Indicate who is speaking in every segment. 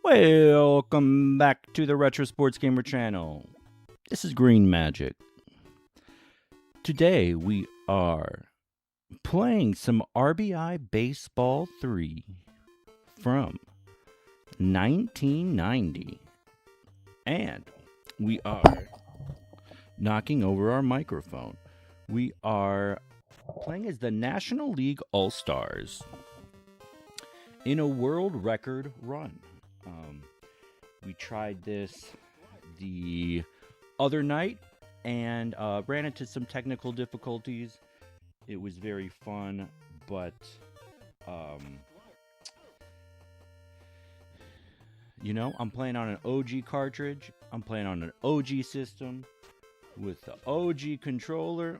Speaker 1: Welcome back to the Retro Sports Gamer channel. This is Green Magic. Today we are playing some RBI Baseball 3 from 1990. And we are knocking over our microphone. We are playing as the National League All-Stars in a world record run. We tried this the other night and ran into some technical difficulties. It was very fun, but I'm playing on an OG cartridge. I'm playing on an OG system with the OG controller,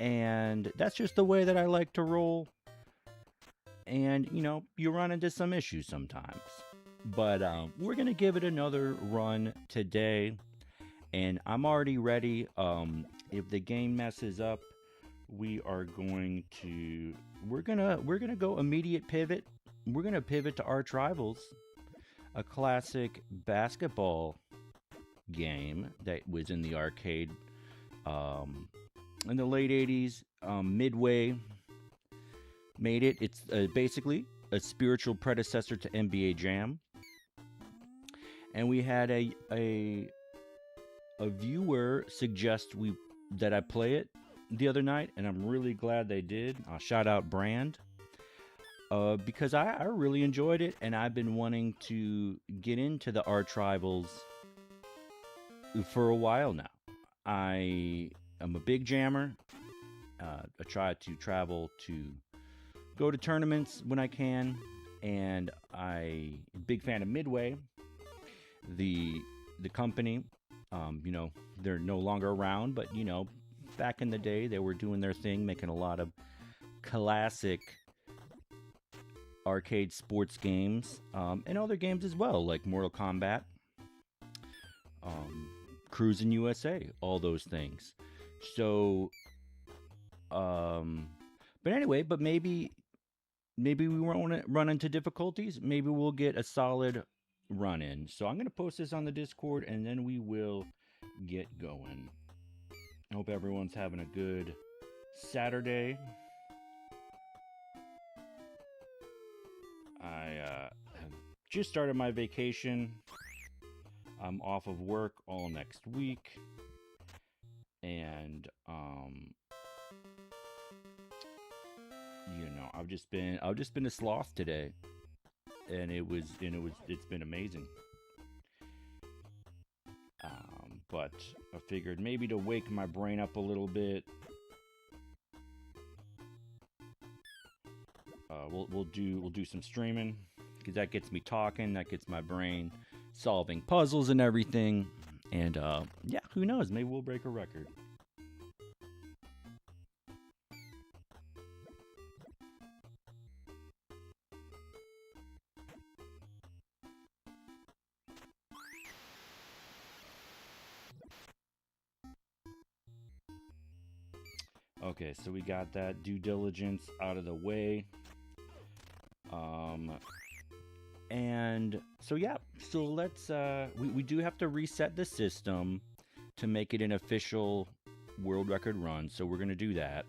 Speaker 1: and that's just the way that I like to roll. And you run into some issues sometimes. But we're going to give it another run today. And I'm already ready. If the game messes up, we're going to go immediate pivot. We're going to pivot to Arch Rivals, a classic basketball game that was in the arcade in the late 80s. Midway made it. It's basically a spiritual predecessor to NBA Jam. And we had a viewer suggest that I play it the other night, and I'm really glad they did. I'll shout out Brand because I really enjoyed it, and I've been wanting to get into the Arch Rivals for a while now. I am a big jammer. I try to travel to go to tournaments when I can, and I'm a big fan of Midway. The company, they're no longer around, but back in the day they were doing their thing, making a lot of classic arcade sports games, and other games as well, like Mortal Kombat, Cruisin' USA, all those things. So, but anyway, maybe we won't run into difficulties. Maybe we'll get a solid run in. So I'm going to post this on the Discord, and then we will get going. I hope everyone's having a good Saturday. I have just started my vacation. I'm off of work all next week, and I've just been a sloth today, and it's been amazing. But I figured maybe to wake my brain up a little bit, we'll do some streaming, because that gets me talking, that gets my brain solving puzzles and everything. And yeah, who knows? Maybe we'll break a record. Okay, so we got that due diligence out of the way. And so yeah, so let's we do have to reset the system to make it an official world record run, so we're gonna do that.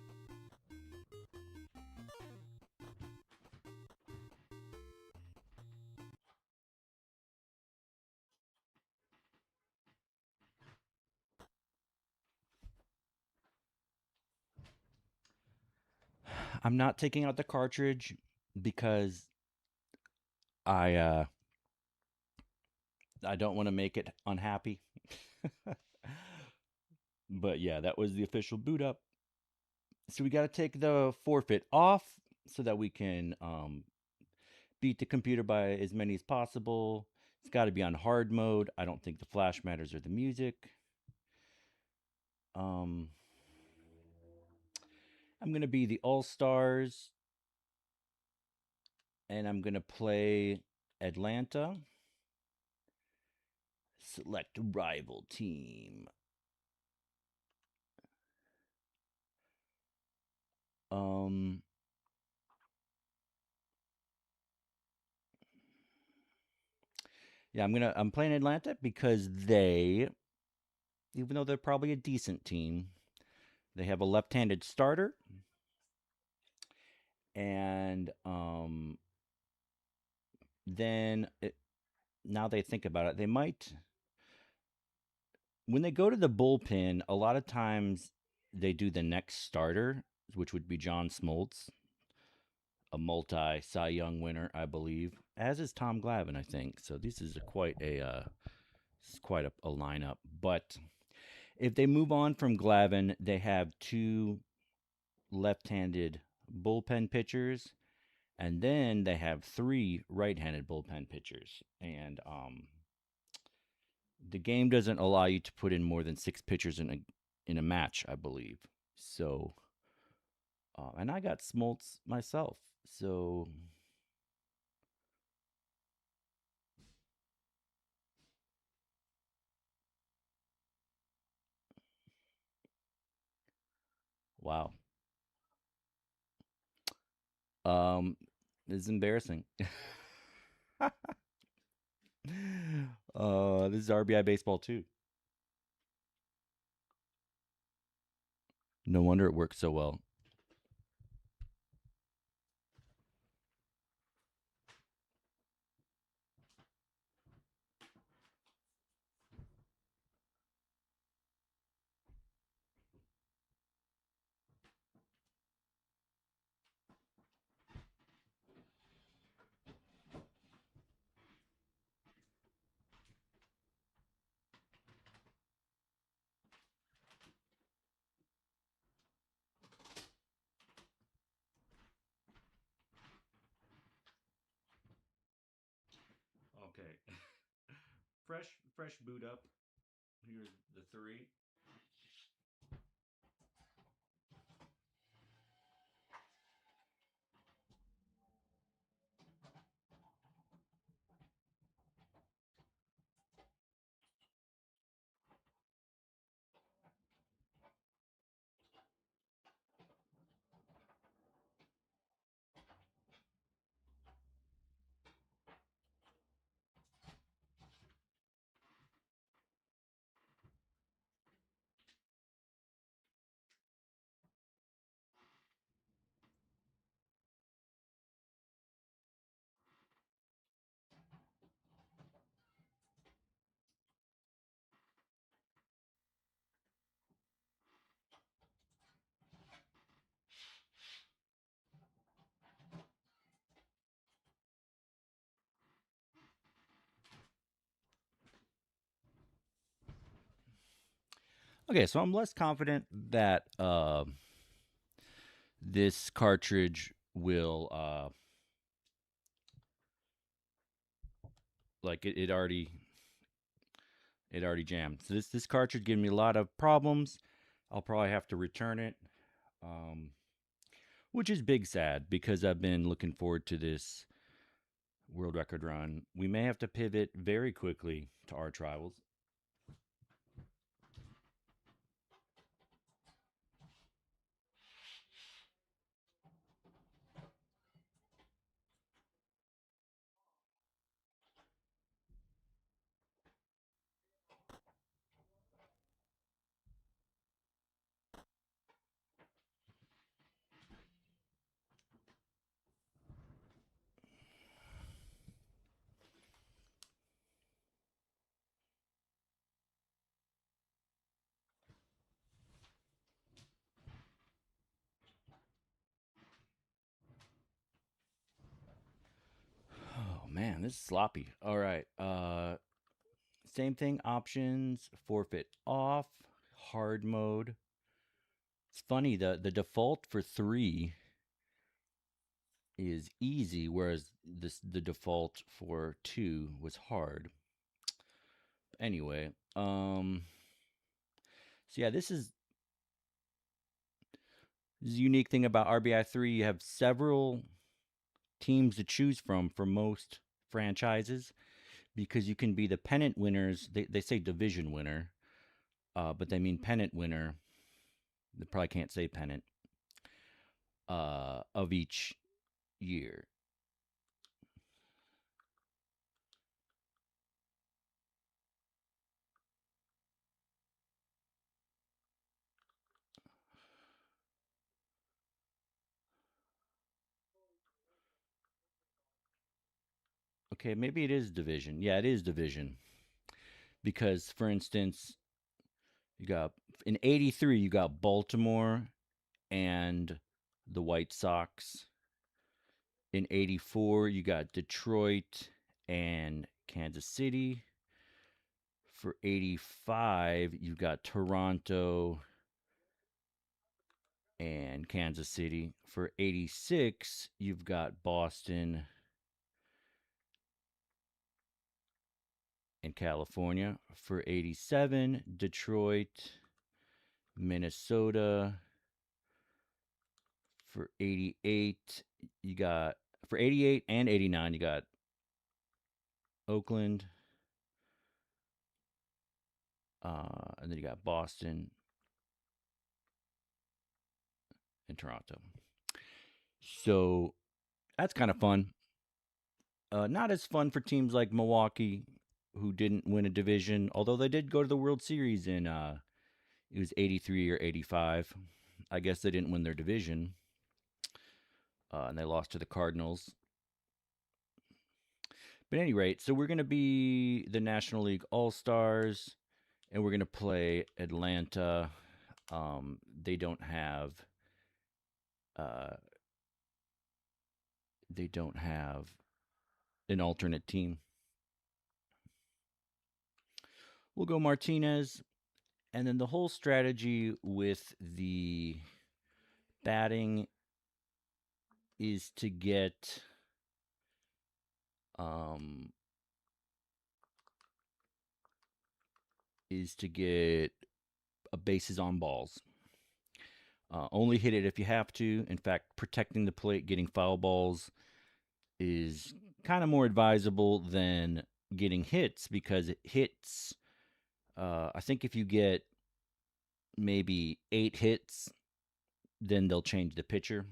Speaker 1: I'm not taking out the cartridge because I don't want to make it unhappy. But yeah, that was the official boot up. So we got to take the forfeit off so that we can beat the computer by as many as possible. It's got to be on hard mode. I don't think the flash matters or the music. I'm going to be the All-Stars, and I'm going to play Atlanta. Select rival team. Yeah, I'm playing Atlanta because they, even though they're probably a decent team, they have a left-handed starter, and then now they think about it, they might, when they go to the bullpen, a lot of times they do the next starter, which would be John Smoltz, a multi Cy Young winner, I believe, as is Tom Glavine, I think. So this is quite a lineup. But if they move on from Glavine, they have two left-handed bullpen pitchers, and then they have three right-handed bullpen pitchers. And the game doesn't allow you to put in more than six pitchers in a match, I believe. So, and I got Smoltz myself. So, wow. Um, this is embarrassing. This is RBI Baseball too. No wonder it works so well. Okay. Fresh boot up. Here's the three. Okay, so I'm less confident that this cartridge will like it already jammed. So this cartridge giving me a lot of problems. I'll probably have to return it, um, which is big sad because I've been looking forward to this world record run. We may have to pivot very quickly to our rivals. Oh man, this is sloppy. All right. Same thing. Options. Forfeit off. Hard mode. It's funny. The default for three is easy, whereas the default for two was hard. Anyway, so yeah, this is a unique thing about RBI three. You have several teams to choose from for most franchises because you can be the pennant winners. They say division winner, but they mean pennant winner. They probably can't say pennant of each year. Okay, maybe it is division. Yeah, it is division. Because, for instance, you got in '83, you got Baltimore and the White Sox. In '84, you got Detroit and Kansas City. For '85, you got Toronto and Kansas City. For '86, you've got Boston and California. For '87, Detroit, Minnesota. For '88, you got for '88 and '89, you got Oakland, and then you got Boston and Toronto. So that's kind of fun. Not as fun for teams like Milwaukee, who didn't win a division, although they did go to the World Series in it was '83 or '85. I guess they didn't win their division, and they lost to the Cardinals. But at any rate, so we're going to be the National League All-Stars, and we're going to play Atlanta. They don't have an alternate team. We'll go Martinez, and then the whole strategy with the batting is to get bases on balls. Only hit it if you have to. In fact, protecting the plate, getting foul balls is kind of more advisable than getting hits, because it hits. I think if you get maybe 8 hits, then they'll change the pitcher.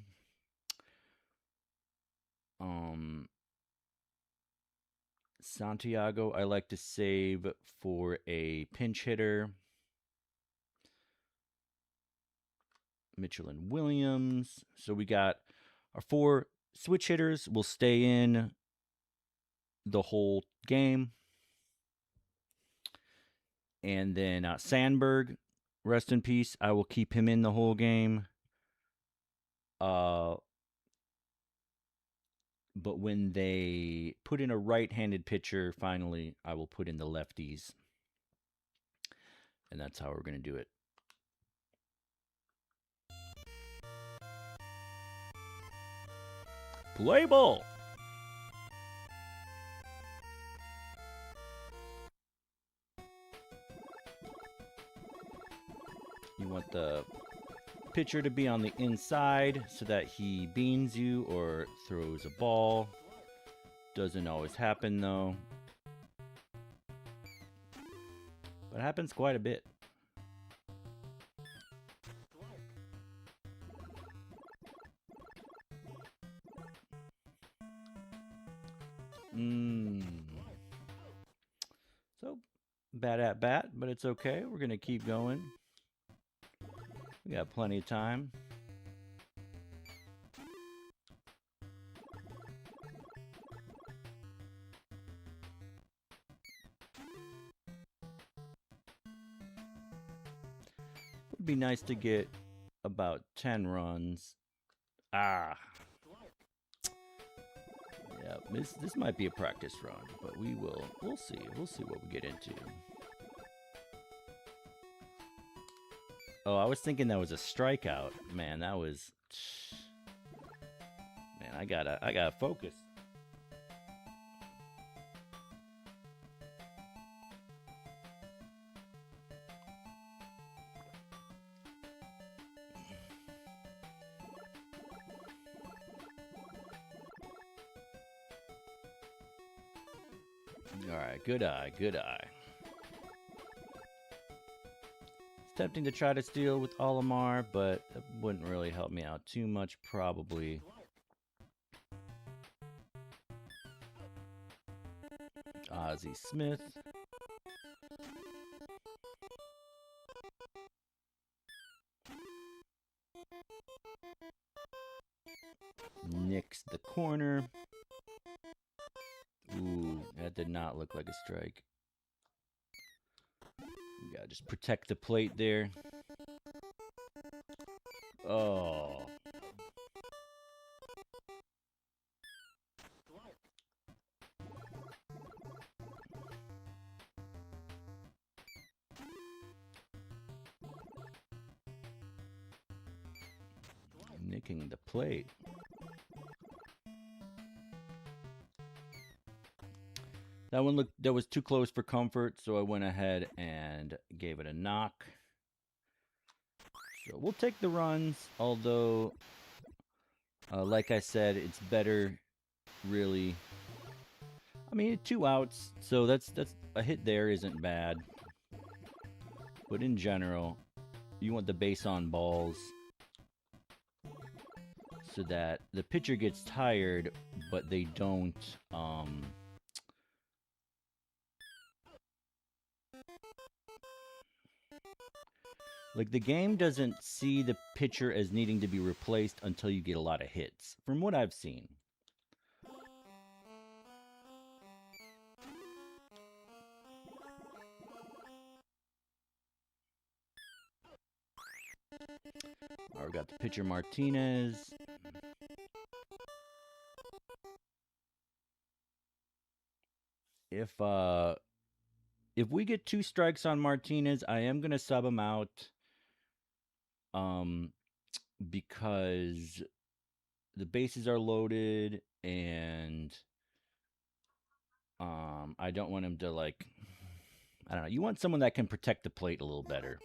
Speaker 1: Santiago, I like to save for a pinch hitter. Mitchell and Williams. So we got our 4 switch hitters will stay in the whole game. And then Sandburg, rest in peace. I will keep him in the whole game. But when they put in a right-handed pitcher, finally, I will put in the lefties. And that's how we're going to do it. Play ball! You want the pitcher to be on the inside so that he beans you or throws a ball. Doesn't always happen though, but it happens quite a bit. So bad at bat, but it's okay. We're gonna keep going. We got plenty of time. Would be nice to get about 10 runs. Yeah, this might be a practice run, but we'll see. We'll see what we get into. Oh, I was thinking that was a strikeout. Man, that was... Man, I gotta focus. Alright, good eye, good eye. It's tempting to try to steal with Olimar, but it wouldn't really help me out too much, probably. Ozzie Smith. Nix the corner. Ooh, That did not look like a strike. You gotta just protect the plate there. Oh. Nicking the plate. That was too close for comfort, so I went ahead and gave it a knock. So we'll take the runs, although, like I said, it's better, really. I mean, 2 outs, so that's a hit there isn't bad. But in general, you want the base on balls so that the pitcher gets tired, but they don't, like, the game doesn't see the pitcher as needing to be replaced until you get a lot of hits, from what I've seen. All right, we got the pitcher Martinez. If we get 2 strikes on Martinez, I am gonna sub him out. Because the bases are loaded and I don't want him to, like, I don't know. You want someone that can protect the plate a little better.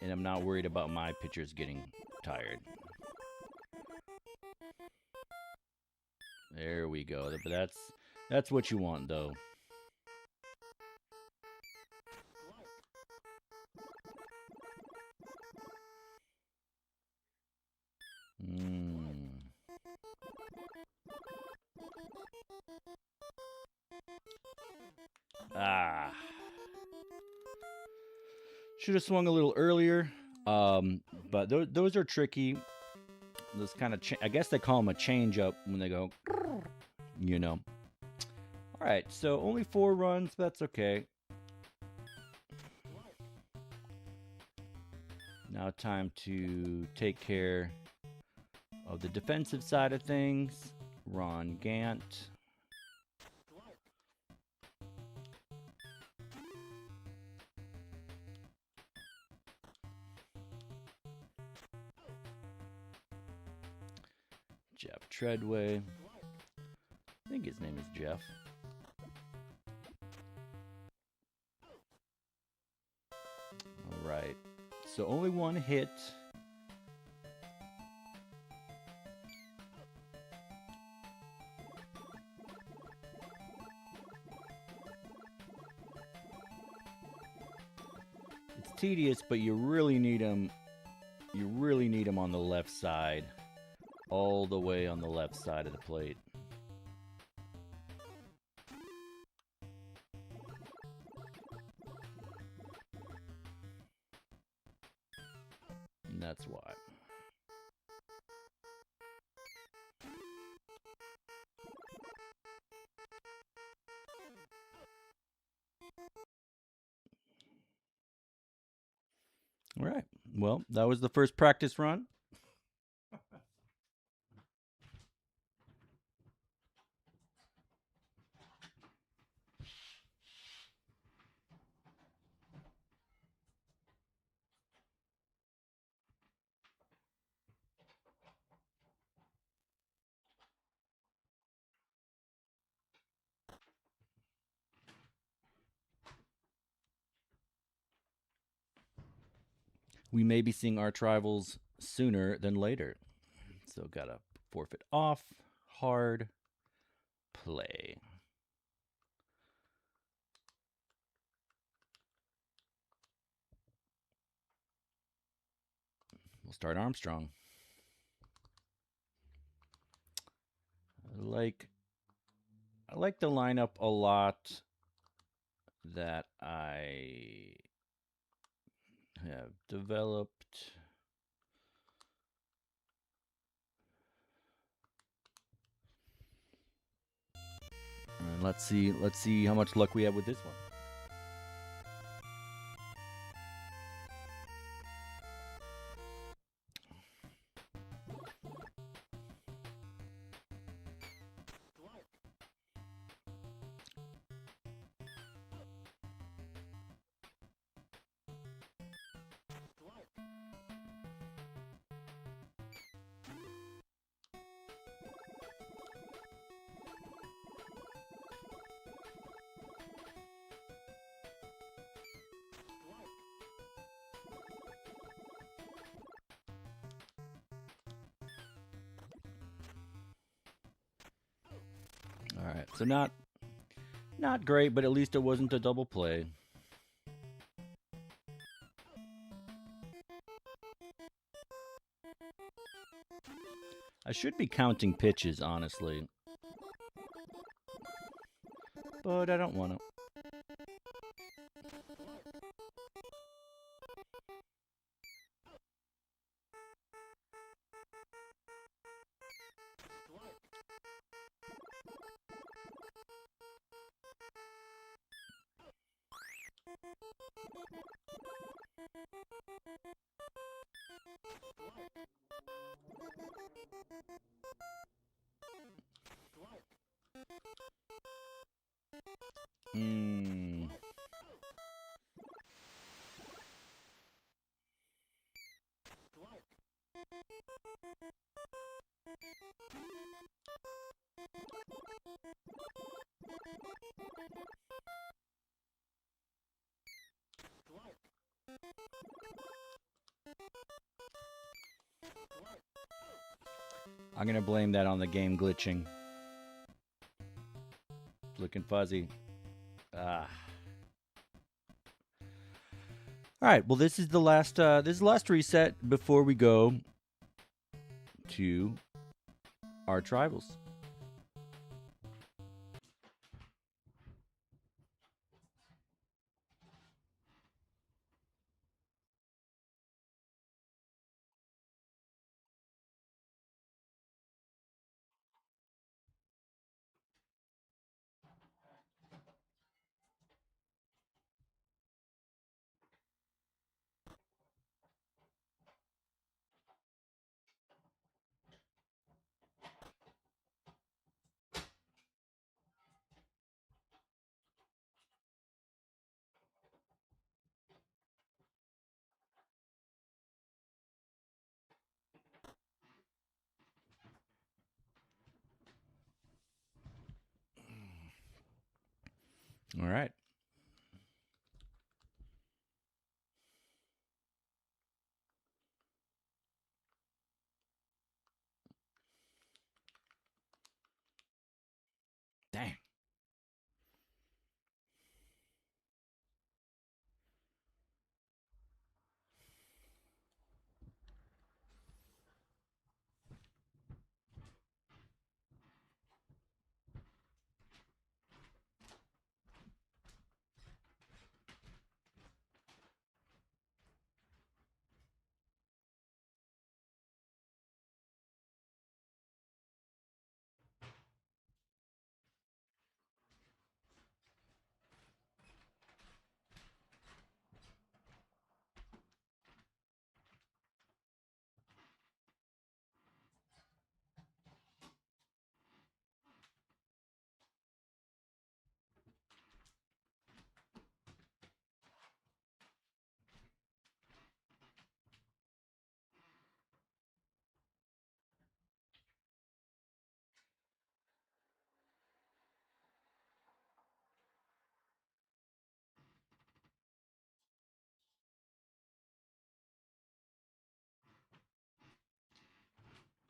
Speaker 1: And I'm not worried about my pitchers getting tired. There we go. But that's what you want, though. Ah. Should have swung a little earlier. But those are tricky. Those kind of, I guess they call them a change-up when they go, you know. All right, so only 4 runs. That's okay. Now time to take care of the defensive side of things. Ron Gant. Jeff Treadway. I think his name is Jeff. All right. So only 1 hit. It's tedious, but you really need him. You really need him on the left side. All the way on the left side of the plate. And that's why. All right. Well, that was the first practice run. We may be seeing arch rivals sooner than later. So gotta forfeit off, hard, play. We'll start Armstrong. I like the lineup a lot that I have developed. And let's see how much luck we have with this one. All right, so not great, but at least it wasn't a double play. I should be counting pitches, honestly, but I don't want to. I'm going to blame that on the game glitching. Looking fuzzy. All right, well this is the last reset before we go to our tribals. All right. Dang.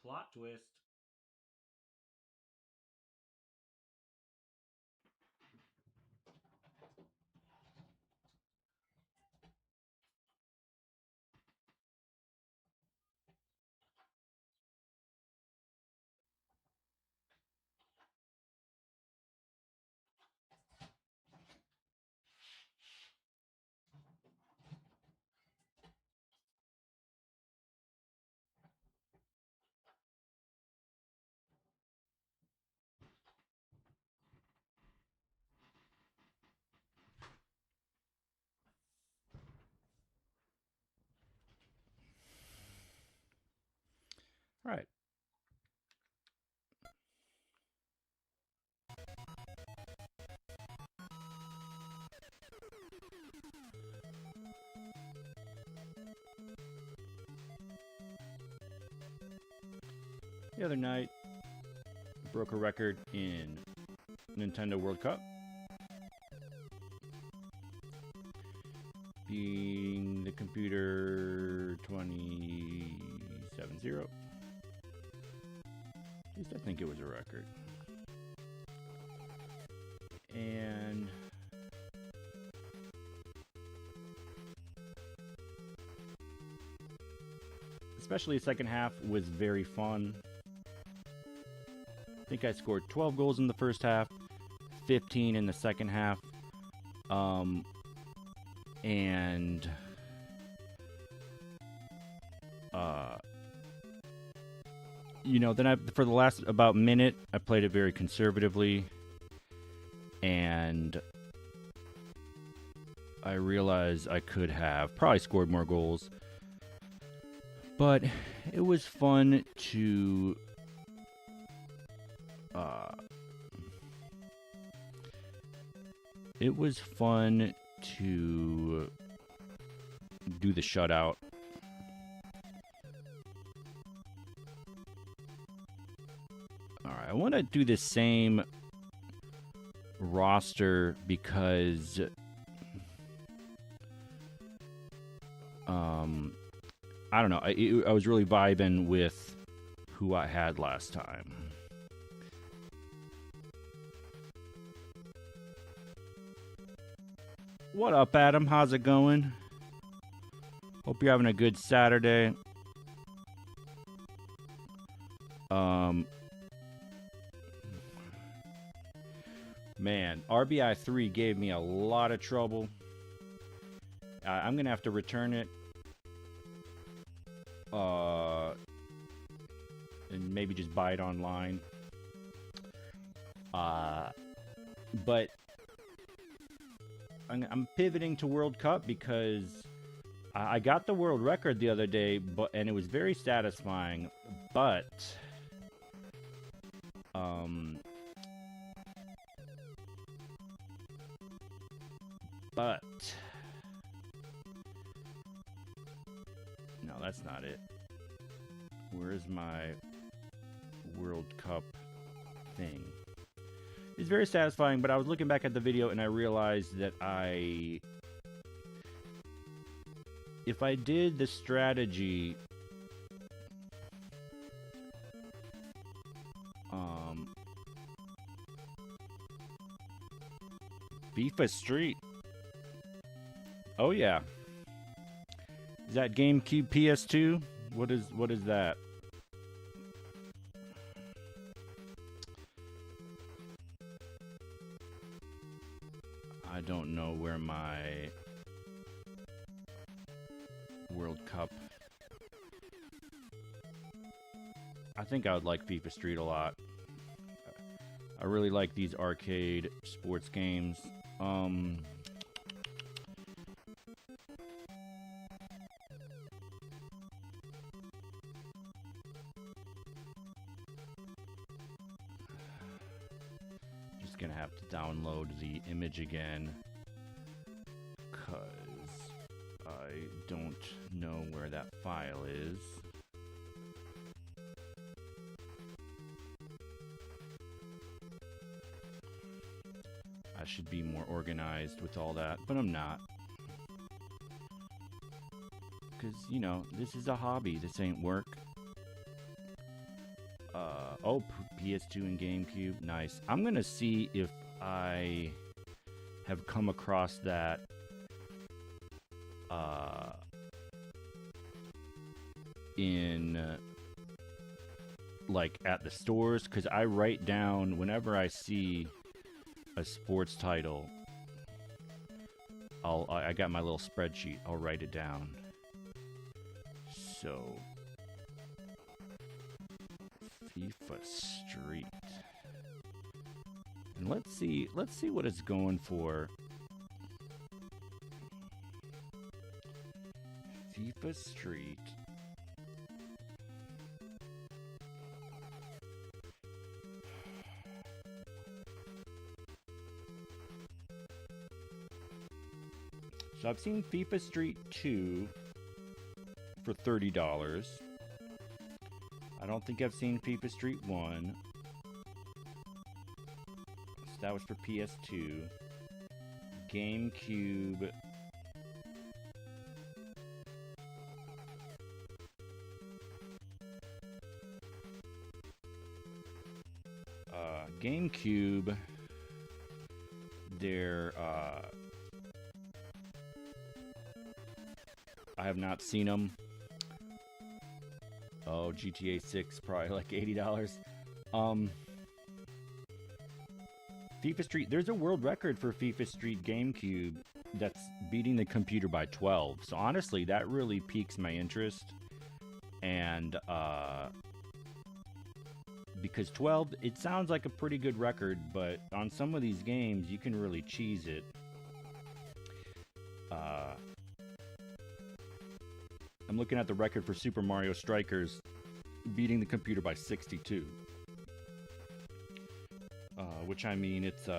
Speaker 1: Plot twist. the other night, broke a record in Nintendo World Cup. Being the computer 2070. At least I think it was a record. And especially the second half was very fun. I think I scored 12 goals in the first half, 15 in the second half. And you know, then for the last about minute, I played it very conservatively, and I realized I could have probably scored more goals, but it was fun to do the shutout. Alright, I want to do the same roster because I don't know, I was really vibing with who I had last time. What up, Adam? How's it going? Hope you're having a good Saturday. Man, RBI 3 gave me a lot of trouble. I'm gonna have to return it. And maybe just buy it online. But I'm pivoting to World Cup because I got the world record the other day, and it was very satisfying. But no, that's not it. Where's my World Cup thing? It's very satisfying, but I was looking back at the video and I realized that if I did the strategy FIFA Street. Oh yeah. Is that GameCube PS2? What is that? I don't know where my World Cup. I think I would like FIFA Street a lot. I really like these arcade sports games. Just gonna have to download the image again, cause I don't know where that file is. I should be more organized with all that, but I'm not. Because, you know, this is a hobby. This ain't work. Oh, PS2 and GameCube. Nice. I'm going to see if I have come across that in, like, at the stores. Because I write down, whenever I see a sports title, I got my little spreadsheet. I'll write it down. So, FIFA Street, and let's see what it's going for. FIFA Street. So I've seen FIFA Street 2 for $30. I don't think I've seen FIFA Street 1. So that was for PS2. GameCube. GameCube. I have not seen them. Oh, GTA 6, probably like $80. FIFA Street, there's a world record for FIFA Street GameCube that's beating the computer by 12. So honestly, that really piques my interest. And because 12, it sounds like a pretty good record, but on some of these games, you can really cheese it. I'm looking at the record for Super Mario Strikers, beating the computer by 62. Which, I mean, it's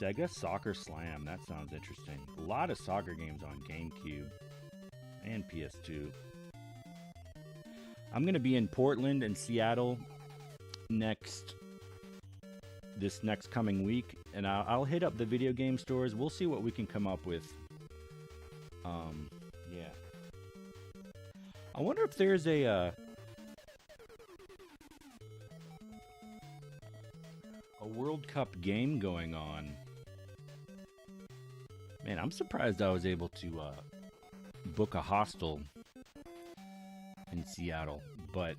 Speaker 1: Sega Soccer Slam. That sounds interesting. A lot of soccer games on GameCube and PS2. I'm going to be in Portland and Seattle this next coming week, and I'll hit up the video game stores. We'll see what we can come up with. Yeah. I wonder if there's a World Cup game going on. Man, I'm surprised I was able to book a hostel in Seattle, but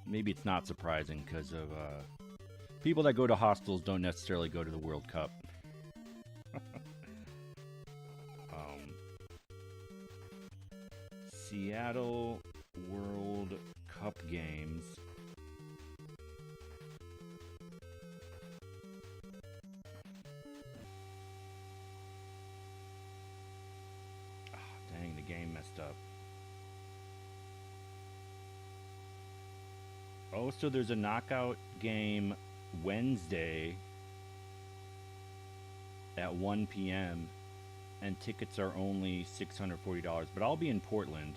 Speaker 1: maybe it's not surprising because of people that go to hostels don't necessarily go to the World Cup. Seattle World Cup games. Dang, the game messed up. Oh, so there's a knockout game Wednesday at 1 p.m. and tickets are only $640, but I'll be in Portland.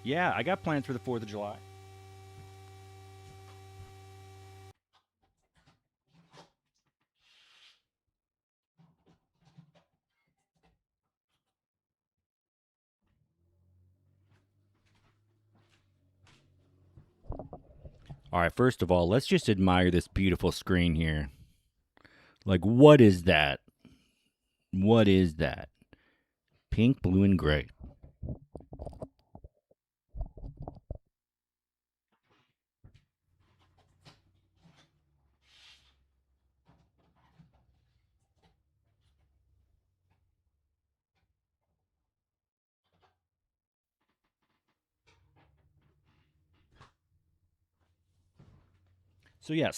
Speaker 1: Yeah, I got plans for the 4th of July. All right, first of all, let's just admire this beautiful screen here. Like, what is that? What is that? Pink, blue, and gray. So, yeah,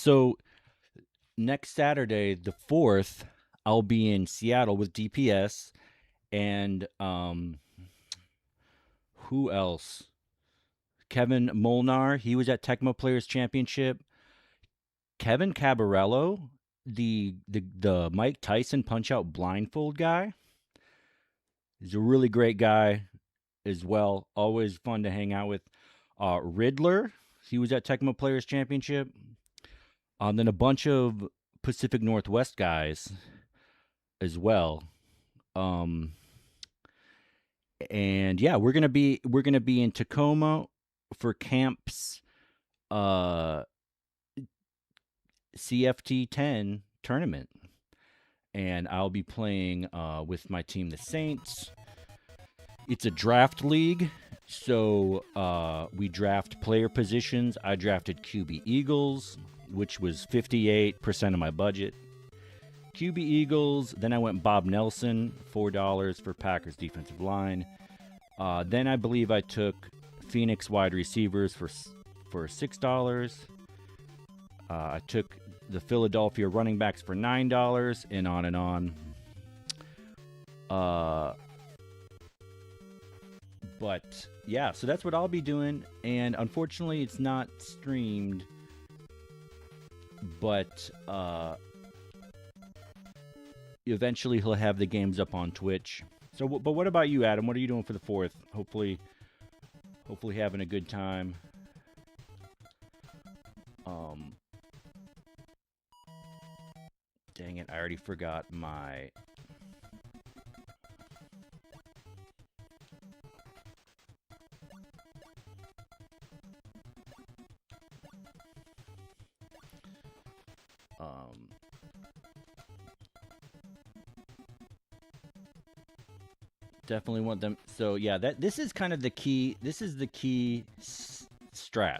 Speaker 1: next Saturday, the 4th, I'll be in Seattle with DPS. And who else? Kevin Molnar, he was at Tecmo Players Championship. Kevin Cabarello, the Mike Tyson Punch-Out blindfold guy. He's a really great guy as well. Always fun to hang out with. Riddler, he was at Tecmo Players Championship. Then a bunch of Pacific Northwest guys as well. And yeah, we're gonna be in Tacoma for Camp's CFT 10 tournament, and I'll be playing with my team, the Saints. It's a draft league, so we draft player positions. I drafted QB Eagles, which was 58% of my budget. QB Eagles, then I went Bob Nelson, $4 for Packers defensive line. Then I believe I took Phoenix wide receivers for $6. I took the Philadelphia running backs for $9, and on and on. But yeah, so that's what I'll be doing, and unfortunately it's not streamed, but eventually he'll have the games up on Twitch. So, but what about you, Adam? What are you doing for the 4th? Hopefully having a good time. Dang it, I already forgot my... Definitely want them. So yeah, this is kind of the key. This is the key strat.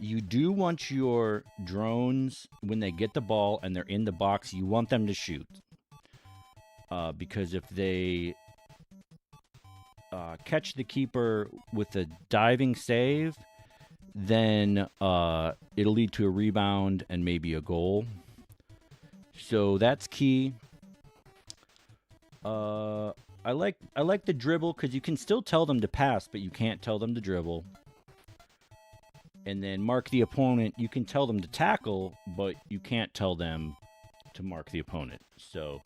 Speaker 1: You do want your drones, when they get the ball and they're in the box, you want them to shoot. Because if they catch the keeper with a diving save, then it'll lead to a rebound and maybe a goal. So that's key. I like the dribble because you can still tell them to pass, but you can't tell them to dribble. And then mark the opponent. You can tell them to tackle, but you can't tell them to mark the opponent. So,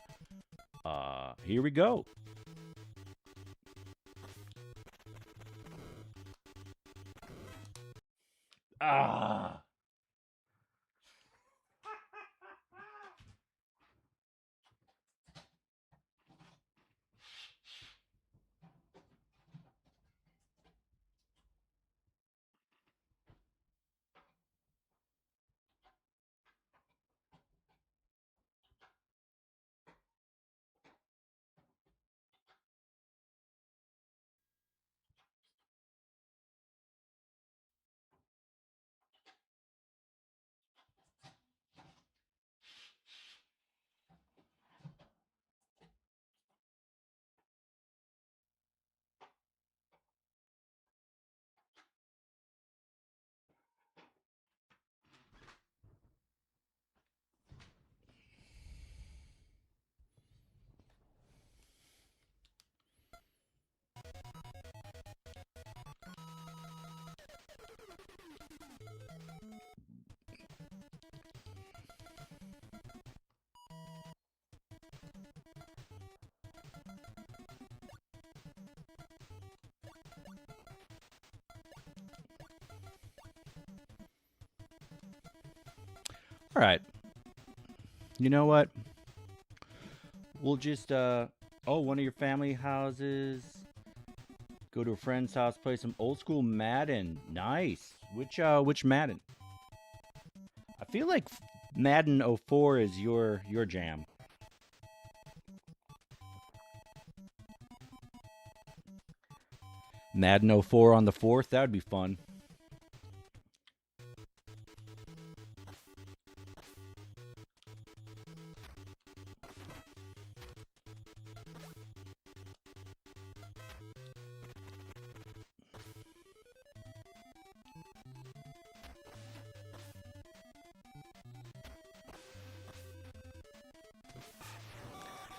Speaker 1: here we go. Ah. All right. You know what? We'll just, one of your family houses. Go to a friend's house, play some old school Madden. Nice. Which Madden? I feel like Madden 04 is your jam. Madden 04 on the 4th, that would be fun.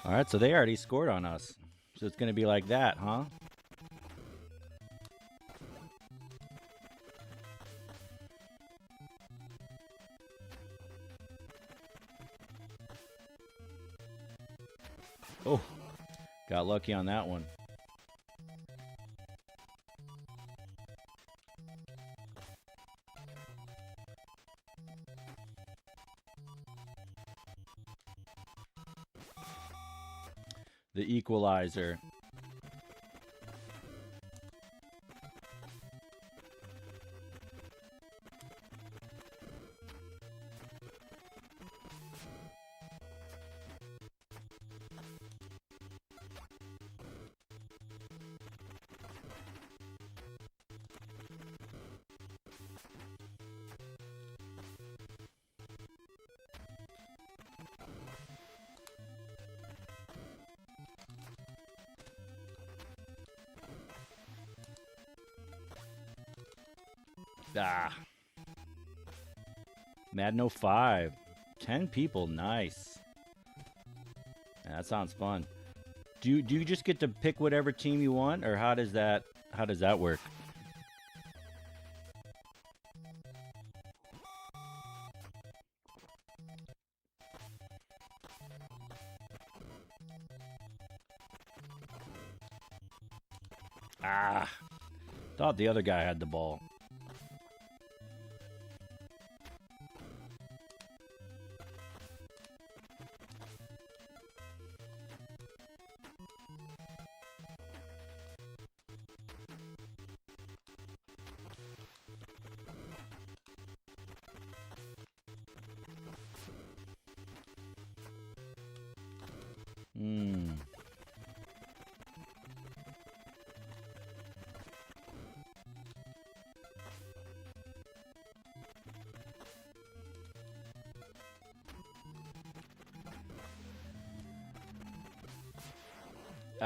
Speaker 1: All right, so they already scored on us. So it's going to be like that, huh? Oh, got lucky on that one. The equalizer. Ah. Madden 05. 10 people. Nice. That sounds fun. Do you just get to pick whatever team you want, or how does that work? Ah, thought the other guy had the ball.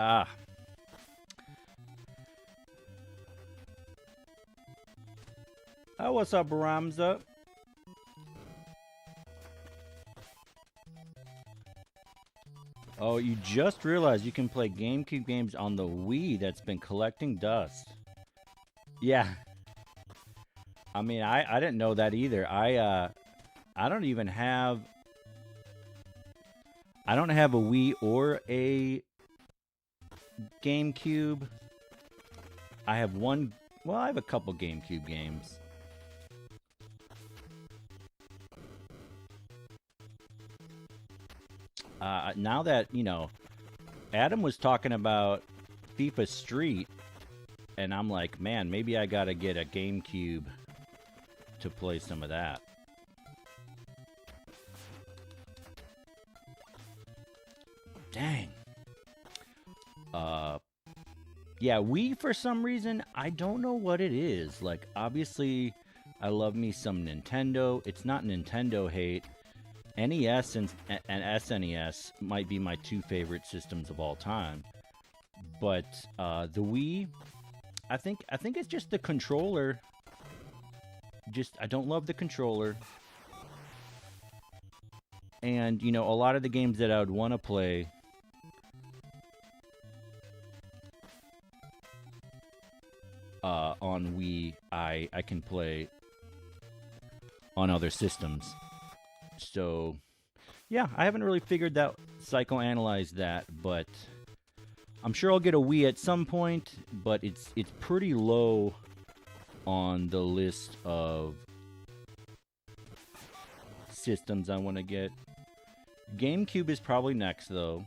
Speaker 1: Ah. Oh, what's up, Ramza? Oh, you just realized you can play GameCube games on the Wii that's been collecting dust. Yeah. I mean, I didn't know that either. I don't even have... I don't have a Wii or a GameCube. I have one... Well, I have a couple GameCube games. Now that, you know, Adam was talking about FIFA Street, and I'm like, man, maybe I gotta get a GameCube to play some of that. Dang. Yeah, Wii, for some reason, I don't know what it is. Like, obviously, I love me some Nintendo. It's not Nintendo hate. NES and SNES might be my two favorite systems of all time. But the Wii, I think it's just the controller. I don't love the controller. And, you know, a lot of the games that I would want to play on Wii, I can play on other systems. So, yeah, I haven't really figured that, psychoanalyzed that, but I'm sure I'll get a Wii at some point, but it's pretty low on the list of systems I want to get. GameCube is probably next, though.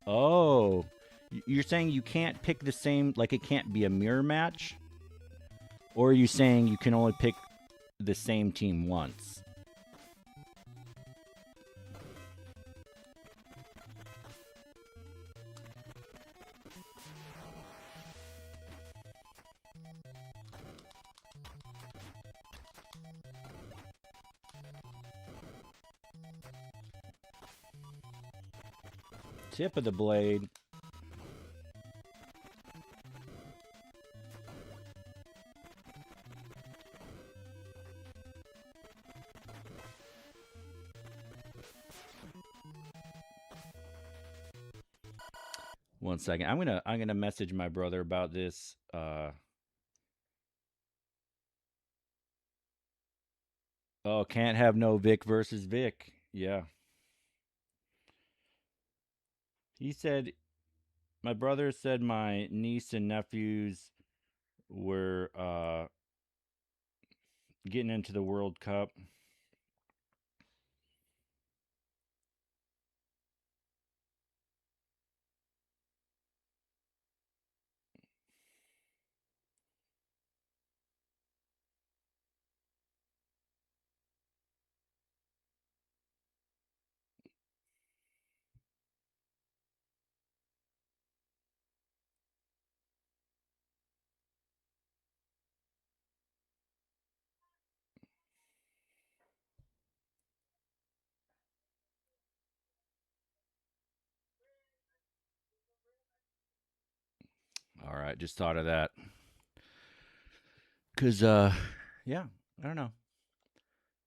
Speaker 1: Oh, you're saying you can't pick the same, like it can't be a mirror match? Or are you saying you can only pick the same team once? Tip of the blade. One second. I'm gonna message my brother about this. Oh, can't have no Vic versus Vic. Yeah. He said, my brother said my niece and nephews were getting into the World Cup. All right, just thought of that. Cause yeah, I don't know.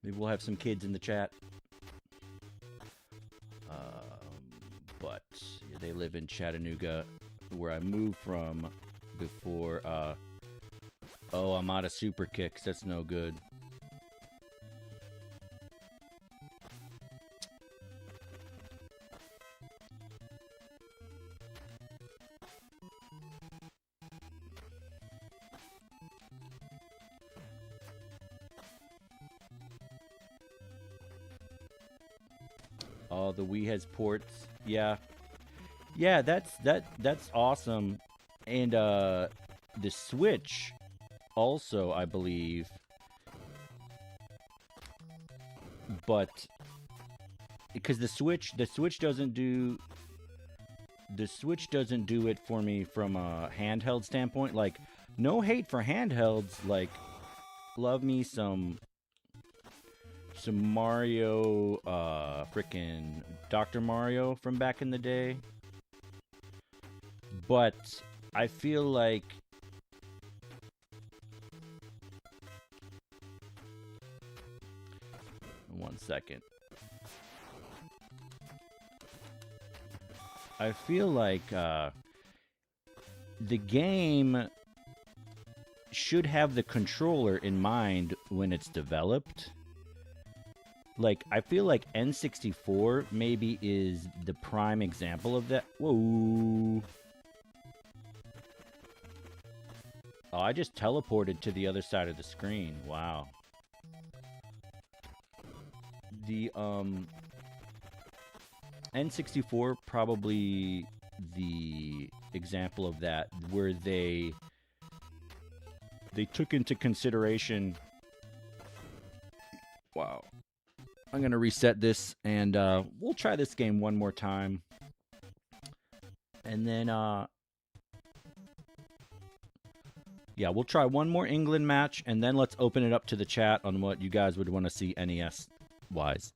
Speaker 1: Maybe we'll have some kids in the chat. But they live in Chattanooga, where I moved from before. Oh, I'm out of super kicks. That's no good. Oh, the Wii has ports. Yeah. Yeah, that's awesome. And the Switch also, I believe. But because the Switch doesn't do it for me from a handheld standpoint. Like, no hate for handhelds. Like, love me some Mario, frickin' Dr. Mario from back in the day. But I feel like one second. I feel like the game should have the controller in mind when it's developed. Like, I feel like N64 maybe is the prime example of that. Whoa. Oh, I just teleported to the other side of the screen. Wow. The N64 probably the example of that, where they took into consideration. Wow. I'm gonna reset this, and we'll try this game one more time, and then yeah, we'll try one more England match, and then let's open it up to the chat on what you guys would want to see NES wise.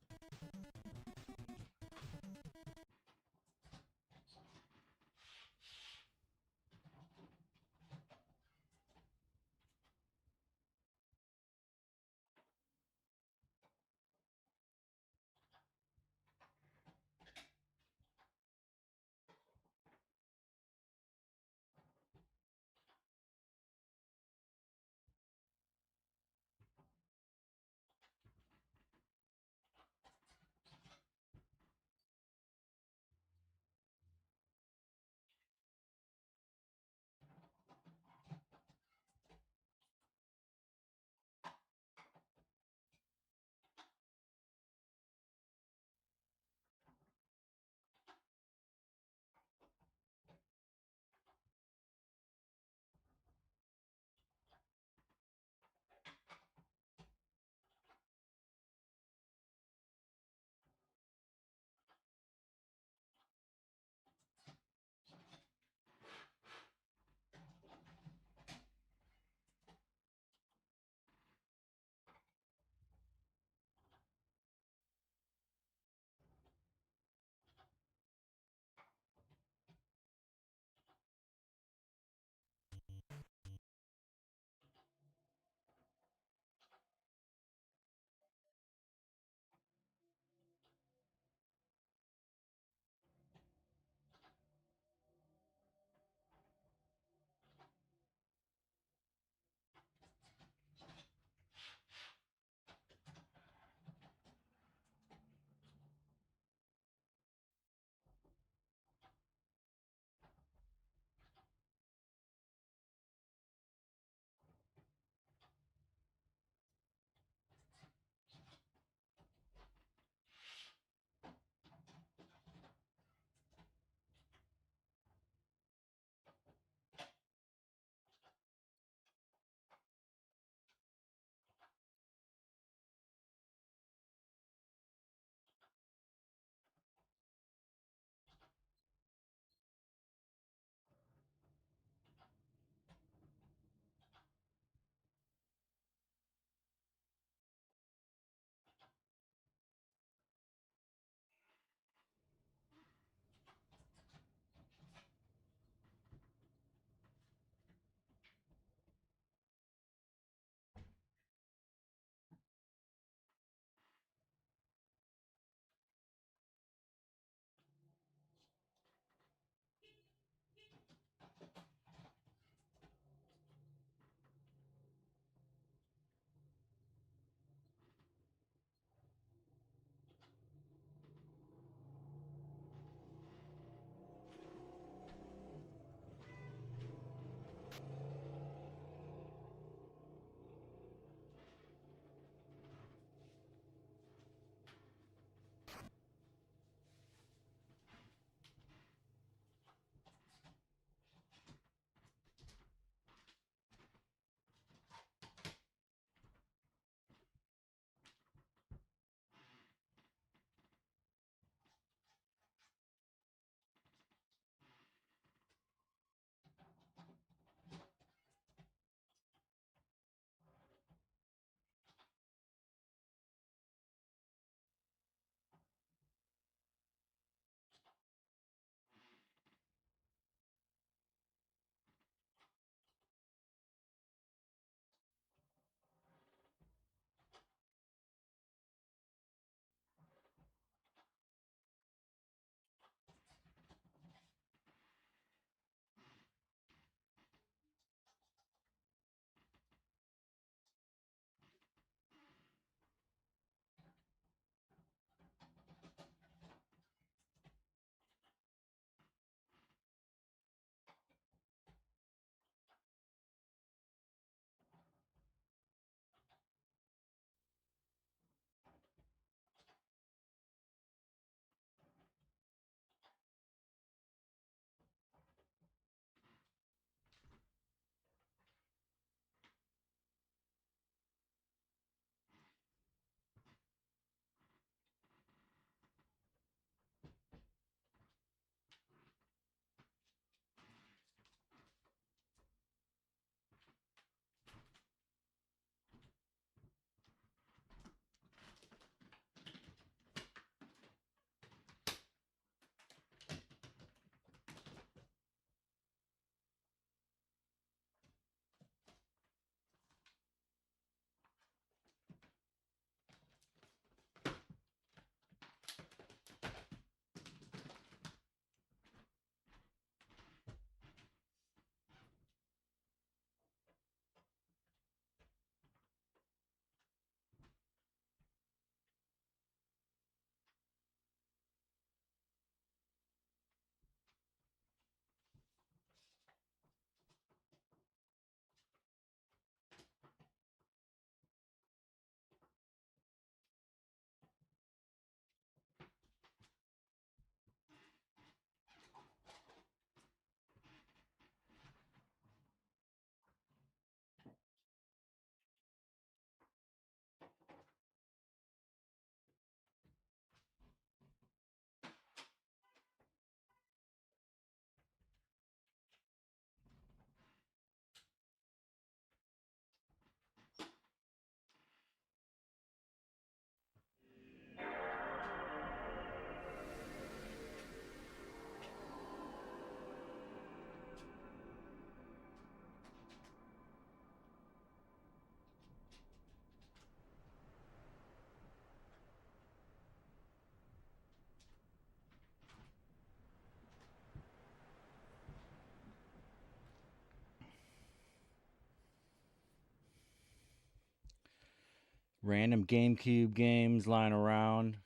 Speaker 1: Random GameCube games lying around.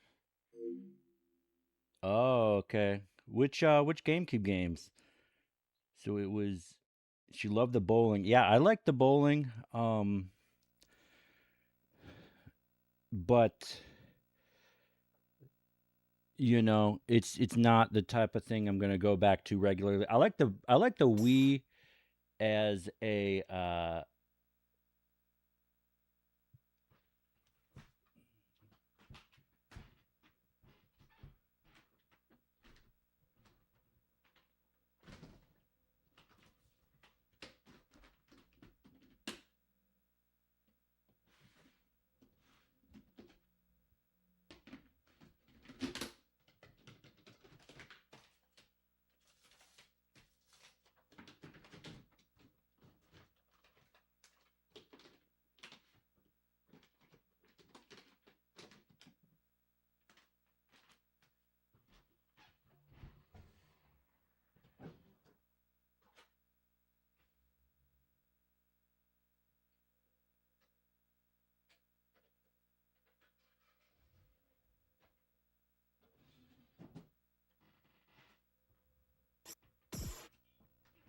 Speaker 1: Oh, okay. Which GameCube games? So it was. She loved the bowling. Yeah, I like the bowling. But it's not the type of thing I'm gonna go back to regularly. I like the Wii as a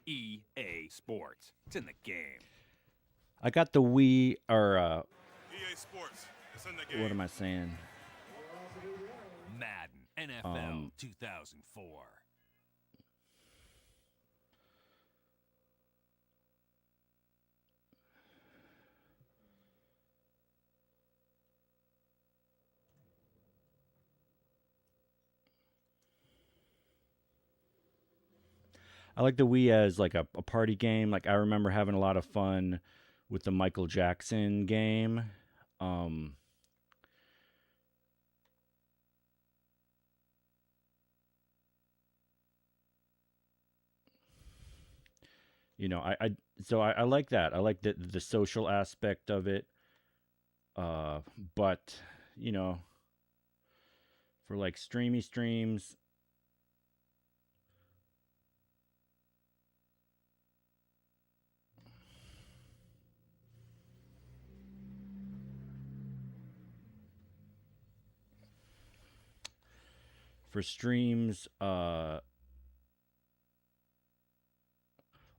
Speaker 2: EA Sports. It's in the game.
Speaker 1: I got the Wii or
Speaker 3: EA Sports. It's in the game.
Speaker 1: what am I saying?
Speaker 2: Madden NFL 2004.
Speaker 1: I like the Wii as like a party game. Like I remember having a lot of fun with the Michael Jackson game. I like that. I like the social aspect of it. But for like streams,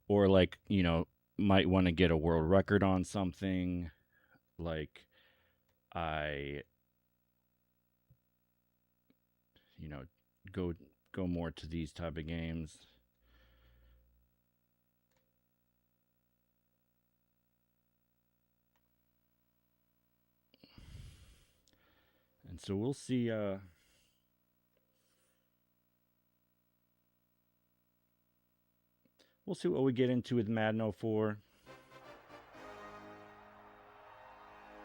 Speaker 1: or like might want to get a world record on something, like I go more to these type of games. And so we'll see what we get into with Madden 04.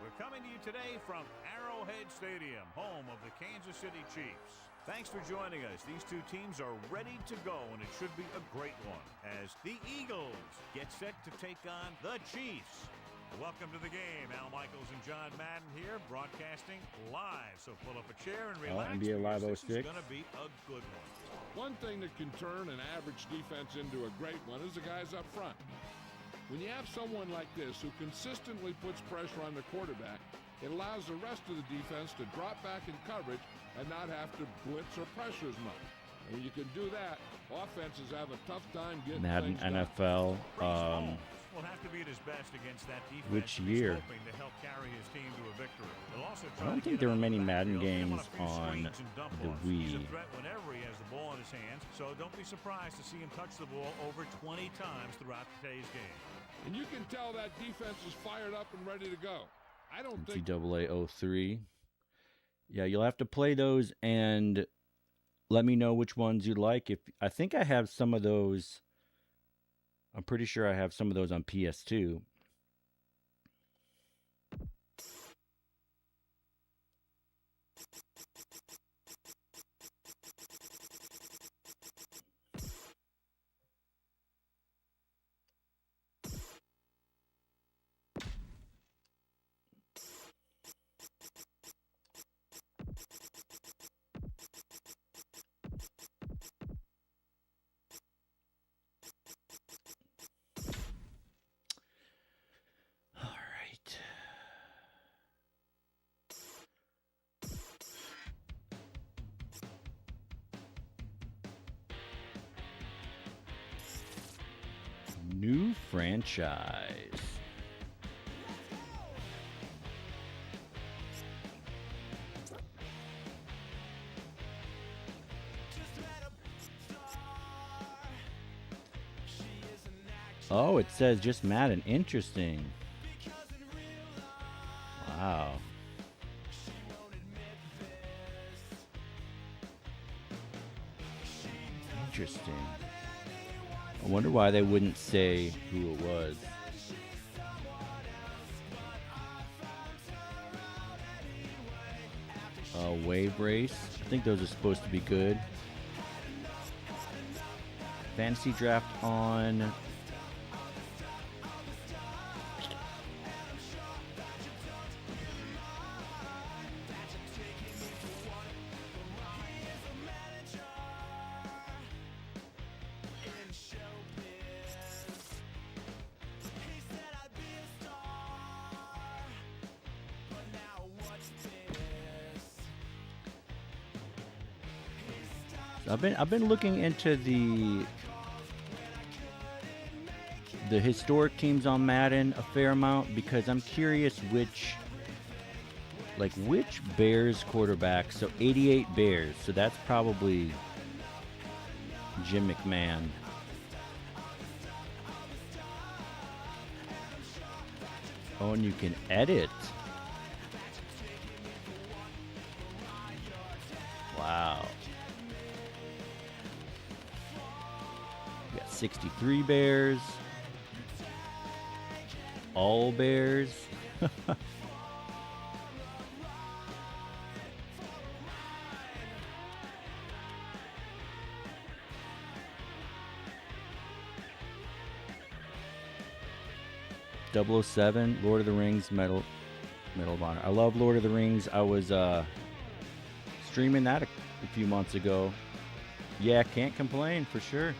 Speaker 4: We're coming to you today from Arrowhead Stadium, home of the Kansas City Chiefs. Thanks for joining us. These two teams are ready to go, and it should be a great one as the Eagles get set to take on the Chiefs. Welcome to the game. Al Michaels and John Madden here, broadcasting live. So pull up a chair and relax.
Speaker 1: NBA Live
Speaker 4: This
Speaker 1: 06.
Speaker 4: is going to be a good one.
Speaker 5: One thing that can turn an average defense into a great one is the guys up front. When you have someone like this who consistently puts pressure on the quarterback, it allows the rest of the defense to drop back in coverage and not have to blitz or pressure as much. And when you can do that, offenses have a tough time getting
Speaker 1: Madden
Speaker 5: things done.
Speaker 1: NFL.
Speaker 4: Will have to be at his best against that defense.
Speaker 1: Which
Speaker 4: He's
Speaker 1: year?
Speaker 4: hoping to help carry his team to a victory. They'll also
Speaker 1: I
Speaker 4: try
Speaker 1: don't
Speaker 4: to
Speaker 1: think
Speaker 4: get
Speaker 1: there were
Speaker 4: on the
Speaker 1: many Madden
Speaker 4: backfield, get him
Speaker 1: games
Speaker 4: a few
Speaker 1: on
Speaker 4: screens and dump
Speaker 1: the
Speaker 4: offs. He's a
Speaker 1: Wii.
Speaker 4: threat whenever he has the ball in his hands, so don't be surprised to see him touch the ball over 20 times throughout today's game.
Speaker 5: And you can tell that defense is fired up and ready to go. I don't think
Speaker 1: NCAA 03. Yeah, you'll have to play those and let me know which ones you like. I think I have some of those. I'm pretty sure I have some of those on PS2. New franchise. Oh, it says just Madden. Interesting. Wow. Interesting. I wonder why they wouldn't say who it was. Wave race. I think those are supposed to be good. Fantasy draft on. I've been looking into the historic teams on Madden a fair amount because I'm curious which Bears quarterback. So 88 Bears. So that's probably Jim McMahon. Oh, and you can edit. Wow. 63 Bears. All Bears. .007, Lord of the Rings, Medal of Honor. I love Lord of the Rings. I was streaming that a few months ago. Yeah, can't complain for sure.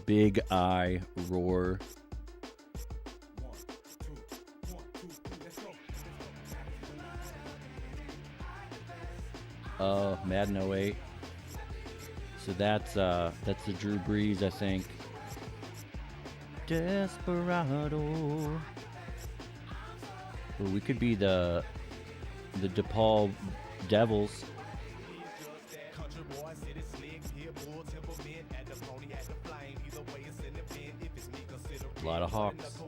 Speaker 1: Big eye roar. Madden 08. So that's the Drew Brees, I think. Desperado. Or we could be the DePaul Devils. A lot of Hawks.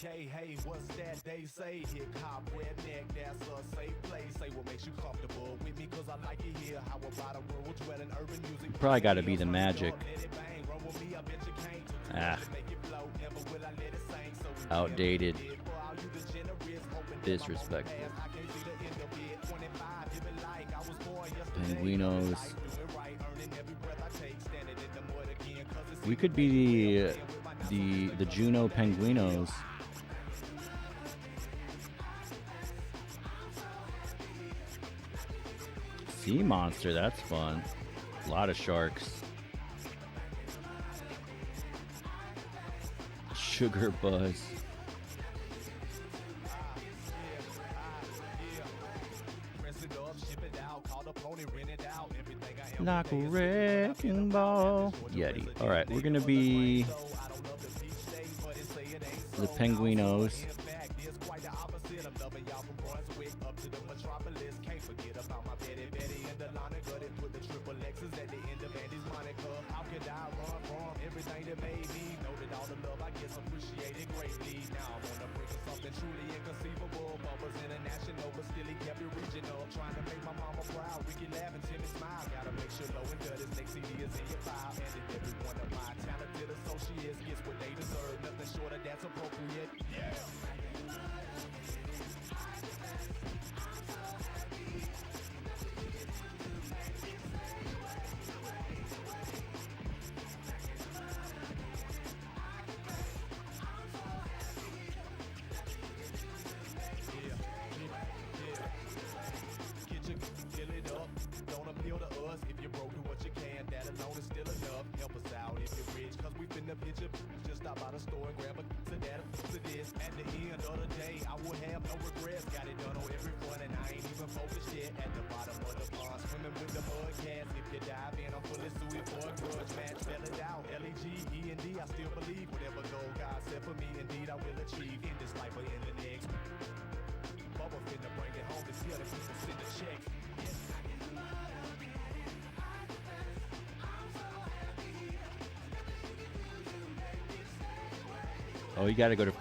Speaker 1: Hey, what's that they say? Hip hop, redneck, that's a safe place. Say what makes you comfortable with me, cause I like it here. How about a rural dwelling, urban music? Probably gotta be the Magic. Outdated. Disrespectful. Penguinos. We could be the Juno Penguinos. Sea Monster, that's fun. A lot of sharks. Sugar Buzz. Like a wrecking ball. Yeti. Alright, we're gonna be the Penguinos.
Speaker 6: order that's appropriate. Yeah. Just stop by the store and grab a to that to this. At the end of the day, I would have no regrets. Got it done on every front, and I ain't even focused yet. At the bottom of the pond, swimming with the mud cats. If you dive in, I'm fully suited for a grudge match. Spell it out, L-E-G-E-N-D. I still believe whatever goal God set for me, indeed I will achieve in this life or in the next. Bubba finna bring it home. This here the people send the checks.
Speaker 1: Oh, you got to go to...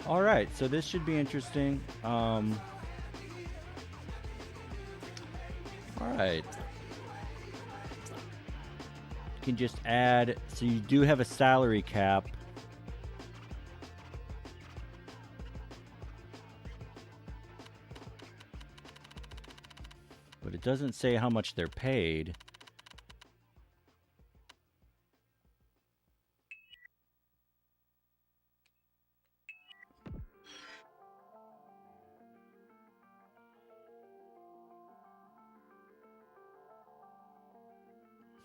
Speaker 1: All right, so this should be interesting. All right. You can just add... So you do have a salary cap. But it doesn't say how much they're paid.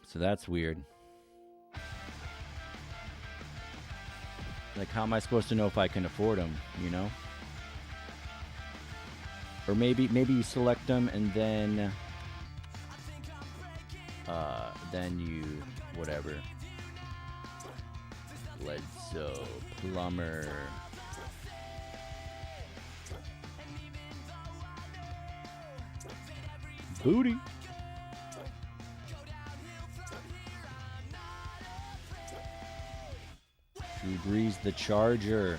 Speaker 1: So that's weird. Like, how am I supposed to know if I can afford them, you know? Or maybe you select them and then you, whatever. Bledsoe, Plumber. Booty. Drew Brees, the Charger.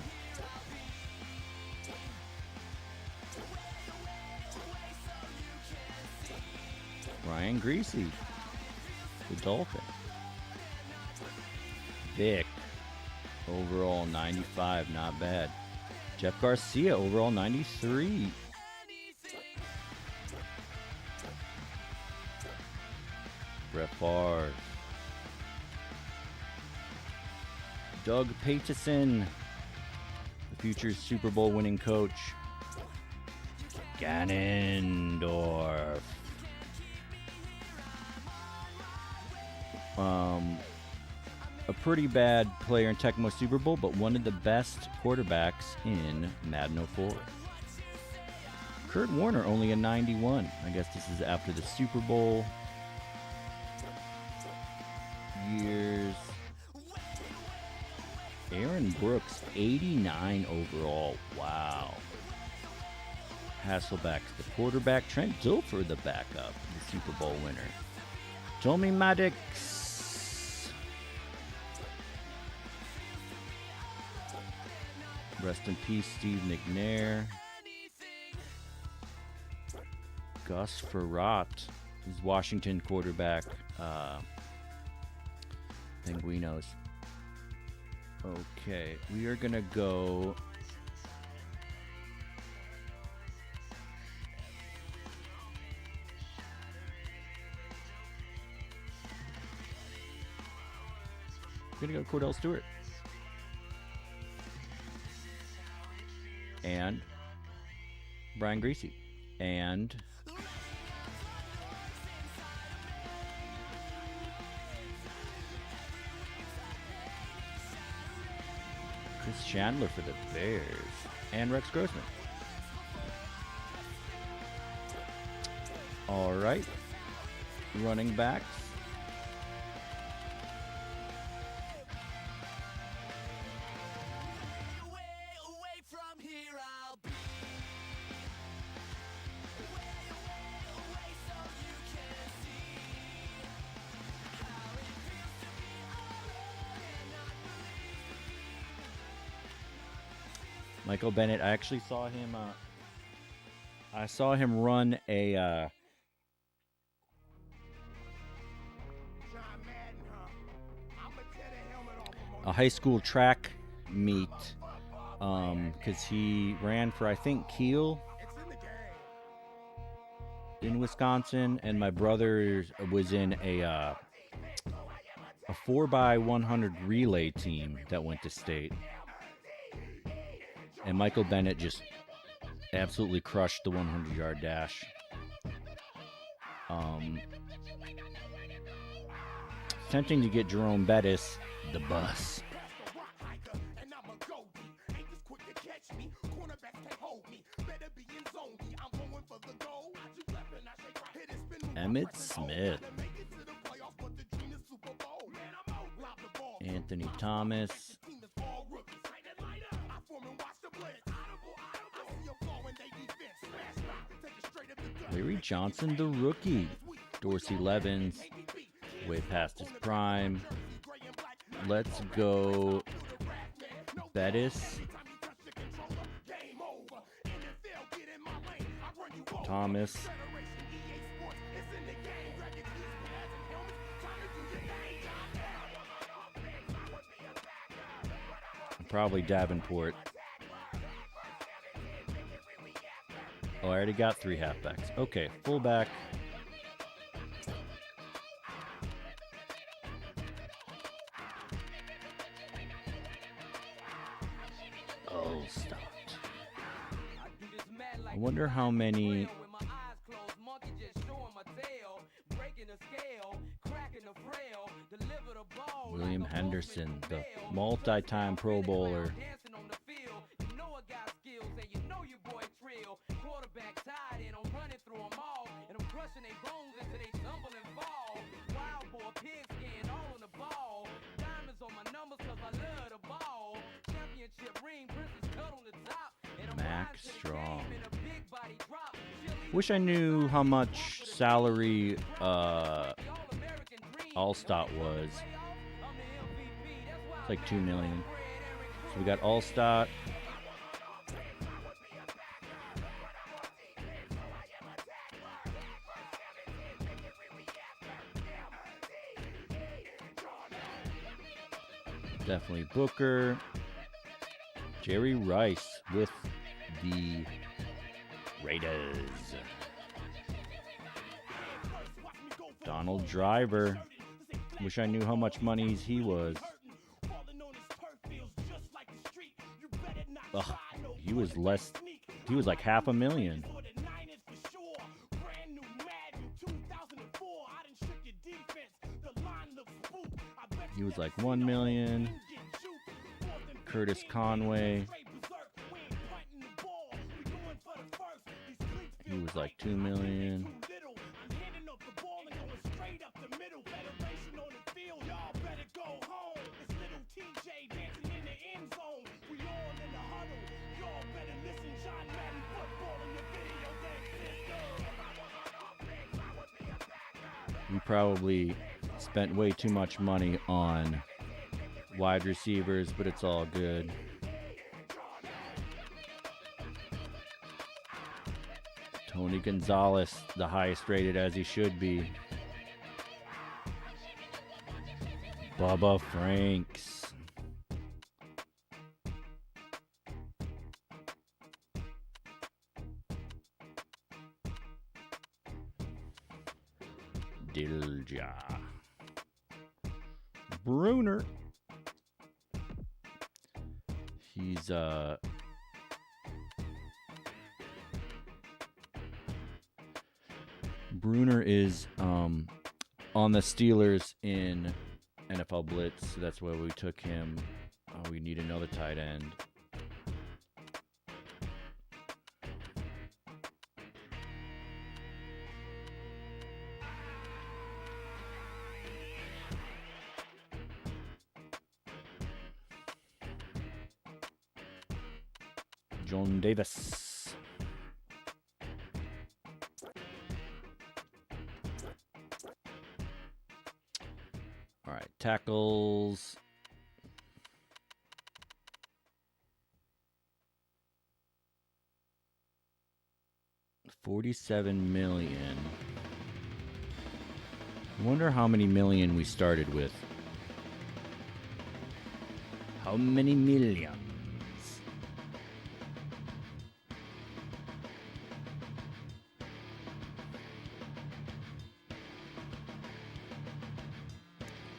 Speaker 1: Ryan Greasy, the Dolphin. Vic, overall 95, not bad. Jeff Garcia, overall 93. Brett Favre. Doug Peterson, the future Super Bowl winning coach. Ganondorf. A pretty bad player in Tecmo Super Bowl, but one of the best quarterbacks in Madden 04. Kurt Warner, only a 91. I guess this is after the Super Bowl years. Aaron Brooks, 89 overall. Wow. Hasselbeck's the quarterback. Trent Dilfer, the backup, the Super Bowl winner. Tommy Maddox. Rest in peace, Steve McNair. Gus Frerotte is Washington quarterback. Penguinos. Okay, we are gonna go. We're gonna go Kordell Stewart. And Brian Greasy. And Chris Chandler for the Bears. And Rex Grossman. All right. Running backs. Michael Bennett, I actually saw him, run a, a high school track meet because he ran for, I think, Kiel in Wisconsin, and my brother was in a 4x100 relay team that went to state. And Michael Bennett just absolutely crushed the 100-yard dash. Tempting to get Jerome Bettis the bus. Emmitt Smith. Anthony Thomas. Larry Johnson, the rookie. Dorsey Levens, way past his prime. Let's go Bettis. Thomas. Probably Davenport. Oh, I already got 3 halfbacks. Okay, fullback. Oh, stop. I wonder how many. William Henderson, the multi-time Pro Bowler. Max Strong. Wish I knew how much salary Allstott was. It's like $2 million. So we got Allstott. Definitely Booker. Jerry Rice with the Raiders. Donald Driver. Wish I knew how much money he was. Ugh, he was less. He was like $500,000. He was like $1 million. Curtis Conway. He was like $2 million. We probably spent way too much money on wide receivers, but it's all good. Tony Gonzalez, the highest rated as he should be. Bubba Franks. Dilja. Bruner. He's Bruner is on the Steelers in NFL Blitz, so that's why we took him. We need another tight end. John Davis. All right, tackles. $47 million. I wonder how many million we started with. How many millions?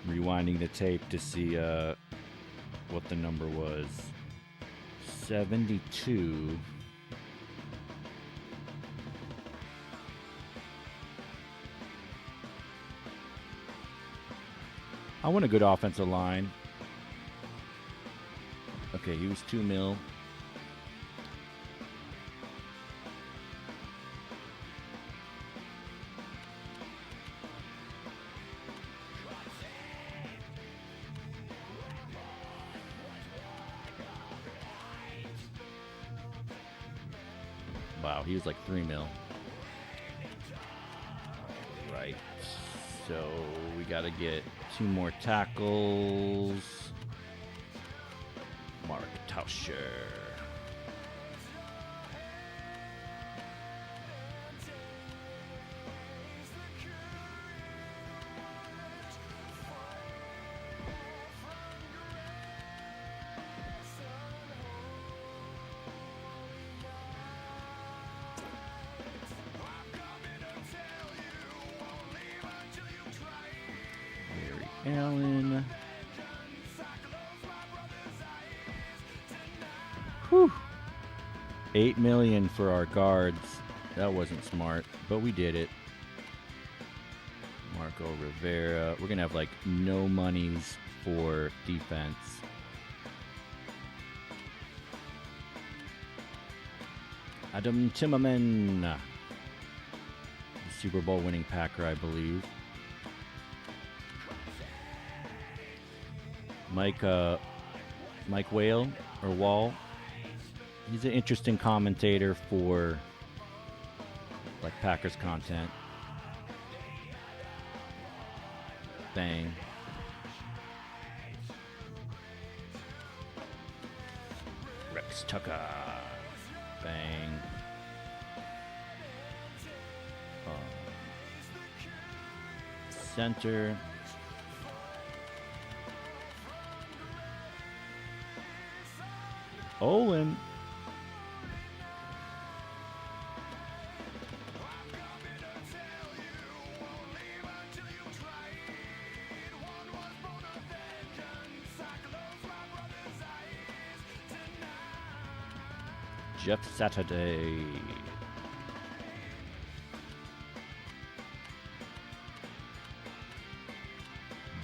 Speaker 1: Rewinding the tape to see what the number was. 72. I want a good offensive line. Okay, he was 2 mil. Wow, he was like 3 mil. Right. So we got to get 2 more tackles. Mark Tauscher. Allen. Whew. 8 million for our guards. That wasn't smart, but we did it. Marco Rivera. We're gonna have like no monies for defense. Adam Timmerman, the Super Bowl winning Packer, I believe. Mike Whale or Wall. He's an interesting commentator for like Packers content. Bang. Rex Tucker. Bang. Center. Olin. Jeff Saturday.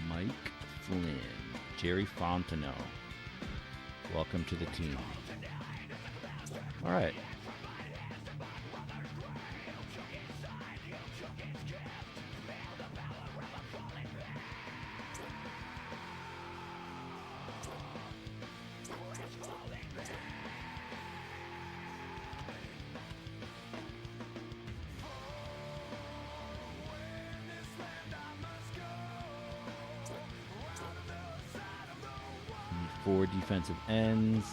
Speaker 1: Mike Flynn. Jerry Fontenot. Welcome to the team. All right. Need 4 defensive ends.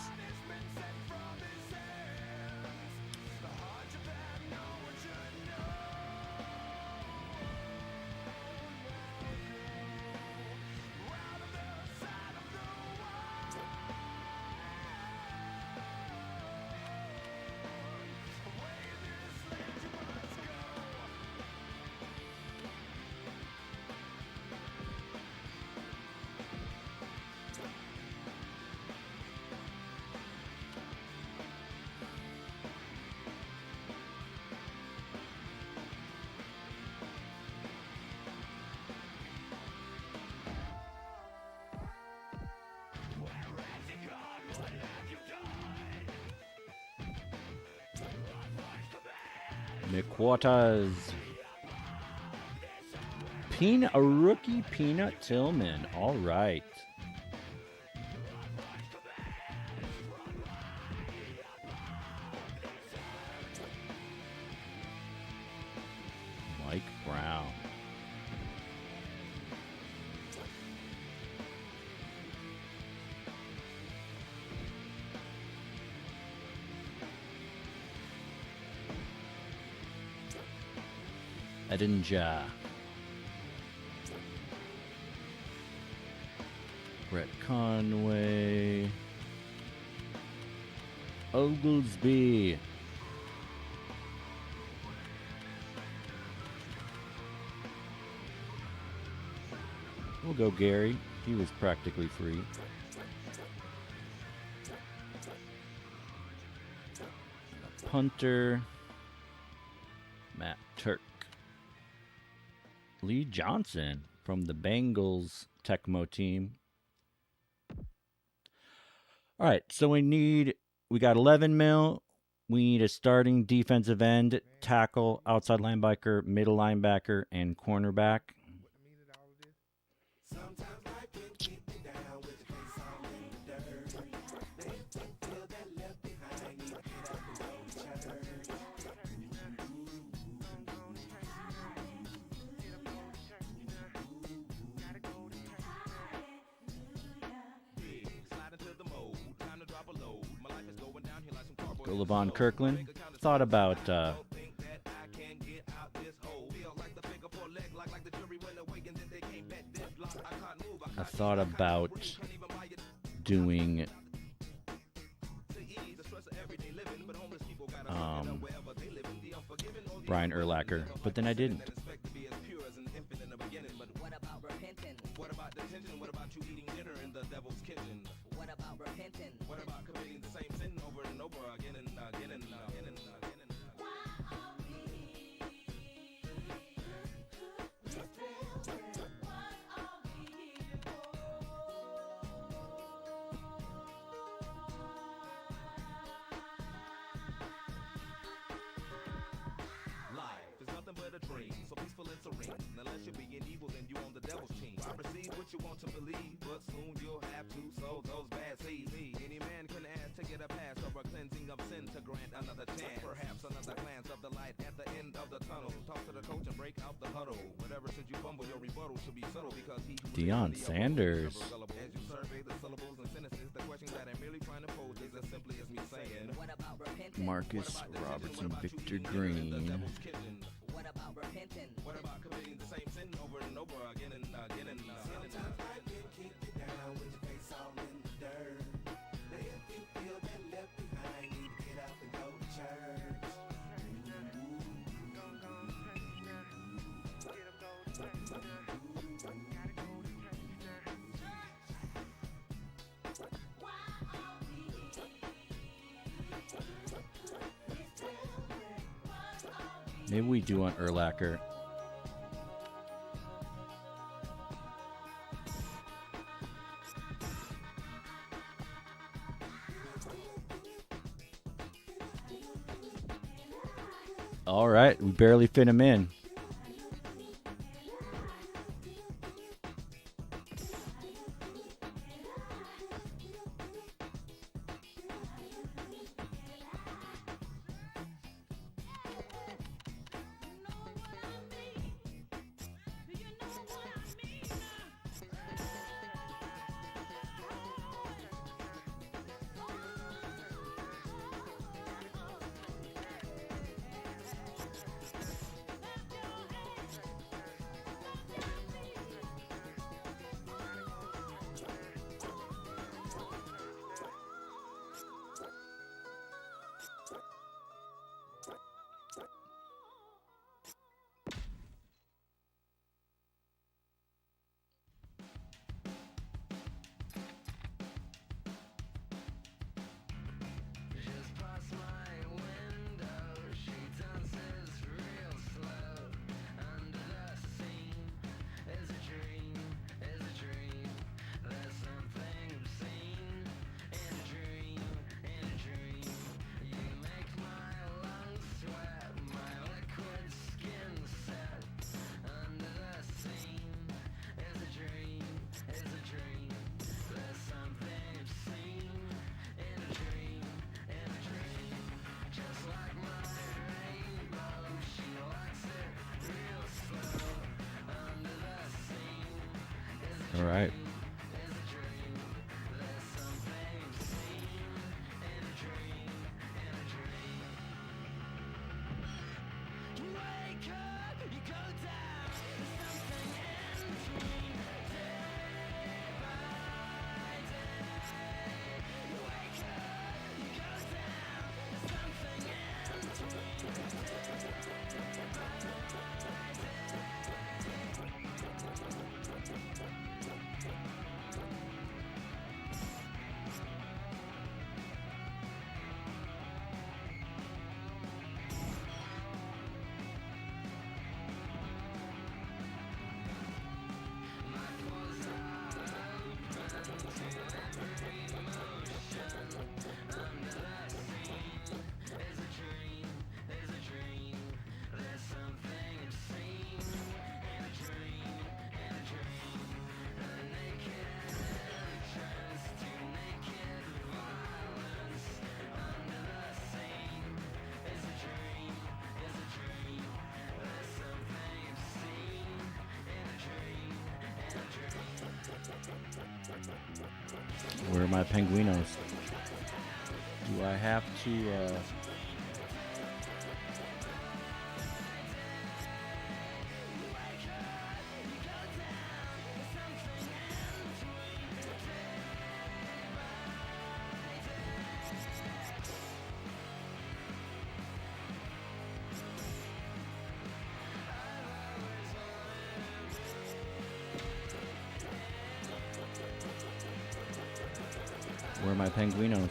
Speaker 1: McWaters. A rookie Peanut Tillman. All right. Mike Brown. Edinja. Brett Conway. Oglesby. We'll go Gary. He was practically free. Punter. Matt Turk. Lee Johnson from the Bengals Tecmo team. All right, so we got 11 mil. We need a starting defensive end, tackle, outside linebacker, middle linebacker, and cornerback. Go LeVon Kirkland. Thought about doing Brian Urlacher, but then I didn't. Deion Sanders. Marcus Robertson, Victor Green. Maybe we do want Urlacher. All right, we barely fit him in. All right. Where are my Penguinos? Do I have to... Where are my Penguinos?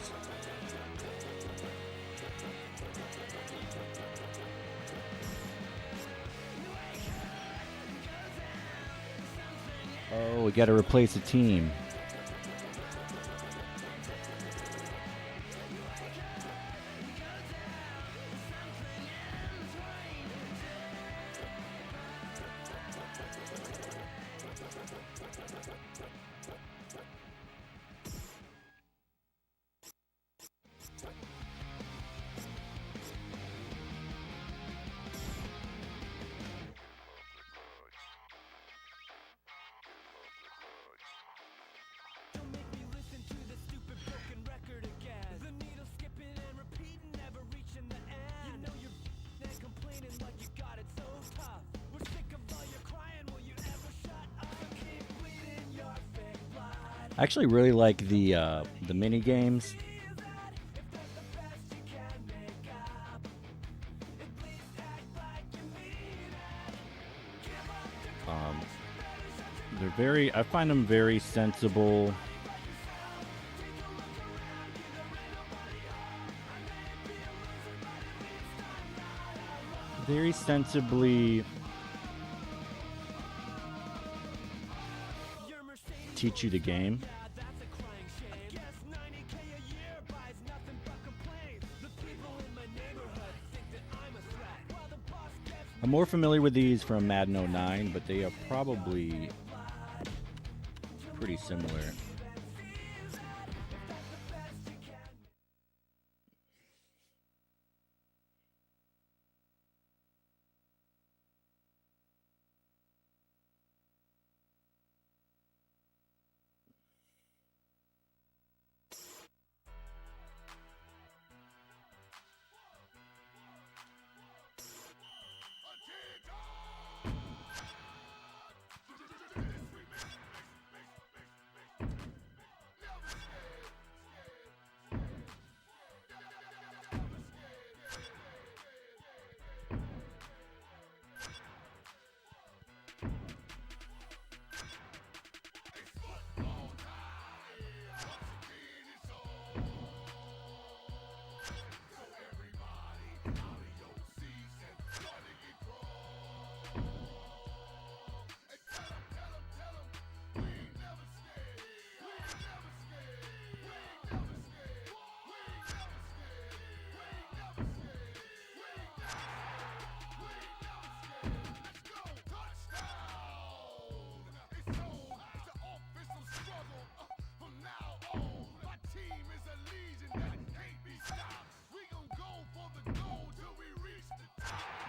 Speaker 1: Oh, we got to replace a team. I actually really like the mini games. I find them very sensible. Very sensibly teach you the game. I'm more familiar with these from Madden 09, but they are probably pretty similar.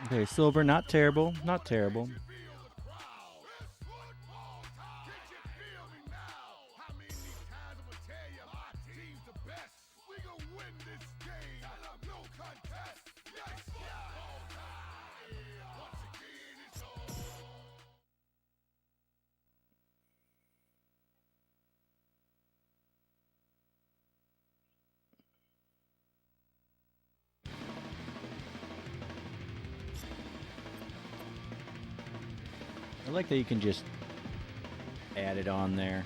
Speaker 1: Okay, silver, not terrible, not terrible. I like that you can just add it on there.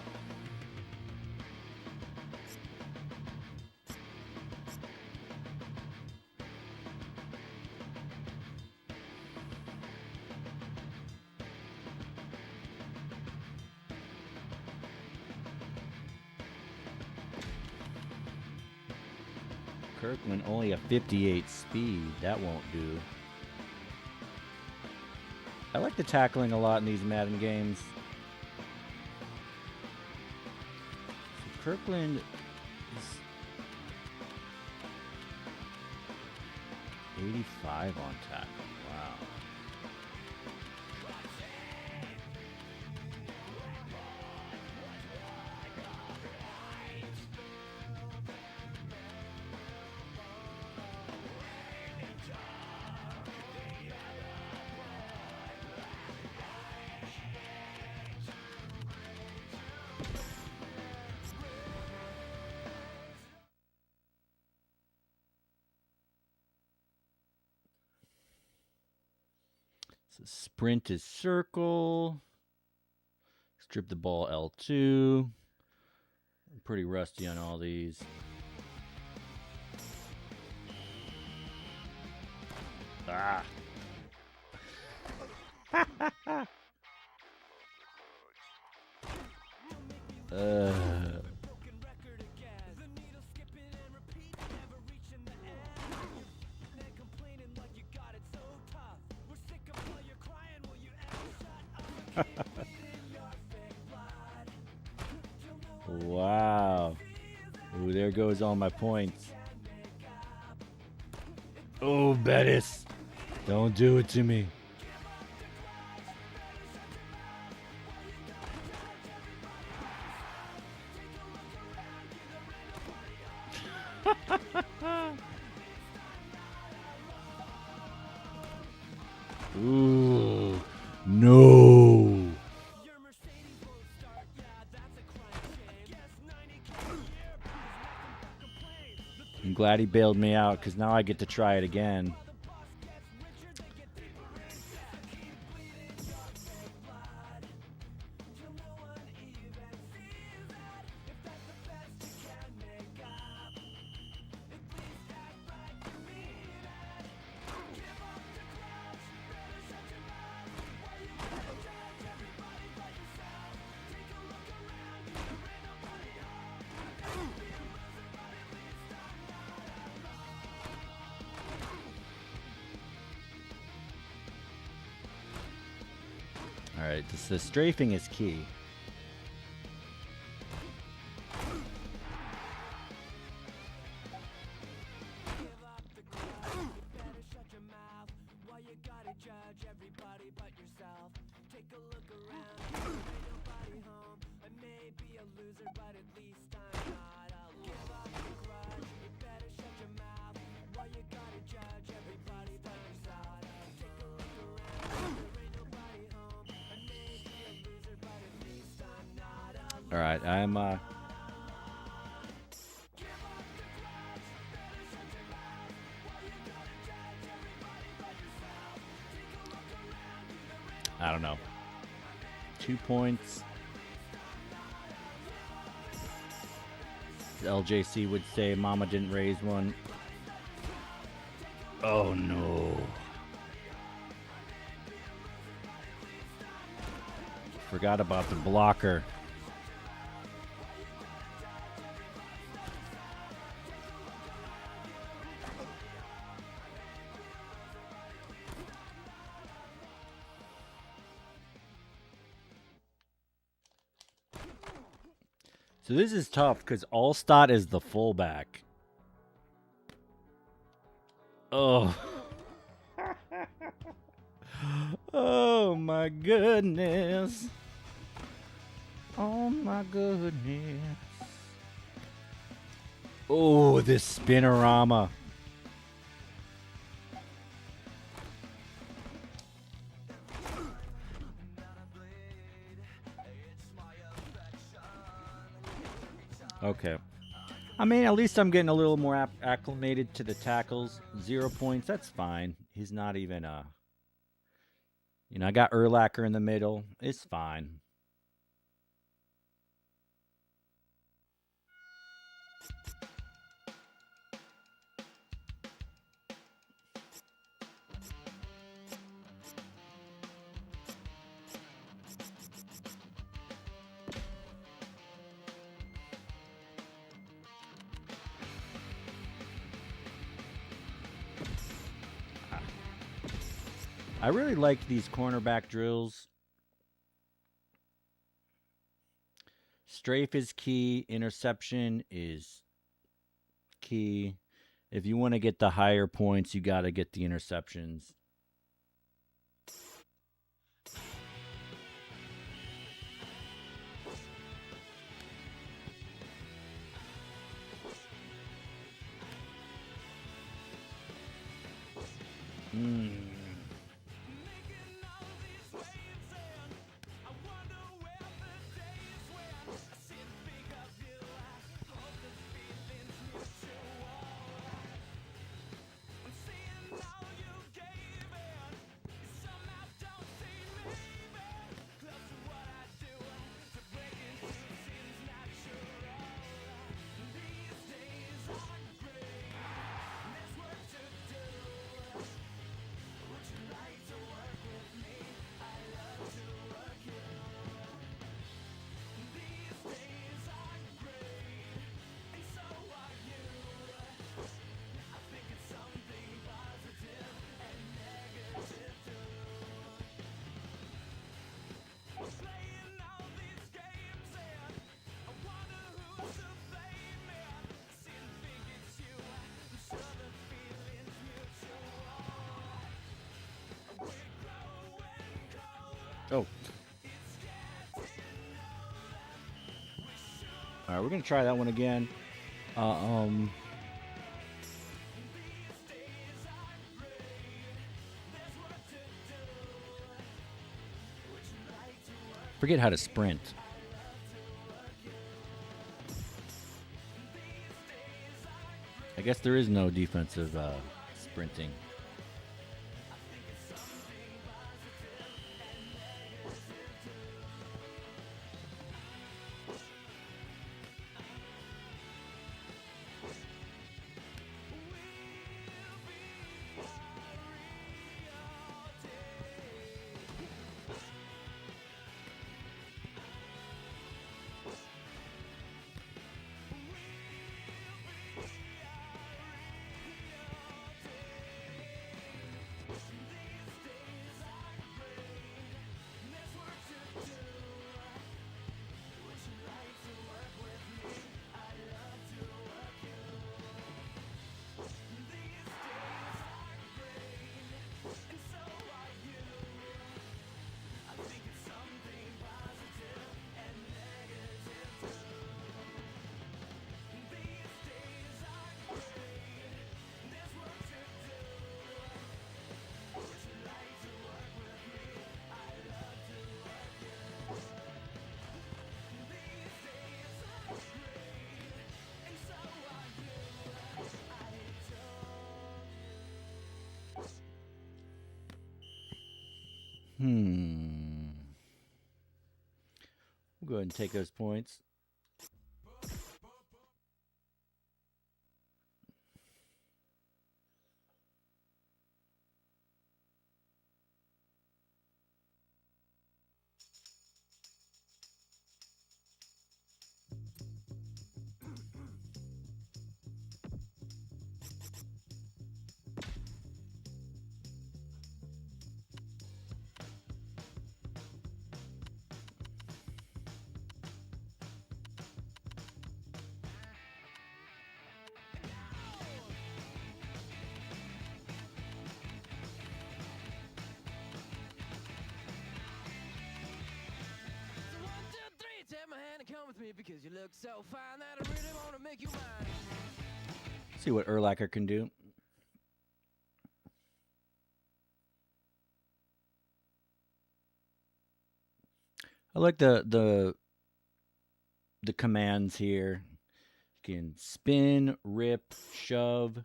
Speaker 1: Kirkland only a 58 speed. That won't do. I like the tackling a lot in these Madden games. So Kirkland is 85 on tackle. Wow. So sprint is circle. Strip the ball L2. I'm pretty rusty on all these. Ah. Wow. Ooh, there goes all my points. Oh, Bettis. Don't do it to me. Ooh, no. I'm glad he bailed me out because now I get to try it again. All right, the strafing is key. All right, I'm I don't know. 2 points. LJC would say Mama didn't raise one. Oh no. Forgot about the blocker. So this is tough because Allstott is the fullback. Oh. Oh my goodness. Oh my goodness. Oh, this spinorama. Okay. I mean, at least I'm getting a little more acclimated to the tackles. 0 points, that's fine. He's not even, you know, I got Urlacher in the middle. It's fine. I really like these cornerback drills. Strafe is key. Interception is key. If you want to get the higher points, you got to get the interceptions. All right, we're gonna try that one again. Forget how to sprint. I guess there is no defensive sprinting. We'll go ahead and take those points.
Speaker 7: Because you look so fine that I really want to make you mine.
Speaker 1: See what Urlacher can do. I like the commands here. You can spin, rip, shove.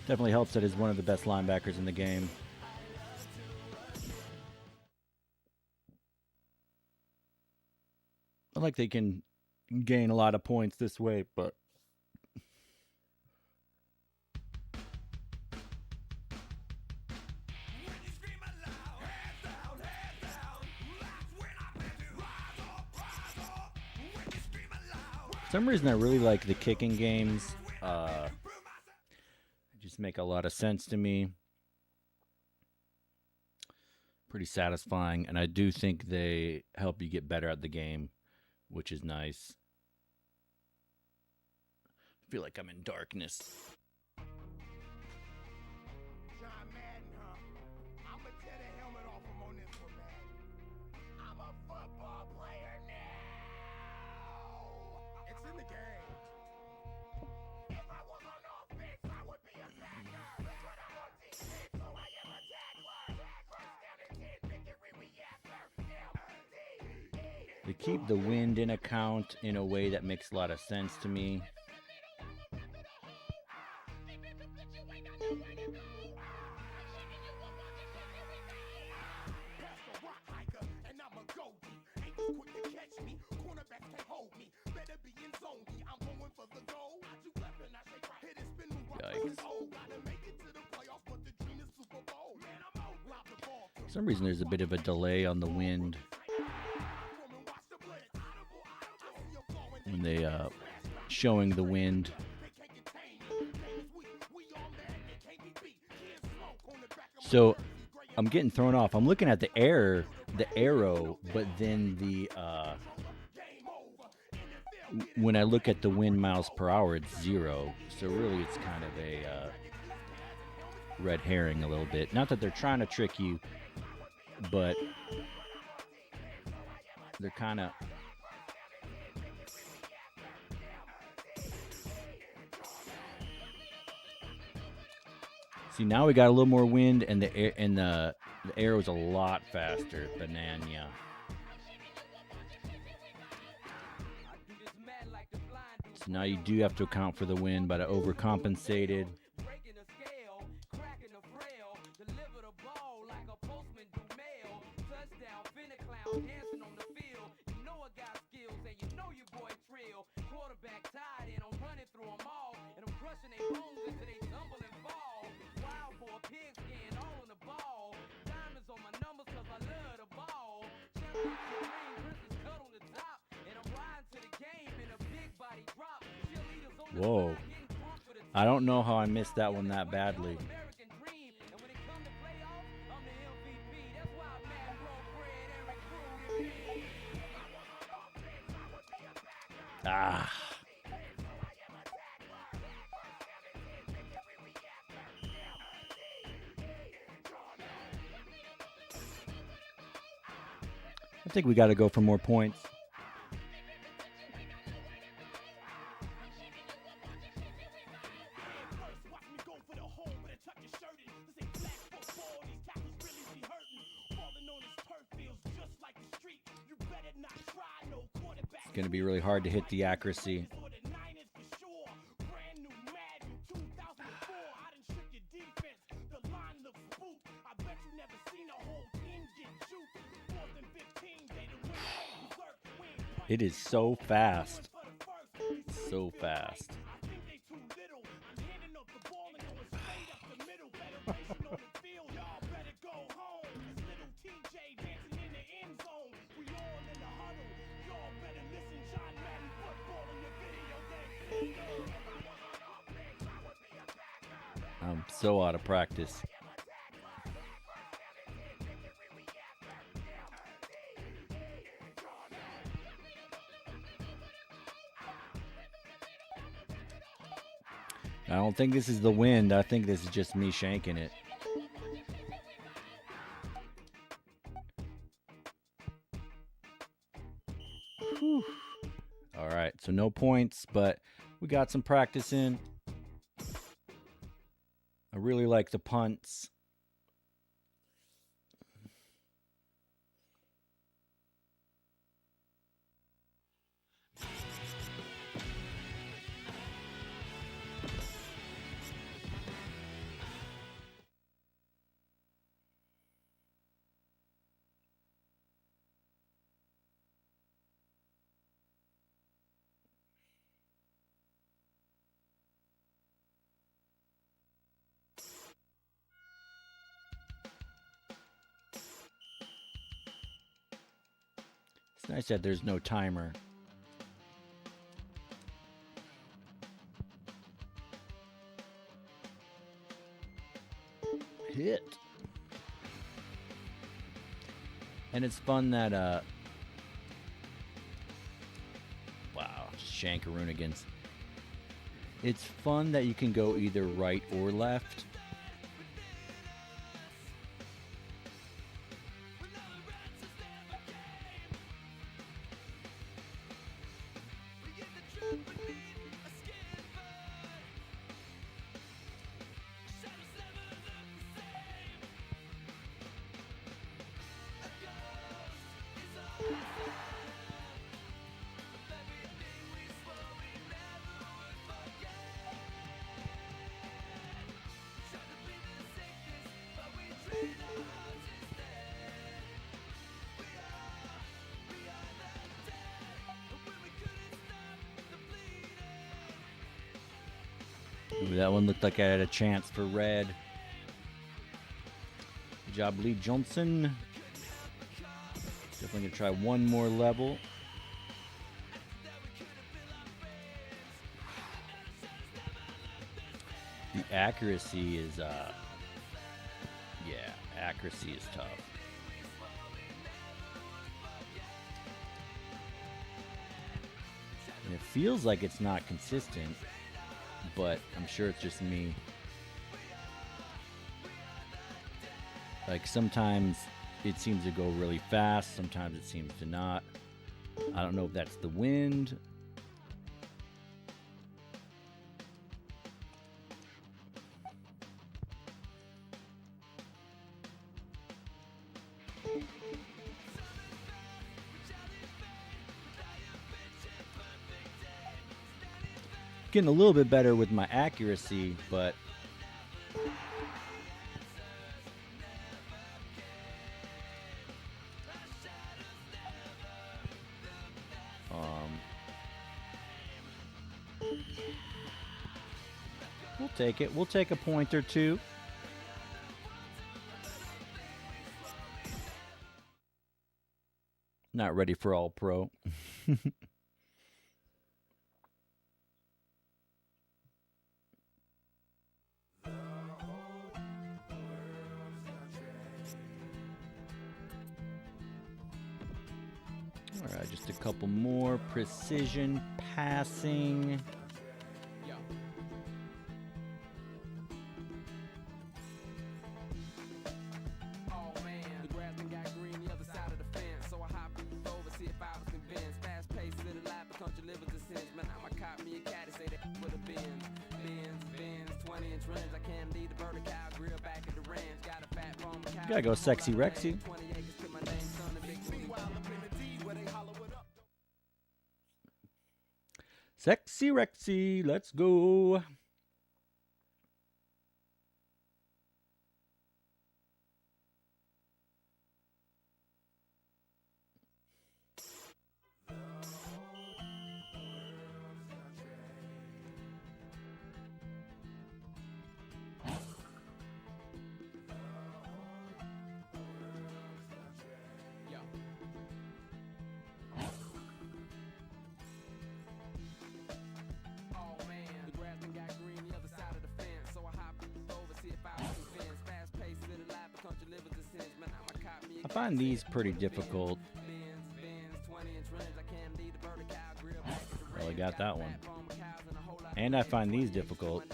Speaker 1: Definitely helps that he's one of the best linebackers in the game. I like they can gain a lot of points this way, but for some reason I really like the kicking games. Just make a lot of sense to me. Pretty satisfying, and I do think they help you get better at the game, which is nice. I feel like I'm in darkness.
Speaker 6: John Madden, huh? I'ma tear the helmet off him on this one, man. I'm a football player now. It's in the game. If I was on offense, I would be a backer. But I'm on defense, so I am a tackler. First down and 10, victory reactor.
Speaker 1: They keep the wind in account in a way that makes a lot of sense to me.
Speaker 6: Better be in zone. I'm going for the goal. I do left and I shake right. Hit it, spin
Speaker 1: For some reason, there's a bit of a delay on the wind when they showing the wind. So I'm getting thrown off. I'm looking at the arrow, but then when I look at the wind miles per hour, it's 0. So really, it's kind of a red herring a little bit. Not that they're trying to trick you, but they're kind of. See, now we got a little more wind, and the arrow's a lot faster. Banana. So now you do have to account for the wind, but I overcompensated. Whoa. I don't know how I missed that one that badly. Ah. I think we got to go for more points. It's going to be really hard to hit the accuracy. It is so fast. So fast. I'm so out of practice. I don't think this is the wind. I think this is just me shanking it. Whew. All right, so no points, but we got some practice in. I really like the punts. It's nice that there's no timer. Hit. And it's fun that wow, Shankaroonigans. It's fun that you can go either right or left. Ooh, that one looked like I had a chance for red. Good job, Lee Johnson. Definitely going to try one more level. The accuracy is, yeah, accuracy is tough. And it feels like it's not consistent, but I'm sure it's just me. Like sometimes it seems to go really fast, sometimes it seems to not. I don't know if that's the wind. Getting a little bit better with my accuracy, but we'll take it. We'll take a point or two. Not ready for all pro. All right, just a couple more. Precision passing. Gotta go Sexy Rexy. Sexy Rexy, let's go. I find these pretty difficult. Well, I got that one. And I find these difficult.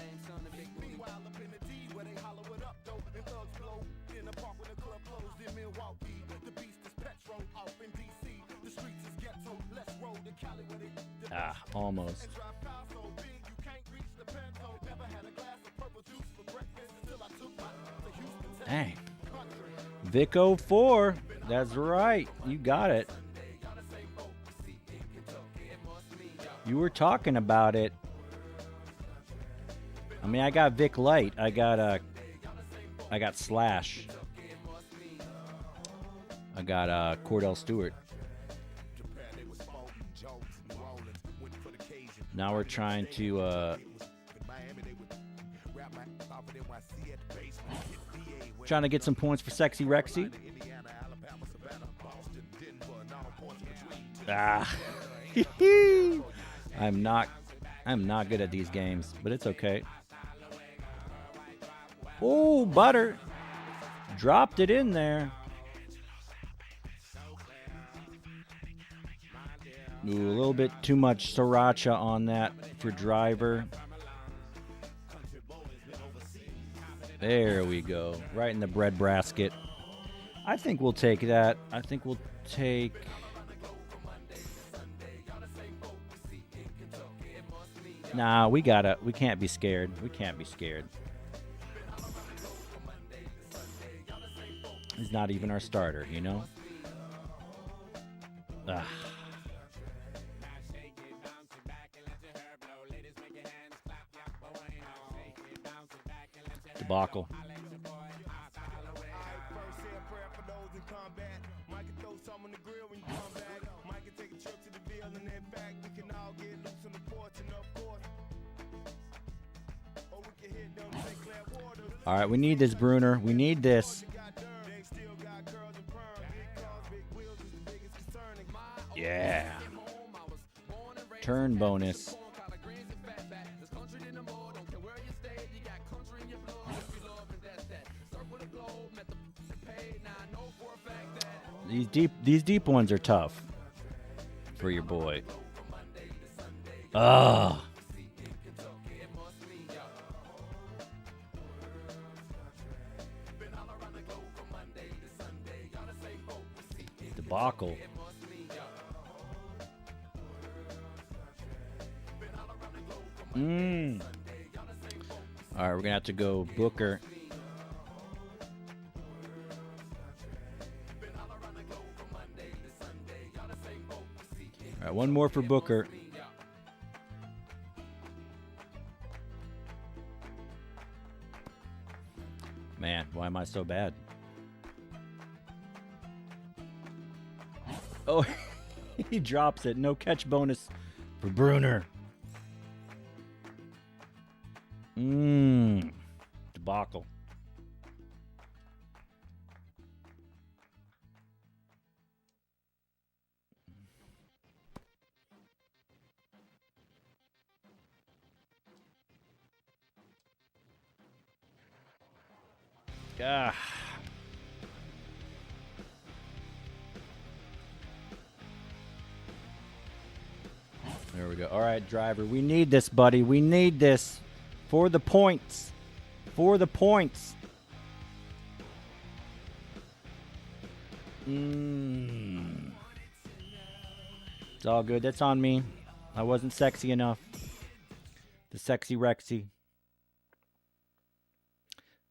Speaker 1: Ah, almost. Dang. Vic 04. That's right. You got it. You were talking about it. I mean, I got Vic Light. I got Slash. I got Kordell Stewart. Now we're trying to get some points for Sexy Rexy. Ah. I'm not good at these games, but it's okay. Oh, butter. Dropped it in there. Ooh, a little bit too much sriracha on that for driver. There we go. Right in the bread basket. I think we'll take that. I think we'll take... Nah, we can't be scared. We can't be scared. He's not even our starter, you know? Ah. Debacle. All right, we need this, Bruner. We need this. Yeah. Turn bonus. These deep ones are tough for your boy. Ah. Debacle. All right, we're gonna have to go Booker. All right, one more for Booker. Man, why am I so bad? Oh, he drops it. No catch bonus for Bruner. Debacle. Ah. There we go. All right, driver. We need this, buddy. We need this for the points. For the points. It's all good. That's on me. I wasn't sexy enough. The sexy Rexy.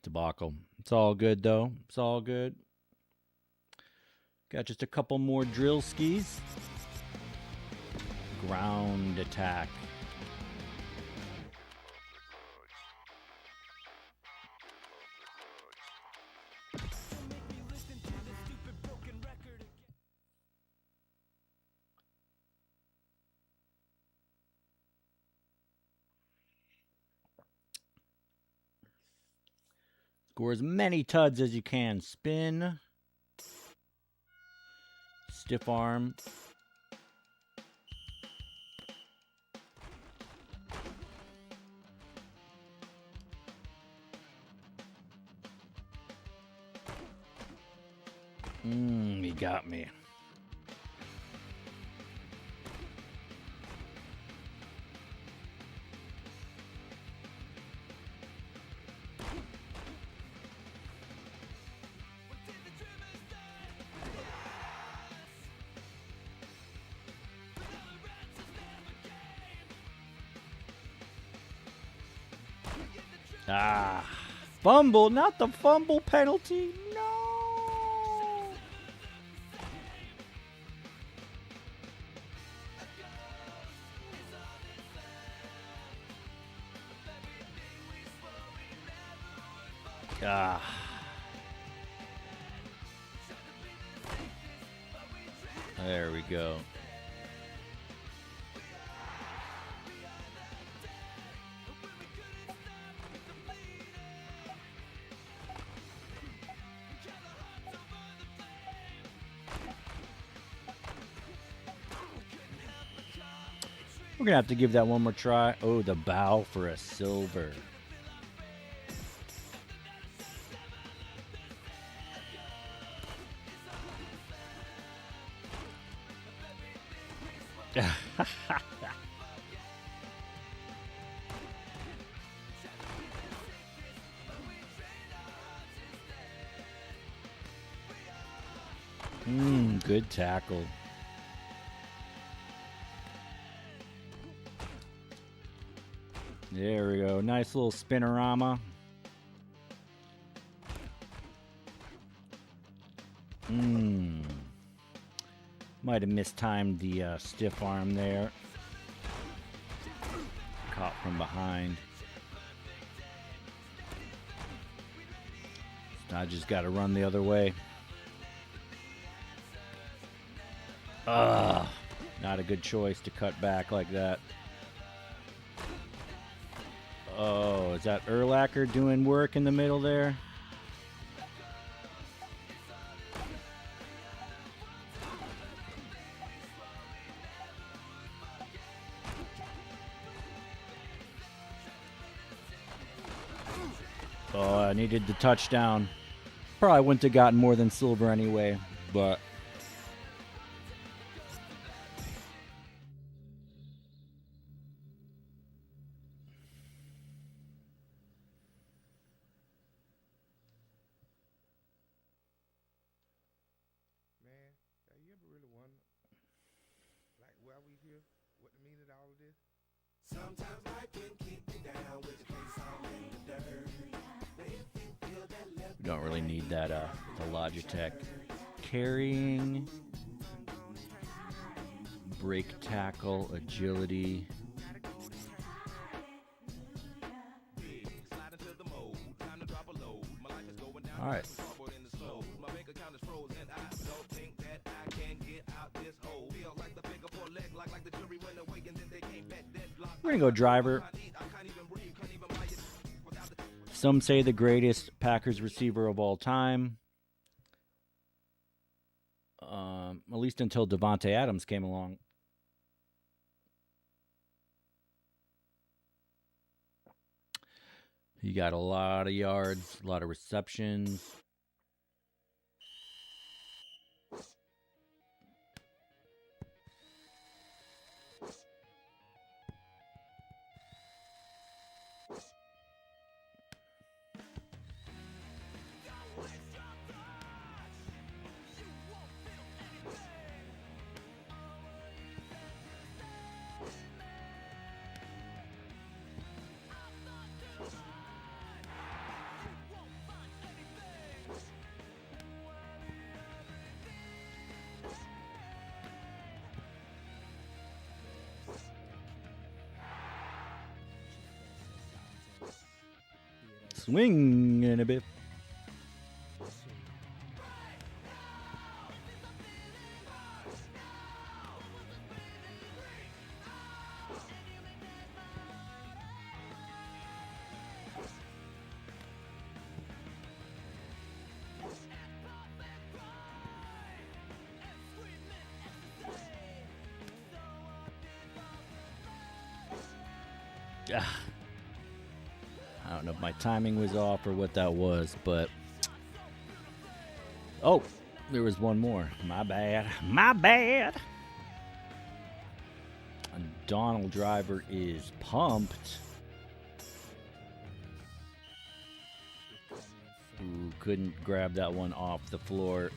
Speaker 1: Debacle. It's all good, though. It's all good. Got just a couple more drill skis. Ground attack. Score as many tuds as you can. Spin. Stiff arm. He got me. Ah, fumble, not the fumble penalty. No. Ah. There we go. We're going to have to give that one more try. Oh, the bow for a silver. Good tackle. There we go. Nice little spinorama. Might have mistimed the stiff arm there. Caught from behind. I just got to run the other way. Not a good choice to cut back like that. Oh, is that Urlacher doing work in the middle there? Oh, I needed the touchdown. Probably wouldn't have gotten more than silver anyway, but...
Speaker 8: Man, have you ever really wondered, like, why we here? What the meaning of all of this?
Speaker 6: Sometimes life can keep you down with your face all in the dirt.
Speaker 1: We don't really need that, the Logitech carrying, break tackle, agility. All right. We're going to go driver. Some say the greatest Packers receiver of all time. At least until Davante Adams came along. He got a lot of yards, a lot of receptions. Swing in a bit. I don't know if my timing was off or what that was, but... Oh, there was one more. My bad. My bad! And Donald Driver is pumped. Ooh, couldn't grab that one off the floor.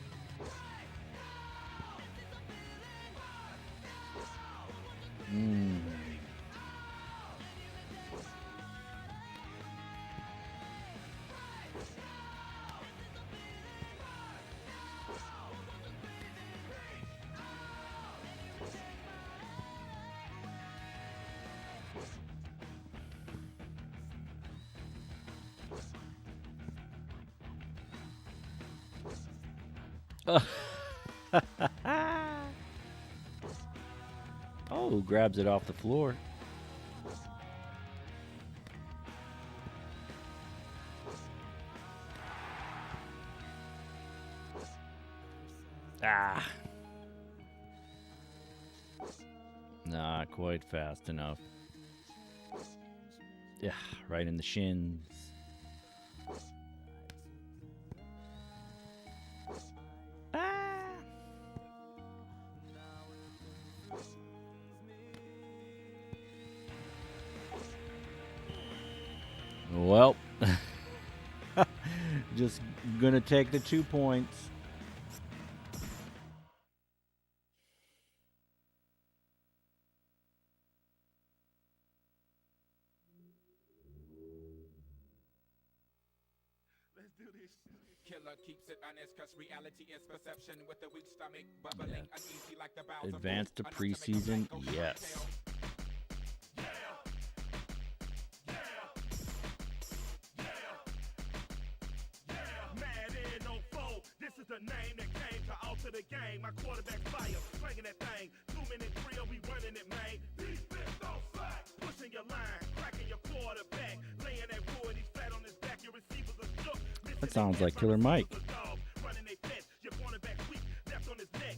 Speaker 1: Oh, grabs it off the floor. Not quite fast enough. Yeah, right in the shins. Well, just gonna take the 2 points.
Speaker 8: Let's do this.
Speaker 9: Killer keeps it honest, cause reality is perception with the weak stomach bubbling uneasy like the bowels of
Speaker 1: Advanced to preseason, yes.
Speaker 3: Madden 04, this is the name that came to alter the game. My quarterback fire, slinging that thing. 2-minute drill, we running it, man. Defense don't slack, pushing your line, cracking your quarterback, laying that wood
Speaker 1: That sounds like Killer Mike.
Speaker 3: Running they fence, your cornerback weak, left on his neck.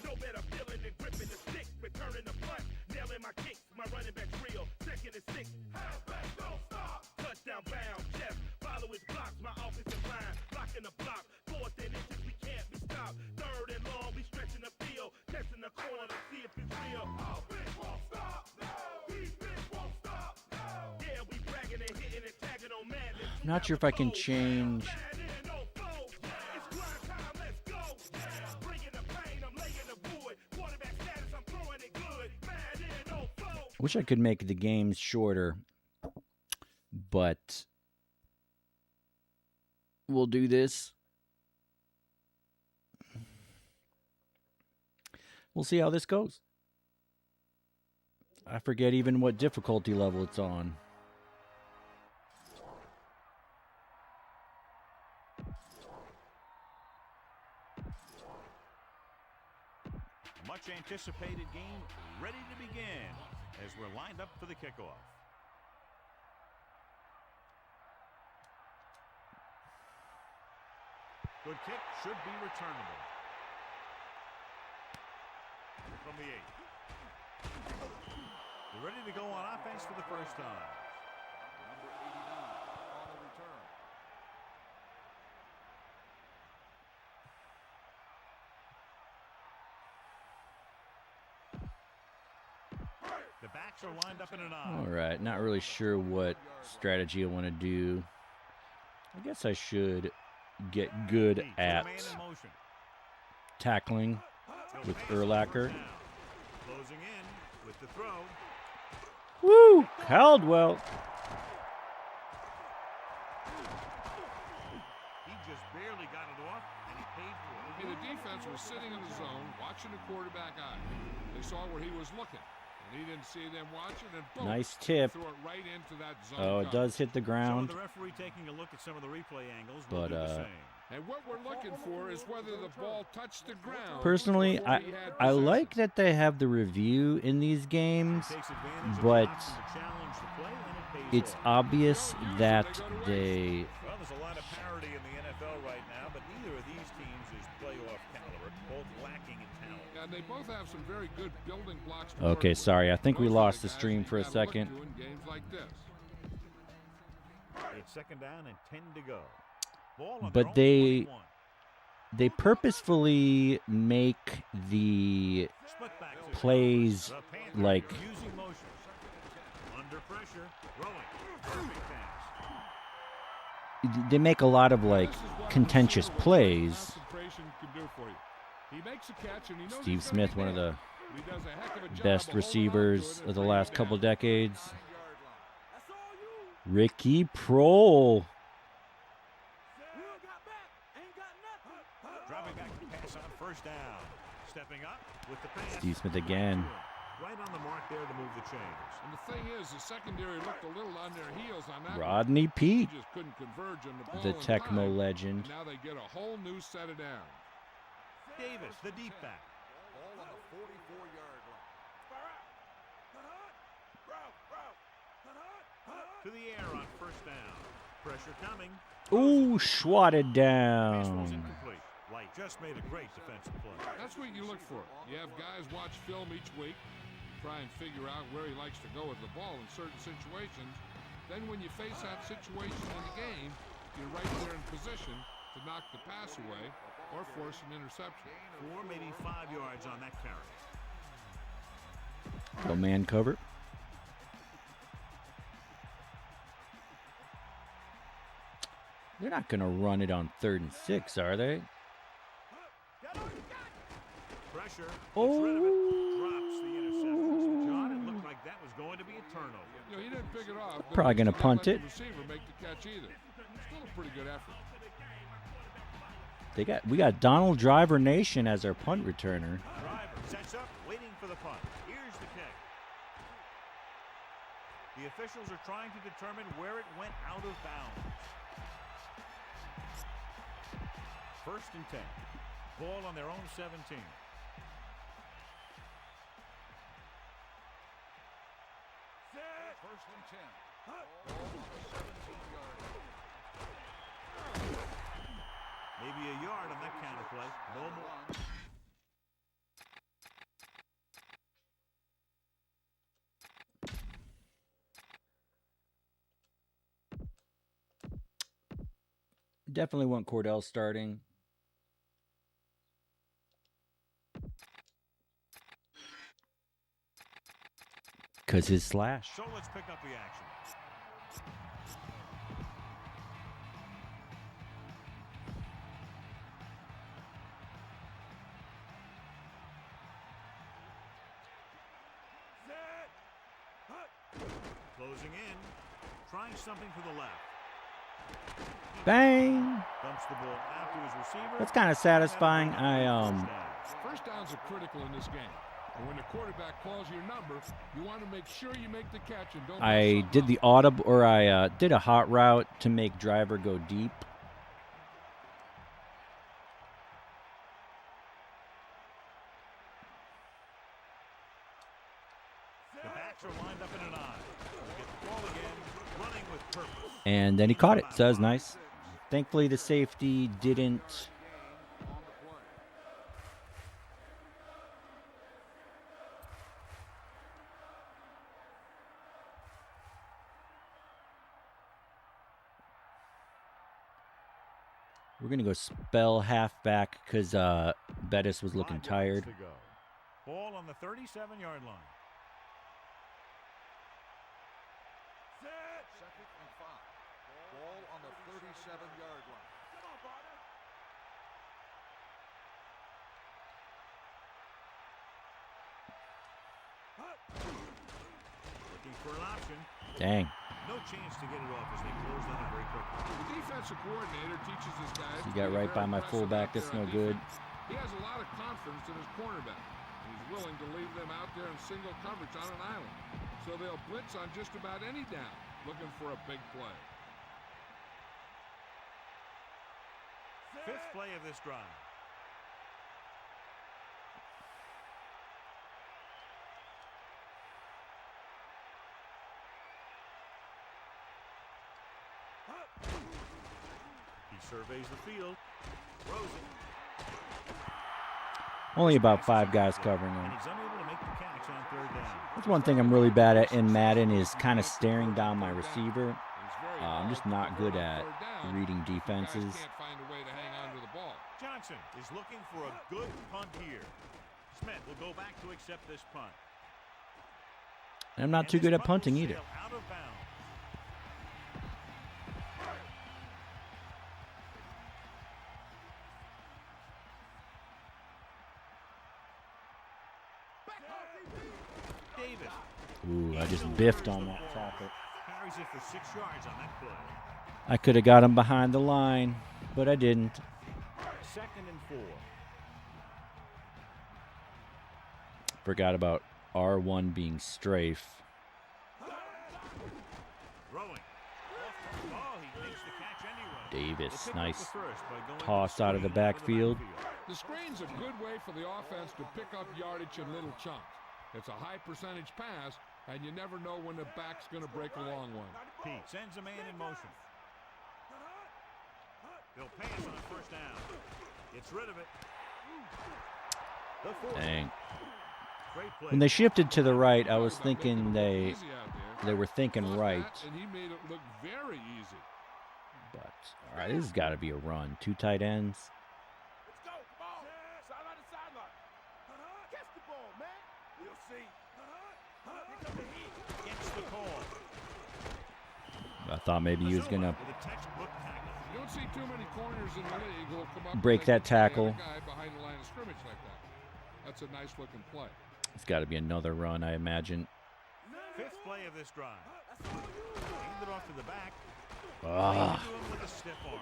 Speaker 3: No better feeling than gripping the stick, returning the punt, nailing my kicks. My running back's real, second and six. Halfback don't stop. Touchdown bound, chest, follow his blocks. My offensive line, blocking the block. Fourth and inches, we can't be stopped. Third and long, we stretching the field, testing the corner to see if it's real. Offense won't stop, no. Defense won't stop, no. Yeah, we bragging and hitting and tagging on Madden.
Speaker 1: Not sure if I can change. Wish I could make the games shorter, but we'll do this. We'll see how this goes. I forget even what difficulty level it's on.
Speaker 4: Much anticipated game ready to begin as we're lined up for the kickoff. Good kick, should be returnable. From the 8. They're ready to go on offense for the first time. Number 89 on the return. The backs are lined up in an eye.
Speaker 1: All right, not really sure what strategy I want to do. I guess I should get good at tackling with Urlacher.
Speaker 4: Closing in with the throw.
Speaker 1: Woo! Caldwell.
Speaker 4: He just barely got it off, and he paid for it.
Speaker 5: The defense was sitting in the zone, watching the quarterback eye. They saw where he was looking. He didn't see them watching, and boom,
Speaker 1: nice tip.
Speaker 5: threw it right into that zone.
Speaker 1: Oh, it does hit the ground.
Speaker 4: So the referee taking a look at some of the replay angles.
Speaker 1: But
Speaker 4: do the same.
Speaker 5: And what we're looking for is whether the ball touched the ground.
Speaker 1: Personally, I like that they have the review in these games, but it's obvious that they.
Speaker 4: Well, there's a lot of parity in the NFL right now, but neither of these teams is playoff caliber, both lacking in talent.
Speaker 5: And they both have some very good building blocks.
Speaker 1: Okay, sorry. I think we lost the stream for a second.
Speaker 4: It's second down and 10 to go. Ball on
Speaker 1: But
Speaker 4: their own
Speaker 1: they purposefully make the plays like
Speaker 4: using motion. Under pressure, rolling. Perfect pass.
Speaker 1: they make a lot of like contentious plays. Steve Smith, one of the best receivers of the last couple decades. Ricky Prohl.
Speaker 4: Dropping back to pass on first down. Stepping up with the pass.
Speaker 1: Steve Smith again.
Speaker 4: Right on the mark there to move the chains.
Speaker 5: And the thing is, the secondary looked a little on their heels on that.
Speaker 1: Rodney Peete,
Speaker 5: Just couldn't converge on the ball
Speaker 1: the
Speaker 5: in
Speaker 1: Tecmo
Speaker 5: time.
Speaker 1: legend.
Speaker 5: Now they get a whole new set of downs.
Speaker 4: Davis, the deep back.
Speaker 6: Ball on the 44-yard line.
Speaker 4: To the air on first down. Pressure coming.
Speaker 1: Ooh, swatted
Speaker 4: Baseball's
Speaker 1: down.
Speaker 4: incomplete. Light just made a great defensive play.
Speaker 5: That's what you look for. You have guys watch film each week, try and figure out where he likes to go with the ball in certain situations. Then when you face that situation in the game, you're right there in position to knock the pass away or force an interception.
Speaker 4: 4, maybe 5 yards on that carry.
Speaker 1: Go man cover. They're not going to run it on 3rd and 6, are they?
Speaker 4: Pressure.
Speaker 1: Oh.
Speaker 4: Drops the interception. John, it looked like that was going to be a turnover.
Speaker 5: You know, he didn't pick it off. but
Speaker 1: Probably gonna
Speaker 5: he didn't
Speaker 1: punt
Speaker 5: let
Speaker 1: it.
Speaker 5: The receiver make the catch either. Still a pretty good effort.
Speaker 1: We got Donald Driver Nation as our punt returner.
Speaker 4: Driver sets up, waiting for the punt. Here's the kick. The officials are trying to determine where it went out of bounds. 1st and 10. Ball on their own 17.
Speaker 6: First and 10. Ball on the 17-yard line.
Speaker 4: No more.
Speaker 1: Definitely want Kordell starting. Because his slash.
Speaker 4: So let's pick up the action. Closing in. Trying something to the left.
Speaker 1: Bang!
Speaker 4: Dumps the ball out to his receiver.
Speaker 1: That's kind of satisfying.
Speaker 5: First downs are critical in this game. And when the quarterback calls your number, you want to make sure you make the catch and don't.
Speaker 1: I did the audible, or I did a hot route to make driver go deep.
Speaker 4: The backs are lined up in an eye. We get the ball again, running with purpose.
Speaker 1: And then he caught it, so that was nice. Thankfully, the safety didn't. We're going to go spell halfback because Bettis was looking
Speaker 4: 5
Speaker 1: tired.
Speaker 4: yards to go. Ball on the 37-yard line.
Speaker 10: Second and 5. Ball on the 37-yard line. Come on, partner.
Speaker 4: Looking for an option.
Speaker 1: Dang.
Speaker 4: No chance to get it off as they close on it very quickly.
Speaker 5: The defensive coordinator teaches his guys.
Speaker 1: He got right by my fullback. That's no good.
Speaker 5: He has a lot of confidence in his cornerback. He's willing to leave them out there in single coverage on an island. So they'll blitz on just about any down, looking for a big play.
Speaker 4: Fifth play of this drive. He surveys the field. Throws it.
Speaker 1: Only about 5 guys covering him.
Speaker 4: And he's unable to make the catch on third down.
Speaker 1: That's one thing I'm really bad at in Madden is kind of staring down my receiver. I'm just not good at reading defenses.
Speaker 5: Can't find a way to hang on to the ball.
Speaker 4: Johnson is looking for a good punt here. Smith will go back to accept this punt.
Speaker 1: And I'm not too good at punting either.
Speaker 4: Out of bounds. Davis.
Speaker 1: Ooh, I just biffed on that tackle.
Speaker 4: Carries it for 6 yards on that play.
Speaker 1: I could have got him behind the line, but I didn't.
Speaker 4: 2nd and 4.
Speaker 1: Forgot about R1 being strafe.
Speaker 4: Throwing. Oh, he makes the catch anyway.
Speaker 1: Davis, nice toss out of the backfield.
Speaker 5: The screen's a good way for the offense to pick up yardage in little chunks. It's a high percentage pass, and you never know when the back's going to break a long one.
Speaker 4: Pete sends a man in motion. They'll pass on first down. Gets rid of it.
Speaker 1: Dang.
Speaker 4: Great play.
Speaker 1: When they shifted to the right, I was thinking they were thinking right.
Speaker 5: And he made it look very easy.
Speaker 1: But, all right, this has got to be a run. 2 tight ends.
Speaker 3: Let's go. Come on. Sideline to sideline. Catch the ball, man. We'll see. Here comes the heat.
Speaker 4: Gets the call.
Speaker 1: I thought maybe he was going to
Speaker 4: With a textbook tackle.
Speaker 5: You don't see too many corners in the league who will come up
Speaker 1: break
Speaker 5: with
Speaker 1: that tackle.
Speaker 5: guy behind the line of scrimmage like that. That's a nice looking play.
Speaker 1: It's got to be another run, I imagine.
Speaker 4: 5th play of this drive. Hand it off to the back.
Speaker 1: Ah,
Speaker 4: Into him with a stiff arm.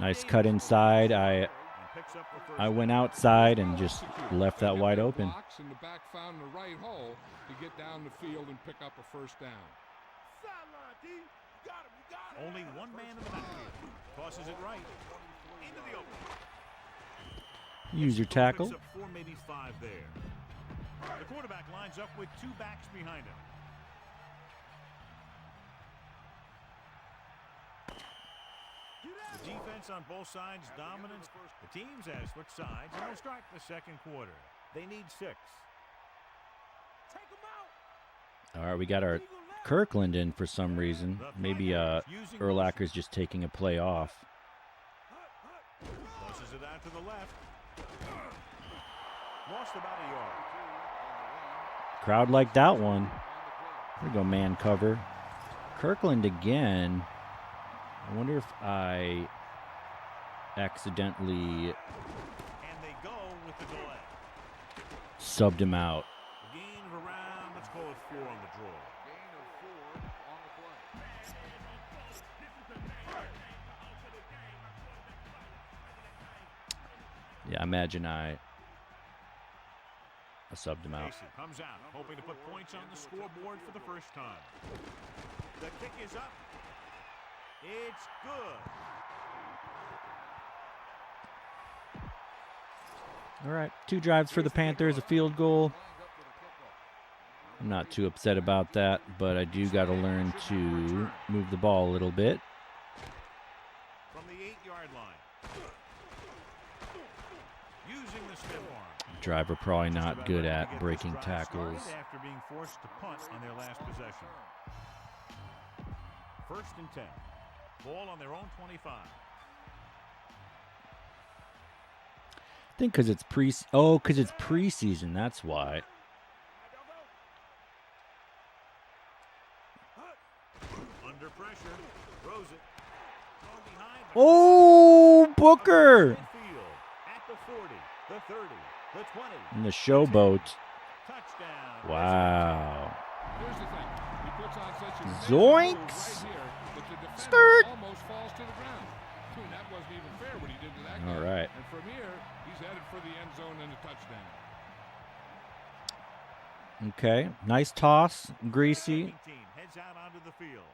Speaker 1: nice cut inside.
Speaker 4: And picks up the first
Speaker 1: I went
Speaker 4: down.
Speaker 1: outside and just left that wide open.
Speaker 5: Blocks and the back found the right hole to get down the field and pick up a first down.
Speaker 3: Sideline, D. You got him. You got him.
Speaker 4: Only one man in the backfield. Tosses it right. Into the open.
Speaker 1: Use your tackle.
Speaker 4: Picks up 4, maybe 5 there. The quarterback lines up with 2 backs behind him. Defense on both sides, dominance. The teams have switched sides and will start the second quarter. They need 6.
Speaker 1: All right, we got our Kirkland in for some reason. Maybe Urlacher's just taking a play off.
Speaker 4: Pushes it out to the left. Lost about a yard.
Speaker 1: Crowd liked that one. There we go, man cover. Kirkland again. I wonder if I accidentally
Speaker 4: And they go with the delay.
Speaker 1: subbed him out.
Speaker 4: Gain of around, let's call it 4 on the draw.
Speaker 10: Gain of 4 on the play.
Speaker 1: Yeah, imagine I subbed him out.
Speaker 4: Mason comes out, hoping to put points on the scoreboard for the first time. The kick is up. It's good.
Speaker 1: All right, 2 drives for the Panthers, a field goal. I'm not too upset about that, but I do got to learn to move the ball a little bit.
Speaker 4: From the 8-yard line. Using the stiff arm.
Speaker 1: Driver probably not good at breaking tackles.
Speaker 4: After being forced to punt on their last possession. 1st and 10. Ball on their own 25.
Speaker 1: I think because it's preseason. That's why.
Speaker 4: Under pressure. Throws it. Thrown behind.
Speaker 1: Oh, Booker!
Speaker 4: At the 40, the 30, the 20.
Speaker 1: And the showboat.
Speaker 4: Touchdown.
Speaker 1: Wow.
Speaker 5: Here's the thing. He puts on such a
Speaker 1: Zoinks!
Speaker 5: right here that the defender
Speaker 1: Skirt!
Speaker 5: almost falls to the ground. I mean, that wasn't even fair what he did to that guy.
Speaker 1: All right.
Speaker 5: And from here, he's headed for the end zone and a touchdown.
Speaker 1: Okay, nice toss, greasy.
Speaker 4: Team heads out onto the field.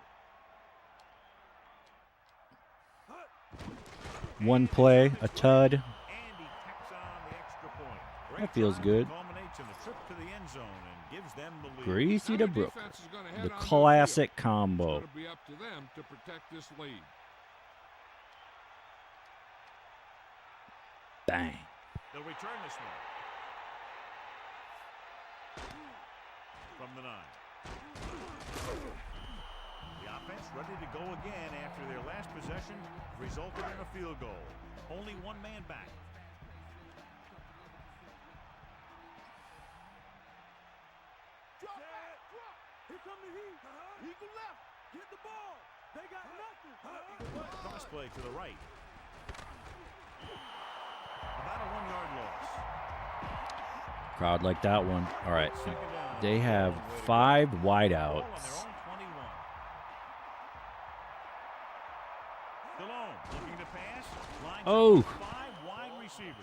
Speaker 1: One play, a tud.
Speaker 4: And he tacks on the extra point.
Speaker 1: That feels good.
Speaker 4: Culminates in the trip to the end zone and gives them the lead.
Speaker 1: Greasy to
Speaker 5: Now the
Speaker 1: Brooker.
Speaker 5: defense is gonna head
Speaker 1: The
Speaker 5: onto
Speaker 1: classic
Speaker 5: field.
Speaker 1: combo.
Speaker 5: It's going to be up to them to protect this lead.
Speaker 1: Bang.
Speaker 4: They'll return this one. From the 9. The offense ready to go again after their last possession resulted in a field goal. Only one man back.
Speaker 3: Here come the heat. Eagle left. Get the ball. They got nothing.
Speaker 4: Cross play to the right. About a 1-yard loss.
Speaker 1: Crowd like that one. All right.
Speaker 4: Second down.
Speaker 1: They have 5
Speaker 4: Ball on their
Speaker 1: wideouts.
Speaker 4: own 21. Stallone looking to pass. Lines
Speaker 1: Oh.
Speaker 4: up 5 wide receivers.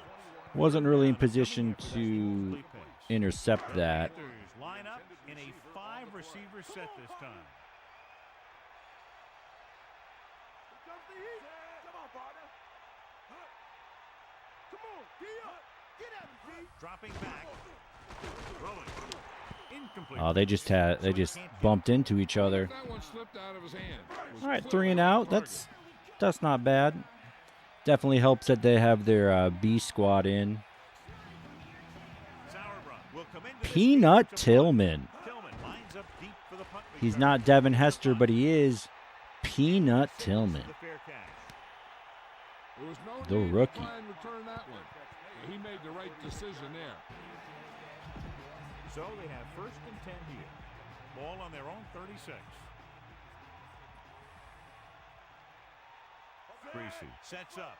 Speaker 1: Wasn't really in position to intercept that.
Speaker 4: Panthers line up in a 5-receiver set this time.
Speaker 3: Here comes the heat. Come on, partner. Come on, get up. Get at him, G.
Speaker 4: Dropping back. Throwing. Incomplete.
Speaker 1: Oh, they just bumped into each other.
Speaker 5: That one slipped out of his hand. It was
Speaker 1: All right,
Speaker 5: clearly
Speaker 1: 3 and
Speaker 5: off
Speaker 1: out.
Speaker 5: target.
Speaker 1: That's not bad. Definitely helps that they have their B squad in.
Speaker 4: Sauerbrunn will come into this
Speaker 1: Peanut
Speaker 4: game to
Speaker 1: Tillman.
Speaker 4: punt. Tillman lines up deep for the punt
Speaker 1: He's
Speaker 4: return.
Speaker 1: not Devin Hester, but he is Peanut Tillman.
Speaker 4: The fair catch.
Speaker 5: There was no
Speaker 1: The
Speaker 5: need
Speaker 1: rookie.
Speaker 5: to try and return that one. He made the right decision there.
Speaker 4: So they have 1st and 10 here. Ball on their own 36. Greasy sets up.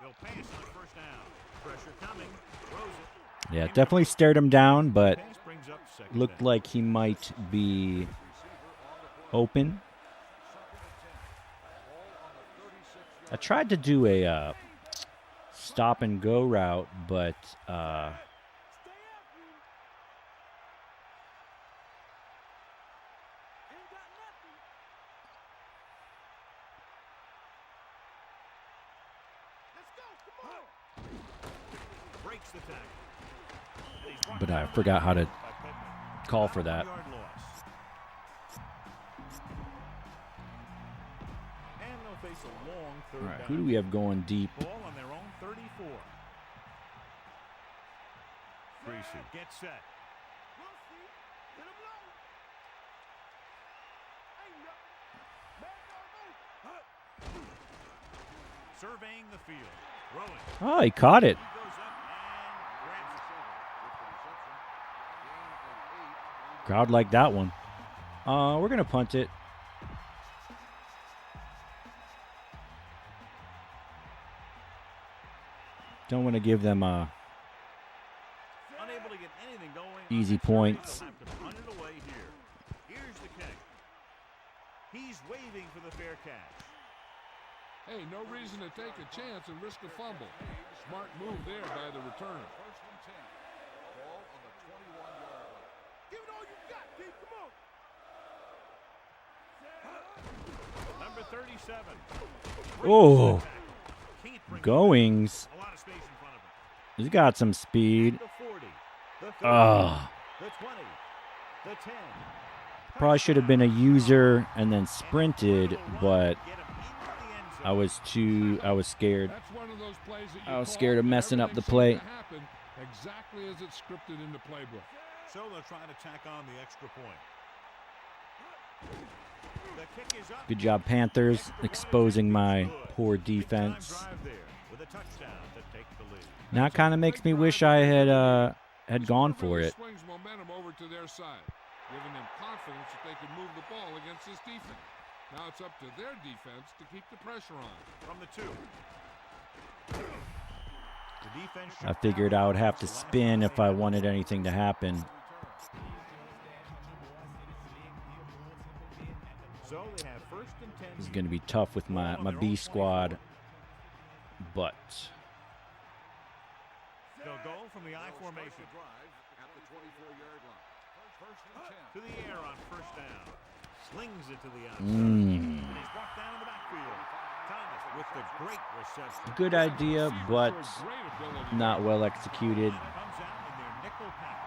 Speaker 4: They'll pass on 1st down. Pressure coming. Throws it.
Speaker 1: Yeah, definitely stared him down, but
Speaker 4: Pass brings up 2nd
Speaker 1: looked
Speaker 4: down.
Speaker 1: like he might be open. I tried to do a stop and go route, but
Speaker 4: Breaks the tackle.
Speaker 1: I forgot how to call for that.
Speaker 4: Yard loss. And they'll face a long third
Speaker 1: All right,
Speaker 4: down.
Speaker 1: who do we have going deep?
Speaker 4: Ball on their own 34. Greasy gets set. Surveying the field. Rolling.
Speaker 1: Oh, he caught it.
Speaker 4: He goes up and grabs it.
Speaker 1: Crowd liked that one. We're going to punt it. Don't want to give them
Speaker 4: Unable to get anything going.
Speaker 1: easy points.
Speaker 4: They'll have to punt it away here. Here's the kick. He's waving for the fair catch.
Speaker 5: Hey, no reason to take a chance and risk a fumble. Smart move there by the returner.
Speaker 10: First and 10. Ball on the 21-yard line.
Speaker 3: Give it all you got, kid. Come on.
Speaker 4: Number 37.
Speaker 1: Oh,
Speaker 4: Can't bring it
Speaker 1: Goings.
Speaker 4: back. A lot of space in front of him.
Speaker 1: He's got some speed.
Speaker 4: The 40. The 30.
Speaker 1: Ah,
Speaker 4: The 20. The 10.
Speaker 1: probably should have been a user and then sprinted, but
Speaker 4: Get him into the end zone.
Speaker 1: I was scared.
Speaker 5: That's one of those plays that you
Speaker 1: I was
Speaker 5: call
Speaker 1: scared of
Speaker 5: and
Speaker 1: messing up the
Speaker 5: everything
Speaker 1: play.
Speaker 5: seems to happen exactly as it's scripted in the playbook.
Speaker 4: So they'll try to tack on the extra point. The kick is up.
Speaker 1: Good job, Panthers, exposing my poor
Speaker 4: Big time
Speaker 1: defense.
Speaker 4: drive there with a touchdown to take the lead.
Speaker 1: Now it kind of makes me wish I had gone for it.
Speaker 5: Swings momentum over to their side, giving them confidence that they can move the ball against this defense. Now it's up to their defense to keep the pressure on.
Speaker 4: From the 2. The defense
Speaker 1: I figured I would have to spin if I wanted anything to happen.
Speaker 4: So they have first and 10.
Speaker 1: This is going to be tough with my B squad, but
Speaker 4: They'll go from the I formation
Speaker 10: Drive at the 24-yard line. First and 10.
Speaker 4: to the air on first down. Slings it to the outside.
Speaker 1: Mm.
Speaker 4: And he's brought down in the backfield. Thomas with the great reception.
Speaker 1: good idea, but
Speaker 5: Great ability.
Speaker 1: not well executed.
Speaker 4: Comes out in their nickel package.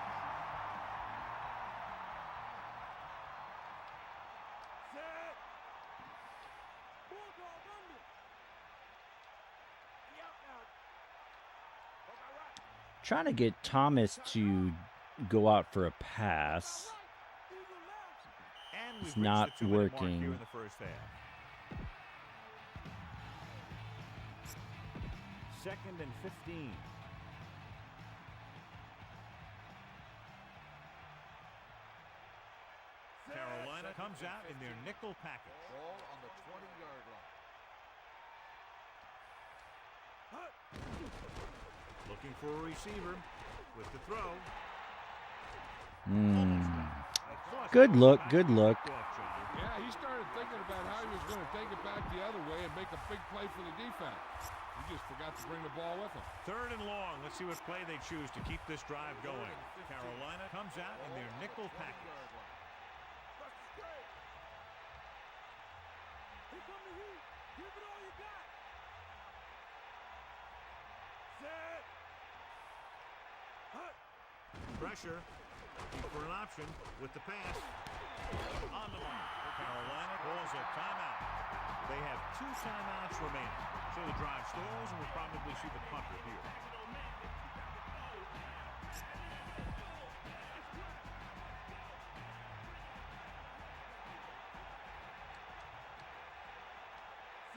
Speaker 1: Trying to get Thomas to go out for a pass.
Speaker 4: And
Speaker 1: It's
Speaker 4: we've reached
Speaker 1: not
Speaker 4: the 2-minute mark
Speaker 1: working.
Speaker 4: here in the first half. Second and 15. Carolina comes out in their nickel package.
Speaker 10: Ball on the 20-yard line.
Speaker 4: Looking for a receiver with the throw.
Speaker 1: Good look, good look.
Speaker 5: Yeah, he started thinking about how he was going to take it back the other way and make a big play for the defense. He just forgot to bring the ball with him.
Speaker 4: Third and long. Let's see what play they choose to keep this drive going. Carolina comes out in their nickel package. Pressure for an option with the pass. On the line. Carolina calls a timeout. They have 2 timeouts remaining. So the drive stalls, and we'll probably see the punter here.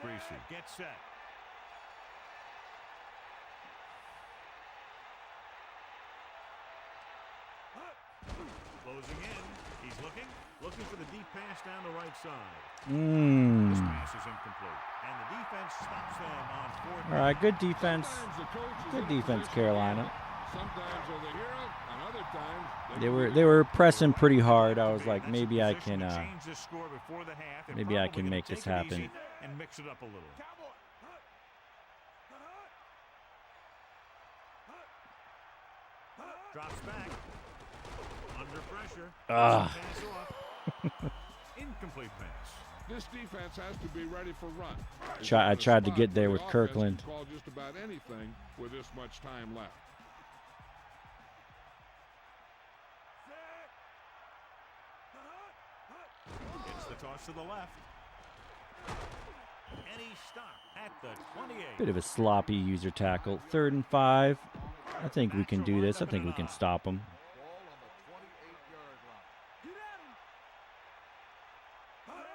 Speaker 4: Greasy gets set. Closing in. He's looking for the deep pass down the right side. This pass is incomplete. And the defense stops them on 4th.
Speaker 1: All right, good defense.
Speaker 5: Sometimes the coach is
Speaker 1: Good
Speaker 5: in a
Speaker 1: defense,
Speaker 5: position
Speaker 1: Carolina.
Speaker 5: Sometimes they're the hero, and other times
Speaker 1: They were pressing pretty hard. I was like,
Speaker 4: That's a
Speaker 1: maybe I
Speaker 4: position
Speaker 1: can
Speaker 4: to change this score before the half and
Speaker 1: maybe I
Speaker 4: probably
Speaker 1: can
Speaker 4: gonna
Speaker 1: make this
Speaker 4: take it
Speaker 1: happen.
Speaker 4: easy and mix it up a little. Drops back. Under pressure.
Speaker 1: Ah.
Speaker 4: Pass off. Incomplete pass.
Speaker 5: this defense has to be ready for run.
Speaker 1: I tried to get there
Speaker 5: The
Speaker 1: with
Speaker 5: offense
Speaker 1: Kirkland.
Speaker 5: can call just about anything with this much time left.
Speaker 4: The toss to the left. And he stopped at the 28.
Speaker 1: Bit of a sloppy user tackle. 3rd and 5. I think we can do this. I think we can stop him.
Speaker 10: Ball on the 28-yard line.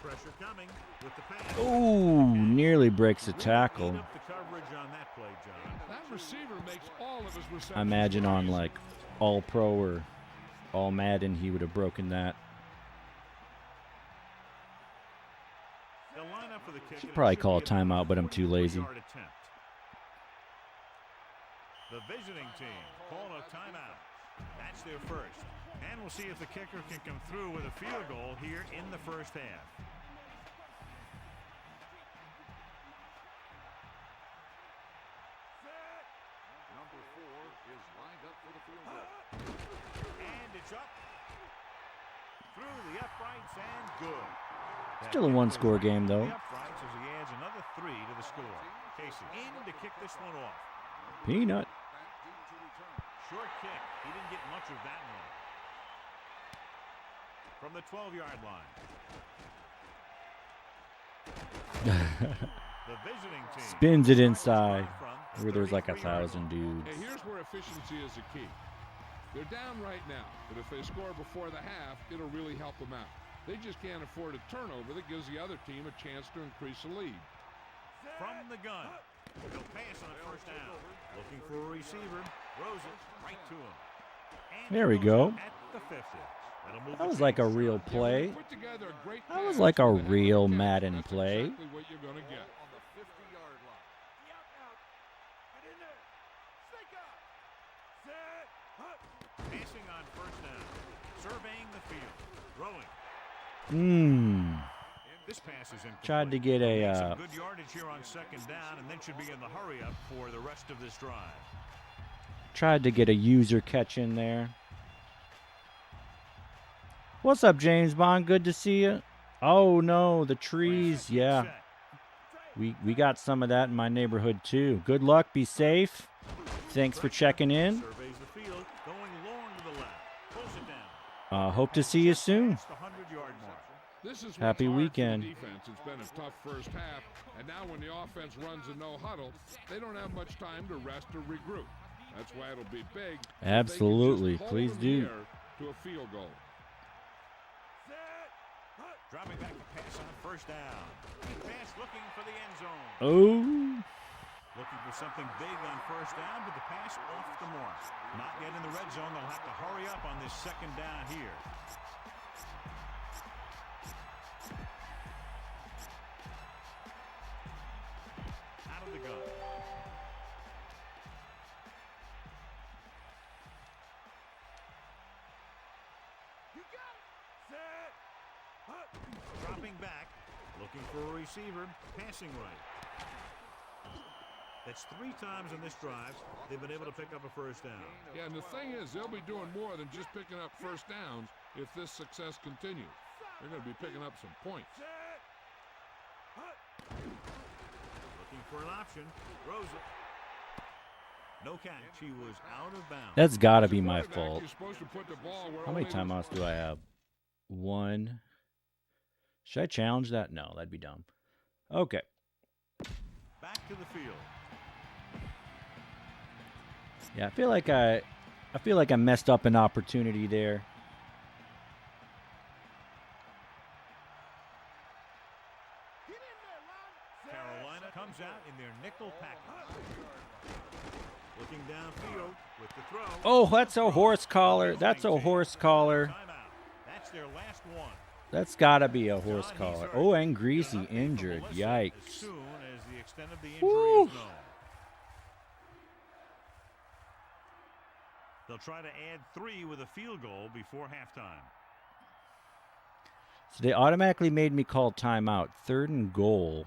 Speaker 4: Pressure coming with the pass.
Speaker 1: Ooh, nearly breaks a tackle.
Speaker 4: Clean up the coverage on that play, John.
Speaker 5: That receiver makes all of his receptions.
Speaker 1: I imagine on like All Pro or All Madden, he would have broken that.
Speaker 4: They'll line up for the kick.
Speaker 1: Should probably call a timeout, but I'm too lazy.
Speaker 4: The visiting team call a timeout. That's their first. And we'll see if the kicker can come through with a field goal here in the first half.
Speaker 10: Number 4 is lined up for the field goal.
Speaker 4: And it's up. Through the uprights and good.
Speaker 1: Still a one-score game, though.
Speaker 4: The uprights as he adds another 3 to the score. Casey in to kick this one off.
Speaker 1: Peanut.
Speaker 4: Short kick. He didn't get much of that one. From the 12-yard line. The visiting team
Speaker 1: Spins it inside where there's like 1,000 dudes.
Speaker 5: Hey, here's where efficiency is the key. They're down right now, but if they score before the half, it'll really help them out. They just can't afford a turnover that gives the other team a chance to increase the lead.
Speaker 4: From the gun. He'll pass on first down. Looking for a receiver. Throws it right to him. And
Speaker 1: There we go.
Speaker 4: at the 50. That'll move
Speaker 1: That
Speaker 4: the
Speaker 1: was like a
Speaker 4: chains.
Speaker 1: real play.
Speaker 5: Put together a great
Speaker 1: That was
Speaker 5: pass,
Speaker 1: like a
Speaker 5: and then
Speaker 1: real
Speaker 5: catch.
Speaker 1: Madden
Speaker 5: That's
Speaker 1: play.
Speaker 5: exactly what you're going to get.
Speaker 10: On the 50-yard line.
Speaker 4: Passing on first down. Surveying the field. Throwing. This pass is incomplete.
Speaker 1: Tried to get a
Speaker 4: Some good yardage here on second down, and then should be in the hurry up for the rest of this drive.
Speaker 1: user catch in there. What's up, James Bond? Good to see you. Oh no, the trees. Yeah, we got some of that in my neighborhood too. Good luck. Be safe. Thanks for checking in.
Speaker 4: Surveys the field, going long to the left. Pulls it down.
Speaker 1: Hope to see you soon.
Speaker 4: Past the 100-yard mark.
Speaker 5: This is
Speaker 1: Happy
Speaker 5: what's hard for the
Speaker 1: weekend.
Speaker 5: defense. It's been a tough first half, and now when the offense runs a no huddle, they don't have much time to rest or regroup. That's why it'll be big. if they can just
Speaker 1: Absolutely.
Speaker 5: hold
Speaker 1: Please
Speaker 5: in the
Speaker 1: do.
Speaker 5: air to a field goal.
Speaker 4: Dropping back to pass on first down. Pass looking for the end zone.
Speaker 1: Oh,
Speaker 4: Looking for something big on first down, but the pass off the mark. Not yet in the red zone. They'll have to hurry up on this second down here. Out of the gun. Dropping back, looking for a receiver, passing right. That's 3 times in this drive they've been able to pick up a first down.
Speaker 5: Yeah, and the thing is, they'll be doing more than just picking up first downs if this success continues. They're going to be picking up some points.
Speaker 4: Looking for an option, throws it. No catch. He was out of bounds.
Speaker 1: that's got to be my
Speaker 5: Quarterback,
Speaker 1: fault.
Speaker 5: you're supposed to put the ball where
Speaker 1: How many
Speaker 5: only the-
Speaker 1: timeouts do I have? 1. Should I challenge that? No, that'd be dumb. Okay.
Speaker 4: Back to the field.
Speaker 1: Yeah, I feel like I messed up an opportunity there.
Speaker 4: Carolina comes out in their nickel package. Looking downfield with the throw.
Speaker 1: Oh, that's a horse collar. That's a horse collar.
Speaker 4: Timeout. That's their last one.
Speaker 1: That's got to be a horse
Speaker 4: John, he's
Speaker 1: collar.
Speaker 4: hurt.
Speaker 1: Oh, and Greasy
Speaker 4: They'll update from
Speaker 1: injured.
Speaker 4: Melissa
Speaker 1: Yikes.
Speaker 4: As soon as the extent of the injury
Speaker 1: Woo.
Speaker 4: is known. They'll try to add 3 with a field goal before halftime.
Speaker 1: So they automatically made me call timeout. 3rd and goal.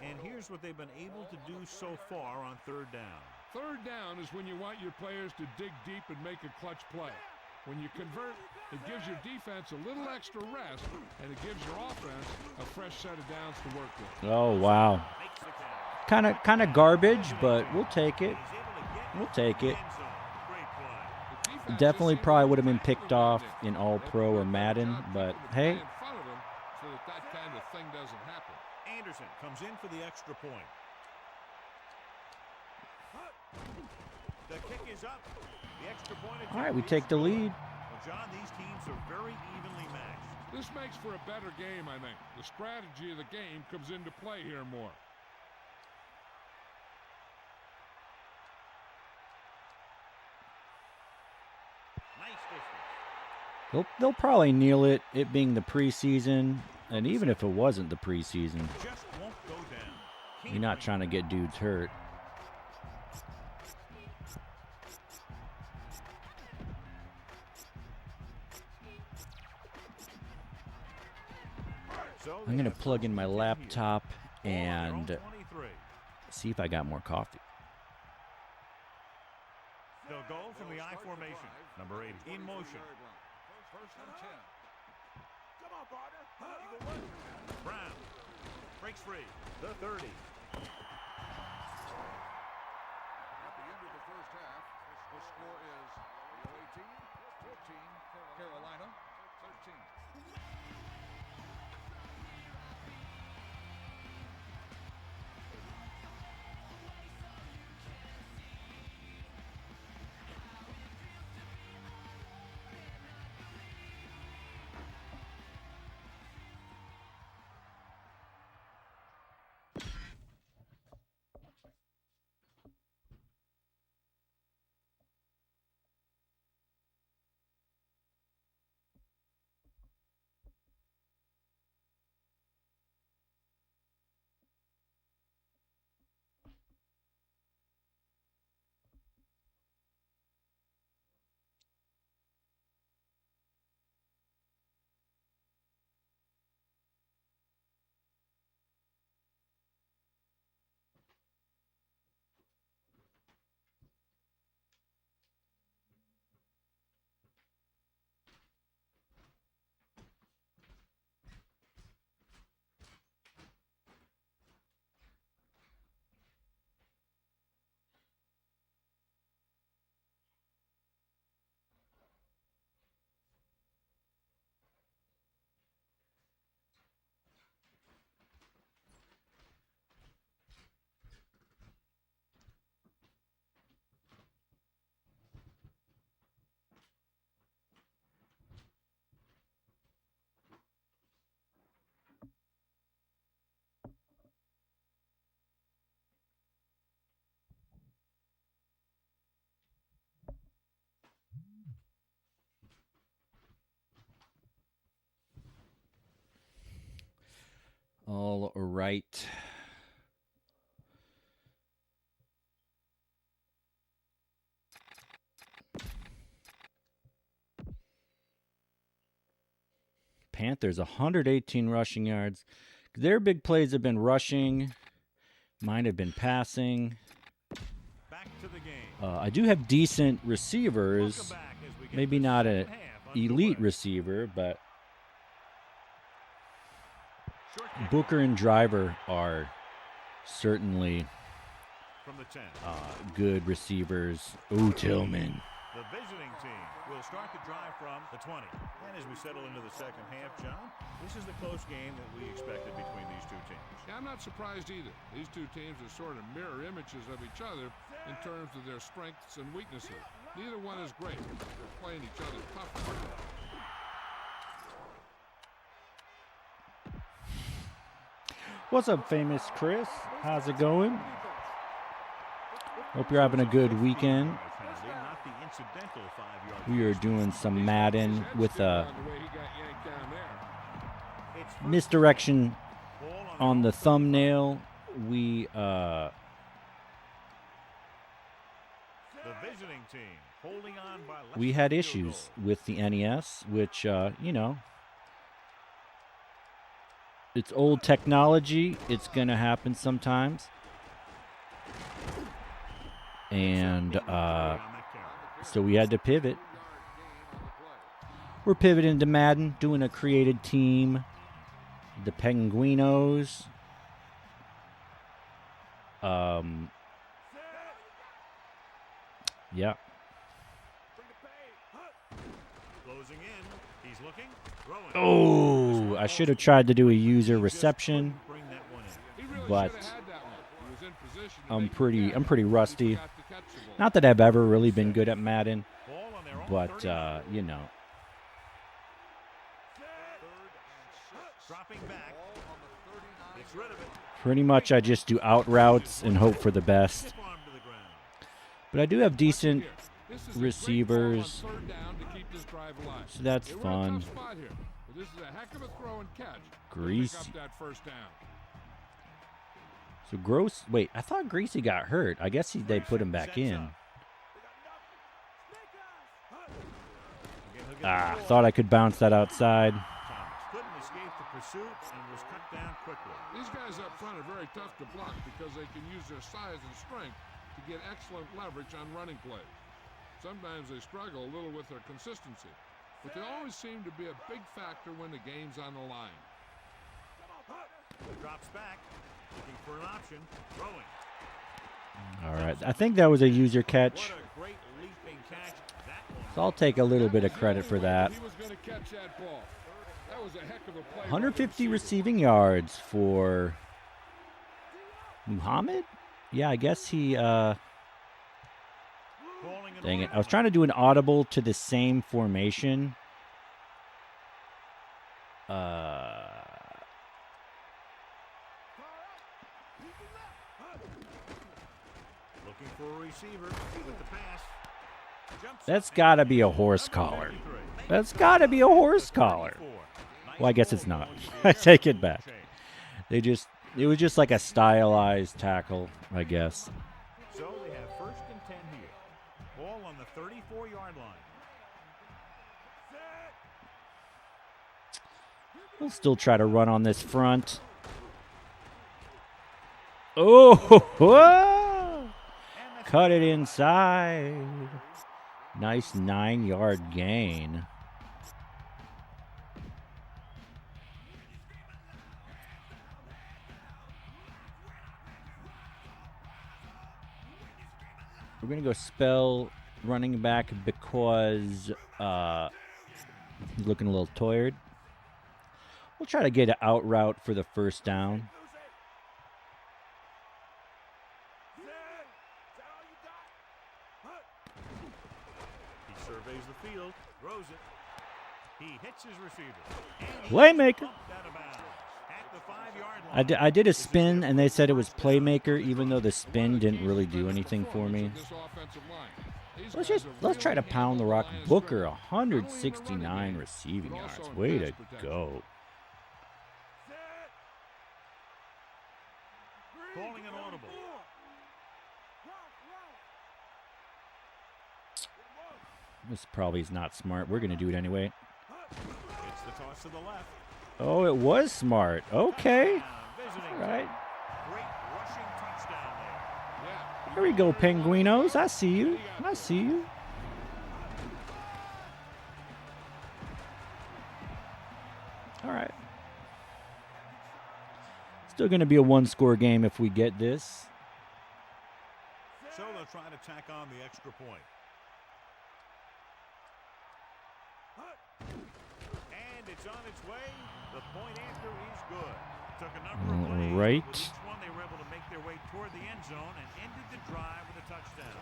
Speaker 4: And here's what they've been able to do so far on 3rd down.
Speaker 5: Third down is when you want your players to dig deep and make a clutch play. When you convert, it gives your defense a little extra rest, and it gives your offense a fresh set of downs to work with.
Speaker 1: Oh, wow.
Speaker 4: Makes the catch.
Speaker 1: Kind of garbage, but we'll take it.
Speaker 4: He's able to get
Speaker 1: We'll
Speaker 4: into
Speaker 1: take
Speaker 4: the
Speaker 1: it.
Speaker 4: end zone.
Speaker 1: Definitely probably would have been picked off in All-Pro or Madden, but hey.
Speaker 5: So that kind of thing doesn't happen.
Speaker 4: Anderson comes in for the extra point. The kick is up. The extra point.
Speaker 1: All right, we take the lead.
Speaker 4: Well, John, these teams are very evenly matched.
Speaker 5: This makes for a better game, I think. The strategy of the game comes into play here more.
Speaker 4: Nice distance.
Speaker 1: They'll probably kneel it being the preseason, and even if it wasn't the preseason,
Speaker 4: Just won't go down.
Speaker 1: you're not trying to get dudes hurt.
Speaker 4: So
Speaker 1: I'm going to plug in my laptop and see if I got more coffee.
Speaker 4: They'll go from the I formation. Number 8 in motion.
Speaker 10: First and 10.
Speaker 3: Come on, partner.
Speaker 4: Brown breaks free. The 30.
Speaker 10: At the end of the first half, the score is the 18, 14, Carolina, 13.
Speaker 1: All right. Panthers, 118 rushing yards. Their big plays have been rushing. Mine have been passing.
Speaker 4: Back to the game.
Speaker 1: I do have decent receivers. Maybe not an elite receiver, but Booker and Driver are certainly
Speaker 4: From the 10.
Speaker 1: good receivers. Ooh, Tillman.
Speaker 4: The visiting team will start the drive from the 20. And as we settle into the second half, John, this is the close game that we expected between these two teams.
Speaker 5: Yeah, I'm not surprised either. These two teams are sort of mirror images of each other in terms of their strengths and weaknesses. Neither one is great. They're playing each other tough.
Speaker 1: What's up, famous Chris? How's it going? Hope you're having a good weekend.
Speaker 4: Not the incidental 5-yard.
Speaker 1: We are doing some Madden with a misdirection on the thumbnail. We
Speaker 4: The visiting team holding on by less
Speaker 1: we
Speaker 4: than
Speaker 1: had
Speaker 4: a field
Speaker 1: issues
Speaker 4: goal.
Speaker 1: with the NES, which you know, it's old technology. It's gonna happen sometimes, and so we had to pivot. We're pivoting to Madden, doing a created team. The Penguinos. Yeah.
Speaker 4: Closing in. He's looking. Throwing.
Speaker 1: Oh, I should have tried to do a user reception,
Speaker 4: Bring that one in.
Speaker 5: He really
Speaker 1: but
Speaker 5: should have had that one. He was in position to
Speaker 1: I'm
Speaker 5: make the
Speaker 1: pretty
Speaker 5: catch.
Speaker 1: rusty.
Speaker 5: Got to catch the ball.
Speaker 1: Not that I've ever really been good at Madden,
Speaker 4: Ball on their own
Speaker 1: but
Speaker 4: 39.
Speaker 1: you know.
Speaker 4: Dropping back. Gets rid of it.
Speaker 1: Pretty much I just do out routes and hope for the best.
Speaker 4: Stiff arm to the ground.
Speaker 1: But I do have decent
Speaker 5: This is a great
Speaker 1: receivers,
Speaker 5: ball on third down to keep this drive alive.
Speaker 1: so that's
Speaker 5: They were in a
Speaker 1: fun.
Speaker 5: tough spot here, but this is a heck of a throw and catch. to
Speaker 1: Greasy.
Speaker 5: Pick up that first down.
Speaker 1: So wait, I thought Greasy got hurt. I guess they put him back in. Ah, thought I could bounce that outside.
Speaker 4: Thomas couldn't escape the pursuit and was cut down quickly.
Speaker 5: These guys up front are very tough to block because they can use their size and strength to get excellent leverage on running plays. Sometimes they struggle a little with their consistency, but they always seem to be a big factor when the game's on the line.
Speaker 4: Drops back, looking for an option, throwing.
Speaker 1: All right, I think that was a user catch.
Speaker 4: What a great leaping catch. That one.
Speaker 1: So I'll take a little bit of credit for that.
Speaker 5: He was going to catch that ball. That was a heck of a play.
Speaker 1: 150 receiving yards for Muhammad? Yeah, I guess he, dang it. I was trying to do an audible to the same formation.
Speaker 4: Looking for a receiver with the pass.
Speaker 1: That's got to be a horse collar. That's got to be a horse collar. Well, I guess it's not. I take it back. It was just like a stylized tackle, I guess.
Speaker 4: So they have 1st and 10 here. Ball on the 34-yard line.
Speaker 1: We'll still try to run on this front. Oh, whoa. Cut it inside. Nice 9-yard gain. We're going to go spell running back because he's looking a little tired. We'll try to get an out route for the first down.
Speaker 4: He surveys the field, throws it. He hits his receiver.
Speaker 1: Playmaker.
Speaker 4: Out of bounds at the 5-yard line.
Speaker 1: I did a spin, and they said it was playmaker, even though the spin didn't really do anything for me. Let's try to pound the rock. Booker, 169 receiving yards. Way to go.
Speaker 4: Calling an audible.
Speaker 1: This probably is not smart. We're going to do it anyway.
Speaker 4: It's the toss to the left.
Speaker 1: Oh, it was smart. Okay. All right.
Speaker 4: Great rushing touchdown there.
Speaker 1: Here we go, Penguinos. I see you. I see you. All right. Still going to be a one-score game if we get this.
Speaker 4: So they'll try to tack on the extra point. And it's on its way. The point after is good. Took a number of plays.
Speaker 1: Right.
Speaker 4: With each one, they were able to make their way toward the end zone and ended the drive with a touchdown.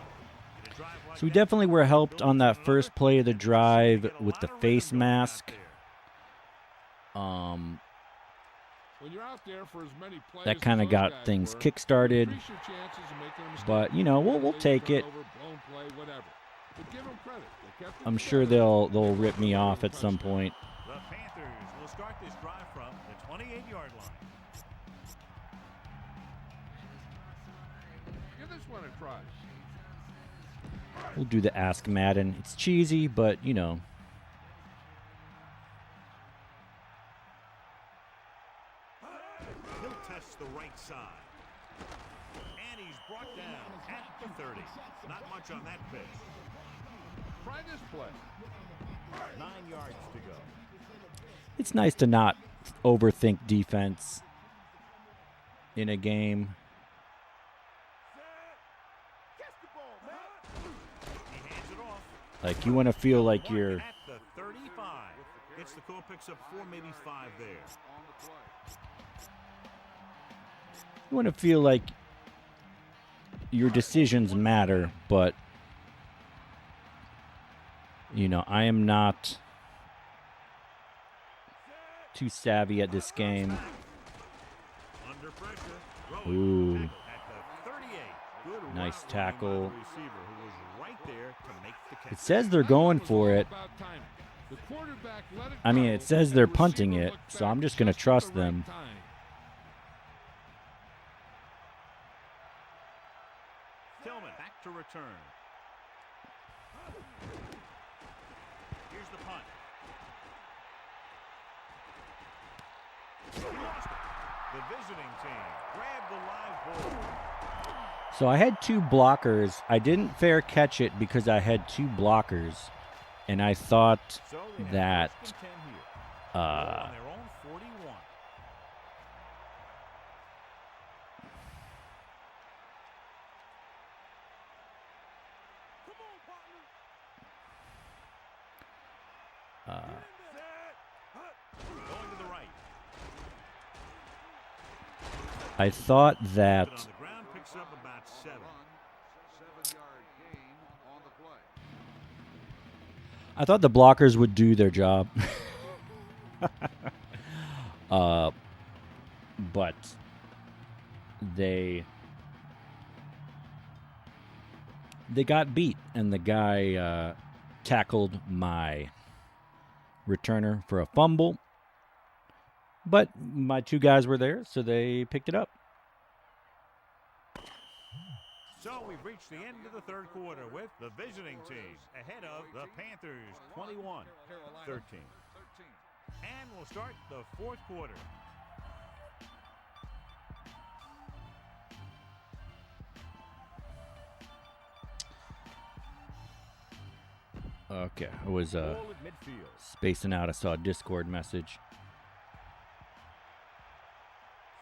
Speaker 4: In a drive like
Speaker 1: So we
Speaker 4: that,
Speaker 1: definitely were helped on that first play of the drive with the face mask.
Speaker 5: When you're out there for as many plays
Speaker 1: That kind of
Speaker 5: as those
Speaker 1: got
Speaker 5: guys
Speaker 1: things
Speaker 5: were,
Speaker 1: kick-started.
Speaker 5: increase your chances of making a mistake.
Speaker 1: But, you know, we'll take it.
Speaker 5: Turnover, blown play, whatever. But give them credit. They kept it
Speaker 1: I'm sure they'll rip me off at some point.
Speaker 4: The Panthers will start this drive from the 28-yard line.
Speaker 5: Give this one a try.
Speaker 1: We'll do the Ask Madden. It's cheesy, but, you know.
Speaker 4: He'll test the right side. And he's brought down at the 30. Not much on that pitch.
Speaker 5: Try this play.
Speaker 4: 9 yards to go.
Speaker 1: It's nice to not overthink defense in a game.
Speaker 4: He hands it off.
Speaker 1: Like, you want to feel like you're
Speaker 4: At the 30. minutes. The call picks up 4, maybe 5 there.
Speaker 1: You want to feel like your decisions matter, but you know, I am not too savvy at this game.
Speaker 4: Under pressure.
Speaker 1: Ooh.
Speaker 4: At the 38. Good
Speaker 1: Nice
Speaker 4: route
Speaker 1: tackle.
Speaker 4: running by the receiver who was right there to make the catch.
Speaker 1: It says they're going for it. I mean, it says they're punting it, so I'm just going to trust them.
Speaker 4: Tillman back to return. Here's the punt. He lost it. The visiting team grabbed the live ball.
Speaker 1: So I had 2 blockers. I didn't fair catch it because I had 2 blockers. And I thought
Speaker 4: So they have
Speaker 1: that
Speaker 4: first and 10 here. On their own 41. Going to the right.
Speaker 1: I thought that
Speaker 4: On the ground picks up about 7.
Speaker 10: 7-yard gain on the play.
Speaker 1: I thought the blockers would do their job. But they got beat, and the guy tackled my returner for a fumble. But my 2 guys were there, so they picked it up.
Speaker 4: So we've reached the end of the third quarter with the visiting team ahead of the Panthers 21-13. And we'll start the fourth quarter.
Speaker 1: Okay, I was
Speaker 4: Ball at midfield.
Speaker 1: spacing out. I saw a Discord message.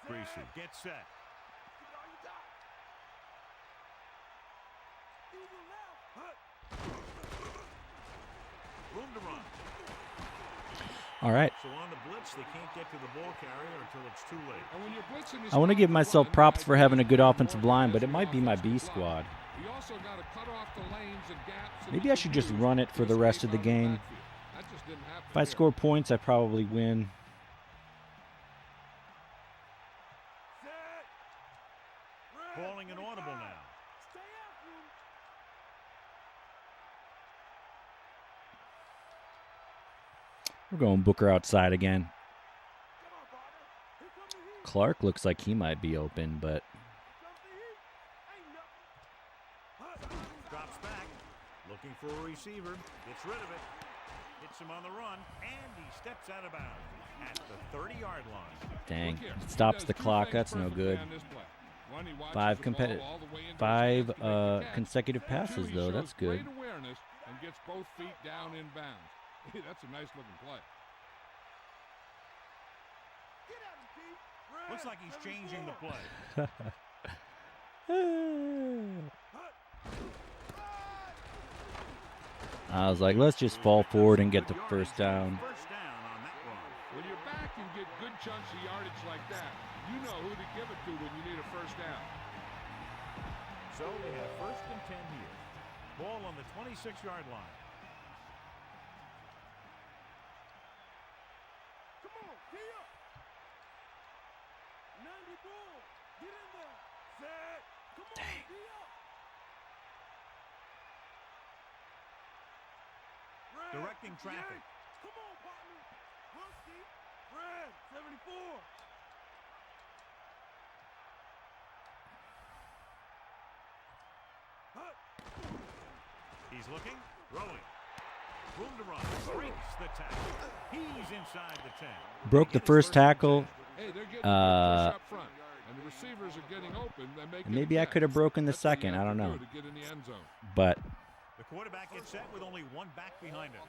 Speaker 4: Greasy gets set. Room to run.
Speaker 1: All right.
Speaker 4: So on the blitz, they can't get to the ball carrier until it's too late.
Speaker 5: And when you're blitzing this
Speaker 1: I want to give
Speaker 5: guy,
Speaker 1: myself
Speaker 5: the
Speaker 1: props
Speaker 5: guy
Speaker 1: for having a good
Speaker 5: gets
Speaker 1: offensive
Speaker 5: more
Speaker 1: line, but it
Speaker 5: guys
Speaker 1: might be my
Speaker 5: in the
Speaker 1: B
Speaker 5: offensive
Speaker 1: squad.
Speaker 5: line. You also got to cut off the lanes and gaps and
Speaker 1: Maybe I should just run it for the rest of the game.
Speaker 5: That just didn't happen
Speaker 1: If I
Speaker 5: here.
Speaker 1: score points, I probably win.
Speaker 4: Calling an audible now.
Speaker 1: We're going Booker outside again. Clark looks like he might be open, but
Speaker 4: Drops back. Looking for a receiver. Gets rid of it. Hits him on the run. And he steps out of bounds at the 30-yard line.
Speaker 1: dang,
Speaker 5: Look here.
Speaker 1: it stops
Speaker 5: He
Speaker 1: the
Speaker 5: does
Speaker 1: clock.
Speaker 5: two things
Speaker 1: That's no
Speaker 5: perfectly
Speaker 1: good.
Speaker 5: on this play. One, he watches
Speaker 1: 5
Speaker 5: the ball
Speaker 1: competitive,
Speaker 5: all the way into his
Speaker 1: 5
Speaker 5: hands to make the catch.
Speaker 1: consecutive passes
Speaker 5: Two, he
Speaker 1: though.
Speaker 5: shows
Speaker 1: That's good.
Speaker 5: Great awareness and gets both feet down in bounds. That's a nice looking play.
Speaker 4: Looks like he's changing the play.
Speaker 1: I was like, let's just fall forward and get the first down.
Speaker 4: First down on that run.
Speaker 5: When your back can get good chunks of yardage like that, you know who to give it to when you need a first down.
Speaker 4: So they have first and 10 here. Ball on the 26-yard line.
Speaker 3: Come on, tee up. 90 ball. Get in there. Set. Come on, tee up.
Speaker 4: Directing traffic.
Speaker 3: Come on, partner. Husky. Red. 74.
Speaker 4: He's looking, throwing. Room to run. Breaks the tackle. He's inside the 10.
Speaker 1: Broke the first tackle.
Speaker 5: Hey, they're getting up front, and the receivers are getting open. They're making
Speaker 1: Maybe I could have broken the
Speaker 5: That's what you
Speaker 1: second. I
Speaker 5: have
Speaker 1: don't
Speaker 5: to
Speaker 1: know.
Speaker 5: do to get in the end zone.
Speaker 1: But
Speaker 4: The quarterback gets set with only one back behind him.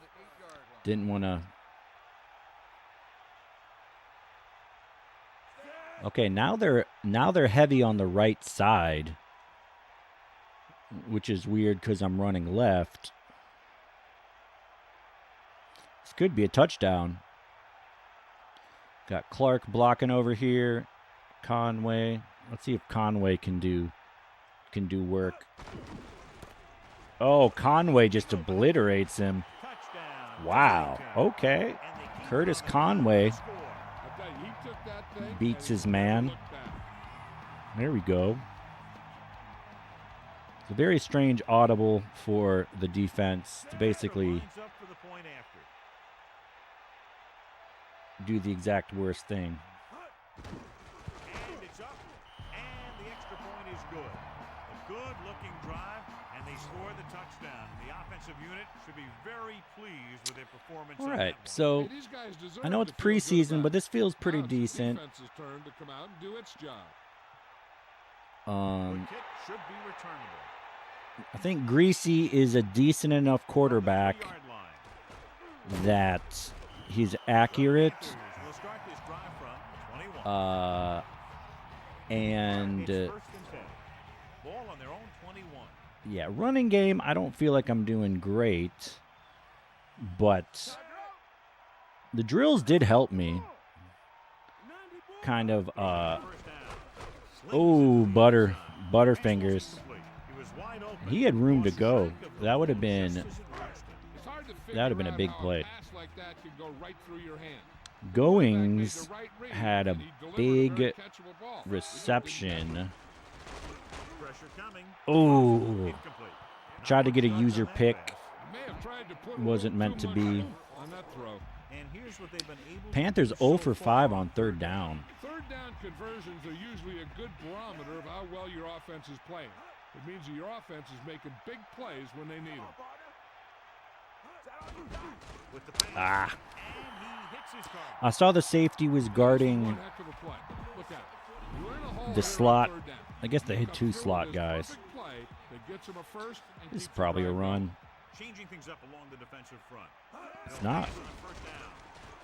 Speaker 1: didn't want to. Okay, now they're heavy on the right side, which is weird because I'm running left. This could be a touchdown. Got Clark blocking over here. Conway. Let's see if Conway can do work. Oh, Conway just obliterates him. Wow. Okay. Curtis Conway beats his man. There we go. It's a very strange audible for the defense to basically do the exact worst thing.
Speaker 4: And it's up, and the extra point is good. A good-looking drive, and they score the touchdown. The offensive unit should be very pleased with their performance.
Speaker 1: All right, so I know it's preseason, but this feels pretty decent.
Speaker 4: Turn to come out and do its job. Kick should be returnable.
Speaker 1: I think Greasy is a decent enough quarterback that he's accurate. Yeah, running game, I don't feel like I'm doing great, but the drills did help me. Kind of, Butterfingers. He had room to go. That would have been a big play. Goings had a big reception. Oh, tried to get a user pick. Wasn't meant to be. Panthers 0 for 5 on third down.
Speaker 5: Third down conversions are usually a good barometer of how well your offense is playing. It means that your offense is making big plays when they need them.
Speaker 1: Ah. I saw the safety was guarding the slot. I guess they had 2 slot guys. This is probably a run.
Speaker 4: Changing things up along the defensive front.
Speaker 1: It's not.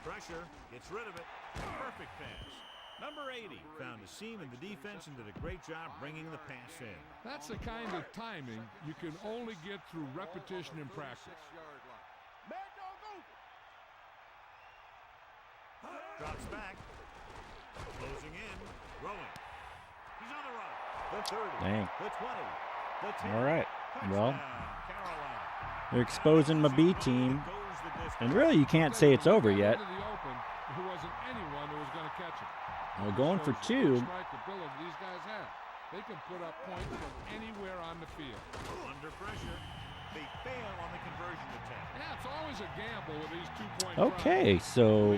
Speaker 4: Pressure gets rid of it. Perfect pass. Number 80 found a seam in the defense and did a great job bringing the pass in.
Speaker 5: That's the kind of timing you can only get through repetition and practice.
Speaker 4: Drops back. Closing in. Rolling. He's on the run. The 30.
Speaker 1: Dang.
Speaker 4: The 20. The 10.
Speaker 1: All right. Well, they're exposing my B team. And really, you can't say it's over yet. We're going for 2.
Speaker 5: These guys have. They can put up points from anywhere on the field.
Speaker 4: Under pressure, they fail on the conversion attempt.
Speaker 5: Yeah, it's always a gamble with these 2-point
Speaker 1: Okay, so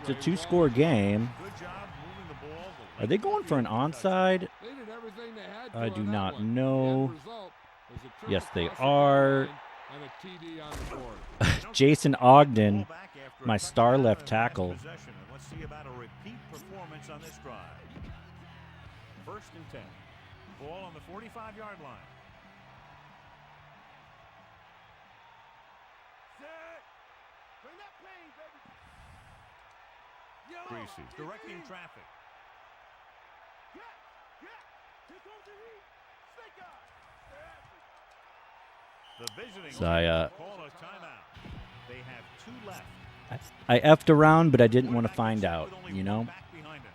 Speaker 1: it's a 2-score game.
Speaker 4: Good job moving the ball.
Speaker 1: Are they going for an onside?
Speaker 5: They did everything they had to
Speaker 1: I do
Speaker 5: on that
Speaker 1: not
Speaker 5: one.
Speaker 1: know.
Speaker 5: The end result was a
Speaker 1: Yes, they
Speaker 5: turnover
Speaker 1: are.
Speaker 5: and a TD on the board.
Speaker 1: Jason Ogden, my star left tackle.
Speaker 4: Let's see about a repeat performance on this drive. 1st and 10. Ball on the 45-yard line. Greasy directing traffic. The visiting
Speaker 1: So I
Speaker 4: call a timeout. They have 2 left.
Speaker 1: I effed around, but I didn't want to find out, you know?
Speaker 4: Back behind it.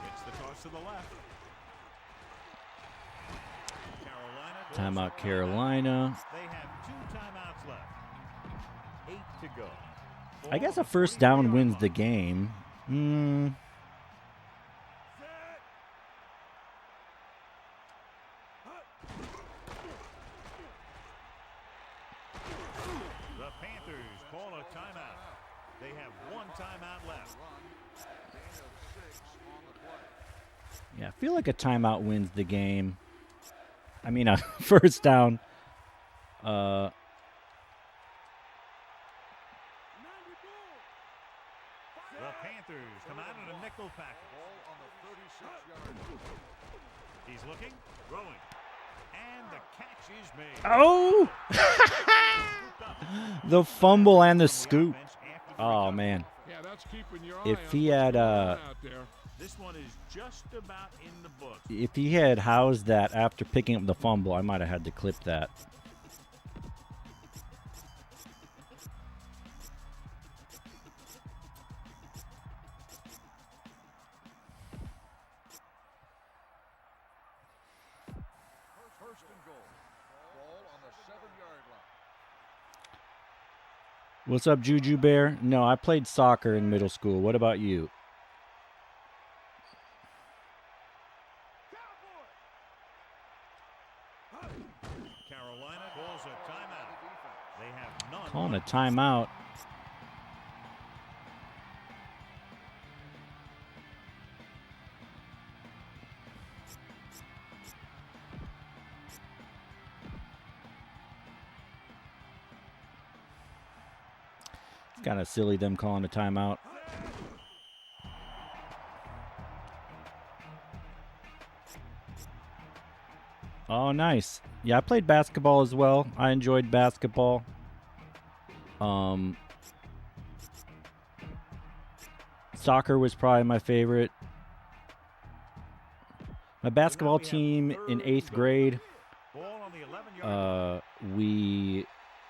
Speaker 4: Gets the toss to the left.
Speaker 1: Timeout Carolina.
Speaker 4: They have 2 timeouts left. 8 to go.
Speaker 1: I guess a first down wins the game.
Speaker 4: The Panthers call a timeout. They have 1 timeout left.
Speaker 1: Yeah, I feel like a timeout wins the game. I mean, a first down.
Speaker 4: The Panthers come out in a nickel package. He's looking, throwing, And the catch is made.
Speaker 1: Oh! The fumble and the scoop. Oh, man.
Speaker 5: Yeah, that's keeping your eye
Speaker 1: If
Speaker 5: on
Speaker 1: he
Speaker 5: what's
Speaker 1: had,
Speaker 5: going on out there.
Speaker 4: This one is just about in the book.
Speaker 1: If he had housed that after picking up the fumble, I might have had to clip that.
Speaker 10: First and goal. Ball on the 7-yard line.
Speaker 1: What's up, Juju Bear? No, I played soccer in middle school. What about you?
Speaker 4: Carolina calls a timeout. They have none.
Speaker 1: Calling a timeout. It's kind of silly them calling a timeout. Oh, nice. Yeah, I played basketball as well. I enjoyed basketball. Soccer was probably my favorite. My basketball team in 8th grade, we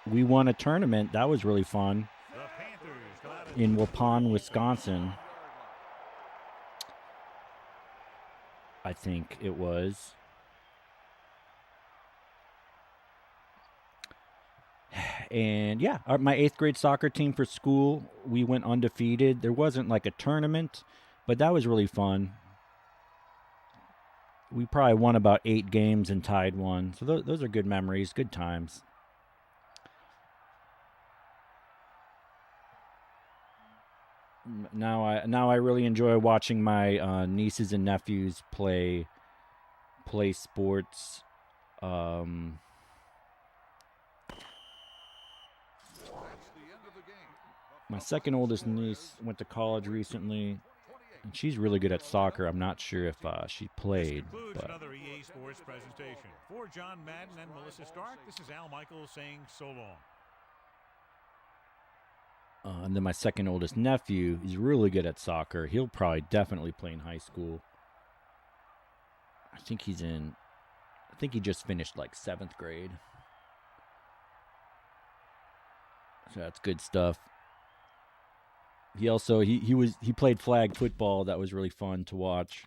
Speaker 1: won a tournament. That was really fun. In Waupun, Wisconsin. I think it was. And yeah, my 8th grade soccer team for school, we went undefeated. There wasn't like a tournament, but that was really fun. We probably won about 8 games and tied 1. So those are good memories, good times. Now I really enjoy watching my nieces and nephews play sports. My second oldest niece went to college recently, and she's really good at soccer. I'm not sure if she played.
Speaker 4: Concludes
Speaker 1: But
Speaker 4: another EA Sports presentation. For John Madden and Melissa Stark, this is Al Michaels saying so long.
Speaker 1: And then my second oldest nephew, he's really good at soccer. He'll probably definitely play in high school. I think he just finished like 7th grade. So that's good stuff. He also he played flag football. That was really fun to watch.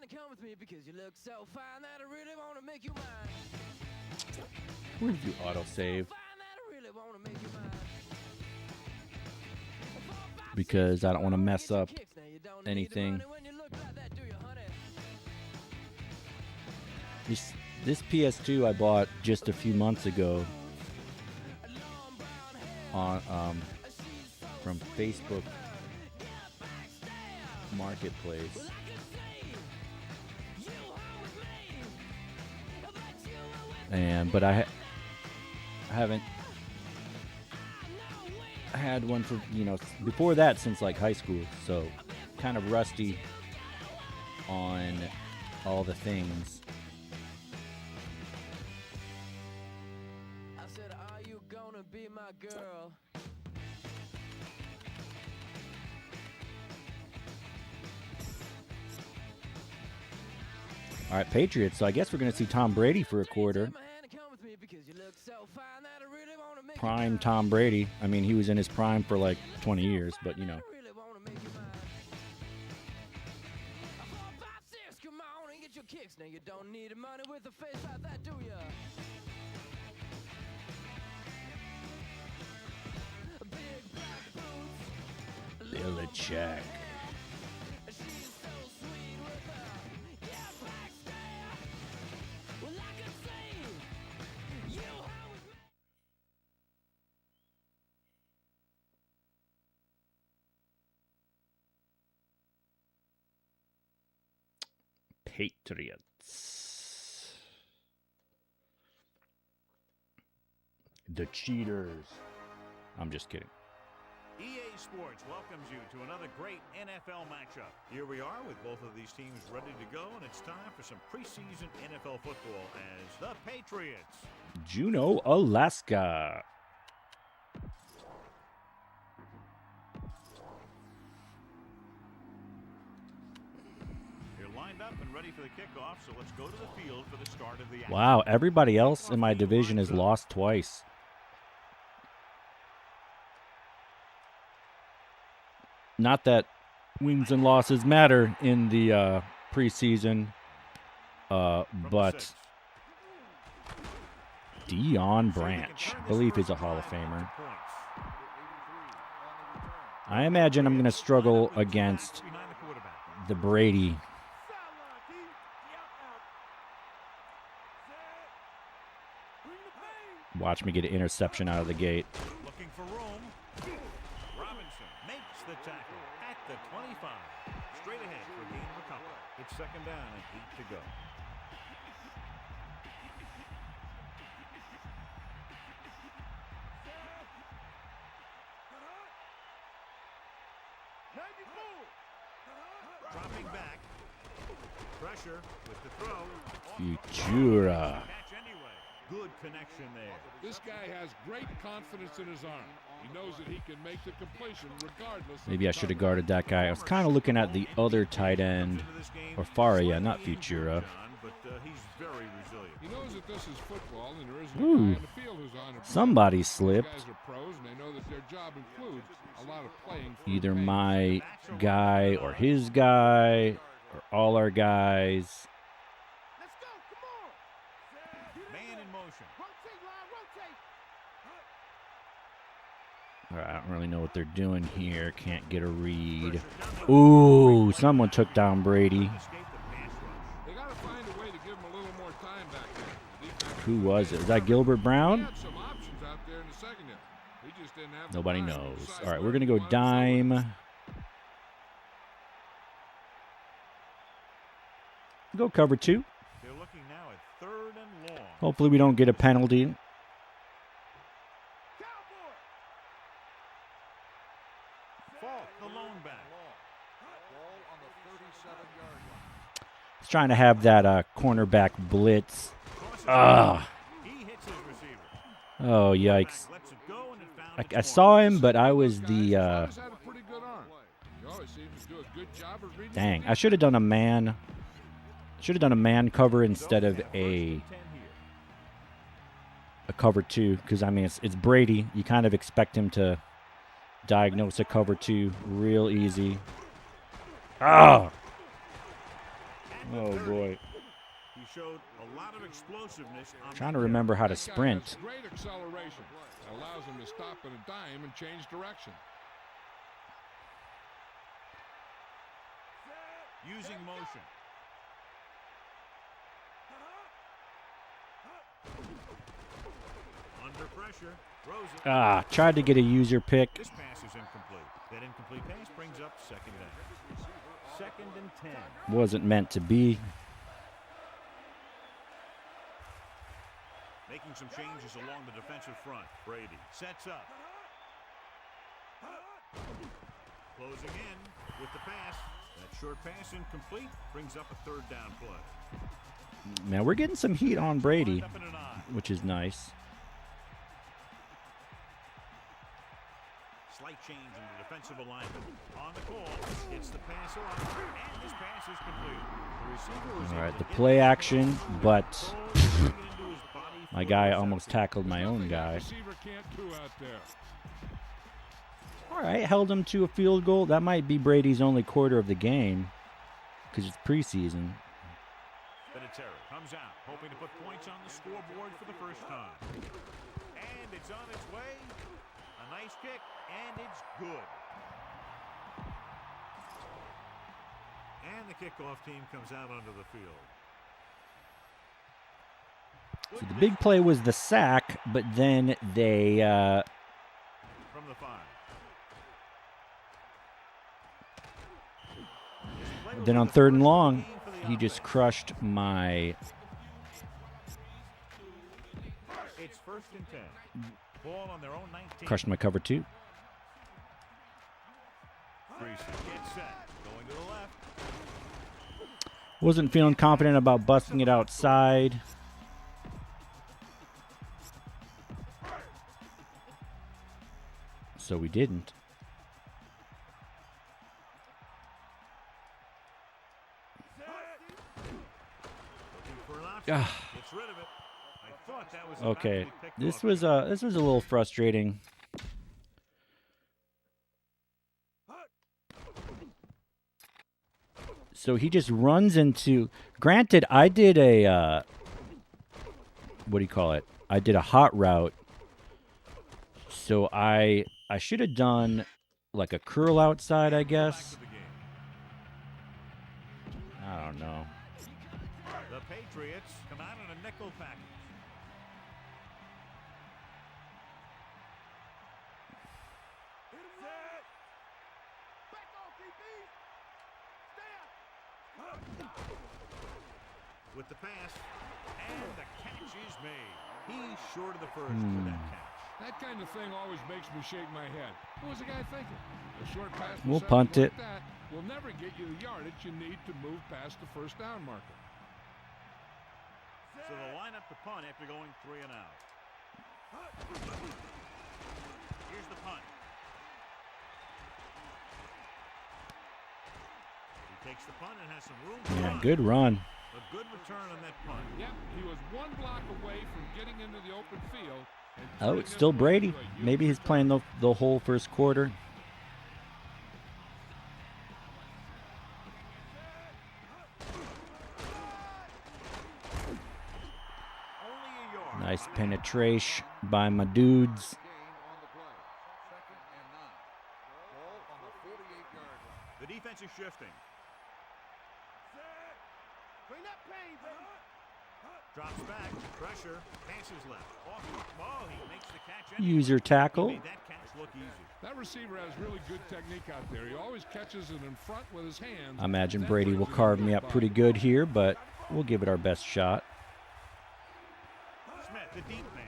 Speaker 7: Come with me because you look so fine that I really want to make you mine.
Speaker 1: Where did you autosave? Because I don't want to mess up anything. This PS2 I bought just a few months ago on from Facebook Marketplace. But I haven't had one for, before that since like high school, so kind of rusty on all the things.
Speaker 7: I said, are you gonna be my girl?
Speaker 1: All right, Patriots. So I guess we're going to see Tom Brady for a quarter. Prime Tom Brady. I mean, he was in his prime for like 20 years, but Belichick. Patriots. The Cheaters. I'm just kidding.
Speaker 4: EA Sports welcomes you to another great NFL matchup. Here we are with both of these teams ready to go, and it's time for some preseason NFL football as the Patriots.
Speaker 1: Juneau, Alaska.
Speaker 4: They're lined up and ready for the kickoff, so let's go to the field for the start of the action.
Speaker 1: Wow, everybody else in my division has lost twice. Not that wins and losses matter in the preseason, but Deion Branch, I believe he's a Hall of Famer. I imagine I'm going to struggle against the Brady. Watch me get an interception out of the gate.
Speaker 4: Looking for room. Robinson makes the tackle at the 25. Straight ahead for a gain of a couple. It's second down and 8 to go. Dropping back. Pressure with the throw.
Speaker 1: Futura.
Speaker 4: Good connection there.
Speaker 5: This guy has great confidence in his arm. He knows that he can make the completion regardless.
Speaker 1: Maybe I should have guarded that guy. I was kind of looking at the other tight end. Or Faria, not Futura.
Speaker 4: But he's very resilient.
Speaker 5: He knows that this is football and there isn't
Speaker 1: Ooh.
Speaker 5: a guy on the field who's on it.
Speaker 1: Somebody
Speaker 5: These
Speaker 1: slipped.
Speaker 5: guys are pros and they know that their job includes a lot of playing.
Speaker 1: Either my guy or his guy or all our guys.
Speaker 4: Man in motion.
Speaker 1: All right, I don't really know what they're doing here. Can't get a read. Ooh, someone took down Brady.
Speaker 5: They got to find a way to give him a little more time back there.
Speaker 1: Who was it? Was that Gilbert Brown?
Speaker 5: He had some options out there in the second half. He just didn't have the
Speaker 1: Nobody
Speaker 5: time.
Speaker 1: knows.
Speaker 5: Besides,
Speaker 1: All right, we're going to go dime. Go cover 2.
Speaker 4: They're looking now at third and long.
Speaker 1: Hopefully we don't get a penalty.
Speaker 4: Fault, the lone back.
Speaker 10: Ball on the 37-yard line.
Speaker 1: He's trying to have that cornerback blitz. Ah.
Speaker 4: He hits his receiver.
Speaker 1: Oh, yikes.
Speaker 4: Lets it go and it found
Speaker 1: I saw him, but I was the...
Speaker 5: He's had a pretty good arm. He always seems to do a good job of reading.
Speaker 1: Dang, I should have done a man. Should have done a man cover instead of a cover 2, because I mean it's Brady. You kind of expect him to diagnose a cover 2 real easy. Ah! Oh boy.
Speaker 4: He showed a lot of explosiveness.
Speaker 1: Trying to remember how to sprint.
Speaker 5: Great acceleration. That allows him to stop at a dime and change direction.
Speaker 4: Using motion. Under pressure, throws it.
Speaker 1: Ah, tried to get a user pick.
Speaker 4: This pass is incomplete. That incomplete pass brings up second down. Second and 10.
Speaker 1: Wasn't meant to be.
Speaker 4: Making some changes along the defensive front. Brady sets up. Closing in with the pass. That short pass incomplete brings up a third down play.
Speaker 1: Man, we're getting some heat on Brady, which is nice.
Speaker 4: Slight change in the defensive alignment. On the call, it's the pass on, and this pass is complete. The receiver was
Speaker 1: All
Speaker 4: able
Speaker 1: right, the
Speaker 4: to
Speaker 1: play
Speaker 4: get
Speaker 1: action, but
Speaker 4: bring it into his body
Speaker 1: my
Speaker 4: for
Speaker 1: guy
Speaker 4: the
Speaker 1: almost tackled my own guy.
Speaker 5: Receiver can't do out there.
Speaker 1: All right, held him to a field goal. That might be Brady's only quarter of the game because it's preseason.
Speaker 4: Vinatieri comes out, hoping to put points on the scoreboard for the first time. And it's on its way. A nice kick and it's good. And the kickoff team comes out onto the field.
Speaker 1: So the big play was the sack, but then they
Speaker 4: From the 5.
Speaker 1: then on 3rd and long, he just crushed my
Speaker 4: It's 1st and 10. Ball on their own 19.
Speaker 1: cover 2.
Speaker 4: Greasy gets set. Going to the left.
Speaker 1: Wasn't feeling confident about busting it outside. So we didn't.
Speaker 4: Gets rid of it. I thought that was about to
Speaker 1: Okay,
Speaker 4: be picked
Speaker 1: this
Speaker 4: off.
Speaker 1: was a little frustrating. So he just runs into. Granted, I did a what do you call it? I did a hot route. So I should have done like a curl outside, I guess. I don't know.
Speaker 4: The Patriots come out in a nickel package. With the pass, and the catch is made. He's short of the first for that catch.
Speaker 5: That kind of thing always makes me shake my head. What was the guy thinking? A short pass
Speaker 1: We'll
Speaker 5: reception
Speaker 1: punt
Speaker 5: like
Speaker 1: it.
Speaker 5: that will never get you the yardage you need to move past the first down marker.
Speaker 4: So they'll line up the punt after going 3 and out. Here's the punt. He takes the punt and has some room to
Speaker 1: Yeah,
Speaker 4: run.
Speaker 1: good run.
Speaker 4: A good return on that punt.
Speaker 5: Yep, he was one block away from getting into the open field. And
Speaker 1: Oh,
Speaker 5: turning
Speaker 1: it's
Speaker 5: this
Speaker 1: still
Speaker 5: one
Speaker 1: Brady.
Speaker 5: into a huge
Speaker 1: Maybe he's playing the whole first quarter.
Speaker 4: Only a yard.
Speaker 1: Nice penetration by my dudes.
Speaker 4: The defense is shifting.
Speaker 3: Bring that pain, baby.
Speaker 4: Drops back, pressure, passes left. Off the ball, he makes the catch. Anyway.
Speaker 1: User
Speaker 4: He
Speaker 1: tackle.
Speaker 4: made that catch look easy.
Speaker 5: That receiver has really good technique out there. He always catches it in front with his hands.
Speaker 1: I imagine
Speaker 5: Then
Speaker 1: Brady will
Speaker 5: brings it
Speaker 1: carve
Speaker 5: into
Speaker 1: me
Speaker 5: the
Speaker 1: up pretty
Speaker 5: body.
Speaker 1: good here, but we'll give it our best shot.
Speaker 4: Smith, the deep man.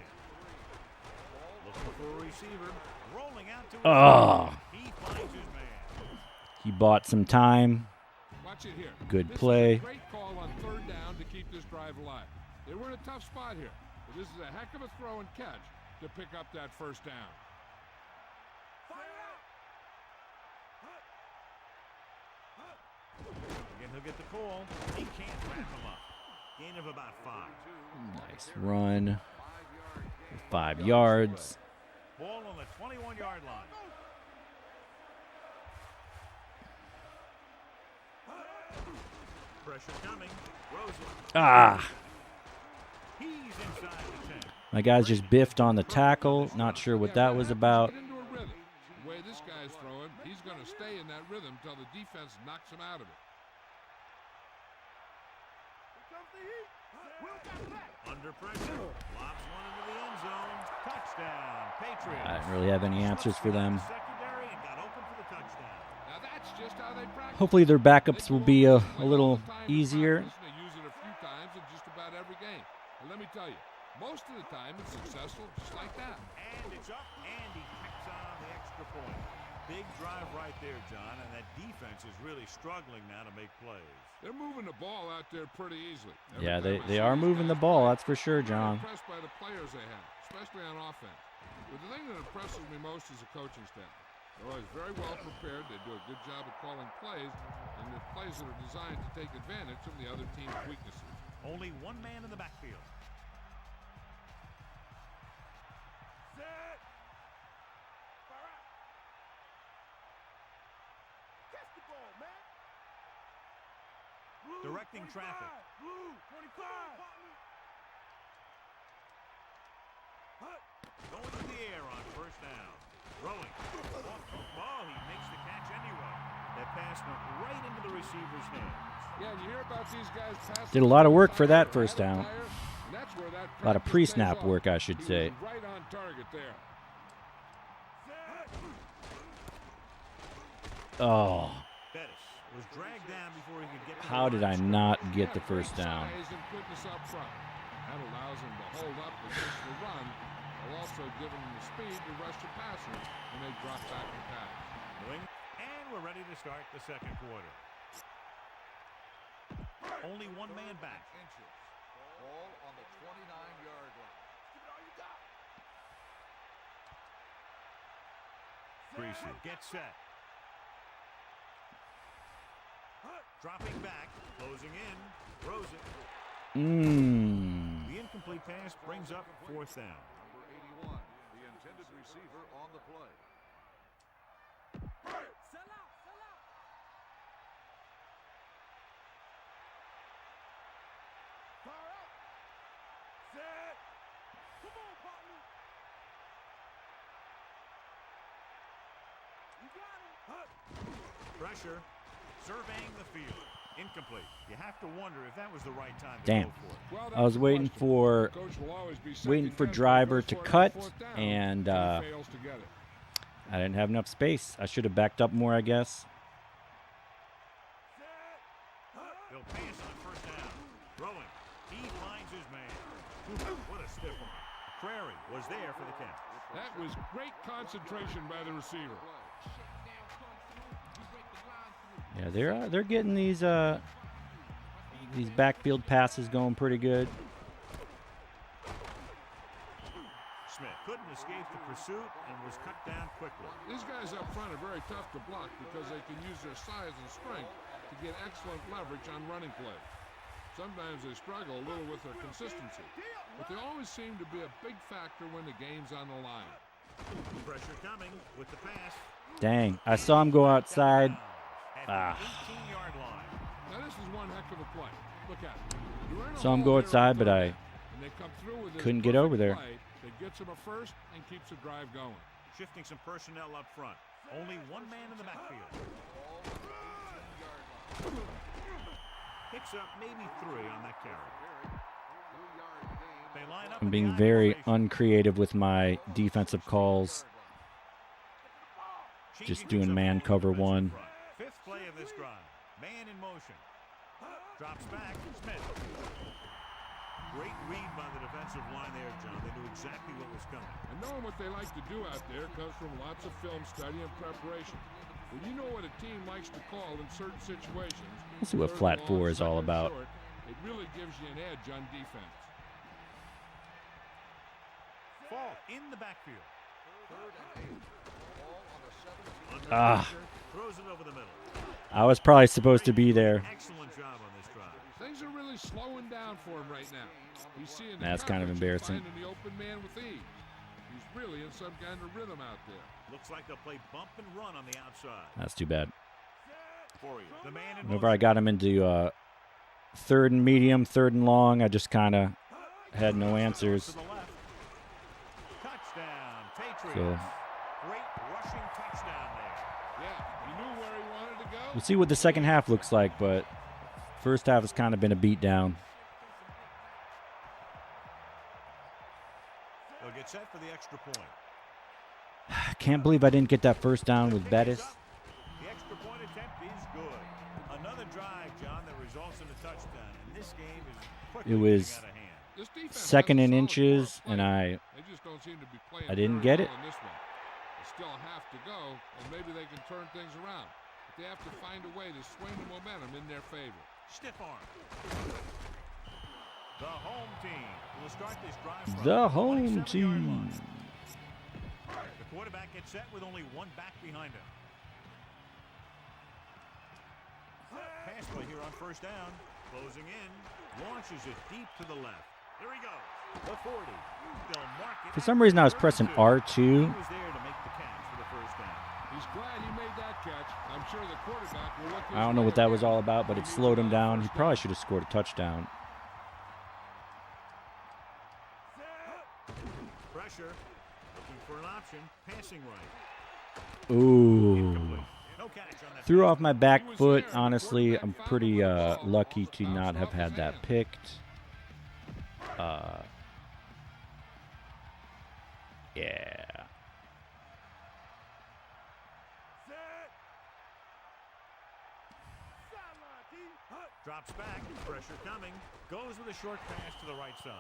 Speaker 4: Looking for a receiver. Rolling out to his
Speaker 1: Oh,
Speaker 4: He finds his man.
Speaker 1: he bought some time.
Speaker 5: Watch it here.
Speaker 1: Good
Speaker 5: This
Speaker 1: play.
Speaker 5: is a great call on 3rd down to keep this drive alive. They were in a tough spot here, but this is a heck of a throw and catch to pick up that first down.
Speaker 4: Again, he'll get the call. He can't wrap him up. Gain of about 5.
Speaker 1: Nice run. 5 yards.
Speaker 4: Ball on the 21-yard line. Pressure coming. Throws it.
Speaker 1: Ah,
Speaker 4: He's inside the 10.
Speaker 1: my guys just biffed on the tackle. Not sure what that was about.
Speaker 5: Get into a rhythm. The way this guy's throwing, he's going to stay in that rhythm until the defense knocks him out of it.
Speaker 4: Under pressure. Lobs one into the end zone. Touchdown. Patriots.
Speaker 1: I didn't really have any answers for them.
Speaker 4: Secondary and got open for the touchdown.
Speaker 5: Now that's just how they practice.
Speaker 1: Hopefully their backups will be a little easier.
Speaker 5: They use it a few times in just about every game. And let me tell you, most of the time it's successful just like that.
Speaker 4: And it's up, and he picks on the extra point. Big drive right there, John, and that defense is really struggling now to make plays.
Speaker 5: They're moving the ball out there pretty easily. Every
Speaker 1: Yeah,
Speaker 5: time I
Speaker 1: they
Speaker 5: see
Speaker 1: are
Speaker 5: these
Speaker 1: moving the
Speaker 5: guys
Speaker 1: ball,
Speaker 5: play,
Speaker 1: that's for sure,
Speaker 5: I'm
Speaker 1: John.
Speaker 5: impressed by the players they have, especially on offense. But the thing that impresses me most is the coaching staff. They're always very well prepared. They do a good job of calling plays, and the plays that are designed to take advantage of the other team's weaknesses.
Speaker 4: Only one man in the backfield.
Speaker 3: Set. Fire out. Catch the ball, man. Blue,
Speaker 4: Directing
Speaker 3: 25.
Speaker 4: traffic.
Speaker 3: Blue, 25.
Speaker 4: Going to the air on first down. Throwing. pass went right into the receiver's hands.
Speaker 5: Yeah, and you hear about these guys passing.
Speaker 1: Did a lot of work for that first down.
Speaker 5: That's where that
Speaker 1: A lot of
Speaker 5: practice
Speaker 1: pre-snap
Speaker 5: pays off.
Speaker 1: work, I should
Speaker 5: He
Speaker 1: say.
Speaker 5: was right on target there.
Speaker 1: Oh,
Speaker 4: Bettis was dragged down before he could get to the
Speaker 1: how did I
Speaker 4: line.
Speaker 1: not get the first down?
Speaker 5: Size and quickness up front. That allows him to hold up against the run, while also giving him the speed to rush the passer when they drop back and pass.
Speaker 4: And we're ready to start the second quarter. Only one man back.
Speaker 10: Inches. Ball on the 29-yard line.
Speaker 4: Greasy gets set. Dropping back, closing in, throws it. The incomplete pass brings up fourth down.
Speaker 10: Number 81, the intended receiver on the play.
Speaker 4: Pressure, surveying the field. Incomplete. You have to wonder if that was the right time to
Speaker 1: Damn.
Speaker 4: go for it.
Speaker 5: Well,
Speaker 1: I was waiting for driver to cut, and I didn't have enough space. I should have backed up more, I guess.
Speaker 4: He'll pass on first down. Throwing. He finds his man. What a stiff one. Prairie was there for the catch.
Speaker 5: That was great concentration by the receiver.
Speaker 1: Yeah, they're getting these backfield passes going pretty good.
Speaker 4: Smith couldn't escape the pursuit and was cut down quickly.
Speaker 5: These guys up front are very tough to block because they can use their size and strength to get excellent leverage on running plays. Sometimes they struggle a little with their consistency, but they always seem to be a big factor when the game's on the line.
Speaker 4: Pressure coming with the pass.
Speaker 1: Dang, I saw him go outside.
Speaker 4: At the 18-yard line.
Speaker 5: Now this is one heck of a play. Look at it. You're in a
Speaker 1: Saw him
Speaker 5: hole
Speaker 1: go
Speaker 5: there
Speaker 1: outside,
Speaker 5: on
Speaker 1: but
Speaker 5: third
Speaker 1: I
Speaker 5: down, and they come through with this
Speaker 1: couldn't get over there.
Speaker 5: play that gets them a first and keeps the drive going.
Speaker 4: Shifting some personnel up front. Only one man in the backfield. Picks up maybe 3 on that carry. They line up
Speaker 1: I'm
Speaker 4: in the
Speaker 1: being
Speaker 4: I
Speaker 1: very
Speaker 4: formation.
Speaker 1: uncreative with my defensive calls.
Speaker 4: Changing
Speaker 1: Just
Speaker 4: things
Speaker 1: doing
Speaker 4: up
Speaker 1: man
Speaker 4: on the
Speaker 1: cover
Speaker 4: defensive
Speaker 1: one.
Speaker 4: front. Fifth play of this drive. Man in motion. Drops back. Smith. Great read by the defensive line there, John. They knew exactly what was coming.
Speaker 5: And knowing what they like to do out there comes from lots of film study and preparation. When you know what a team likes to call in certain situations,
Speaker 1: Let's see what
Speaker 5: third
Speaker 1: flat
Speaker 5: and
Speaker 1: four
Speaker 5: long,
Speaker 1: is all
Speaker 5: second and
Speaker 1: about.
Speaker 5: short, it really gives you an edge on defense.
Speaker 4: Fall in the backfield.
Speaker 10: Third and 8. Ball on the 17.
Speaker 1: Ah.
Speaker 4: Throws it over the middle.
Speaker 1: I was probably supposed to be there.
Speaker 4: Excellent job on this drive.
Speaker 5: Things are really slowing down for him right now. He's seeing the
Speaker 1: That's kind of
Speaker 5: coverage and
Speaker 1: embarrassing.
Speaker 5: finding the open man with ease. He's really in some kind of rhythm out there.
Speaker 4: Looks like they'll play bump and run on the outside.
Speaker 1: That's too bad.
Speaker 4: For you. The man in
Speaker 1: Whenever I got him into third and medium, third and long, I just kind of had no answers.
Speaker 4: To the left. Touchdown, Patriots.
Speaker 1: So
Speaker 4: Great rushing touchdown there.
Speaker 5: Yeah, he knew where he wanted to go.
Speaker 1: we'll see what the second half looks like, but first half has kind of been a beatdown.
Speaker 4: They'll get set for the extra point.
Speaker 1: I can't believe I didn't get that first down with Bettis.
Speaker 4: The extra point attempt is good. Another drive, John, that results in a touchdown. And this game is quickly
Speaker 1: It was
Speaker 4: getting out of hand.
Speaker 5: This defense
Speaker 1: second
Speaker 5: has a
Speaker 1: in
Speaker 5: solid
Speaker 1: inches,
Speaker 5: core
Speaker 1: and
Speaker 5: play.
Speaker 1: I
Speaker 5: They just don't seem to be playing
Speaker 1: didn't
Speaker 5: very
Speaker 1: get it.
Speaker 5: well in this one. They still have to go, and maybe they can turn things around. But they have to find a way to swing the momentum in their favor.
Speaker 4: Stiff arm. The home team will start this drive from
Speaker 1: The home
Speaker 4: 27-yard
Speaker 1: team.
Speaker 4: line. The quarterback gets set with only one back behind him. Pass play here on first down. Closing in. Launches it deep to the left. There he goes. The 40. They'll mark it.
Speaker 1: For some reason, I was pressing
Speaker 4: He
Speaker 1: R2.
Speaker 4: was there to make the catch for the first down.
Speaker 5: He's glad he made that catch. I'm sure the quarterback will look his
Speaker 1: I don't know
Speaker 5: way
Speaker 1: what that was
Speaker 5: again.
Speaker 1: all about, but it
Speaker 5: He needs
Speaker 1: slowed him
Speaker 5: another
Speaker 1: down. He
Speaker 5: first
Speaker 1: probably
Speaker 5: down.
Speaker 1: should have scored a touchdown.
Speaker 4: Pressure. Looking for an option. Passing right.
Speaker 1: Ooh.
Speaker 4: Incomplete.
Speaker 1: Threw off my back foot. Honestly, I'm pretty lucky to not have had that picked. Yeah.
Speaker 4: Drops back, pressure coming, goes with a short pass to the right side.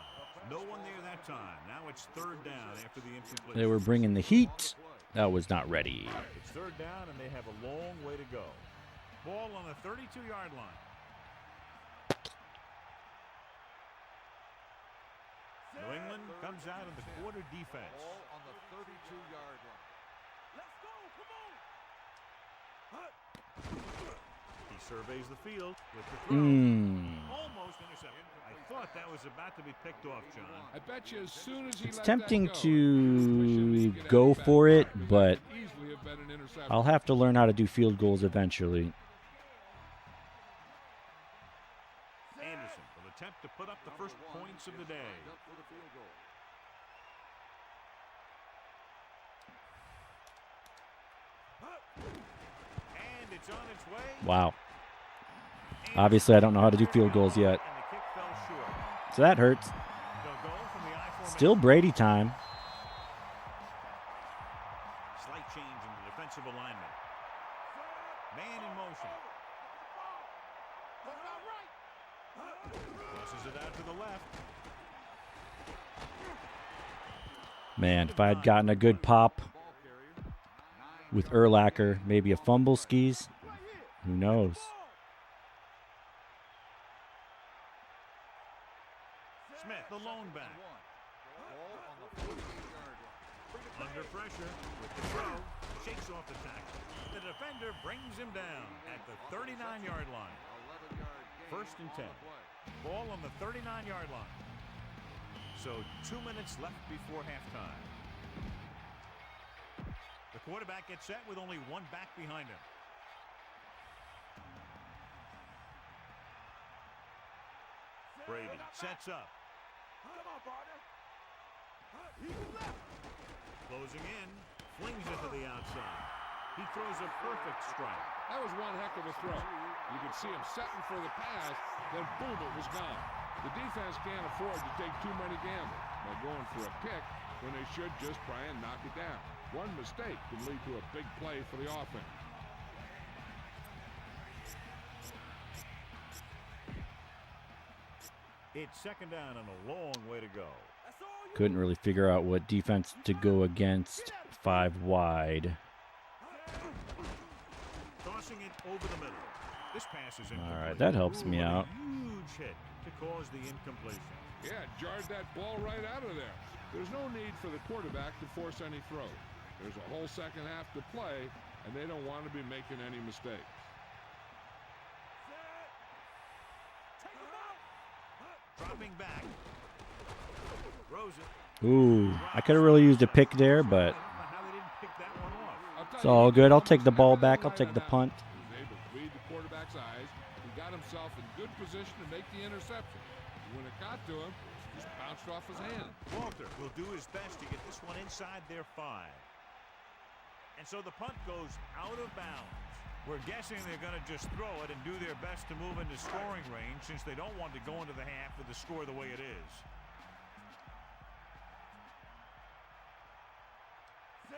Speaker 4: No one there that time. Now it's third down after the incompletion.
Speaker 1: They were bringing the heat. That was not ready.
Speaker 4: It's third down, and they have a long way to go. Ball on the 32-yard line. New England comes out in the quarter defense.
Speaker 10: Ball on the 32-yard line.
Speaker 3: Let's go, come on.
Speaker 4: He surveys the field with the throw. Almost intercepted. I thought that was about to be picked off, John.
Speaker 5: I bet you as soon as he
Speaker 1: It's
Speaker 5: let
Speaker 1: tempting
Speaker 5: that go,
Speaker 1: to go for it, but
Speaker 5: easily have been an interception.
Speaker 1: I'll have to learn how to do field goals eventually.
Speaker 4: Anderson will attempt to put up the first points of the day. And it's on its way.
Speaker 1: Wow. Obviously, I don't know how to do field goals yet.
Speaker 4: And the kick fell short.
Speaker 1: So that hurts.
Speaker 4: They'll go from the I formation.
Speaker 1: Still Brady time.
Speaker 4: Slight change in the defensive alignment. Man in motion. Crosses it out to the left.
Speaker 1: Man, if I had gotten a good pop with Urlacher, maybe a fumble skis, who knows?
Speaker 4: Smith, the lone back. Under pressure with the throw, shakes off the tackle. The defender brings him down at the 39-yard line. First and 10. Ball on the 39-yard line. So 2 minutes left before halftime. The quarterback gets set with only one back behind him. Brady sets up. Closing in, flings it to the outside. He throws a perfect strike.
Speaker 5: That was one heck of a throw. You could see him setting for the pass, then boom, it was gone. The defense can't afford to take too many gambles by going for a pick when they should just try and knock it down. One mistake can lead to a big play for the offense.
Speaker 4: It's second down and a long way to go.
Speaker 1: Couldn't really figure out what defense to go against 5 wide.
Speaker 4: Tossing it over the middle. This pass is incomplete.
Speaker 1: All right, that helps me out.
Speaker 4: Huge hit to cause the incompletion.
Speaker 5: Yeah, jarred that ball right out of there. There's no need for the quarterback to force any throws. There's a whole second half to play, and they don't want to be making any mistakes.
Speaker 4: Dropping back. Throws it.
Speaker 1: Ooh, I could have really used a pick there, but
Speaker 4: How they didn't pick that one off.
Speaker 1: it's all good. I'll take the ball back. I'll take the punt.
Speaker 5: He was able to read the quarterback's eyes. He got himself in good position to make the interception. When it got to him, it just bounced off his hand.
Speaker 4: Walter will do his best to get this one inside their 5. And so the punt goes out of bounds. We're guessing they're going to just throw it and do their best to move into scoring range since they don't want to go into the half with the score the way it is.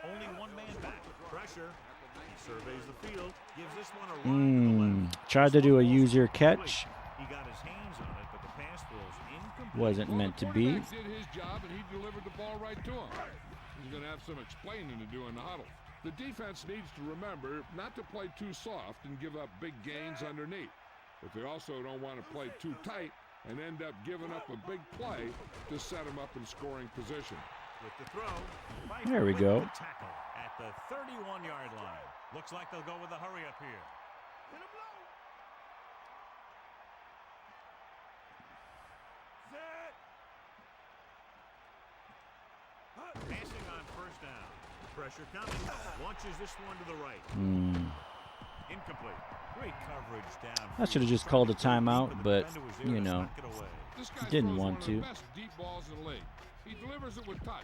Speaker 4: Only one man back. Pressure. He surveys the field. Gives this one a run to the left.
Speaker 1: Tried to do a use your catch.
Speaker 4: He got his hands on it, but the pass falls incomplete.
Speaker 1: Wasn't meant to be.
Speaker 5: The quarterback did his job, and he delivered the ball right to him. He's going to have some explaining to do in the huddle. The defense needs to remember not to play too soft and give up big gains underneath. But they also don't want to play too tight and end up giving up a big play to set them up in scoring position.
Speaker 4: With the throw,
Speaker 1: There we
Speaker 4: with
Speaker 1: go.
Speaker 4: the tackle at the 31-yard line. Looks like they'll go with a hurry up here. Passing on first down. Pressure coming. Launches this one to the right. Incomplete. Great coverage down.
Speaker 1: I should have just called a timeout, but, you know,
Speaker 5: This guy
Speaker 1: didn't
Speaker 5: throws
Speaker 1: want
Speaker 5: one
Speaker 1: to.
Speaker 5: of the best deep balls in the league. He delivers it with touch,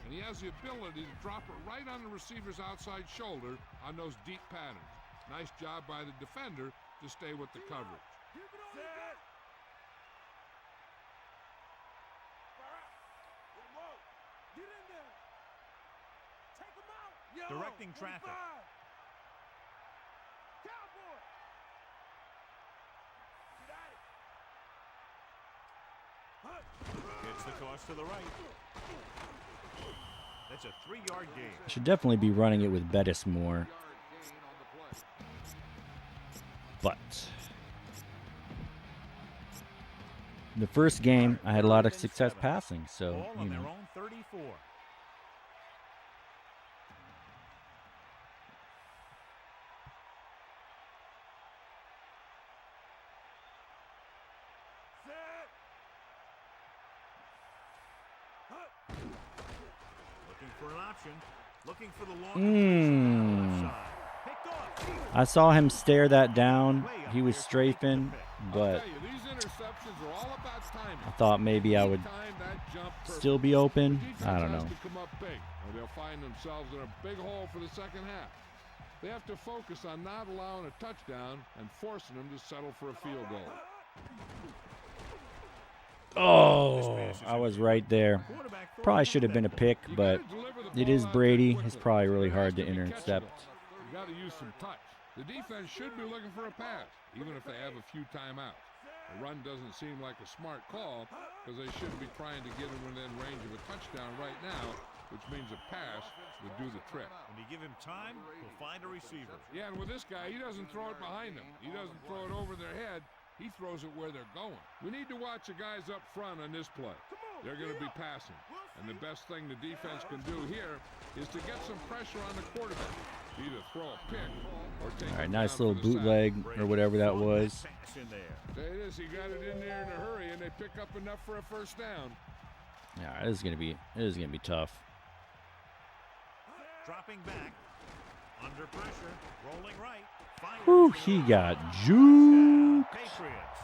Speaker 5: and he has the ability to drop it right on the receiver's outside shoulder on those deep patterns. Nice job by the defender to stay with the coverage.
Speaker 4: Directing traffic. Gets the toss to the right. That's a 3-yard gain.
Speaker 1: Should definitely be running it with Bettis more. But the first game, I had a lot of success passing, so,
Speaker 4: Ball on
Speaker 1: you
Speaker 4: their
Speaker 1: know.
Speaker 4: own 34. Looking for an option. Looking for the long
Speaker 1: I saw him stare that down. He was strafing, but I thought maybe I would still be open. I don't know.
Speaker 5: They'll find themselves in a big hole for the second half. They have to focus on not allowing a touchdown and forcing them to settle for a field goal.
Speaker 1: Oh, I was right there. Probably should have been a pick, but it is Brady. It's probably really hard to intercept.
Speaker 5: You got to use some touch. The defense should be looking for a pass, even if they have a few timeouts. A run doesn't seem like a smart call because they shouldn't be trying to get him within range of a touchdown right now, which means a pass would do the trick.
Speaker 4: When you give him time, he'll find a receiver.
Speaker 5: Yeah, and with this guy, he doesn't throw it behind them. He doesn't throw it over their head. He throws it where they're going. We need to watch the guys up front on this play. They're going to be passing. And the best thing the defense can do here is to get some pressure on the quarterback. Either throw a pick or take
Speaker 1: All right, nice little bootleg or whatever that was.
Speaker 5: There it is. He got it in there in a hurry, and they pick up enough for a first down.
Speaker 1: Yeah, this is gonna be tough.
Speaker 4: Dropping back. Under pressure. Rolling right.
Speaker 1: Whew, he got juked.
Speaker 4: Patriots.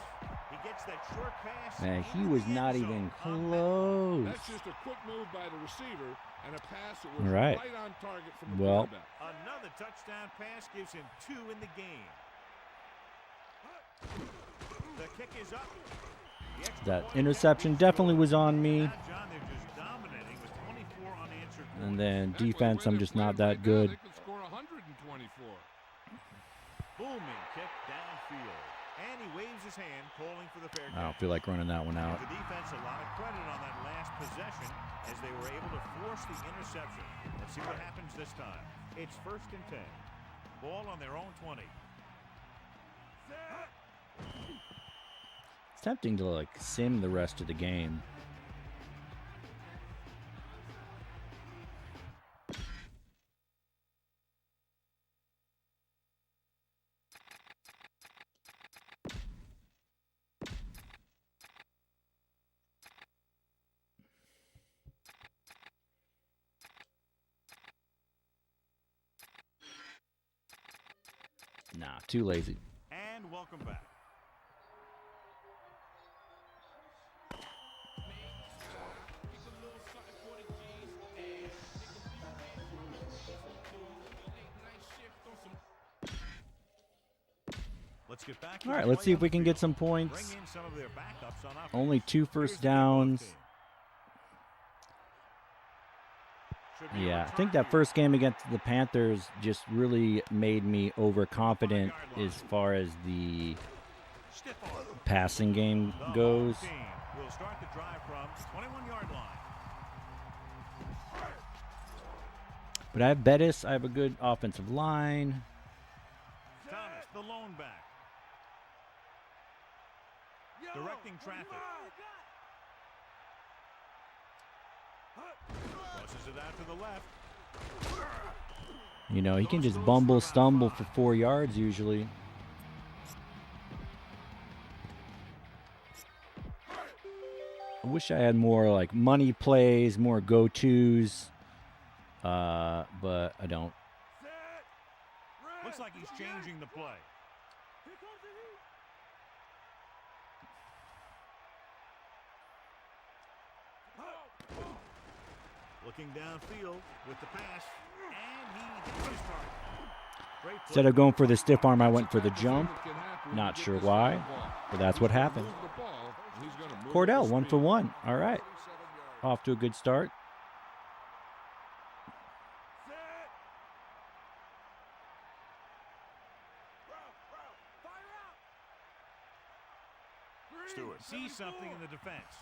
Speaker 4: He gets that short pass.
Speaker 1: Man, he was not even close.
Speaker 5: That's just a quick move by the receiver and a pass that was
Speaker 1: right
Speaker 5: on target from the
Speaker 1: well,
Speaker 5: quarterback.
Speaker 4: Another touchdown pass gives him 2 in the game. The kick is up.
Speaker 1: that interception definitely was on me.
Speaker 4: John, they're just dominating with 24 unanswered points.
Speaker 1: And then defense, I'm just not that good.
Speaker 5: They could score 124.
Speaker 4: Booming kick downfield. And he waves his hand, calling for the fair catch.
Speaker 1: I don't feel like running that one out.
Speaker 4: The defense a lot of credit on that last possession as they were able to force the interception. Let's see what happens this time. It's 1st and 10. Ball on their own 20.
Speaker 1: It's tempting to like sim the rest of the game. Nah, too lazy.
Speaker 4: And welcome back. Let's get back.
Speaker 1: All right, let's see if we can get some points.
Speaker 4: Bring in some of their backups on offense.
Speaker 1: Only 2 first downs. Yeah, I think that first game against the Panthers just really made me overconfident as far as the passing game goes.
Speaker 4: We'll start the drive from 21-yard line.
Speaker 1: But I have Bettis. I have a good offensive line.
Speaker 4: Thomas, the lone back. Directing traffic. Crosses it out to the left.
Speaker 1: You know, he can just bumble, stumble for 4 yards usually. I wish I had more like money plays, more go-tos, but I don't.
Speaker 4: Looks like he's changing the play. Looking downfield with the pass, and he hits his target.
Speaker 1: Instead of going for the stiff arm, I went for the jump. Not sure why, but that's what happened. Kordell, 1 for 1. All right. Off to a good start.
Speaker 4: Stewart sees something in the defense.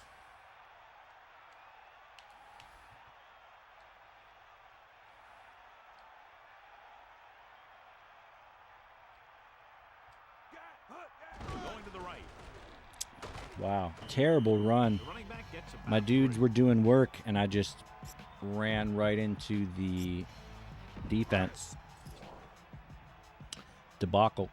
Speaker 4: Going to the right.
Speaker 1: Wow, terrible run. My dudes were doing work, and I just ran right into the defense. Debacle.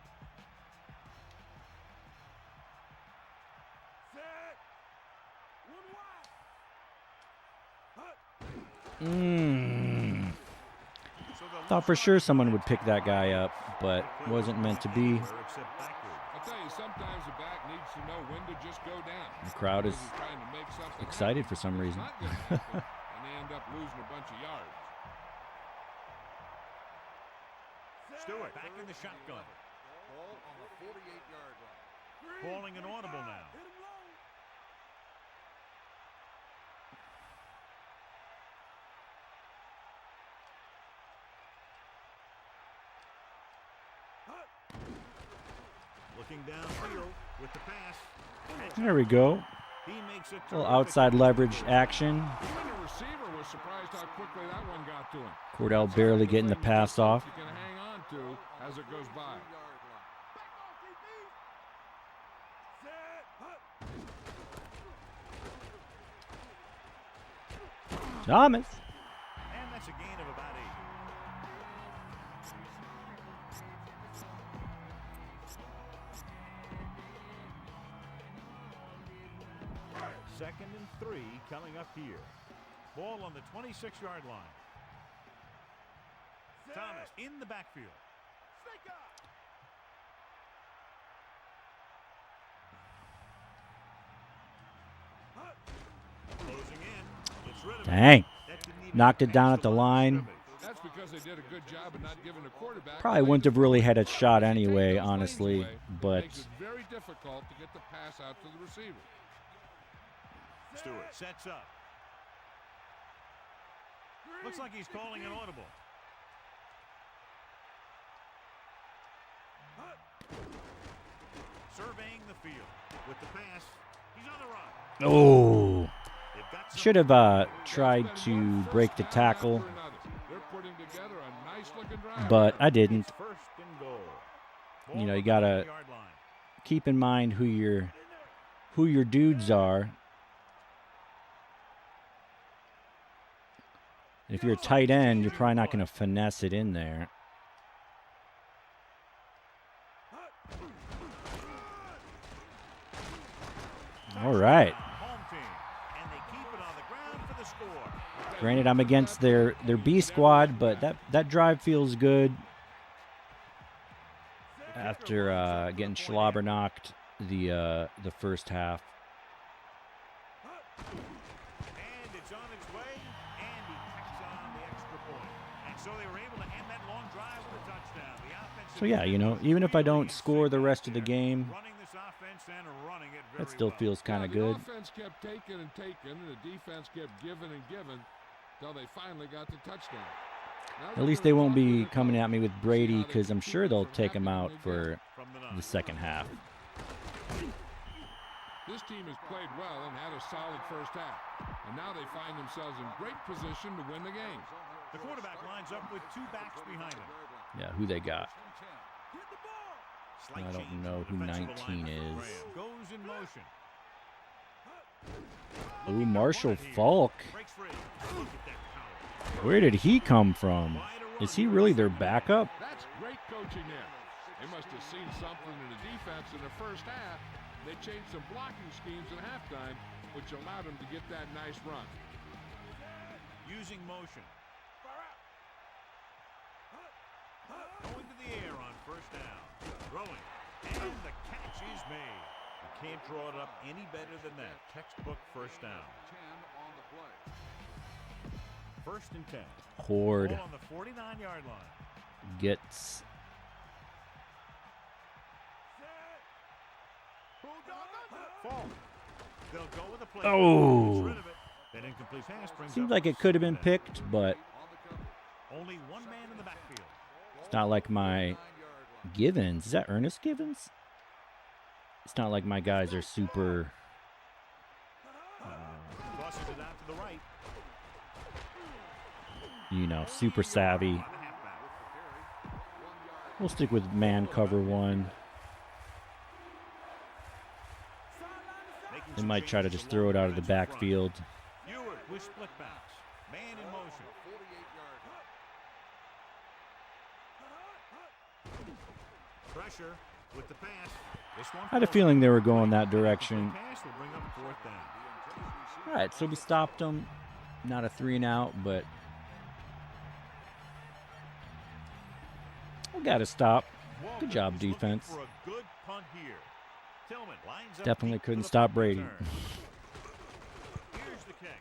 Speaker 1: Thought for sure someone would pick that guy up, but wasn't meant to be.
Speaker 5: I tell you, sometimes the back needs to know when to just go down.
Speaker 1: The crowd is excited for some reason.
Speaker 5: And they end up losing a bunch of yards.
Speaker 4: Stewart back in the shotgun.
Speaker 10: Ball on the 48-yard line.
Speaker 4: Calling an audible now. Looking downfield with the pass.
Speaker 1: There we go.
Speaker 4: He makes
Speaker 1: A little outside leverage action.
Speaker 5: Even the receiver was surprised how quickly that one got to him.
Speaker 1: Kordell barely getting the pass off.
Speaker 5: You can hang on to as it goes by.
Speaker 1: Thomas.
Speaker 4: And that's a gain of about 8. Second and 3 coming up here. Ball on the 26-yard line. Thomas in the backfield. Closing in. Gets rid of it.
Speaker 1: Dang. Knocked it down at the line.
Speaker 5: That's because they did a good job of not giving the quarterback.
Speaker 1: Probably wouldn't have really had a shot anyway, honestly, but
Speaker 5: Makes it very difficult to get the pass out to the receiver.
Speaker 4: Stewart sets up. Looks like he's calling an audible. Surveying the field with the pass. He's on the run.
Speaker 1: oh, should have tried to break the tackle, but I didn't.
Speaker 4: First and goal.
Speaker 1: You know, you gotta keep in mind who your dudes are. If you're a tight end, you're probably not going to finesse it in there. All right. Granted, I'm against their B squad, but that drive feels good after getting slobber knocked the first half.
Speaker 4: And it's on its way, and he tacks on the extra point. And so they were able to end that long drive with a touchdown. The offense.
Speaker 1: So yeah, you know, even if I don't score the rest of the game,
Speaker 4: Running this offense and running it
Speaker 1: that
Speaker 4: very
Speaker 1: still
Speaker 4: well.
Speaker 1: feels kind of
Speaker 5: The
Speaker 1: good.
Speaker 5: offense kept taking and taking, and the defense kept giving and giving until they finally got the touchdown.
Speaker 1: At least they won't be coming at me with Brady, because I'm sure they'll take him out for the second half.
Speaker 5: This team has played well and had a solid first half, and now they find themselves in great position to win the game.
Speaker 4: The quarterback lines up with 2 backs behind him.
Speaker 1: Yeah, who they got?
Speaker 4: Slight
Speaker 1: I don't
Speaker 4: change
Speaker 1: know
Speaker 4: in
Speaker 1: who
Speaker 4: defensive
Speaker 1: 19
Speaker 4: alignment.
Speaker 1: is.
Speaker 4: Goes in motion.
Speaker 1: Ooh, Marshall Falk.
Speaker 4: Breaks free. Look at that power.
Speaker 1: Where did he come from? Is he really their backup?
Speaker 5: That's great coaching there. They must have seen something in the defense in the first half. They changed some blocking schemes at halftime, which allowed them to get that nice run.
Speaker 4: Using motion. Going to the air on first down. Throwing. And the catch is made. You can't draw it up any better than that. Textbook first down.
Speaker 10: 10 on the play.
Speaker 4: First and 10.
Speaker 1: Horde
Speaker 4: Ball on the 49-yard line.
Speaker 1: gets
Speaker 4: plate.
Speaker 1: Oh.
Speaker 4: Gets rid of it. That incomplete pass brings
Speaker 1: Seems
Speaker 4: up
Speaker 1: like it could have been
Speaker 4: second down.
Speaker 1: picked, but
Speaker 4: Only one man in the backfield.
Speaker 1: it's not like my Givens. Is that Ernest Givens? It's not like my guys are super.
Speaker 4: Tosses it out to the right.
Speaker 1: You know, super savvy. We'll stick with man cover one. They might try to just throw it out of the backfield.
Speaker 4: Ewart with split backs. Man in motion. Pressure with the pass. This one
Speaker 1: I had a feeling they were going that direction.
Speaker 4: pass will bring up fourth down.
Speaker 1: All right, so we stopped them. Not a 3-and-out, but we got to stop. Good job,
Speaker 4: Walker is looking
Speaker 1: defense.
Speaker 4: for a good punt here. Tillman lines up
Speaker 1: Definitely
Speaker 4: deep for
Speaker 1: couldn't
Speaker 4: the
Speaker 1: stop
Speaker 4: punt
Speaker 1: Brady.
Speaker 4: return. Here's the kick.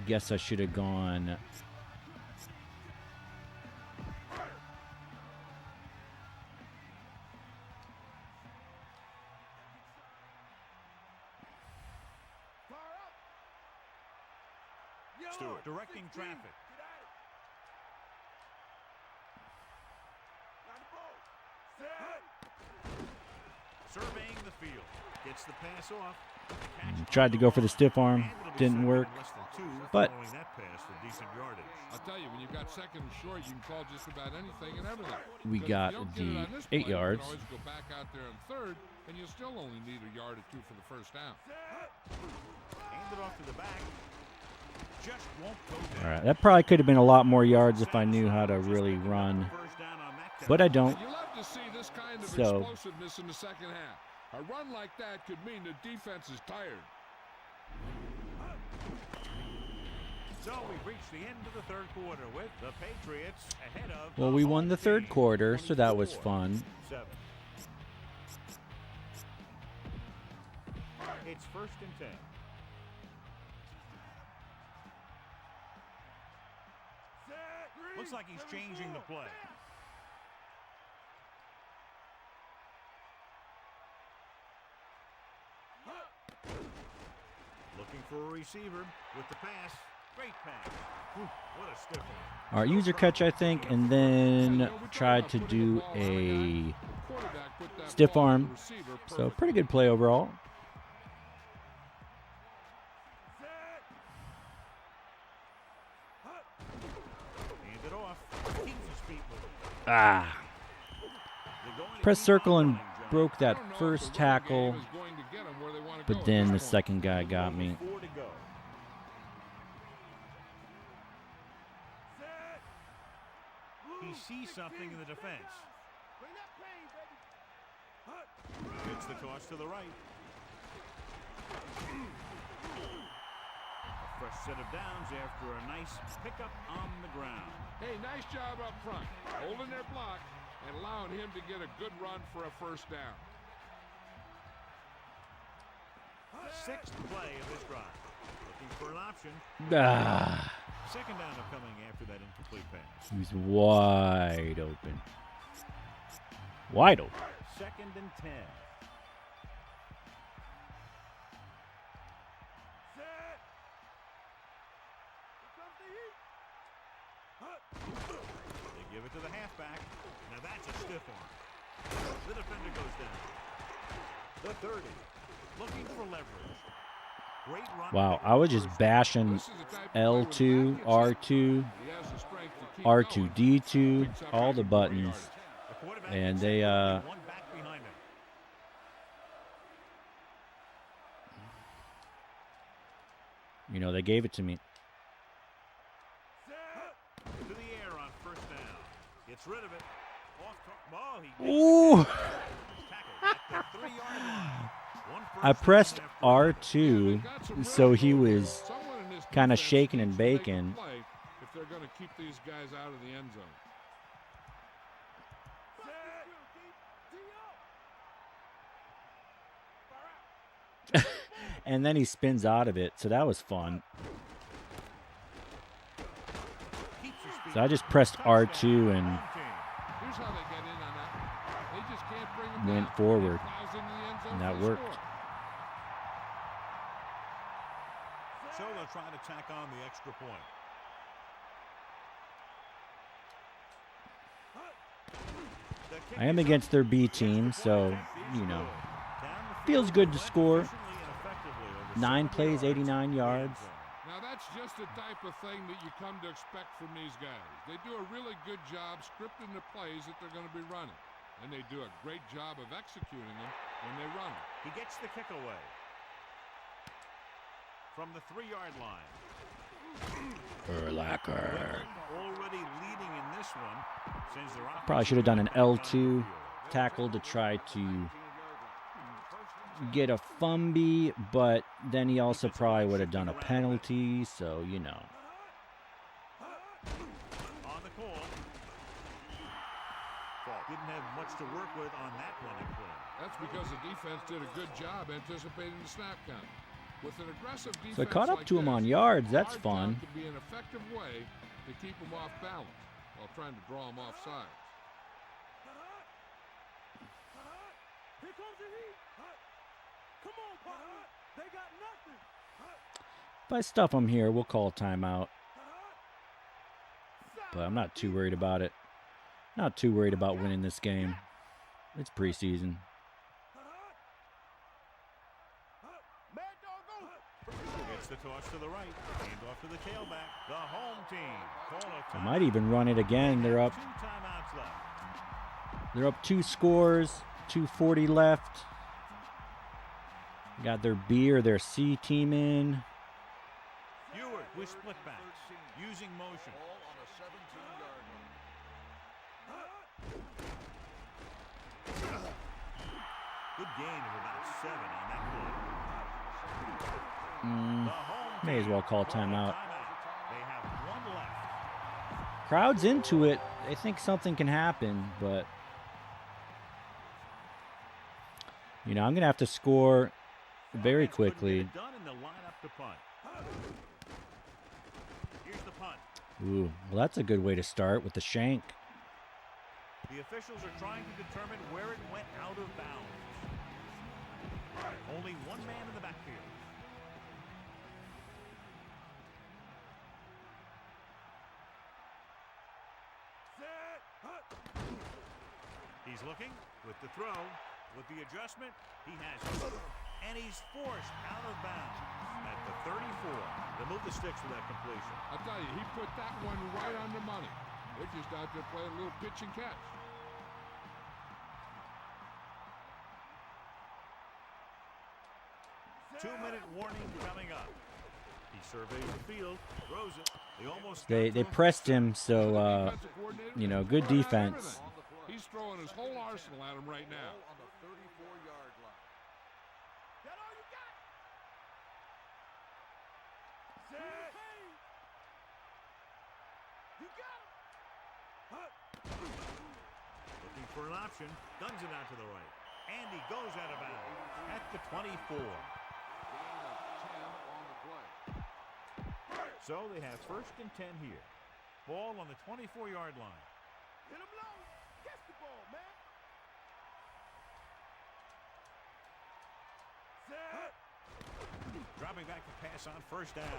Speaker 1: Guess I should have gone.
Speaker 4: Stewart directing traffic. Surveying the field. Gets the pass off.
Speaker 1: Tried to go for the stiff arm. Didn't work. But
Speaker 4: Following that pass for decent yardage.
Speaker 5: I'll tell you, when you've got second and short, you can call just about anything and everything.
Speaker 1: we
Speaker 5: Because
Speaker 1: got
Speaker 5: if you don't get it
Speaker 1: the
Speaker 5: on this
Speaker 1: 8
Speaker 5: play, you can
Speaker 1: yards.
Speaker 5: always go back out there on third, and you still only need a yard or two for the first down.
Speaker 4: Hand it off to the back. Just won't go down.
Speaker 1: All right, that probably could have been a lot more yards if I knew how to really run.
Speaker 4: First down on that
Speaker 1: But I don't.
Speaker 5: You love to see this kind of
Speaker 1: So-
Speaker 5: explosiveness in the second half. A run like that could mean the defense is tired.
Speaker 4: So we've reached the end of the third quarter with the Patriots ahead of
Speaker 1: Well,
Speaker 4: the
Speaker 1: we won
Speaker 4: home
Speaker 1: the third
Speaker 4: team,
Speaker 1: quarter, so that was
Speaker 4: 24-7.
Speaker 1: fun.
Speaker 4: It's first and 10. Looks like he's changing the play. Looking for a receiver with the pass. Great pass. Whew, what a stiff one.
Speaker 1: All right, user catch, I think, and then tried to do a stiff arm. So pretty good play overall.
Speaker 4: Hand it off. Keeps his feet moving.
Speaker 1: Ah.
Speaker 4: They're going to
Speaker 1: Press
Speaker 4: keep
Speaker 1: circle
Speaker 4: on
Speaker 1: and
Speaker 4: running, John.
Speaker 1: broke that first tackle, but then the second guy got me.
Speaker 4: 4 to go. He sees something in the defense. Gets the toss to the right. A fresh set of downs after a nice pickup on the ground.
Speaker 5: Hey, nice job up front, holding their block and allowing him to get a good run for a first down.
Speaker 4: Sixth play of this drive. Looking for an option.
Speaker 1: Ah.
Speaker 4: Second down coming after that incomplete pass.
Speaker 1: He was wide open. Wide open.
Speaker 4: Second and 10. They give it to the halfback. Now that's a stiff one. The defender goes down. The 30. Looking for leverage. Great run.
Speaker 1: Wow, I was just bashing L2, R2, R2D2, all the buttons, and they
Speaker 4: One back behind him.
Speaker 1: you know, they gave it to me.
Speaker 4: To the air on first down. Gets rid of it. Off ball. He
Speaker 1: Ooh!
Speaker 4: tackled at the 3-yard line. One first
Speaker 1: I pressed
Speaker 4: down after
Speaker 1: R2, so he was kind of shaking and baking.
Speaker 5: If they're going to keep these guys out of the end zone.
Speaker 1: And then he spins out of it, so that was fun. So I just pressed R2 and
Speaker 5: Here's how they get in
Speaker 1: went forward, and that worked.
Speaker 4: So they'll try to tack on the extra point.
Speaker 1: I am against their B team, so, you know, feels good to score. 9 plays, 89 yards.
Speaker 5: Now that's just the type of thing that you come to expect from these guys. They do a really good job scripting the plays that they're going to be running. And they do a great job of executing them when they run them.
Speaker 4: He gets the kick away. From the 3-yard line.
Speaker 1: Urlacher.
Speaker 4: Already leading in this one.
Speaker 1: Probably should have done an L2 tackle to try to get a fumby, but then he also probably would have done a penalty, so, you know.
Speaker 4: On the call. Didn't have much to work with on that running play.
Speaker 5: That's because the defense did a good job anticipating the snap count. With an aggressive defense
Speaker 1: So I caught up
Speaker 5: like
Speaker 1: to him
Speaker 5: this,
Speaker 1: on yards. That's
Speaker 5: hard
Speaker 1: fun.
Speaker 5: job could be an effective way to keep him off balance while trying to draw him off sides.
Speaker 3: Here comes the heat. Come on, partner. They got nothing.
Speaker 1: If I stuff him here, we'll call timeout. But I'm not too worried about it. Not too worried about winning this game. It's preseason.
Speaker 4: Gets the toss to the right. Hand off to the tailback. The home team.
Speaker 1: I might even run it again. They're up.
Speaker 4: 2 timeouts left.
Speaker 1: They're up 2 scores. 2:40 left. Got their B or their C team in.
Speaker 4: Stewart with split backs. Using motion. Good gain of about 7 on that play.
Speaker 1: May as well call timeout.
Speaker 4: They have 1 left.
Speaker 1: Crowd's into it. They think something can happen, but you know, I'm gonna have to score very quickly.
Speaker 4: Done in the lineup to punt. Here's the punt.
Speaker 1: Ooh, well, that's a good way to start with the shank.
Speaker 4: The officials are trying to determine where it went out of bounds. Only 1 man in the backfield. He's looking with the throw. With the adjustment, he has it. And he's forced out of bounds at the 34. They'll move the sticks for that completion.
Speaker 5: I'll tell you, he put that one right on the money. They're just out there playing a little pitch and catch.
Speaker 4: Two-minute warning coming up. He surveys the field, throws it.
Speaker 1: They pressed him, so you know, good defense.
Speaker 5: He's throwing his whole arsenal at him right now.
Speaker 10: On the 34-yard line.
Speaker 3: That all you got? Set. You got him.
Speaker 4: Looking for an option. Guns it out to the right. And he goes out of bounds at the 24.
Speaker 10: Gain of 10 on the play.
Speaker 4: So they have 1st and 10 here. Ball on the 24-yard line.
Speaker 3: Hit him low. Catch the ball, man. Set.
Speaker 4: Dropping back to pass on 1st down.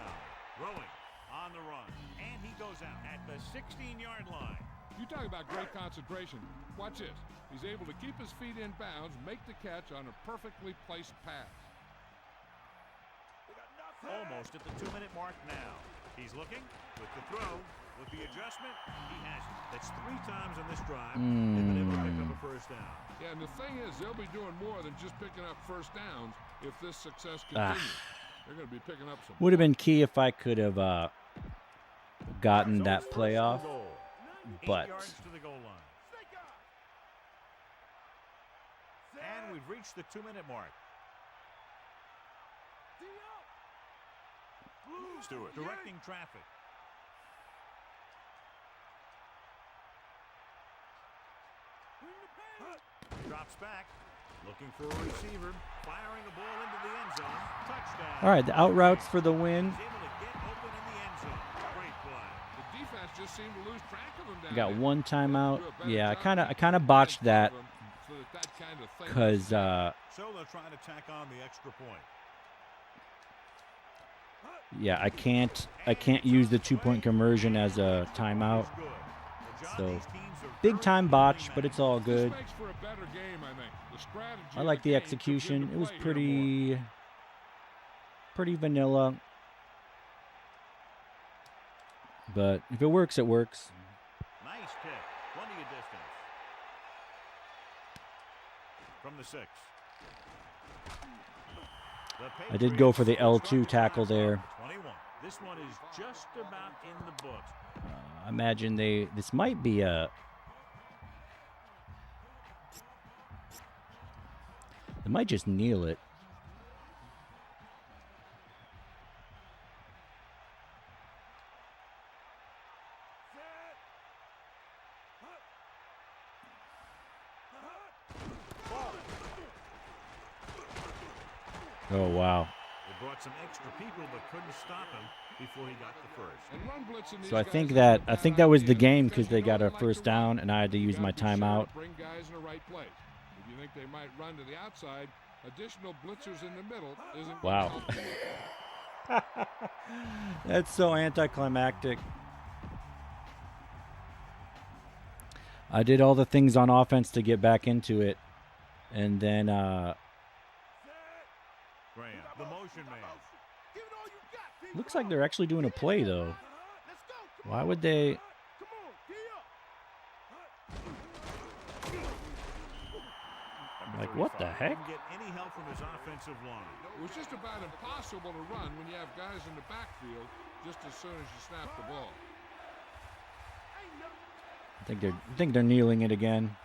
Speaker 4: Throwing on the run. And he goes out at the 16-yard line.
Speaker 5: You talk about great concentration. Watch this. He's able to keep his feet in bounds, make the catch on a perfectly placed pass.
Speaker 4: Almost at the 2-minute mark now. He's looking with the throw. With the adjustment, he has it. That's 3 times on this drive. They've been able to pick up a 1st down.
Speaker 5: Yeah, and the thing is, they'll be doing more than just picking up 1st downs if this success continues. They're going to be picking up some.
Speaker 1: Would have been key if I could have gotten that play off, but
Speaker 4: 8 yards to the goal line. And we've reached the 2-minute mark. Stewart directing traffic. Drops back, looking for a receiver, firing the ball into the end zone. Touchdown.
Speaker 1: all right, the out routes for the win.
Speaker 4: He's able to get open in the end zone. Great play.
Speaker 5: The defense just seemed to lose track of him down
Speaker 1: Got
Speaker 5: there.
Speaker 1: 1 timeout.
Speaker 5: Do a better
Speaker 1: Yeah,
Speaker 5: job
Speaker 1: I kind of botched that because
Speaker 4: so they'll try to tack on the extra point.
Speaker 1: yeah, I can't use the 2-point conversion as a timeout. So big time botch, but it's all good. I like the execution. It was pretty vanilla. But if it works, it works.
Speaker 4: Nice kick. Plenty of distance. From the 6.
Speaker 1: I did go for the L2 tackle there.
Speaker 4: 21. This one is just about in the books.
Speaker 1: I imagine this might be a... They might just kneel it. Oh, wow.
Speaker 4: They brought some extra people but couldn't stop him before he got the first.
Speaker 1: So I think that was the game because they got a first down and I had to use my timeout.
Speaker 5: Bring guys in the right place. If you think they might run to the outside, additional blitzers in the middle isn't
Speaker 1: wow. That's so anticlimactic. I did all the things on offense to get back into it, and then
Speaker 4: The motion man.
Speaker 1: looks like they're actually doing a play though. Why would they? Like, what the heck?
Speaker 4: Didn't get any help from his offensive line.
Speaker 5: It was just about impossible to run when you have guys in the backfield just as soon as you snap the ball.
Speaker 1: I think they're kneeling it again.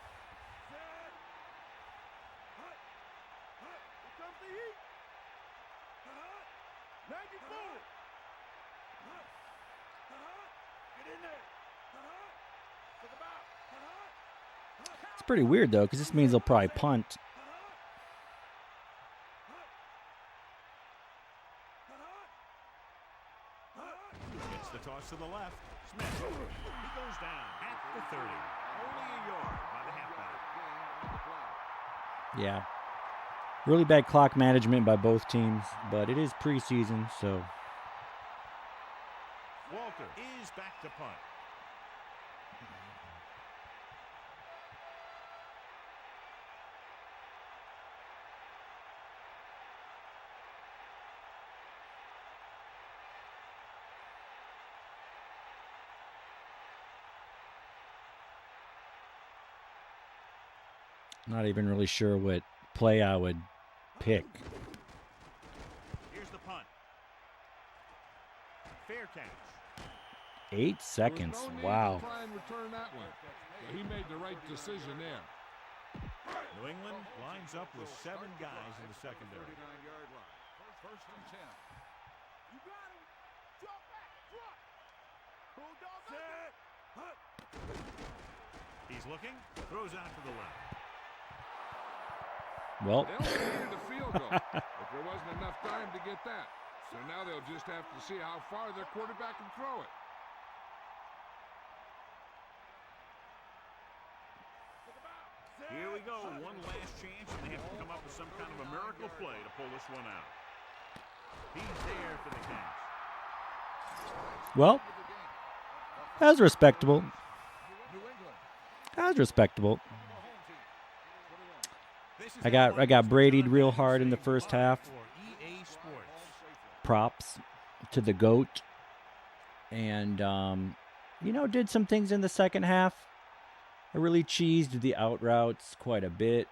Speaker 1: It's pretty weird though, because this means they'll probably punt.
Speaker 4: Gets the toss to the left. Smith. He goes down at the 30. Only a yard by the halfback.
Speaker 1: Yeah. Really bad clock management by both teams, but it is preseason, so.
Speaker 4: Walter is back to punt.
Speaker 1: Not even really sure what play I would pick.
Speaker 4: Here's the punt. Fair catch.
Speaker 1: 8 seconds. Wow.
Speaker 5: Try and return that one. So he made the right decision there.
Speaker 4: New England lines up with 7 guys in the secondary.
Speaker 10: 39-yard line. First and 10. You got him. Drop back. Drop. Bulldog.
Speaker 4: He's looking. Throws out to the left.
Speaker 1: Well.
Speaker 5: They only needed a field goal, but there wasn't enough time to get that. So now they'll just have to see how far their quarterback can throw it.
Speaker 4: Here we go. One last chance, and they have to come up with some kind of a miracle play to pull this one out. He's there for the catch.
Speaker 1: Well, that was respectable. That was respectable. I got Brady'd real hard in the first half. Props to the GOAT. And, did some things in the second half. I really cheesed the out routes quite a bit.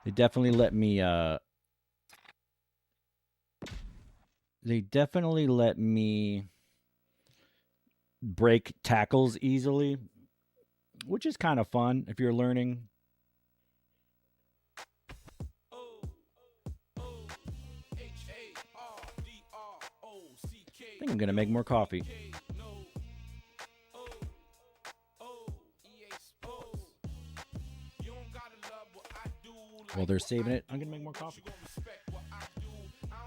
Speaker 1: They definitely let me break tackles easily, which is kind of fun if you're learning. I think I'm going to make more coffee. While they're saving it, I'm gonna make more coffee.
Speaker 3: I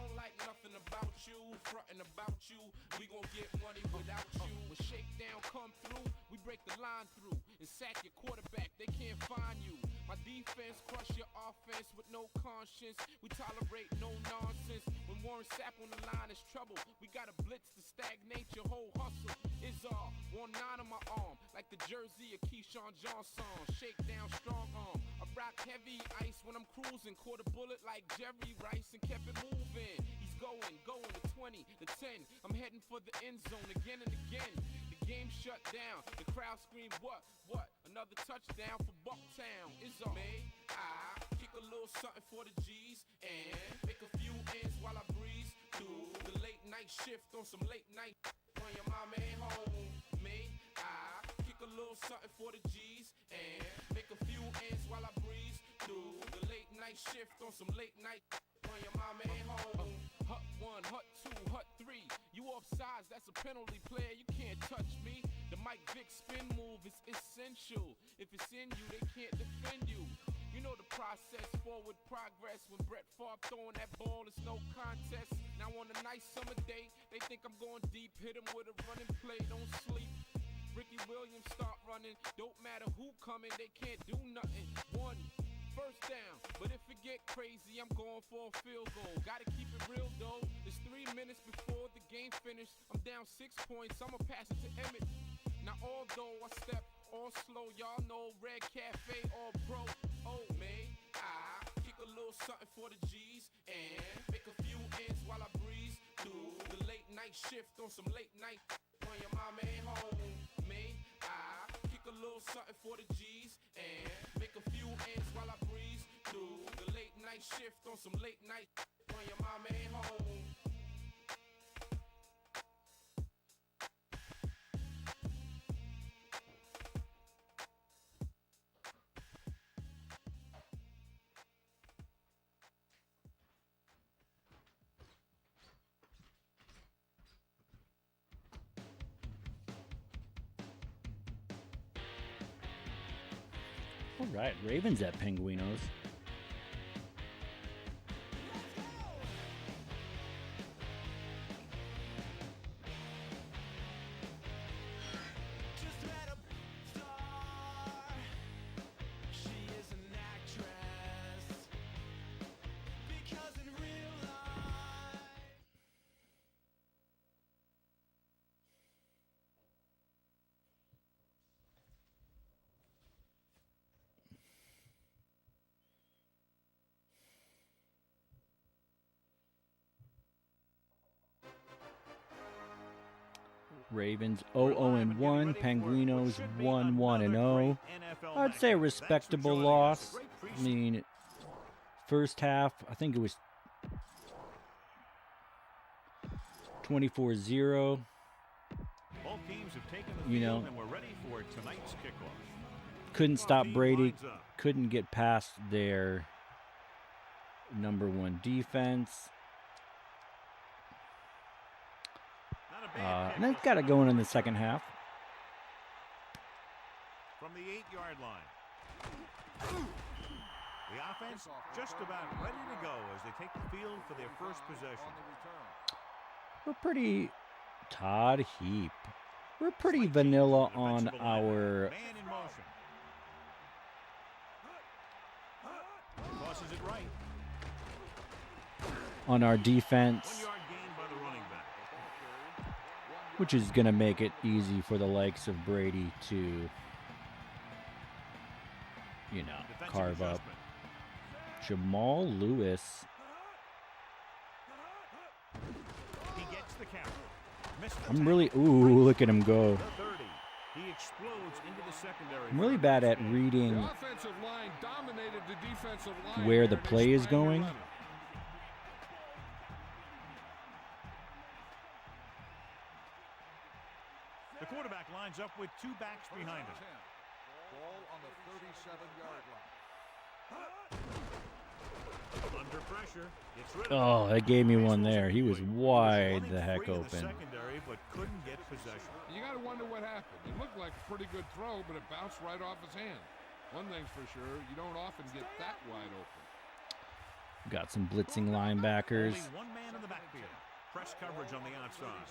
Speaker 3: don't like nothing about you, frontin' about you. We gon' get money without you. When shakedown come through, we break the line through and sack your quarterback. They can't find you. My defense crush your offense with no conscience. We tolerate no nonsense. When Warren Sapp on the line is trouble, we got a blitz to stagnate your whole hustle. Is all 1-9 on my arm, like the jersey of Keyshawn Johnson. Shakedown strong arm. I rock heavy ice when I'm cruising. Caught a bullet like Jerry Rice and kept it moving. He's going to 20, to 10. I'm heading for the end zone again and again. The game shut down. The crowd screamed, what? Another touchdown for Bucktown. Is all. May I kick a little something for the G's and make a few ends while I breeze through the late night shift on some late night when your mama ain't home. May I kick a little something for the G's and make a few ends while I breeze through the late night shift on some late night when your mama ain't home. Hut 1, hut 2, hut 3. You offsides, that's a penalty, player. You can't touch me. The Mike Vick spin move is essential. If it's in you, they can't defend you. You know the process, forward progress. When Brett Favre throwing that ball, it's no contest. Now on a nice summer day, they think I'm going deep. Hit him with a running play, don't sleep. Ricky Williams start running. Don't matter who coming, they can't do nothing. 1 first down, but if it get crazy, I'm going for a field goal. Gotta keep it real though. It's 3 minutes before the game finished. I'm down 6 points. I'ma pass it to Emmett. Now although I step all slow, y'all know Red Cafe all pro. Oh man, I kick a little something for the G's and make a few ends while I breeze through the late night shift on some late night when your mama ain't home. Me, I kick a little something for the G's and make a few ends while I breeze through the late night shift on some late night when your mama ain't home.
Speaker 1: All right, Ravens at Penguinos. Ravens 0-1, Penguinos 1-0. I'd say a respectable loss. I mean, first half, I think it was 24-0.
Speaker 4: Both teams have taken the
Speaker 1: You
Speaker 4: field
Speaker 1: know,
Speaker 4: and we're ready for tonight's kickoff.
Speaker 1: couldn't stop Brady, couldn't get past their number one defense. And they've got it going in the second half.
Speaker 4: From the 8-yard line. The offense just about ready to go as they take the field for their first possession.
Speaker 1: We're pretty Todd Heap. We're pretty vanilla on our
Speaker 4: Man in motion. Tosses it right.
Speaker 1: on our defense,
Speaker 4: 1 yard gain by the running back.
Speaker 1: which is going to make it easy for the likes of Brady to, you know,
Speaker 4: Defensive
Speaker 1: carve up.
Speaker 4: adjustment.
Speaker 1: Jamal Lewis.
Speaker 4: He gets the count. Missed the
Speaker 1: I'm really, ooh, look at him go.
Speaker 4: The 30. He explodes into the secondary.
Speaker 1: I'm really bad at reading
Speaker 5: The offensive line dominated the defensive line
Speaker 1: where the
Speaker 5: there, and they
Speaker 1: play is
Speaker 5: sprang the
Speaker 1: going.
Speaker 5: runner.
Speaker 4: The quarterback lines up with 2 backs behind him.
Speaker 10: Ball on the 37-yard line.
Speaker 4: Under pressure. Gets rid of
Speaker 1: Oh, that gave me one there. He was wide the heck
Speaker 4: free in the
Speaker 1: open.
Speaker 4: secondary, but couldn't get possession.
Speaker 5: You got to wonder what happened. It looked like a pretty good throw, but it bounced right off his hand. One thing's for sure, you don't often get that wide open.
Speaker 1: Got some blitzing linebackers.
Speaker 4: Only one man in the backfield. Press coverage on the outside.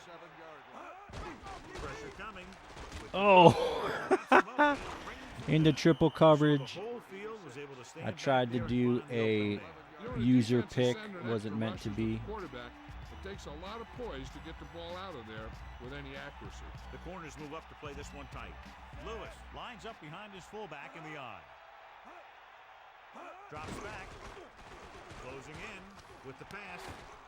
Speaker 4: Pressure coming.
Speaker 1: Oh! Into triple coverage. I tried to do a user pick. Wasn't meant to be.
Speaker 5: It takes a lot of poise to get the ball out of there with any accuracy.
Speaker 4: The corners move up to play this one tight. Lewis lines up behind his fullback in the eye. Drops back. Closing in with the pass.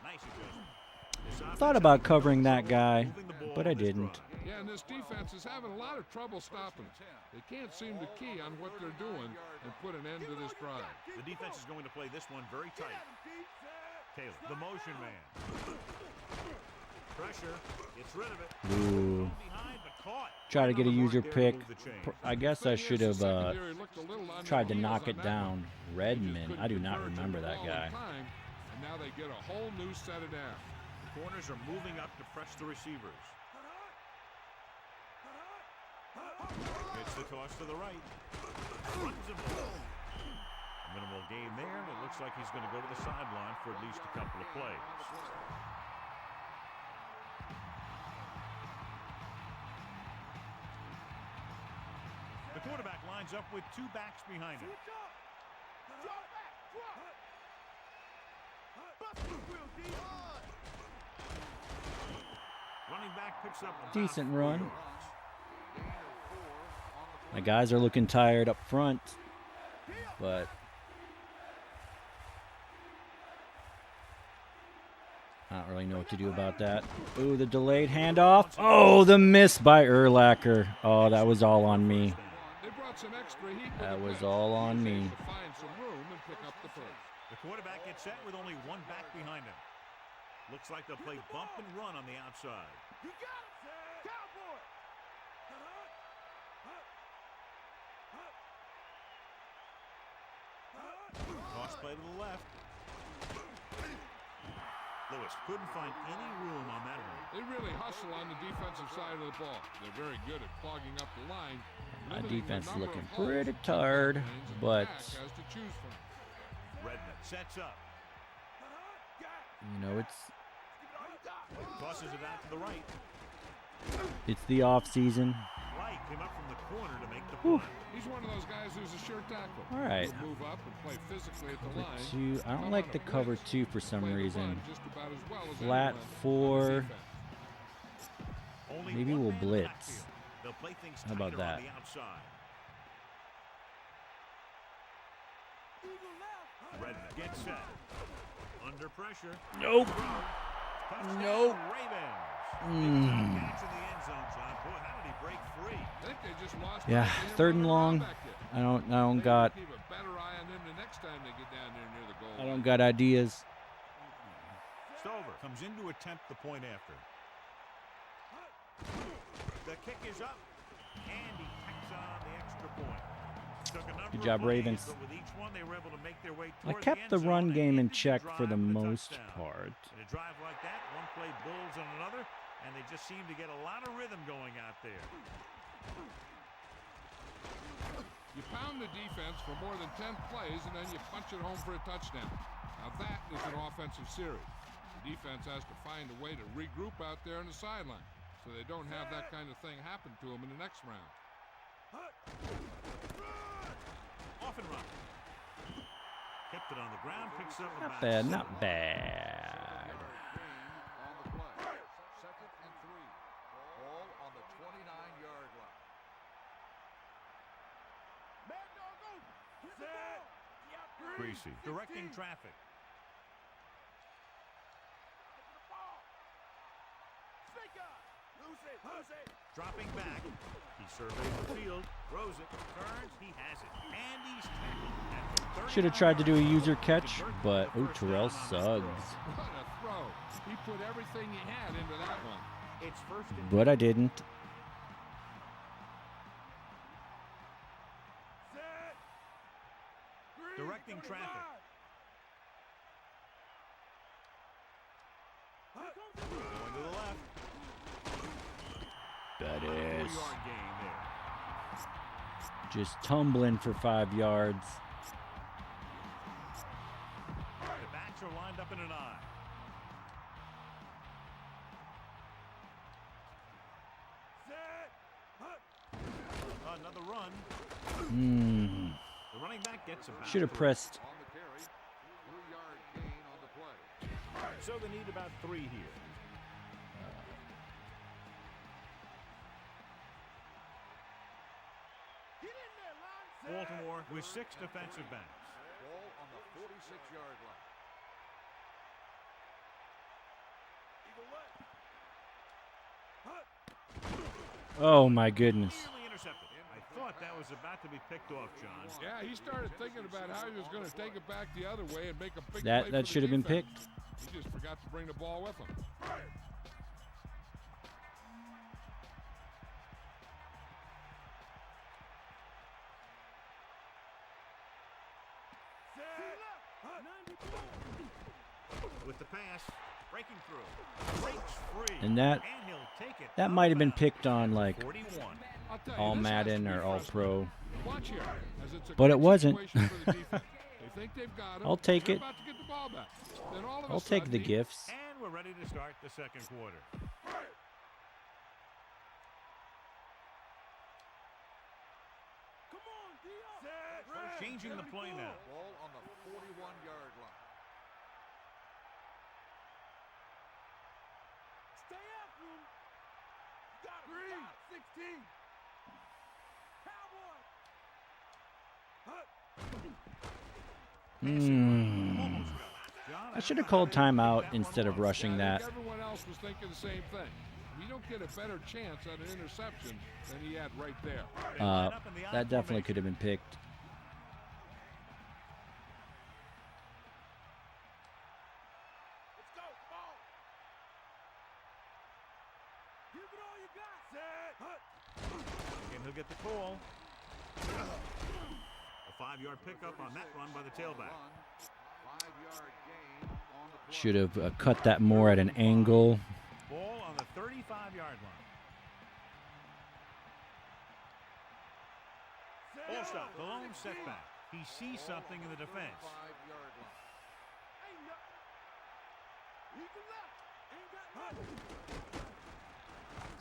Speaker 4: Nice adjustment.
Speaker 1: Thought about covering that guy, but I didn't.
Speaker 5: Yeah, and this defense is having a lot of trouble stopping. They can't seem to key on what they're doing and put an end to this drive.
Speaker 4: The defense is going to play this one very tight. Taylor, the motion man. Pressure, gets rid of it.
Speaker 1: Ooh. Try to get a user pick. I guess I should have tried to knock it down. Redmond. I do not remember that guy.
Speaker 5: And now they get a whole new set of downs.
Speaker 4: The corners are moving up to press the receivers. It's the toss to the right. Runs him along. Minimal gain there. It looks like he's going to go to the sideline for at least a couple of plays. The quarterback lines up with two backs behind him. Running back picks up a
Speaker 1: decent run. My guys are looking tired up front, but I don't really know what to do about that. Ooh, the delayed handoff. Oh, the miss by Urlacher. Oh, that was all on me. That was all on me.
Speaker 4: The quarterback gets set with only one back behind him. Looks like they'll play bump and run on the outside. You got it, Sam! Cowboy! Toss play to the left. Lewis couldn't find any room on that one.
Speaker 5: They really hustle on the defensive side of the ball. They're very good at clogging up the line.
Speaker 1: My defense looking pretty tired, but
Speaker 4: Redmond sets up.
Speaker 1: You know,
Speaker 4: Tosses it out to the right.
Speaker 1: It's the off season.
Speaker 4: Right came up from the corner to make the punt.
Speaker 5: He's one of those guys who's a sure tackle.
Speaker 1: All right.
Speaker 5: He'll move up and play physically at the line.
Speaker 1: Two. I don't like the cover two for some reason. Flat four. Maybe we'll blitz. How about that?
Speaker 4: Redmond gets set. Under pressure.
Speaker 1: Nope.
Speaker 4: Nope.
Speaker 1: Yeah, third and long. I don't got ideas.
Speaker 4: Stover comes in to attempt the point after. The kick is up, and he tacks on the extra point.
Speaker 1: Good job, Ravens. I kept the run game in check for the most part.
Speaker 4: In a drive like that, one play builds on another, and they just seem to get a lot of rhythm going out there.
Speaker 5: You pound the defense for more than 10 plays, and then you punch it home for a touchdown. Now that is an offensive series. The defense has to find a way to regroup out there on the sideline so they don't have that kind of thing happen to them in the next round.
Speaker 4: Off and run. Kept it on the ground, picks up
Speaker 1: Not bad, not bad.
Speaker 10: On the play. 2nd and 3. Ball on the 29-yard line.
Speaker 4: Greasy directing traffic. Dropping back, he surveys the field, throws it, turns, he has it, and he's tackled.
Speaker 1: Should have tried to do a user catch, but Terrell Suggs.
Speaker 5: What a throw! He put everything he had into that one.
Speaker 4: It's first and
Speaker 1: But I didn't.
Speaker 4: directing traffic. Going to the left.
Speaker 1: Bettis.
Speaker 4: 4-yard gain there.
Speaker 1: Just tumbling for 5 yards.
Speaker 4: The back time. Another run. The running back gets about
Speaker 1: Should have pressed.
Speaker 10: On the carry, 3-yard gain on the play.
Speaker 4: So they need about 3 here. Baltimore with 6 defensive backs.
Speaker 10: Ball on the 46-yard line.
Speaker 1: Oh my goodness.
Speaker 4: Nearly intercepted. I thought that was about to be picked off, John.
Speaker 5: Yeah, he started thinking about how he was going to take it back the other way and make a big play
Speaker 1: That
Speaker 5: for the
Speaker 1: should have been
Speaker 5: defense.
Speaker 1: picked.
Speaker 5: He just forgot to bring the ball with him.
Speaker 4: With the pass, breaking through, breaks free,
Speaker 1: And that
Speaker 4: he'll take it
Speaker 1: that
Speaker 4: out
Speaker 1: might
Speaker 4: of
Speaker 1: have been
Speaker 4: bounds.
Speaker 1: picked on like
Speaker 4: 41.
Speaker 5: I'll tell you,
Speaker 1: all
Speaker 5: this has to
Speaker 1: Madden
Speaker 5: be
Speaker 1: or all
Speaker 5: frustrating.
Speaker 1: pro.
Speaker 5: Watch here, as it's a
Speaker 1: But it
Speaker 5: great
Speaker 1: wasn't.
Speaker 5: situation for the defense. They think they've got him.
Speaker 1: I'll take
Speaker 5: They're
Speaker 1: it.
Speaker 5: about to get the ball back. Then all of a
Speaker 1: I'll take
Speaker 5: sudden,
Speaker 1: the
Speaker 5: he-
Speaker 1: gifts.
Speaker 4: And we're ready to start the second quarter. Changing the play now.
Speaker 10: Ball on the 41-yard line.
Speaker 6: Stay after him. Got him. 16.
Speaker 1: I should have called timeout instead of rushing
Speaker 5: I
Speaker 1: that.
Speaker 5: think everyone else was thinking the same thing. We don't get a better chance at an interception than he had right there.
Speaker 1: That definitely could have been picked.
Speaker 6: Let's go. Ball. Give it all you got.
Speaker 4: And he'll get the call. A 5-yard pickup on that run by the tailback.
Speaker 10: 5-yard gain on the play.
Speaker 1: Should have cut that more at an angle.
Speaker 4: Ball on the 35-yard line. Ball stop. The lone setback. He sees something in the defense.
Speaker 10: 5-yard line.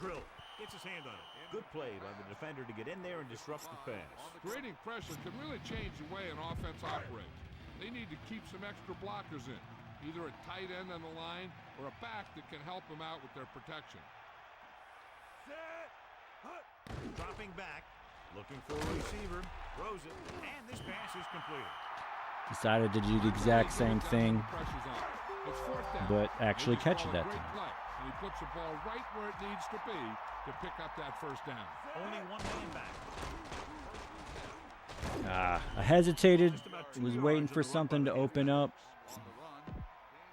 Speaker 4: Drill. Gets his hand on it. Good play by the defender to get in there and disrupt the pass.
Speaker 5: Creating pressure can really change the way an offense operates. They need to keep some extra blockers in, either a tight end on the line or a back that can help them out with their protection.
Speaker 4: Dropping back. Looking for a receiver. Throws it. And this pass is completed.
Speaker 1: Decided to do the exact same thing,
Speaker 5: Pressure's on. It's 4th down.
Speaker 1: but actually
Speaker 5: They just
Speaker 1: catch
Speaker 5: call
Speaker 1: it
Speaker 5: a
Speaker 1: that
Speaker 5: great
Speaker 1: time.
Speaker 5: play, and he puts the ball right where it needs to be to pick up that first down.
Speaker 4: Only one man back.
Speaker 1: I hesitated, was waiting for something to open up.
Speaker 10: On the run.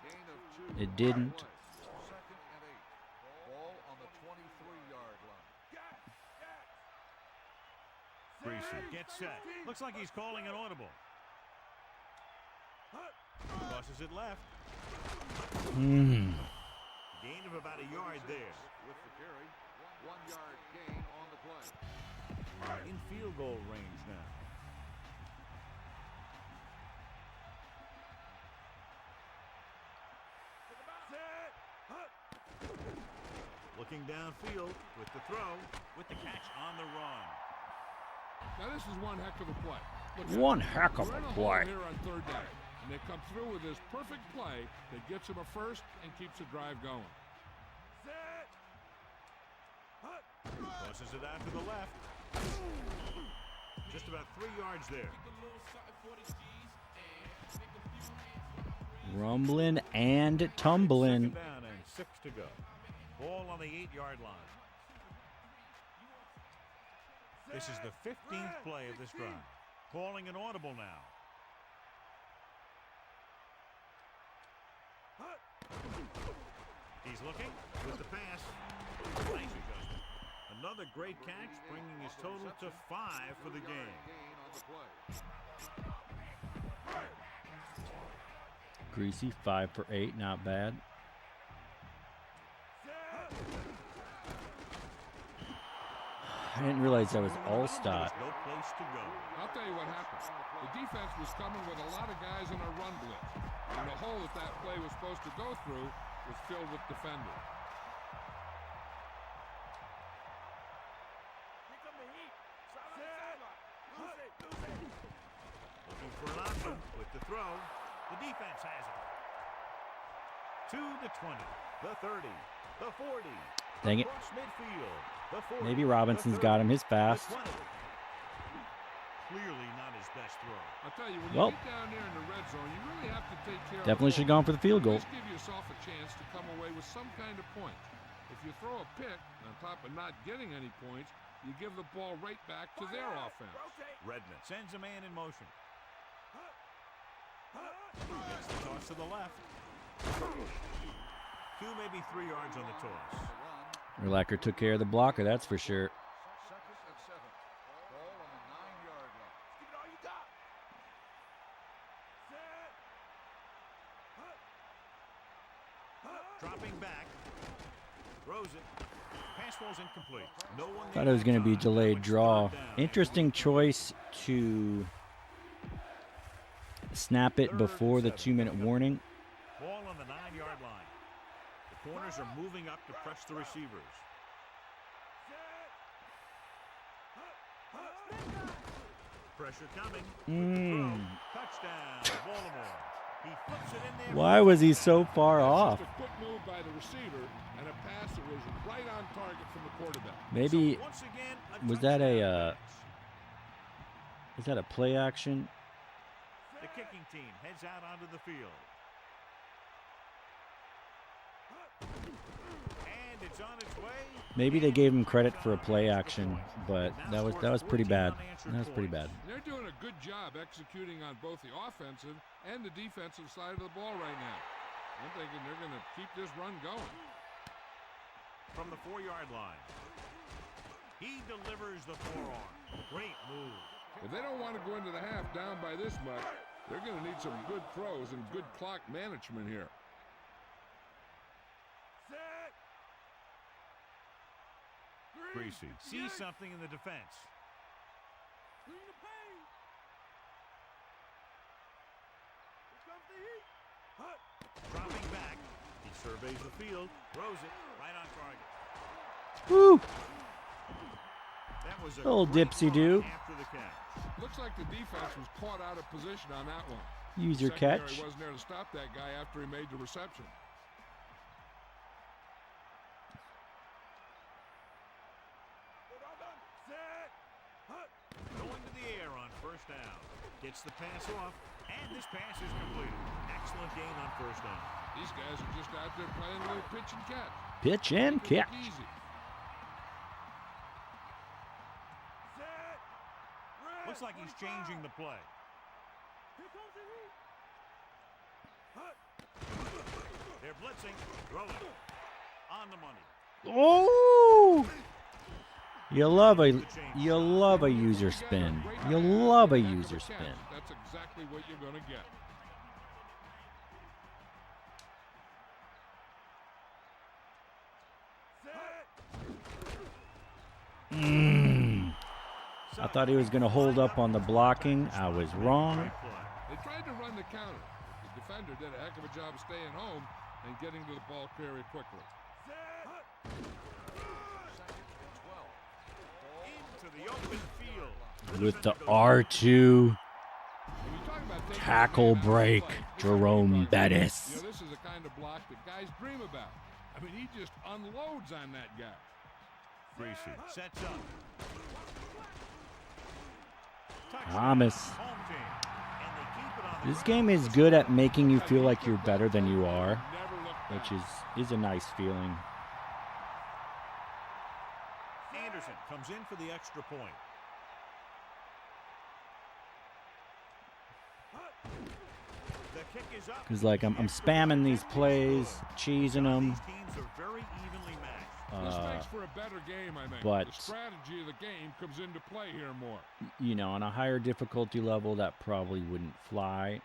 Speaker 10: Gain of 2.
Speaker 1: It didn't.
Speaker 10: 2nd and 8. Ball on the 23-yard line.
Speaker 4: Greasy gets set. Looks like he's calling an audible. Crosses it left. Gain of about a yard there.
Speaker 10: With the carry. 1-yard gain on the play.
Speaker 4: In field goal range now. Looking downfield with the throw, with the catch on the run.
Speaker 5: Now this is one heck of a play. Look at
Speaker 1: One
Speaker 5: it.
Speaker 1: heck of
Speaker 5: We're in
Speaker 1: a
Speaker 5: hole
Speaker 1: play.
Speaker 5: here on 3rd down, and they come through with this perfect play that gets them a first and keeps the drive going.
Speaker 4: Tosses it out to the left. Just about 3 yards there.
Speaker 1: Rumbling and tumbling.
Speaker 4: 2nd down and 6 to go. Ball on the 8-yard line. This is the 15th play of this drive. Calling an audible now. He's looking with the pass. Nice adjustment. Another great catch, bringing his total to 5 for the game.
Speaker 10: Gain on the play.
Speaker 1: Greasy, 5 for 8, not bad. I didn't realize that was all-stat.
Speaker 4: No place to go.
Speaker 5: I'll tell you what happened. The defense was coming with a lot of guys in a run blitz, and the hole that play was supposed to go through was filled with defenders.
Speaker 4: Looking for an option with the throw. The defense has it. To the 20, the 30, the 40.
Speaker 1: Dang it.
Speaker 4: Across midfield, the 40,
Speaker 1: Maybe Robinson's got him. He's fast.
Speaker 4: the 20. Clearly not his best throw.
Speaker 5: I'll tell you, when
Speaker 1: Well,
Speaker 5: you get down there in the red zone, you really have to take care
Speaker 1: definitely
Speaker 5: of
Speaker 1: should have gone for the field goal.
Speaker 5: Just give yourself a chance to come away with some kind of point. If you throw a pick, on top of not getting any points, you give the ball right back to their offense.
Speaker 4: Redmond sends a man in motion. Gets the toss to the left. 2, maybe 3 yards on the toss.
Speaker 1: Urlacher took care of the blocker, that's for sure.
Speaker 10: Second and 7. Ball on the 9-yard line.
Speaker 3: Give it all you got.
Speaker 4: Dropping back. Throws it. Pass ball's incomplete. No one.
Speaker 1: Thought it was going to be delayed draw. Interesting choice to snap it before the 2-minute warning.
Speaker 4: Ball on the 9-yard line. The corners are moving up to press the receivers. Pressure coming. Touchdown, Baltimore. He flips it in there.
Speaker 1: Why was he so far off?
Speaker 5: Just a quick move by the receiver and a pass that was right on target from the quarterback.
Speaker 1: Maybe
Speaker 4: Once again,
Speaker 1: was that a is that a play action?
Speaker 4: The kicking team heads out onto the field. And it's on its way.
Speaker 1: Maybe they gave him credit for a play action, but that was pretty bad. That was pretty bad.
Speaker 5: They're doing a good job executing on both the offensive and the defensive side of the ball right now. I'm thinking they're going to keep this run going.
Speaker 4: From the 4-yard line. He delivers the forearm. Great move.
Speaker 5: If they don't want to go into the half down by this much, they're going to need some good throws and good clock management here.
Speaker 4: Greasy sees something in the defense. Dropping back. He surveys the field, throws it right on target.
Speaker 1: Woo!
Speaker 4: That was a
Speaker 1: Little
Speaker 4: great
Speaker 1: dipsy
Speaker 4: throw
Speaker 1: do.
Speaker 4: after the catch.
Speaker 5: Looks like the defense was caught out of position on that one.
Speaker 1: Use your
Speaker 5: Secondary
Speaker 1: catch.
Speaker 5: wasn't there to stop that guy after he made the reception.
Speaker 4: Going to the air on first down. Gets the pass off, and this pass is completed. Excellent gain on first down.
Speaker 5: These guys are just out there playing a little pitch and catch.
Speaker 1: Pitch and
Speaker 5: Make it look
Speaker 1: catch.
Speaker 5: easy.
Speaker 4: Looks like he's changing the play. They're blitzing, throwing, on the money.
Speaker 1: Oh! You love a user spin. You love a user spin.
Speaker 5: That's exactly what you're going to get.
Speaker 1: I thought he was going to hold up on the blocking. I was wrong.
Speaker 5: They tried to run the counter. The defender did a heck of a job staying home and getting to the ball very quickly.
Speaker 4: Into the open field.
Speaker 1: With the R2 tackle break, Jerome Bettis.
Speaker 5: You know, this is the kind of block that guys dream about. I mean, he just unloads on that guy.
Speaker 4: Greasy sets up.
Speaker 1: Thomas.
Speaker 4: Home team. And they keep it on the
Speaker 1: This game is good at making you feel like you're better than you are, which is a nice feeling.
Speaker 4: Anderson comes in for the extra point. The kick is up.
Speaker 1: Because, like, I'm spamming these plays, cheesing them.
Speaker 4: These teams are very evenly matched.
Speaker 5: This makes for a better game, I think.
Speaker 1: but-
Speaker 5: the strategy of the game comes into play here more.
Speaker 1: You know, on a higher difficulty level, that probably wouldn't fly.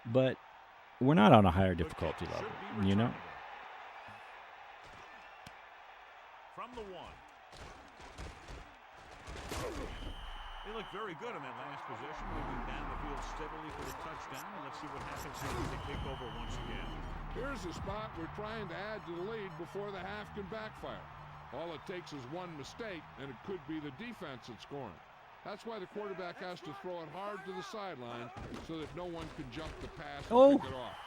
Speaker 1: But we're not on a higher difficulty level, you know?
Speaker 4: From the 1. They look very good in that last possession, moving down the field steadily for the touchdown. And let's see what happens here when they take over once again.
Speaker 5: Here's a spot we're trying to add to the lead before the half can backfire. All it takes is one mistake, and it could be the defense that's scoring. That's why the quarterback has to throw it hard to the sideline so that no one can jump the pass and pick it off.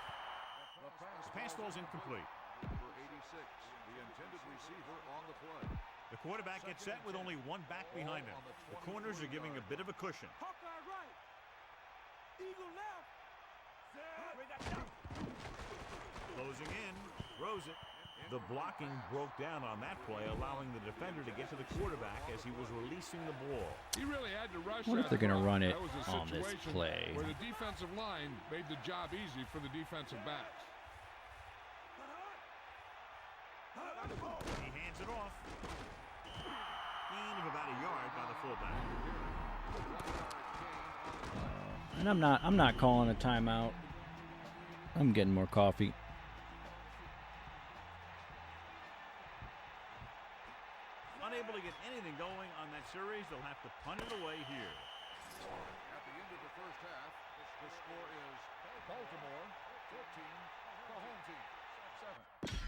Speaker 4: The pass ball's incomplete.
Speaker 10: Number 86, the intended receiver on the play.
Speaker 4: The quarterback gets set with only one back behind him. The corners are giving a bit of a cushion.
Speaker 3: Hawkeye right. Eagle left.
Speaker 4: Closing in, throws it. The blocking broke down on that play, allowing the defender to get to the quarterback as he was releasing the ball.
Speaker 5: He really had to rush.
Speaker 1: What if they're going to run it
Speaker 5: that was a
Speaker 1: on this
Speaker 5: situation
Speaker 1: play?
Speaker 5: where the defensive line made the job easy for the defensive backs.
Speaker 4: He hands it off. Gain of about a yard by the fullback.
Speaker 1: And I'm not calling a timeout. I'm getting more coffee.
Speaker 4: Unable to get anything going on that series, they'll have to punt it away here.
Speaker 10: At the end of the first half, the score is Baltimore 14, the home team 7.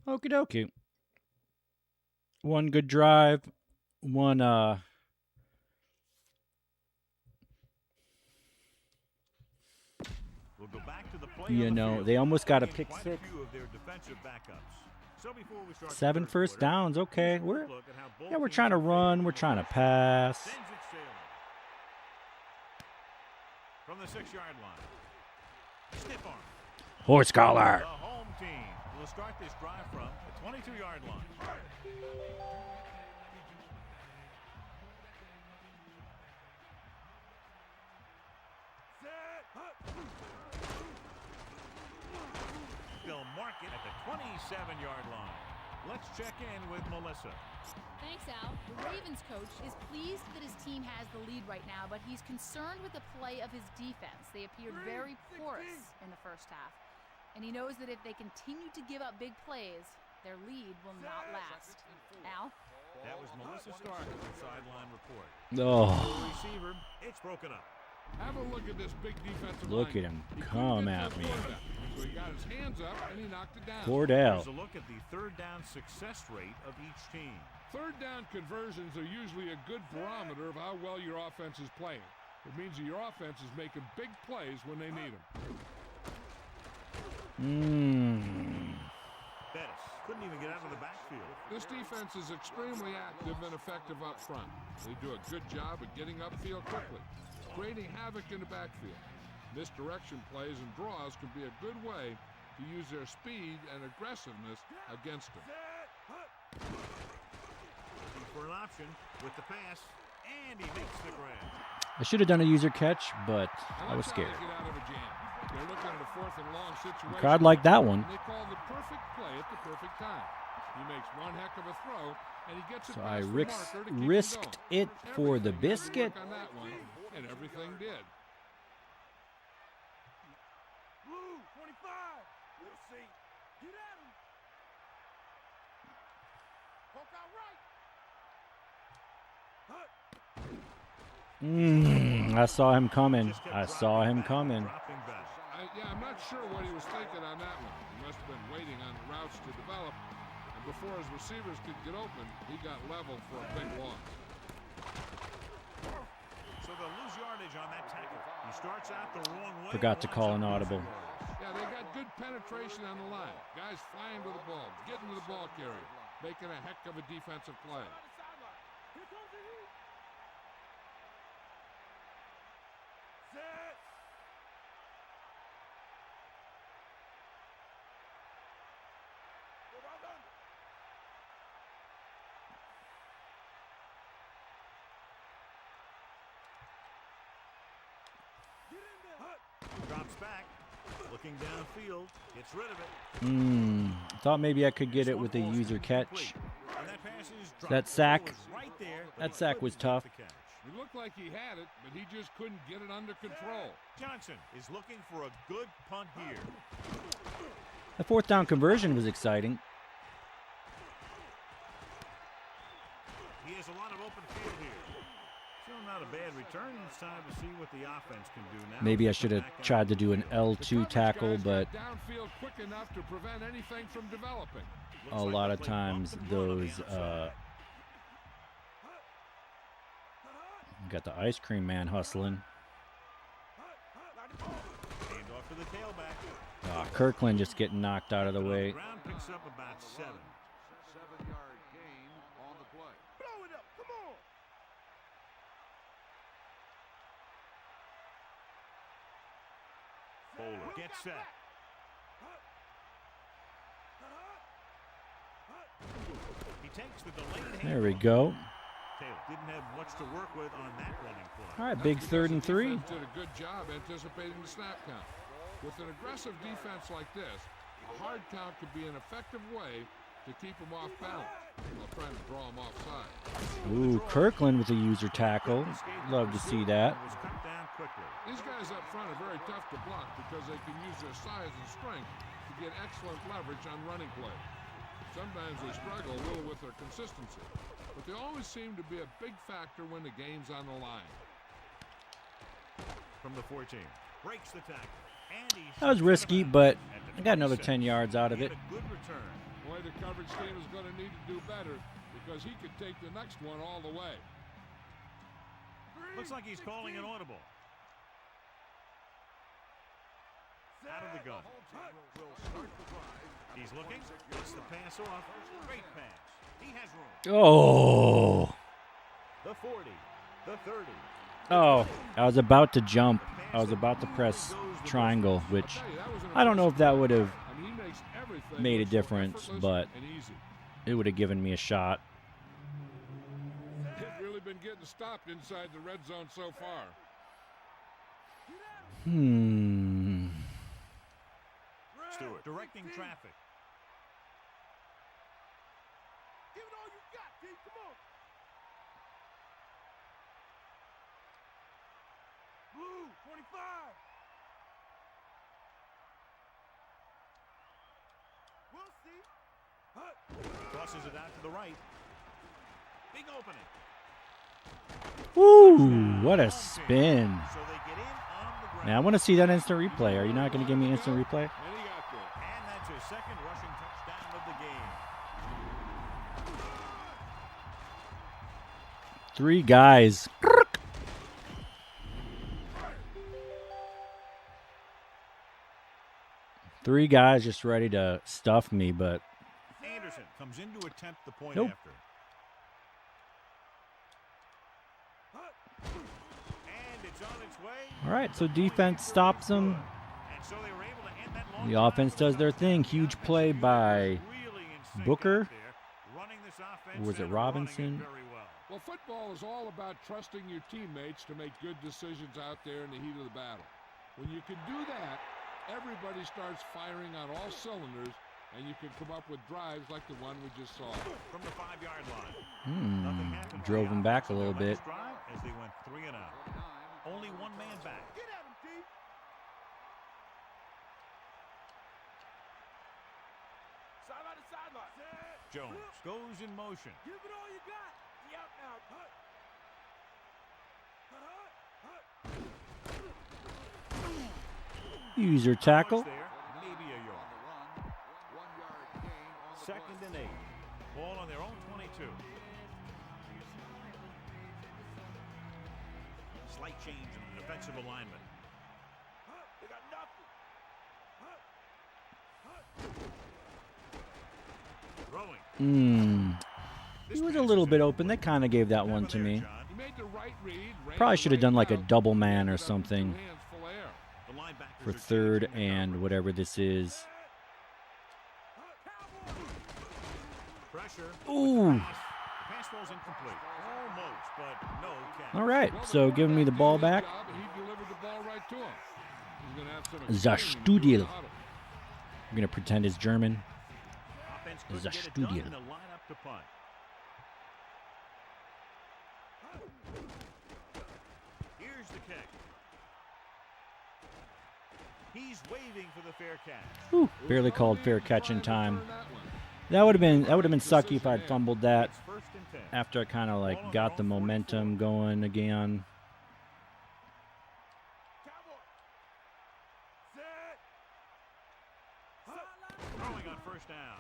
Speaker 1: Okie dokie. One good drive. One
Speaker 4: We'll go back to the play
Speaker 1: you
Speaker 4: on the
Speaker 1: know,
Speaker 4: field.
Speaker 1: they almost got a
Speaker 4: Quite
Speaker 1: pick
Speaker 4: a
Speaker 1: six.
Speaker 4: few of their defensive backups. So before we start
Speaker 1: 7
Speaker 4: the third
Speaker 1: first
Speaker 4: quarter,
Speaker 1: downs. Okay,
Speaker 4: let's
Speaker 1: we're
Speaker 4: look at how both
Speaker 1: yeah, we're
Speaker 4: teams
Speaker 1: trying to
Speaker 4: have fared
Speaker 1: run.
Speaker 4: in
Speaker 1: We're
Speaker 4: the
Speaker 1: trying to
Speaker 4: first.
Speaker 1: pass.
Speaker 4: Sends it sailing. From the 6-yard line. Stiff arm.
Speaker 1: Horse collar.
Speaker 4: The home team will start this drive from the 22-yard line. They'll mark it at the 27-yard line. Let's check in with Melissa.
Speaker 11: Thanks, Al. The Ravens coach is pleased that his team has the lead right now, but he's concerned with the play of his defense. They appeared very porous in the first half. And he knows that if they continue to give up big plays, their lead will not last. Al?
Speaker 4: That was Melissa Stark with the sideline report.
Speaker 1: Oh,
Speaker 4: Receiver, it's broken up.
Speaker 5: Have a look at this big defensive
Speaker 1: look
Speaker 5: line.
Speaker 1: at him
Speaker 5: He
Speaker 1: come
Speaker 5: couldn't get
Speaker 1: at
Speaker 5: to
Speaker 1: me.
Speaker 5: the quarterback, so he got his hands up and he knocked it down.
Speaker 1: Kordell.
Speaker 4: Here's a look at the third down success rate of each team.
Speaker 5: Third down conversions are usually a good barometer of how well your offense is playing. It means that your offense is making big plays when they need them.
Speaker 4: Bettis couldn't even get out of the backfield.
Speaker 5: This defense is extremely active and effective up front. They do a good job of getting upfield quickly, creating havoc in the backfield. Misdirection plays and draws can be a good way to use their speed and aggressiveness against them.
Speaker 4: Looking for an option with the pass, and he makes the grab.
Speaker 1: I should have done a user catch, but I was
Speaker 5: That's how they
Speaker 1: scared.
Speaker 5: get out of a jam. They're looking at a 4th and long situation.
Speaker 1: Crowd like that one.
Speaker 5: And they call the perfect play at the perfect time. He makes one heck of a throw, and he gets it
Speaker 1: So
Speaker 5: past
Speaker 1: I
Speaker 5: the marker to keep
Speaker 1: risked
Speaker 5: going.
Speaker 1: it for the
Speaker 5: Everything
Speaker 1: biscuit.
Speaker 5: had to work on that one, and everything did.
Speaker 3: Blue, 25. We'll see. Get at him. Poke out right.
Speaker 1: I saw him coming. I saw him coming.
Speaker 5: I'm not sure what he was thinking on that one. He must have been waiting on the routes to develop, and before his receivers could get open, he got leveled for a big loss.
Speaker 4: So they'll lose yardage on that tackle. He starts out the wrong way.
Speaker 1: Forgot to call an audible.
Speaker 5: Yeah, they got good penetration on the line. Guys flying to the ball, getting to the ball carrier, making a heck of a defensive play.
Speaker 3: Here comes the heat. Set.
Speaker 4: Drops back. Looking downfield. Gets rid of it.
Speaker 1: Thought maybe I could get it with a user catch. That sack. That sack was tough.
Speaker 5: It looked like he had it, but he just couldn't get it under control.
Speaker 4: Johnson is looking for a good punt here.
Speaker 1: The fourth down conversion was exciting.
Speaker 4: He has a lot of open field here. Still not a bad return. It's time to see what the offense can do now.
Speaker 1: Maybe I should have tried to do an L2 tackle, but
Speaker 5: downfield quick enough to prevent anything from developing.
Speaker 1: a lot of times those got the ice cream man hustling.
Speaker 4: Handoff to the tailback.
Speaker 1: Kirkland just getting knocked out of the way.
Speaker 4: Brown picks up about 7.
Speaker 10: 7-yard gain on the play.
Speaker 3: Blow it up. Come on.
Speaker 4: Bowler gets set. He takes the delayed
Speaker 1: There we go.
Speaker 4: Taylor didn't have much to work with on that running play.
Speaker 1: All right, big 3rd and 3.
Speaker 5: Defense did a good job anticipating the snap count. With an aggressive defense like this, a hard count could be an effective way to keep them off balance while trying to draw them offside.
Speaker 1: Ooh, Kirkland with a user tackle. Love to see that.
Speaker 4: Was cut down quickly.
Speaker 5: These guys up front are very tough to block because they can use their size and strength to get excellent leverage on running play. Sometimes they struggle a little with their consistency, but they always seem to be a big factor when the game's on the line.
Speaker 4: From the 14. Breaks the tackle.
Speaker 1: That was risky, but I got another 10 yards out of it.
Speaker 4: Good return.
Speaker 5: Boy, the coverage team is going to need to do better because he could take the next one all the way.
Speaker 4: Looks like he's calling an audible. Out of the gun. He's looking. Gets the pass off. Great pass. He has room.
Speaker 1: Oh.
Speaker 4: The 40. The 30.
Speaker 1: Oh, I was about to jump. I was about to press triangle, which I don't know if that would have made a difference, but it would have given me a shot.
Speaker 5: He's really been getting stopped inside the red zone so far.
Speaker 4: Stewart directing traffic.
Speaker 3: Give it all you got, D. Come on. Blue, 25. We'll see.
Speaker 4: Crosses it out to the right. Big opening.
Speaker 1: Woo, what a spin.
Speaker 4: So they get in on the ground.
Speaker 1: Man, I want to see that instant replay. Are you not going to give me an instant replay?
Speaker 4: And that's his second rushing touchdown of the game.
Speaker 1: 3 guys. Three guys just ready to stuff me, but
Speaker 4: Anderson comes in to attempt the point
Speaker 1: Nope.
Speaker 4: after. And it's on its way.
Speaker 1: all right, so defense stops them.
Speaker 4: And so they were able to end that long
Speaker 1: The offense does their thing. Huge play by
Speaker 4: really in sync
Speaker 1: Booker.
Speaker 4: out there, running this offense
Speaker 1: Or was it
Speaker 4: and running
Speaker 1: Robinson?
Speaker 4: very well.
Speaker 5: Well, football is all about trusting your teammates to make good decisions out there in the heat of the battle. When you can do that, everybody starts firing on all cylinders, and you can come up with drives like the one we just saw.
Speaker 4: From the 5-yard line. Nothing happened
Speaker 1: Drove
Speaker 4: for the
Speaker 1: him back a
Speaker 4: offense
Speaker 1: little
Speaker 4: on their
Speaker 1: bit.
Speaker 4: last drive as they went 3 and out. Only one man back.
Speaker 3: Get at him, D. Sideline to sideline.
Speaker 4: Jones goes in motion.
Speaker 3: Give it all you got. The out now.
Speaker 1: User tackle.
Speaker 4: There, maybe a yard.
Speaker 10: 1-yard gain on the
Speaker 4: 2nd and 8. Ball on their own 22. Slight change in the defensive alignment.
Speaker 3: They got nothing.
Speaker 4: Throwing.
Speaker 1: He was a little bit open. They kind of gave that one to me.
Speaker 5: He made the right read.
Speaker 1: Probably should have done like a double man or something
Speaker 5: Hands full air.
Speaker 4: The linebackers
Speaker 1: for
Speaker 4: are
Speaker 1: 3rd
Speaker 4: changing their
Speaker 1: and
Speaker 4: coverage.
Speaker 1: whatever this is.
Speaker 4: Pressure.
Speaker 1: Ooh.
Speaker 4: The pass falls incomplete. Almost, but no catch.
Speaker 1: All right, so giving me the ball back.
Speaker 5: He delivered the ball right to him.
Speaker 1: The Studil. I'm going to pretend it's German.
Speaker 4: Offense
Speaker 1: The
Speaker 4: couldn't get it done,
Speaker 1: Studil.
Speaker 4: and they'll line up to punt. Here's the kick. He's waving for the fair catch.
Speaker 1: Whew, barely called fair catch in time. That would have been sucky if I'd fumbled that
Speaker 4: It's 1st and 10.
Speaker 1: after I kind of like got the momentum going again.
Speaker 4: Throwing on 1st down.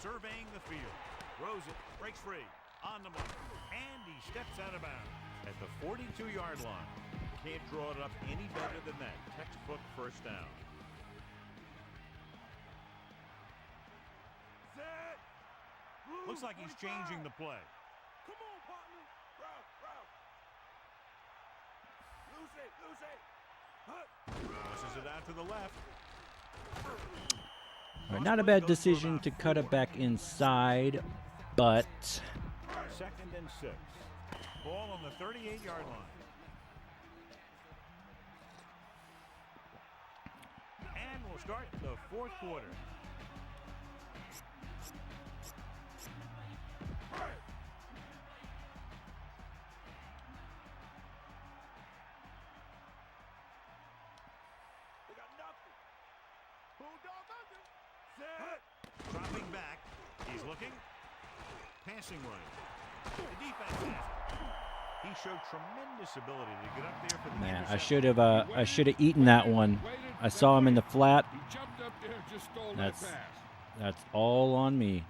Speaker 4: Surveying the field. Throws it. Breaks free. On the mark. And he steps out of bounds at the 42-yard line. Can't draw it up any better than that. Textbook 1st down. Looks like he's changing the play.
Speaker 3: Come on, partner. Lose it.
Speaker 4: Pushes it out to the left.
Speaker 1: All right, not a bad decision to cut it back inside, but
Speaker 4: 2nd and 6. Ball on the 38-yard line. And we'll start the 4th quarter. Dropping back. He's looking. Passing right. The defense has it. He showed tremendous ability to get up there for the
Speaker 1: man,
Speaker 4: interception.
Speaker 1: I should have eaten that one. I saw him in the flat.
Speaker 5: He jumped up there and just stole that pass.
Speaker 1: That's all on me.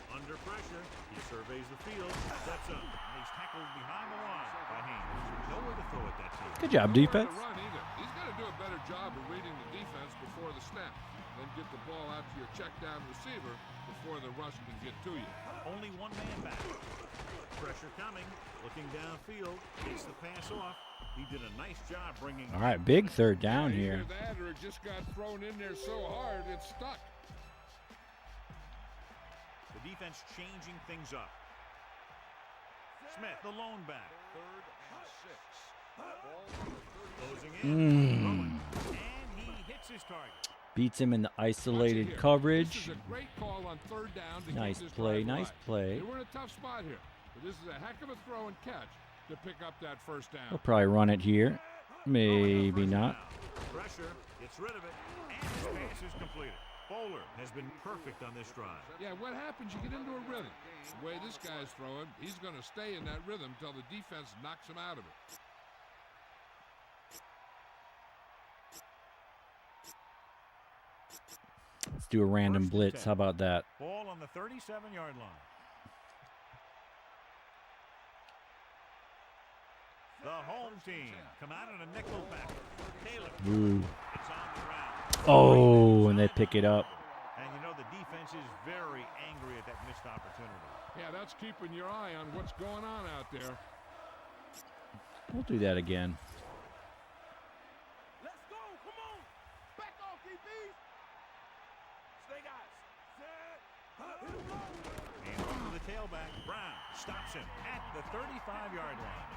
Speaker 4: Under pressure, he surveys the field, steps up, and he's tackled behind the line by Haynes. Nowhere to throw it that time.
Speaker 1: Good job, defense.
Speaker 5: Run either. He's got to do a better job of reading the defense before the snap. Then get the ball out to your check down receiver before the rush can get to you.
Speaker 4: Only one man back. Pressure coming, looking downfield, gets the pass off. He did a nice job bringing.
Speaker 1: All right, big 3rd down here.
Speaker 5: Either that or it just got thrown in there so hard it's stuck.
Speaker 4: The defense changing things up. Smith, the lone back.
Speaker 10: 3rd and 6.
Speaker 4: Closing in. And he hits his target.
Speaker 1: Beats him in the isolated
Speaker 5: This
Speaker 1: coverage.
Speaker 5: is a great call on 3rd down to
Speaker 1: Nice
Speaker 5: keep this
Speaker 1: play,
Speaker 5: drive
Speaker 1: nice
Speaker 5: alive.
Speaker 1: play.
Speaker 5: They were in a tough spot here, but this is a heck of a throw and catch to pick up that 1st down.
Speaker 1: We'll probably run it here. Maybe not.
Speaker 4: Pressure, gets rid of it, and his pass is completed. Bowler has been perfect on this drive.
Speaker 5: Yeah, what happens? You get into a rhythm. The way this guy's throwing, he's going to stay in that rhythm until the defense knocks him out of it.
Speaker 1: Let's do a random blitz. How about that?
Speaker 4: Ball on the 37-yard line. The home team come out in a nickel back. Taylor.
Speaker 1: Ooh.
Speaker 4: It's on the ground.
Speaker 1: Oh, and they pick it up.
Speaker 4: And you know the defense is very angry at that missed opportunity.
Speaker 5: Yeah, that's keeping your eye on what's going on out there.
Speaker 1: We'll do that again.
Speaker 3: Let's go. Come on. Back off, DBs. Snake eyes.
Speaker 4: And on to the tailback. Brown stops him at the 35-yard line.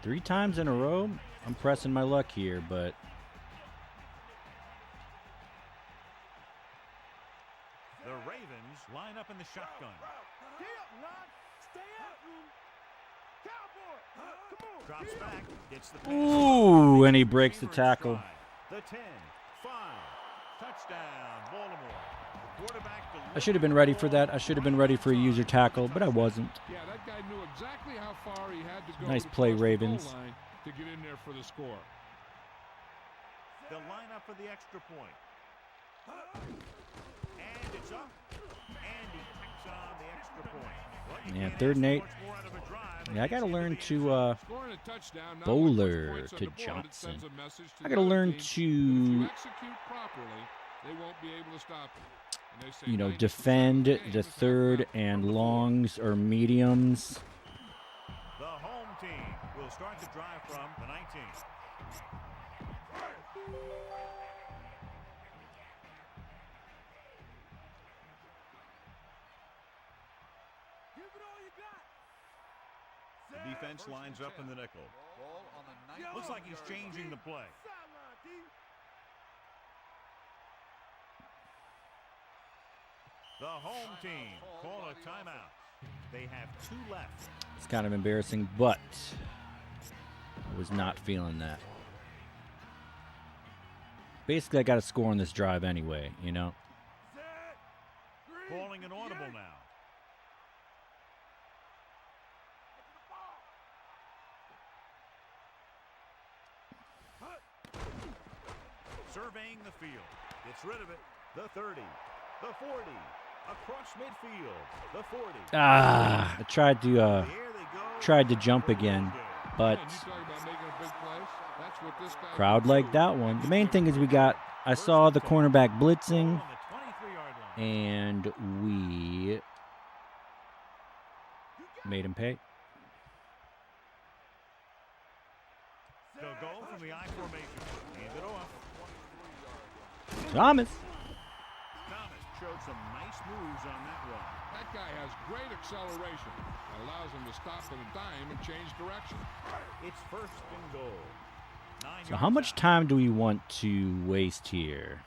Speaker 1: Three times in a row. I'm pressing my luck here, but
Speaker 4: The Ravens line up in the shotgun. Drops back, gets the pass.
Speaker 1: ooh, and he breaks the tackle.
Speaker 4: The 10, 5, touchdown, Baltimore. The quarterback
Speaker 1: I should have been ready for that. I should have been ready for a user tackle, but I wasn't.
Speaker 5: Yeah, that guy knew exactly how far he had to go.
Speaker 1: Nice
Speaker 5: to
Speaker 1: play,
Speaker 5: cross the goal
Speaker 1: Ravens.
Speaker 5: line to get in there for the score.
Speaker 4: They'll line up for the extra point. And it's up. And he picks on the extra point. Well, you
Speaker 1: Yeah,
Speaker 4: can't
Speaker 1: 3rd and
Speaker 4: ask
Speaker 1: 8.
Speaker 4: for much more out of a drive.
Speaker 1: Yeah, I got to learn to
Speaker 5: Scoring a touchdown, not
Speaker 1: Bowler
Speaker 5: much points on
Speaker 1: to
Speaker 5: the board, it
Speaker 1: Johnson.
Speaker 5: sends a message to
Speaker 1: I
Speaker 5: the
Speaker 1: got to
Speaker 5: other
Speaker 1: learn
Speaker 5: team. If
Speaker 1: to,
Speaker 5: you execute properly, they won't be able to stop you. And they say
Speaker 1: you know,
Speaker 5: 90%
Speaker 1: defend
Speaker 5: of the game
Speaker 1: the
Speaker 5: is
Speaker 1: 3rd
Speaker 5: half
Speaker 1: and
Speaker 5: the fourth.
Speaker 1: longs or mediums.
Speaker 4: The home team will start the drive from the 19. Defense lines up in the nickel.
Speaker 10: Ball on the 9.
Speaker 4: Looks like he's changing the play. The home team call a timeout. They have 2 left.
Speaker 1: It's kind of embarrassing, but I was not feeling that. Basically, I got to score on this drive anyway, you know?
Speaker 4: Calling an audible now. Surveying the field. Gets rid of it. The 30. The 40. Across midfield. The 40.
Speaker 1: Ah, I tried to jump again, but crowd liked that one. The main thing is I saw the cornerback blitzing, and we made him pay.
Speaker 4: They'll go from the I formation. Hand it off.
Speaker 1: Thomas
Speaker 4: showed some nice moves on that run.
Speaker 5: That guy has great acceleration. It allows him to stop at a dime and change direction.
Speaker 4: It's first and goal.
Speaker 1: So how much time do we want to waste here?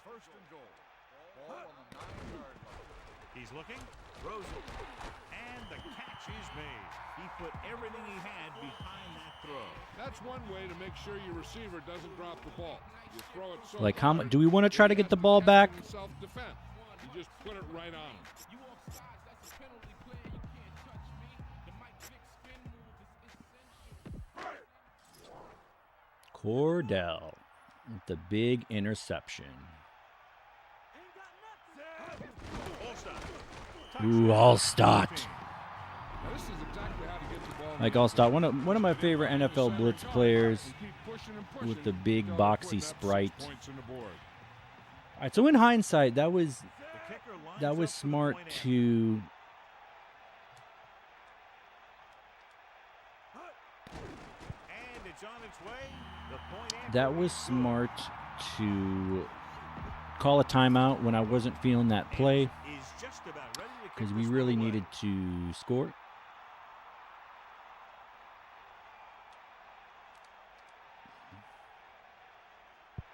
Speaker 10: First and goal. Ball on the 9-yard line.
Speaker 4: He's looking. Throws it. And the catch is made. He put everything he had behind that throw.
Speaker 5: That's one way to make sure your receiver doesn't drop the ball. You throw it so
Speaker 1: Like, how much do we want to try to get the ball back?
Speaker 5: Self-defense. You just put it right on him.
Speaker 1: Kordell with the big interception. Ooh, Allstott. Like Allstott, one of my favorite NFL blitz players with the big boxy sprite. All right, so in hindsight, that was smart to call a timeout when I wasn't feeling that play because we really needed to score.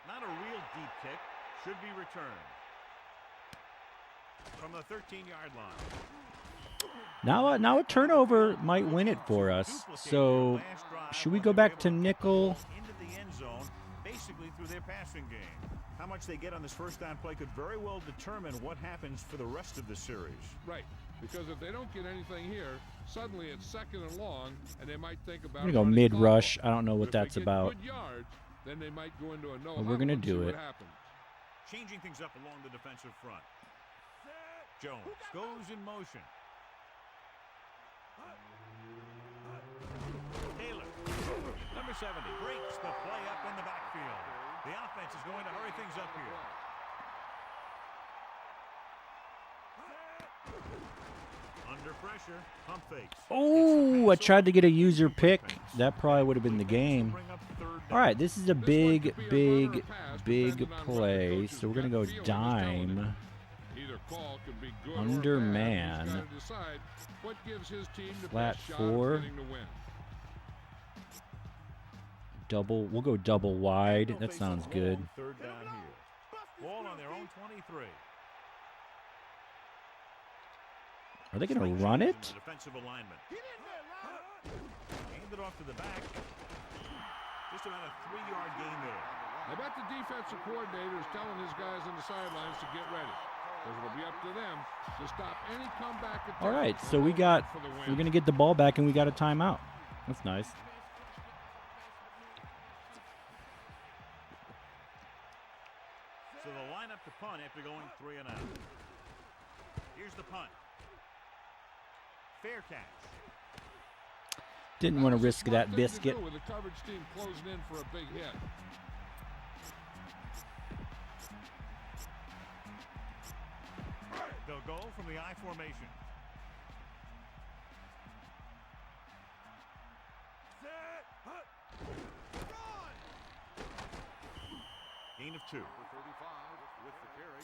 Speaker 4: Not a real deep kick. Should be returned from the 13-yard line.
Speaker 1: Now a turnover might win it for us. So should we go back to nickel?
Speaker 4: Into the end zone, basically through their passing game. How much they get on this first down play could very well determine what happens for the rest of the series.
Speaker 5: Right, because if they don't get anything here, suddenly it's 2nd and long, and they might think about.
Speaker 1: I'm gonna go mid-rush. I don't know what that's about.
Speaker 5: Good yards, then they might go into a no.
Speaker 1: But we're gonna do it.
Speaker 4: Changing things up along the defensive front. Jones goes in motion. Taylor, number 70, breaks the play up in the backfield. The offense is going to hurry things up here. Under pressure, pump fakes.
Speaker 1: Oh, I tried to get a user pick. That probably would have been the game. All right, this is a big play. So we're going to go dime. Under man. Flat 4. Double. We'll go double wide. That sounds good.
Speaker 4: Third down here. Ball on their own 23.
Speaker 1: Are they going to run it?
Speaker 4: Defensive alignment. Hand it off to the back. Just about a 3-yard gain there.
Speaker 5: I bet the defensive coordinator is telling his guys on the sidelines to get ready. Because it'll be up to them to stop any comeback attack.
Speaker 1: All right, so we're going to get the ball back and we got a timeout. That's nice.
Speaker 4: So they'll line up to punt after going 3 and out. Here's the punt. Fair catch.
Speaker 1: Didn't want to risk that biscuit.
Speaker 5: With the coverage team closing in for a big hit.
Speaker 4: They'll go from the I formation. Gain of 2.
Speaker 10: Number 35 with the carry.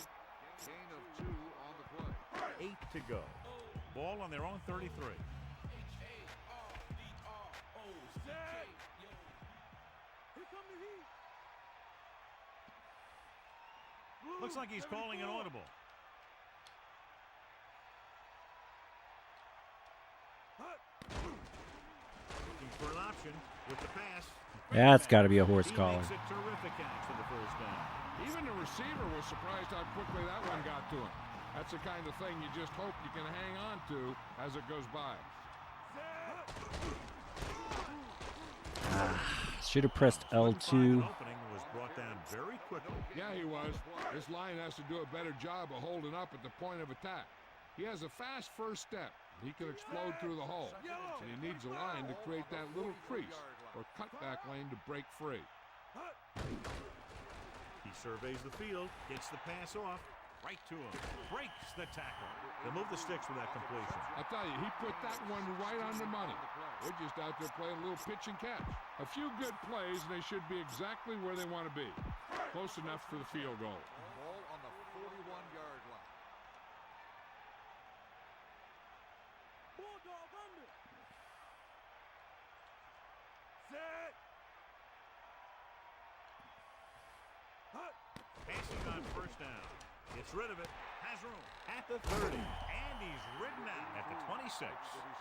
Speaker 10: Gain of 2 on the play.
Speaker 4: 8 to go. Ball on their own 33. Looks like he's calling an audible. Looking for an option with the pass.
Speaker 1: That's got to be a horse collar.
Speaker 4: Makes a terrific catch for the first down.
Speaker 5: Even the receiver was surprised how quickly that one got to him. That's the kind of thing you just hope you can hang on to as it goes by.
Speaker 1: Should have pressed L2.
Speaker 4: Was brought down very quickly.
Speaker 5: Yeah, he was. This line has to do a better job of holding up at the point of attack. He has a fast first step. He can explode through the hole. And he needs a line to create that little crease or cutback lane to break free.
Speaker 4: He surveys the field, gets the pass off, right to him, breaks the tackle. They'll move the sticks with that completion.
Speaker 5: I'll tell you, he put that one right on the money. They're just out there playing a little pitch and catch. A few good plays, and they should be exactly where they want to be. Close enough for the field goal.
Speaker 10: Ball on the 41-yard line.
Speaker 3: Bulldog under. Set.
Speaker 4: Passing on first down. Gets rid of it. Has room at the 30. And he's ridden out at the 26.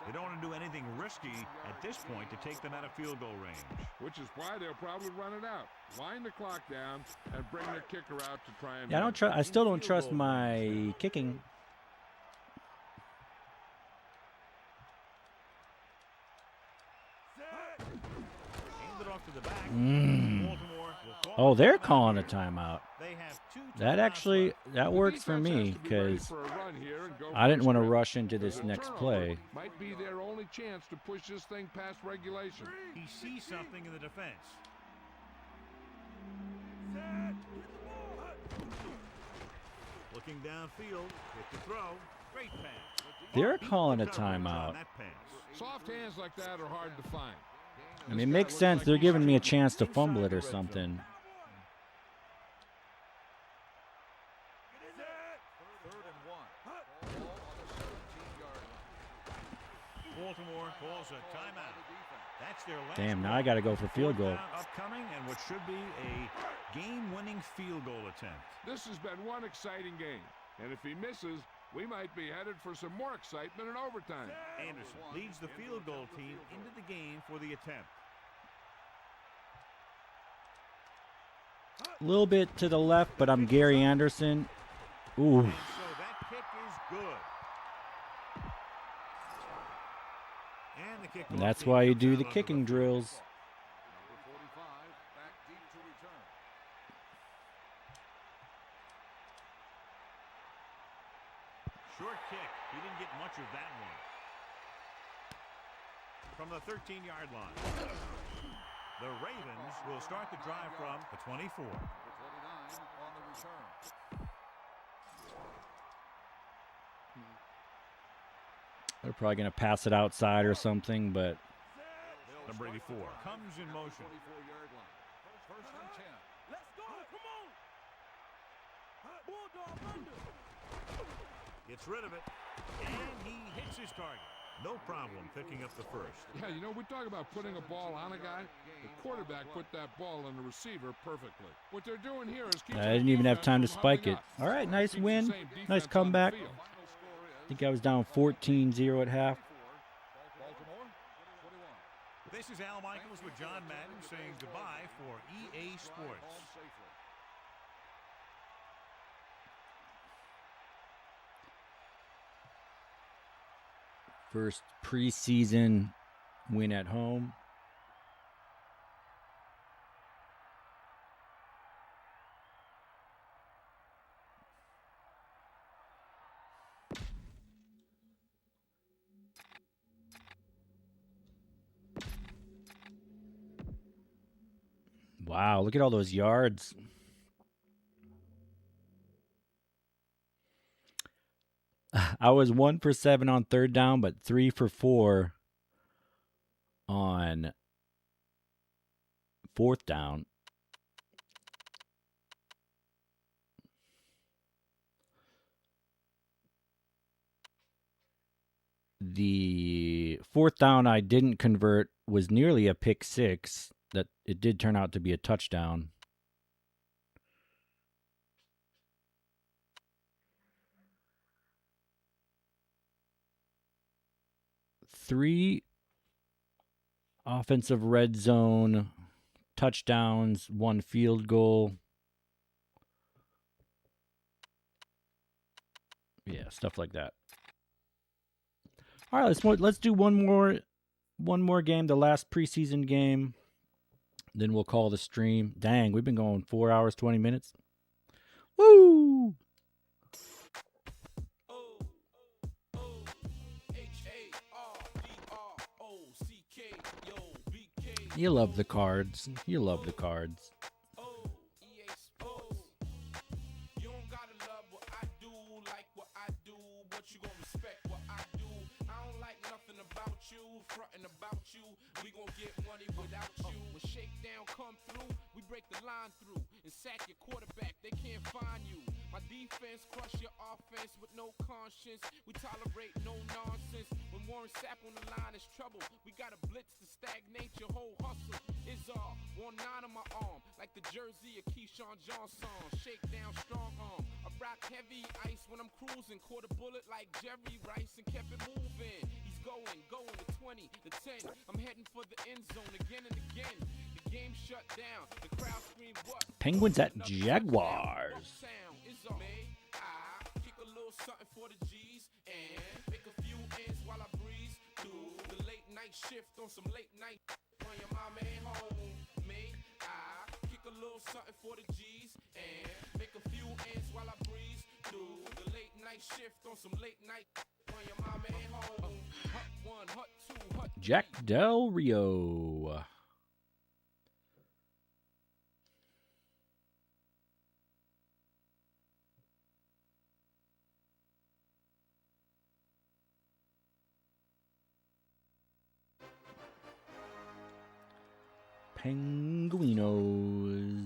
Speaker 4: They don't want to do anything risky at this point to take them out of field goal range.
Speaker 5: Which is why they'll probably run it out. Wind the clock down and bring their kicker out to try and...
Speaker 1: Yeah, I still don't trust my kicking.
Speaker 4: Hand it off to the back.
Speaker 1: Oh, they're calling a timeout.
Speaker 4: They have two
Speaker 1: That actually, that works for me because I didn't want to rush into this next play.
Speaker 5: Might be their only chance to push this thing past regulation.
Speaker 4: He sees something in the defense. Looking downfield, with the throw, great pass.
Speaker 1: They're calling a timeout.
Speaker 5: Soft hands like that are hard to find.
Speaker 1: I mean, it makes sense. They're giving me a chance to fumble it or something.
Speaker 4: Baltimore calls a timeout. That's their last.
Speaker 1: Damn, now I got to go for field goal.
Speaker 4: Upcoming and what should be a game-winning field goal attempt.
Speaker 5: This has been one exciting game, and if he misses, we might be headed for some more excitement in overtime.
Speaker 4: Anderson leads the field goal team into the game for the attempt.
Speaker 1: A little bit to the left, but I'm Gary Anderson. Ooh.
Speaker 4: And so that kick is good. And the kick
Speaker 1: And that's why you do the kicking drills.
Speaker 10: Number 45 back deep to return.
Speaker 4: Short kick. He didn't get much of that one. From the 13-yard line. The Ravens will start the drive from the 24.
Speaker 10: Number 29 on the return.
Speaker 1: They're probably going to pass it outside or something, but
Speaker 4: Number 84 comes in motion.
Speaker 10: 24-yard line. First and 10.
Speaker 3: Let's go. Come on. Bulldog under.
Speaker 4: Gets rid of it. And he hits his target. No problem picking up the first.
Speaker 5: Yeah, you know, we talk about putting a ball on a guy. The quarterback put that ball on the receiver perfectly. What they're doing here is keep
Speaker 1: I didn't even have time to spike it. All right, nice win. Nice comeback. I think I was down 14-0 at half.
Speaker 4: This is Al Michaels with John Madden saying goodbye for EA Sports.
Speaker 1: First preseason win at home. Wow, look at all those yards. I was 1 for 7 on third down, but 3 for 4 on fourth down. The fourth down I didn't convert was nearly a pick six. That it did turn out to be a touchdown. Three offensive red zone touchdowns, 1 field goal. Yeah, stuff like that. All right, let's do one more game, the last preseason game. Then we'll call the stream. Dang, we've been going 4 hours, 20 minutes. Woo! You love the cards. You love the cards.
Speaker 12: The line through and sack your quarterback, they can't find you. My defense crush your offense with no conscience. We tolerate no nonsense. When Warren Sapp on the line is trouble, we got a blitz to stagnate your whole hustle. It's all 1-9 on my arm, like the jersey of Keyshawn Johnson. Shake down strong arm. I rock heavy ice when I'm cruising. Caught a bullet like Jerry Rice and kept it moving. He's going to 20, to 10. I'm heading for the end zone again and again. Game shut down. The crowd scream what?
Speaker 1: Penguins at Jaguars.
Speaker 12: Kick a little something for the G's and make a few ends while I breeze through the late night shift on some late night when your mama ain't home. I kick a little something for the G's and make a few ends while I breeze through the late night shift on some late night when your mama ain't home. Hut 1, hut 2, hut 3.
Speaker 1: Jack Del Rio. Penguinos.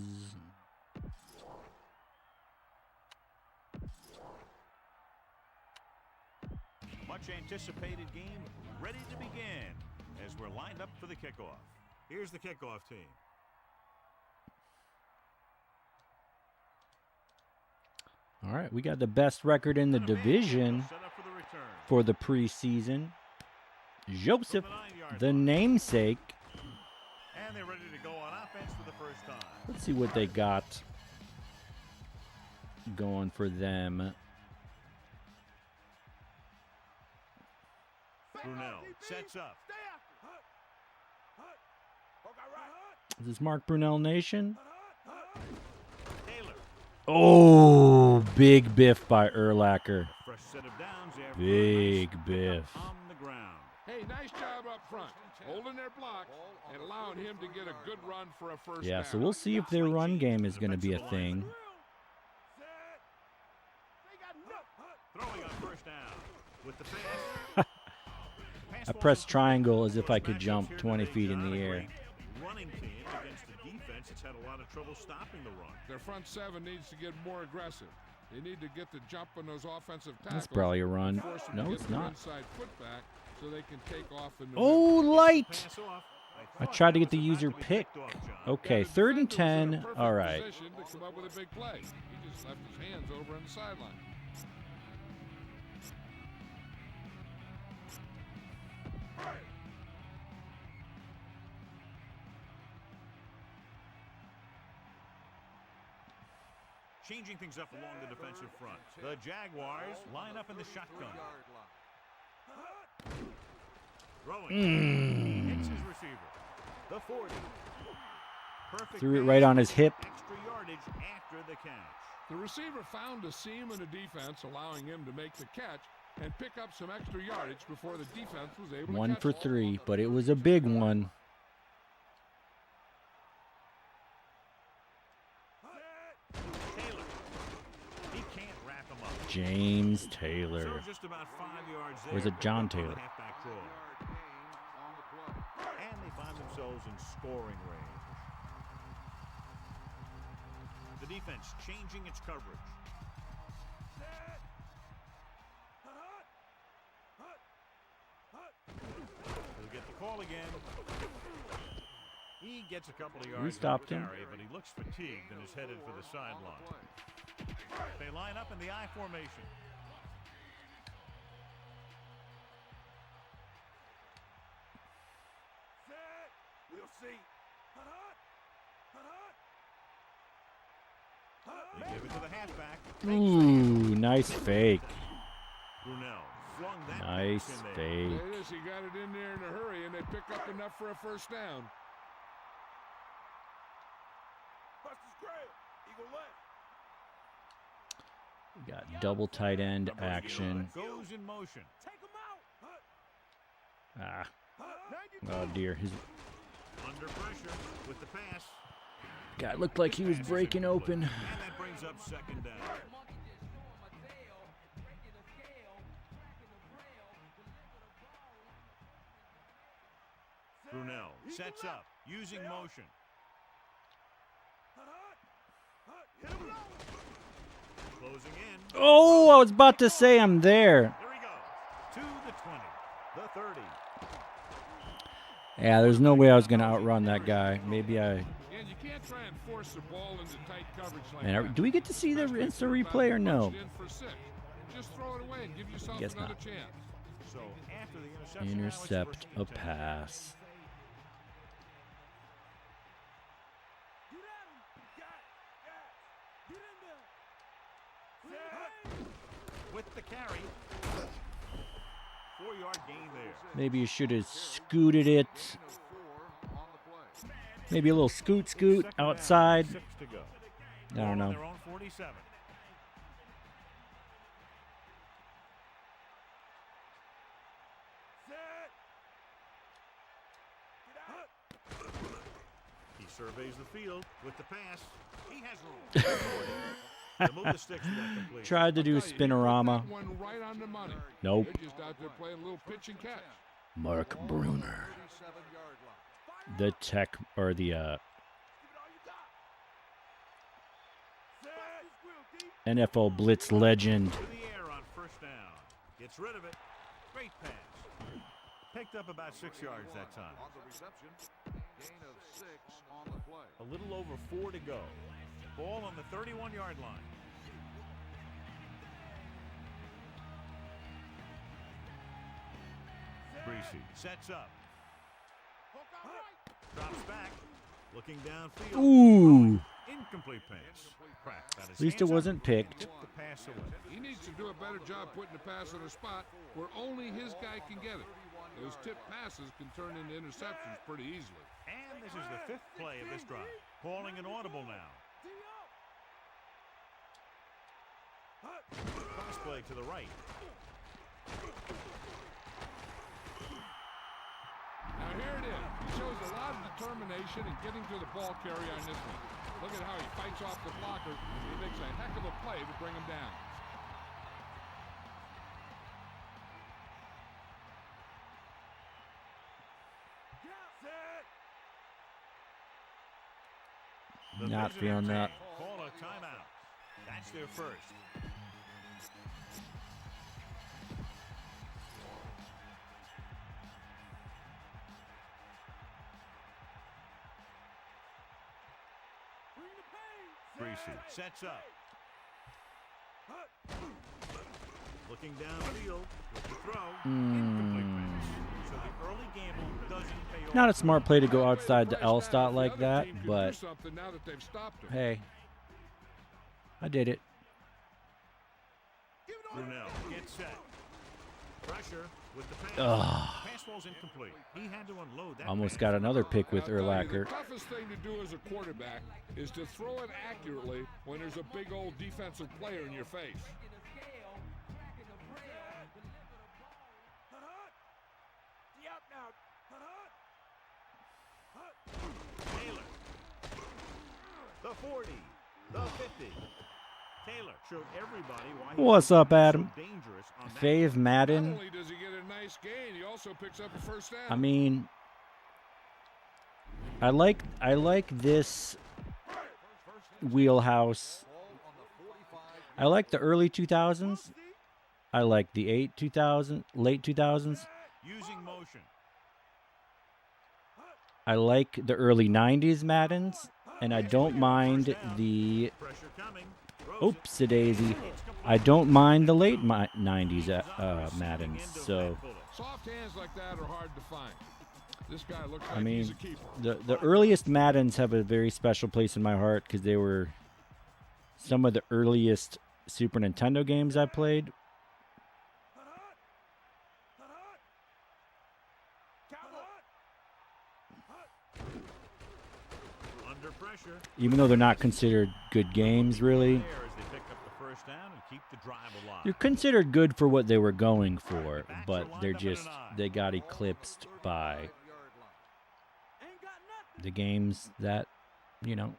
Speaker 4: Much anticipated game ready to begin as we're lined up for the kickoff. Here's the kickoff team.
Speaker 1: All right, we got the best record in the division for the preseason. Joseph, the namesake.
Speaker 4: And they're ready to go on offense for the first time.
Speaker 1: Let's see what they got going for them.
Speaker 4: Brunel sets up.
Speaker 1: Is this Mark Brunel Nation?
Speaker 4: Taylor.
Speaker 1: Oh, big biff by Urlacher.
Speaker 4: Fresh set of downs there.
Speaker 1: Big biff.
Speaker 4: On the ground.
Speaker 5: Hey, nice job up front, holding their block and allowing him to get a good run for a first
Speaker 1: Yeah,
Speaker 5: down.
Speaker 1: so we'll see if their run game is going to be a thing.
Speaker 4: Throwing on first down with the pass.
Speaker 1: I pressed triangle as if I could jump 20 feet in the air.
Speaker 4: Running team against the defense that's had a lot of trouble stopping the run.
Speaker 5: Their front seven needs to get more aggressive. They need to get the jump on those offensive tackles.
Speaker 1: That's probably a run.
Speaker 5: Force them
Speaker 1: No,
Speaker 5: to
Speaker 1: it's
Speaker 5: get their
Speaker 1: not.
Speaker 5: inside foot back so they can take off in the
Speaker 1: Oh,
Speaker 5: middle.
Speaker 1: light! I tried to get the user pick. Okay, 3rd and 10. All right.
Speaker 5: Position to come up with a big play. He just left his hands over on the sideline.
Speaker 4: Changing things up along the defensive front. The Jaguars line up in the shotgun. Throwing. Hits his receiver. The 40. Perfect.
Speaker 1: Threw it right on his hip.
Speaker 4: Extra yardage after the catch.
Speaker 5: The receiver found a seam in the defense, allowing him to make the catch and pick up some extra yardage before the defense was able to
Speaker 1: 1
Speaker 5: catch
Speaker 1: for
Speaker 5: it.
Speaker 1: 3, but it was a big one.
Speaker 4: Taylor. He can't wrap him up.
Speaker 1: James Taylor.
Speaker 4: So just about 5 yards there.
Speaker 1: Or is it John Taylor?
Speaker 4: Halfback throw. And they find themselves in scoring range. The defense changing its coverage. He gets a couple of
Speaker 1: We
Speaker 4: yards
Speaker 1: stopped
Speaker 4: on
Speaker 1: him.
Speaker 4: carry, but he looks fatigued and is headed for the sideline. They line up in the I formation.
Speaker 3: Set. We'll see. Hut, hut.
Speaker 4: They give it to the halfback.
Speaker 1: Ooh, nice fake.
Speaker 4: Brunel flung that
Speaker 1: Nice
Speaker 4: pass in there.
Speaker 1: fake.
Speaker 5: There it is. He got it in there in a hurry, and they pick up enough for a first down.
Speaker 3: Buster's grab. Eagle left.
Speaker 1: We got double tight end action.
Speaker 4: Goes in motion.
Speaker 3: Take him out.
Speaker 1: Ah.
Speaker 3: Hut.
Speaker 1: Oh dear. His
Speaker 4: Under pressure with the pass.
Speaker 1: guy looked like he was
Speaker 4: Pass is
Speaker 1: breaking
Speaker 4: incomplete.
Speaker 1: open.
Speaker 4: And that brings up second down. Brunel sets up, using motion.
Speaker 3: Hut, hut. Hit him low.
Speaker 4: Closing in.
Speaker 1: Oh, I was about to say I'm there.
Speaker 4: Here he goes. To the 20, the 30.
Speaker 1: Yeah, there's no way I was going to outrun that guy. Maybe I...
Speaker 5: And you can't try and force the ball into tight coverage like
Speaker 1: Man,
Speaker 5: that.
Speaker 1: do we get to see the instant replay or no?
Speaker 5: Punched in for 6. Just throw it away and give yourself
Speaker 1: Guess
Speaker 5: another
Speaker 1: not.
Speaker 5: chance.
Speaker 4: So after the interception,
Speaker 1: Intercept
Speaker 4: now
Speaker 1: a
Speaker 4: it's first and 10.
Speaker 1: pass.
Speaker 3: Get at him. Got. Get in there. Set.
Speaker 4: With the carry. 4-yard gain there.
Speaker 1: Maybe you should have scooted it. Maybe a little scoot
Speaker 4: Second down,
Speaker 1: outside.
Speaker 4: 6 to go.
Speaker 1: I don't
Speaker 4: Ball
Speaker 1: know.
Speaker 4: on their own 47.
Speaker 3: Set. Get out.
Speaker 4: He surveys the field with the pass. He has room. To move the sticks to that complete.
Speaker 1: Tried to do spinorama.
Speaker 5: That one right on the money.
Speaker 1: Nope.
Speaker 5: They're just out there playing a little pitch and catch.
Speaker 1: Mark Bruner. The tech, or the
Speaker 3: Give it all you got. Set.
Speaker 1: NFL Blitz legend.
Speaker 4: To the air on first down. Gets rid of it. Great pass. Picked up about 6 yards that time.
Speaker 10: On the reception, gain of 6 on the play.
Speaker 4: A little over 4 to go. Ball on the 31-yard line. Greasy sets up. Drops back. Looking downfield.
Speaker 1: Ooh.
Speaker 4: Incomplete pass. Cracked. Got his
Speaker 1: At least it
Speaker 4: hands up
Speaker 1: wasn't
Speaker 4: and
Speaker 1: picked.
Speaker 4: took the pass away.
Speaker 5: He needs to do a better job putting the pass in a spot where only his guy can get it. Those tip passes can turn into interceptions pretty easily.
Speaker 4: And this is the 5th play of this drive. Calling an audible now. Cross play to the right.
Speaker 5: Now here it is. He shows a lot of determination in getting to the ball carrier on this one. Look at how he fights off the blocker. He makes a heck of a play to bring him down.
Speaker 4: The
Speaker 1: Not
Speaker 4: visiting
Speaker 1: feeling
Speaker 4: team
Speaker 1: that.
Speaker 4: Call a timeout. That's their first. Greasy sets up. Looking downfield with the throw. Incomplete pass. So the early gamble doesn't pay off.
Speaker 1: Not a smart play to go outside the L stop like
Speaker 5: The
Speaker 1: that,
Speaker 5: other team can do
Speaker 1: but
Speaker 5: something now that they've stopped him.
Speaker 1: hey, I did it.
Speaker 4: Brunel gets set. Pressure with the pass.
Speaker 1: Ugh.
Speaker 4: Pass ball's incomplete. He had to unload that.
Speaker 1: Almost
Speaker 4: pass.
Speaker 1: got another pick with
Speaker 5: I'll tell you,
Speaker 1: Urlacher.
Speaker 5: the toughest thing to do as a quarterback is to throw it accurately when there's a big old defensive player in your face.
Speaker 4: Taylor. The 40. The 50. Taylor showed everybody why he
Speaker 1: What's
Speaker 4: was
Speaker 1: up,
Speaker 4: so
Speaker 1: Adam?
Speaker 4: dangerous on that
Speaker 1: Fave
Speaker 5: Not
Speaker 1: Madden.
Speaker 5: only does he get a nice gain, he also picks up a first down.
Speaker 1: I mean, I like this wheelhouse. I like the early 2000s. I like the late 2000s.
Speaker 4: using motion.
Speaker 1: I like the early 90s Maddens, and I don't mind the oopsie-daisy. I don't mind the late 90s Maddens. So,
Speaker 5: Soft hands like that are hard to find. This guy looks like
Speaker 1: I
Speaker 5: he's
Speaker 1: mean,
Speaker 5: a keeper.
Speaker 1: the earliest Maddens have a very special place in my heart because they were some of the earliest Super Nintendo games I played. Even though they're not considered good games, really. They're considered good for what they were going for, but they got eclipsed by the games that, you know.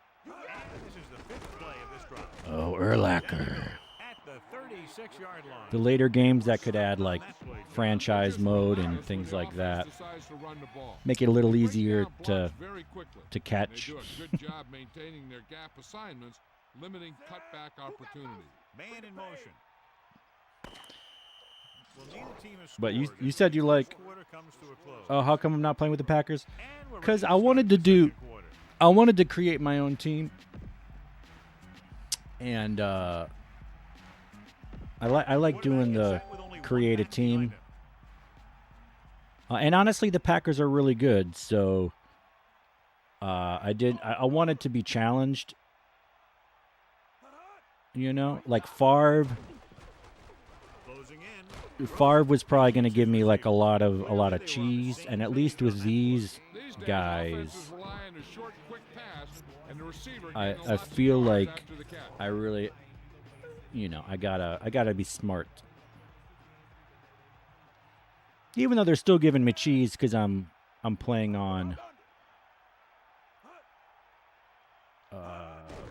Speaker 1: Oh, Urlacher. The later games that could add, like, franchise mode and things like that. Make it a little easier to catch.
Speaker 5: They do a good job maintaining their gap assignments, limiting cutback opportunities.
Speaker 4: Man in motion.
Speaker 1: But you said you like, oh, how come I'm not playing with the Packers? Because I wanted to create my own team. And I like doing the create a team. And honestly, the Packers are really good. So I wanted to be challenged. You know, like Favre was probably going to give me like a lot of cheese, and at least with these guys, I feel like I really, you know, I gotta be smart. Even though they're still giving me cheese because I'm playing on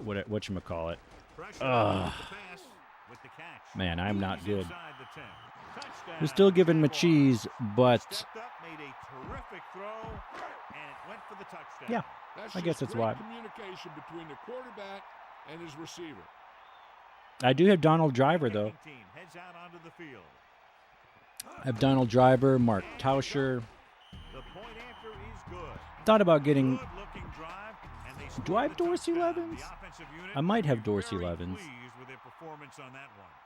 Speaker 1: whatchamacallit. Man, I'm not good. They're still giving me cheese, but yeah, I guess that's why.
Speaker 5: Communication between the quarterback and his receiver.
Speaker 1: I do have Donald Driver though. I have Donald Driver, Mark Tauscher. Thought about getting. Do I have Dorsey 11s? I might have Dorsey 11s.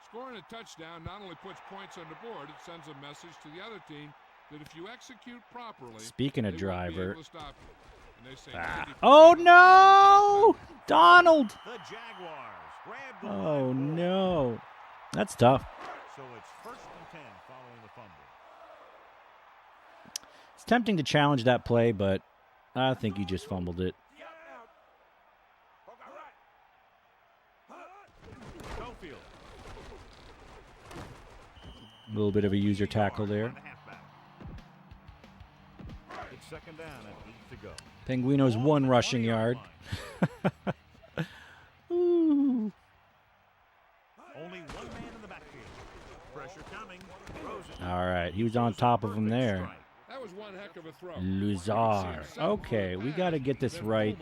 Speaker 5: Scoring a touchdown not only puts points on the board, it sends a message to the other team that if you execute properly.
Speaker 1: Speaking of Driver.
Speaker 5: Ah.
Speaker 1: Oh no! Donald! Oh no. That's tough.
Speaker 4: So it's 1st and 10 following the fumble.
Speaker 1: It's tempting to challenge that play, but I think he just fumbled it. A little bit of a user tackle there.
Speaker 4: It's 2nd down and 8 to go.
Speaker 1: Penguinos 1 rushing yard. Ooh.
Speaker 4: Only 1 man in the backfield. Pressure coming.
Speaker 1: All right, he was on top of him there.
Speaker 5: That was one heck of a throw.
Speaker 1: Luzar. Okay, we got to get this right.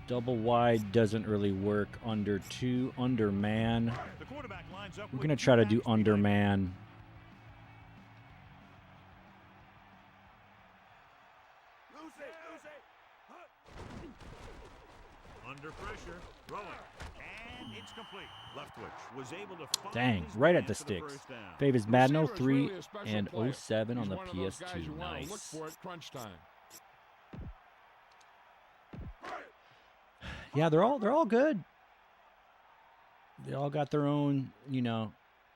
Speaker 1: Double wide doesn't really work. Under 2, under man. We're going to try to do under man.
Speaker 4: Under pressure, rolling, and it's complete. Leftwich was able to find
Speaker 1: Dang, right at the sticks. Favors Madden 03 and 07 on the PS2. Nice. Yeah, they're all good. They all got their own, you know,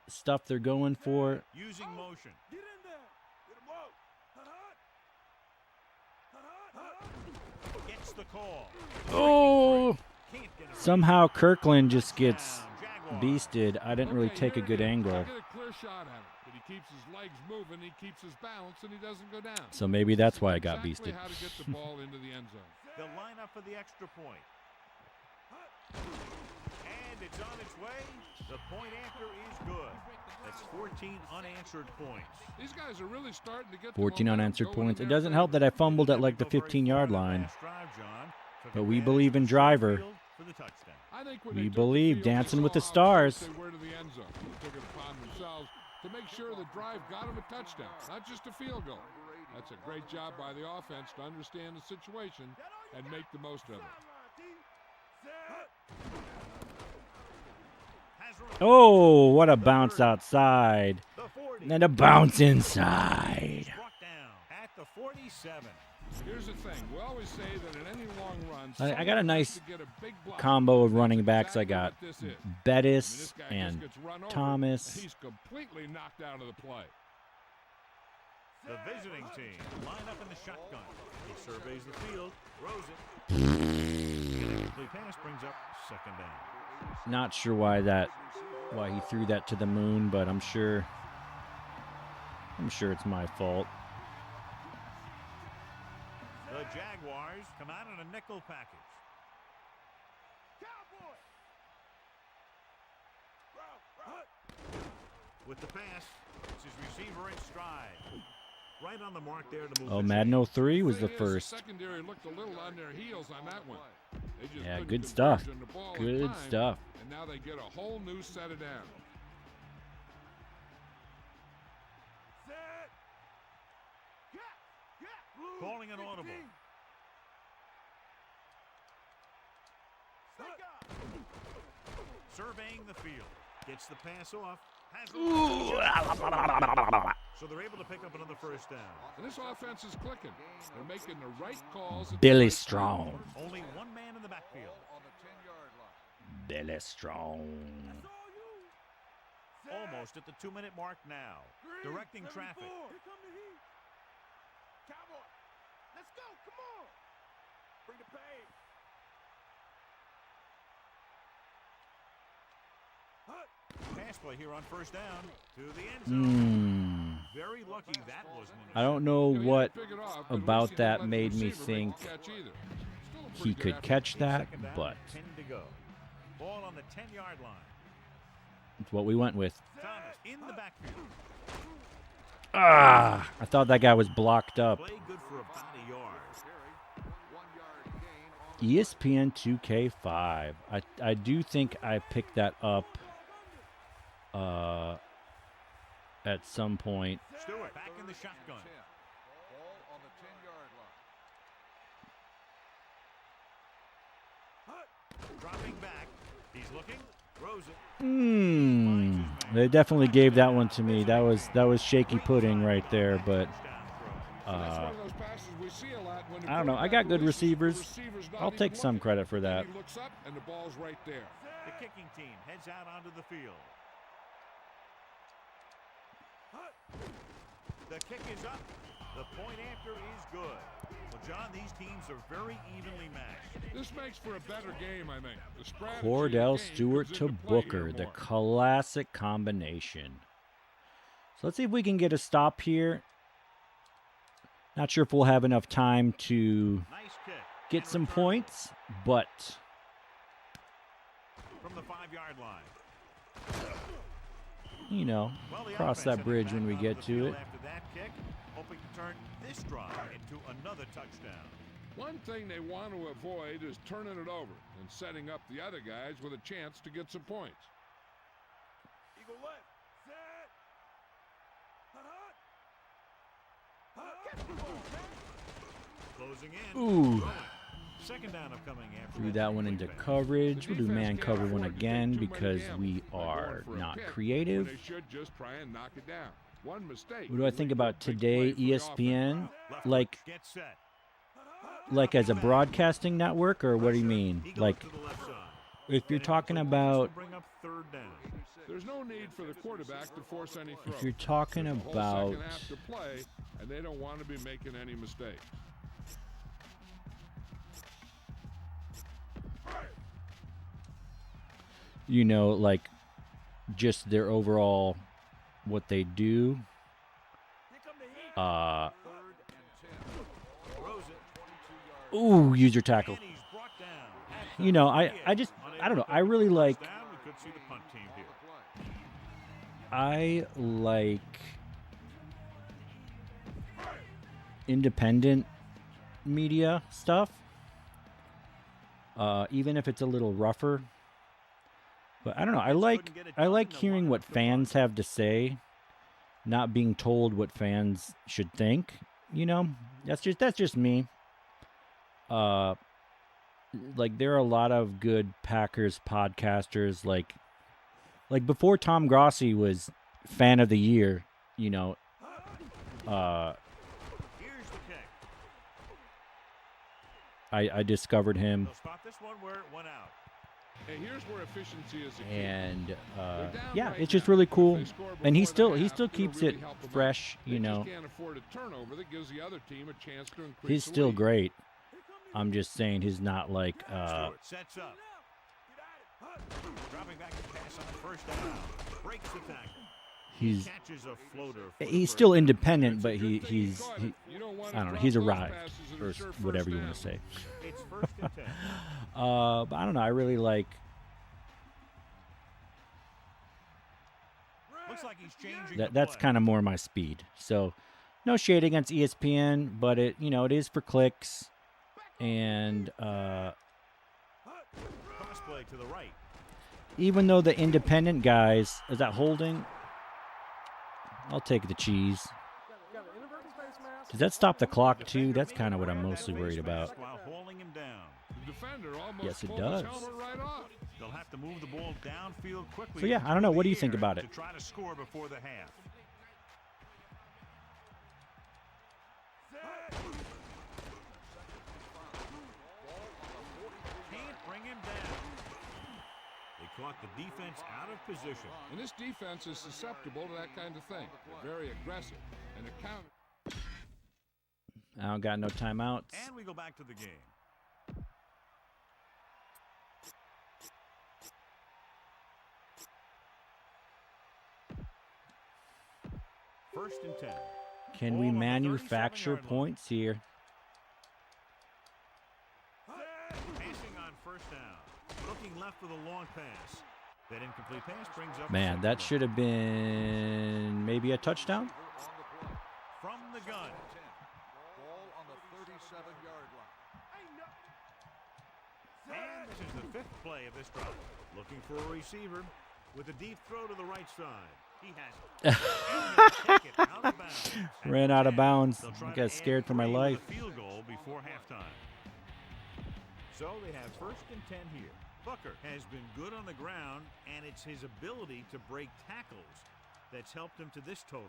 Speaker 1: stuff they're going for.
Speaker 4: Using motion. Get in there. Gets the call.
Speaker 1: Oh! Somehow Kirkland just gets beasted. I didn't really take a good angle.
Speaker 5: Get a clear shot at it, but he keeps his legs moving, he keeps his balance, and he doesn't go down.
Speaker 1: So maybe that's why I got beasted.
Speaker 5: How to get the ball into the end zone.
Speaker 4: They'll line up for the extra point. And it's on its way. The point after is good. That's 14 unanswered points.
Speaker 5: These guys are really starting to get
Speaker 1: 14 unanswered points. It doesn't help that I fumbled at like the 15-yard line. But we believe in Driver. We believe Dancing with the Stars.
Speaker 5: They were to the end zone. They took it upon themselves to make sure the drive got him a touchdown, not just a field goal. That's a great job by the offense to understand the situation and make the most of it.
Speaker 1: Oh, what a bounce outside. And a bounce inside.
Speaker 4: At the 47.
Speaker 5: Here's the thing. We always say that in any long run,
Speaker 1: I got a nice combo of running backs. I got Bettis and Thomas.
Speaker 5: He's completely knocked out of the play.
Speaker 4: The visiting team line up in the shotgun. He surveys the field, throws it. The pass brings up second down.
Speaker 1: Not sure why he threw that to the moon, but I'm sure it's my fault.
Speaker 4: The Jaguars come out in a nickel package. With the pass, it's his receiver in stride. Right on the mark there to move.
Speaker 1: Oh, Madden 03 was the first.
Speaker 5: Secondary looked a little on their heels on that one.
Speaker 1: Yeah, good stuff. Good stuff.
Speaker 5: And now they get a whole new set of downs.
Speaker 4: Calling an audible. Surveying the field. Gets the pass off. So they're able to pick up another first down.
Speaker 5: And this offense is clicking. They're making the right calls.
Speaker 1: Billy Strong.
Speaker 4: Only one man in the backfield.
Speaker 1: Billy Strong.
Speaker 4: Almost at the 2-minute mark now. Directing traffic.
Speaker 3: Cowboy, let's go, come on. Bring the pain.
Speaker 4: Pass play here on first down to the end zone. Very lucky that was.
Speaker 1: I don't know what about that made me think he could catch that, but
Speaker 4: 10 to go. Ball on the 10-yard line.
Speaker 1: It's what we went with.
Speaker 4: Thomas in the backfield.
Speaker 1: I thought that guy was blocked up.
Speaker 4: Play good for about a yard.
Speaker 1: ESPN 2K5. I do think I picked that up at some point.
Speaker 4: Stewart back in the shotgun.
Speaker 10: Ball on the 10-yard line.
Speaker 4: Dropping back. He's looking. Throws it.
Speaker 1: They definitely gave that one to me. That was shaky pudding right there, but I don't know. I got good receivers. I'll take some credit for that.
Speaker 5: He looks up and the ball's right there.
Speaker 4: The kicking team heads out onto the field. The kick is up. The point after is good. Well, John, these teams are very evenly matched.
Speaker 5: This makes for a better game, I think. The strategy
Speaker 1: Kordell
Speaker 5: of the game
Speaker 1: Stewart
Speaker 5: comes
Speaker 1: to
Speaker 5: into play
Speaker 1: Booker,
Speaker 5: here
Speaker 1: the
Speaker 5: more.
Speaker 1: classic combination. So let's see if we can get a stop here. Not sure if we'll have enough time to
Speaker 4: Nice kick.
Speaker 1: get some points, but
Speaker 4: From the 5-yard line.
Speaker 1: you know,
Speaker 4: Well, the
Speaker 1: cross
Speaker 4: offense
Speaker 1: that bridge
Speaker 4: heading
Speaker 1: when we
Speaker 4: back
Speaker 1: get
Speaker 4: onto the
Speaker 1: to
Speaker 4: field
Speaker 1: it.
Speaker 4: After that kick, hoping to turn this drive into another touchdown.
Speaker 5: One thing they want to avoid is turning it over and setting up the other guys with a chance to get some points.
Speaker 3: Eagle left. Set.
Speaker 4: Closing in.
Speaker 1: Ooh.
Speaker 4: Second down upcoming after
Speaker 1: Threw that one into coverage. We'll do man cover one again because we are not creative.
Speaker 5: They should just try and knock it down. One mistake.
Speaker 1: What do I think about today, ESPN? Like
Speaker 4: Get set.
Speaker 1: as a broadcasting network, or what do you mean? Like, if you're talking about,
Speaker 4: Bring up third down.
Speaker 5: There's no need for the quarterback to force any throws.
Speaker 1: if you're talking
Speaker 5: There's a whole
Speaker 1: about,
Speaker 5: second half to play, and they don't want to be making any mistakes.
Speaker 1: you know, like just their overall what they do. Ooh, user tackle. You know, I don't know. I really like. I like independent media stuff, even if it's a little rougher. But I don't know. I like hearing what fans have to say, not being told what fans should think. You know, that's just me. Like there are a lot of good Packers podcasters. Like before Tom Grossi was fan of the year. You know,
Speaker 4: Here's the kick.
Speaker 1: I discovered him.
Speaker 4: They'll spot this one where it went out.
Speaker 5: Hey, here's where efficiency is a key.
Speaker 1: And
Speaker 5: Yeah,
Speaker 1: it's just really cool, and he still keeps it fresh, you know.
Speaker 5: Can't afford a turnover that gives the other team a chance to increase
Speaker 1: He's
Speaker 5: the
Speaker 1: still
Speaker 5: lead.
Speaker 1: great. I'm just saying he's not like
Speaker 4: Stewart sets up. Dropping back to pass on the first down. Breaks the tackle.
Speaker 1: he's
Speaker 4: Catches a floater for the
Speaker 1: he's
Speaker 4: first
Speaker 1: still
Speaker 4: down.
Speaker 1: independent, but he's I don't know, he's arrived or whatever you want to say.
Speaker 4: It's first and 10.
Speaker 1: But I don't know. I really like.
Speaker 4: Looks like he's changing
Speaker 1: That's kind of more my speed. So, no shade against ESPN, but it is for clicks, and
Speaker 4: crossplay to the right.
Speaker 1: even though the independent guys is that holding, I'll take the cheese. Does that stop the clock too? That's kind of what I'm mostly worried about.
Speaker 4: While hauling him down.
Speaker 5: The defender almost
Speaker 1: Yes, it
Speaker 5: pulled
Speaker 1: does.
Speaker 5: his helmet right off.
Speaker 4: They'll have to move the ball downfield quickly.
Speaker 1: So yeah, I don't know. What do you think about it?
Speaker 4: To try to score before the half. Can't bring him down. They caught the defense out of position.
Speaker 5: And this defense is susceptible to that kind of thing. They're very aggressive. And the count.
Speaker 1: I don't got no timeouts.
Speaker 4: And we go back to the game. First and 10.
Speaker 1: Can we manufacture points here?
Speaker 4: Passing on first down. Looking left with a long pass. That incomplete pass brings up.
Speaker 1: Man, that should have been maybe a touchdown.
Speaker 4: From the gun.
Speaker 10: Ball on the 37-yard line.
Speaker 4: And this is the fifth play of this drive. Looking for a receiver with a deep throw to the right side. He has it. Take it out of bounds.
Speaker 1: Ran out of bounds.
Speaker 4: They'll
Speaker 1: I
Speaker 4: try to
Speaker 1: got
Speaker 4: add
Speaker 1: scared for my
Speaker 4: 3 with
Speaker 1: life.
Speaker 4: a field goal before halftime. So they have first and 10 here. Booker has been good on the ground, and it's his ability to break tackles that's helped him to this total.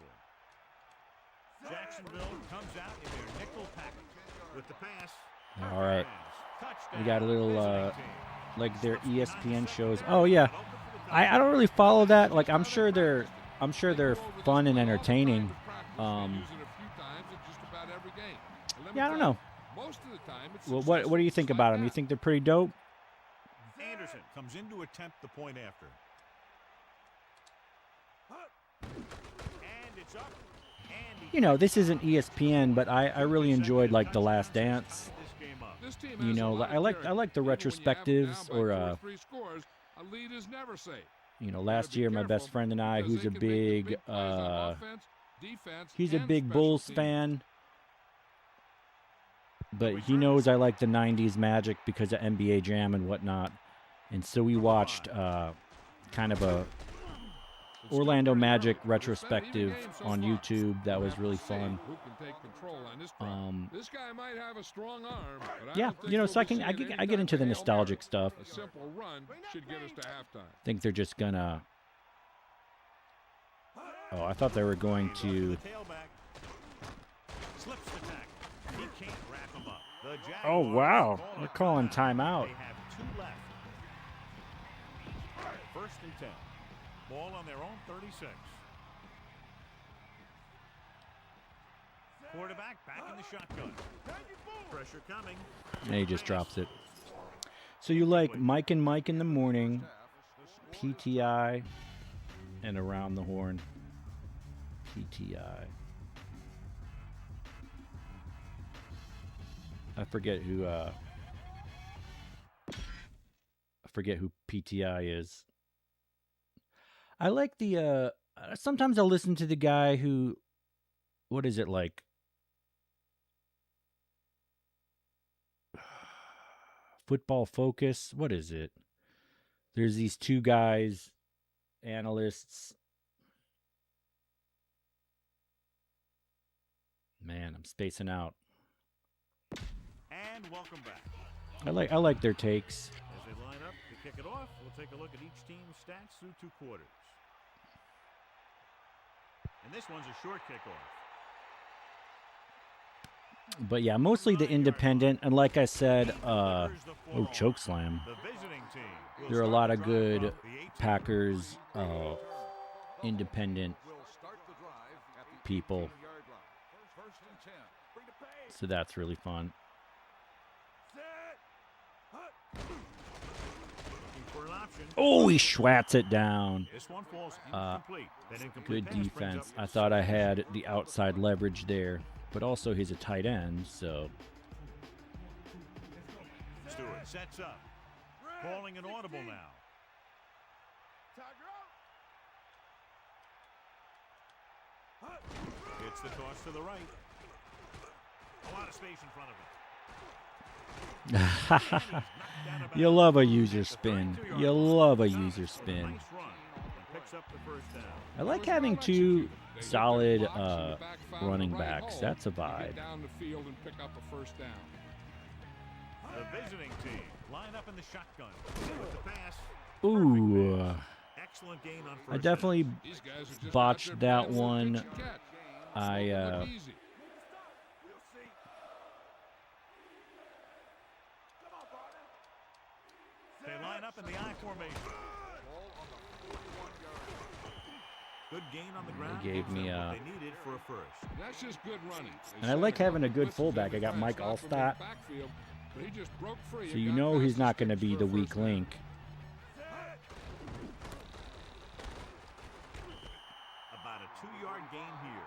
Speaker 4: Jacksonville comes out in their nickel package with the pass.
Speaker 1: All right.
Speaker 4: Touchdown.
Speaker 1: We got a little
Speaker 4: visiting team.
Speaker 1: like their ESPN shows. Oh yeah. I don't really follow that. Like I'm sure they're fun and entertaining. Yeah, I don't know.
Speaker 5: Most of the time, it's
Speaker 1: Well, what do you think about them? You think they're pretty dope?
Speaker 4: Anderson comes in to attempt the point after. And it's up.
Speaker 1: You know, this isn't ESPN, but I really enjoyed like The Last Dance.
Speaker 5: This team
Speaker 1: You
Speaker 5: has a
Speaker 1: know,
Speaker 5: lot of
Speaker 1: I like
Speaker 5: character.
Speaker 1: the
Speaker 5: Even when you have them
Speaker 1: retrospectives
Speaker 5: down by
Speaker 1: or
Speaker 5: 2 or 3 scores, a lead is never safe.
Speaker 1: you know, last year my best friend and I,
Speaker 5: Because
Speaker 1: who's
Speaker 5: they
Speaker 1: a
Speaker 5: can make the
Speaker 1: big
Speaker 5: big plays on offense, defense,
Speaker 1: he's a
Speaker 5: and
Speaker 1: big
Speaker 5: special
Speaker 1: Bulls
Speaker 5: teams.
Speaker 1: fan. But he knows I like the 90s Magic because of NBA Jam and whatnot. And so we watched kind of a Orlando Magic retrospective on YouTube that was really fun.
Speaker 5: Who can take control on this drive. This guy might have a strong arm, but I
Speaker 1: Yeah,
Speaker 5: don't think
Speaker 1: you know,
Speaker 5: we'll
Speaker 1: so
Speaker 5: be seeing
Speaker 1: I
Speaker 5: any
Speaker 1: get
Speaker 5: type
Speaker 1: into
Speaker 5: of
Speaker 1: the
Speaker 5: Hail
Speaker 1: nostalgic
Speaker 5: Mary.
Speaker 1: stuff.
Speaker 5: A simple run should get us to halftime.
Speaker 1: I think they're just gonna. Oh, I thought they were going to.
Speaker 4: Slips the tackle. He can't wrap him up. The
Speaker 1: Oh
Speaker 4: Jaguars
Speaker 1: wow,
Speaker 4: call
Speaker 1: they're
Speaker 4: a
Speaker 1: calling
Speaker 4: timeout.
Speaker 1: timeout.
Speaker 4: They have 2 left. First and 10. Ball on their own 36. Quarterback back in the shotgun. Pressure coming.
Speaker 1: And he just drops it. So you like Mike and Mike in the morning, PTI, and Around the Horn. PTI. I forget who PTI is. I like the sometimes I'll listen to the guy who, what is it like? Football Focus. What is it? There's these 2 guys, analysts. Man, I'm spacing out.
Speaker 4: And welcome back.
Speaker 1: I like their takes.
Speaker 4: As they line up to kick it off, we'll take a look at each team's stats through 2 quarters. And this one's a short kickoff.
Speaker 1: But yeah, mostly the independent, and like I said, choke slam. There are a lot of good Packers independent people, so that's really fun. Oh, he schwats it down. Good defense. I thought I had the outside leverage there, but also he's a tight end, so.
Speaker 4: Stewart sets up, calling an audible now. It's the toss to the right. A lot of space in front of him.
Speaker 1: You love a user spin. You love a user spin. I like having 2 solid running backs. That's a vibe.
Speaker 5: Down the field and pick up a first down.
Speaker 4: The visiting team line up in the shotgun with the pass.
Speaker 1: Ooh.
Speaker 4: Excellent gain on first
Speaker 1: I definitely botched that one.
Speaker 4: They line up in the I formation. Good gain on the ground.
Speaker 1: They gave me
Speaker 4: they needed for a first.
Speaker 5: That's just good running.
Speaker 1: And I like having a good fullback. I got Mike Allstott. So you know he's not going to be the weak link.
Speaker 4: About a 2-yard gain here.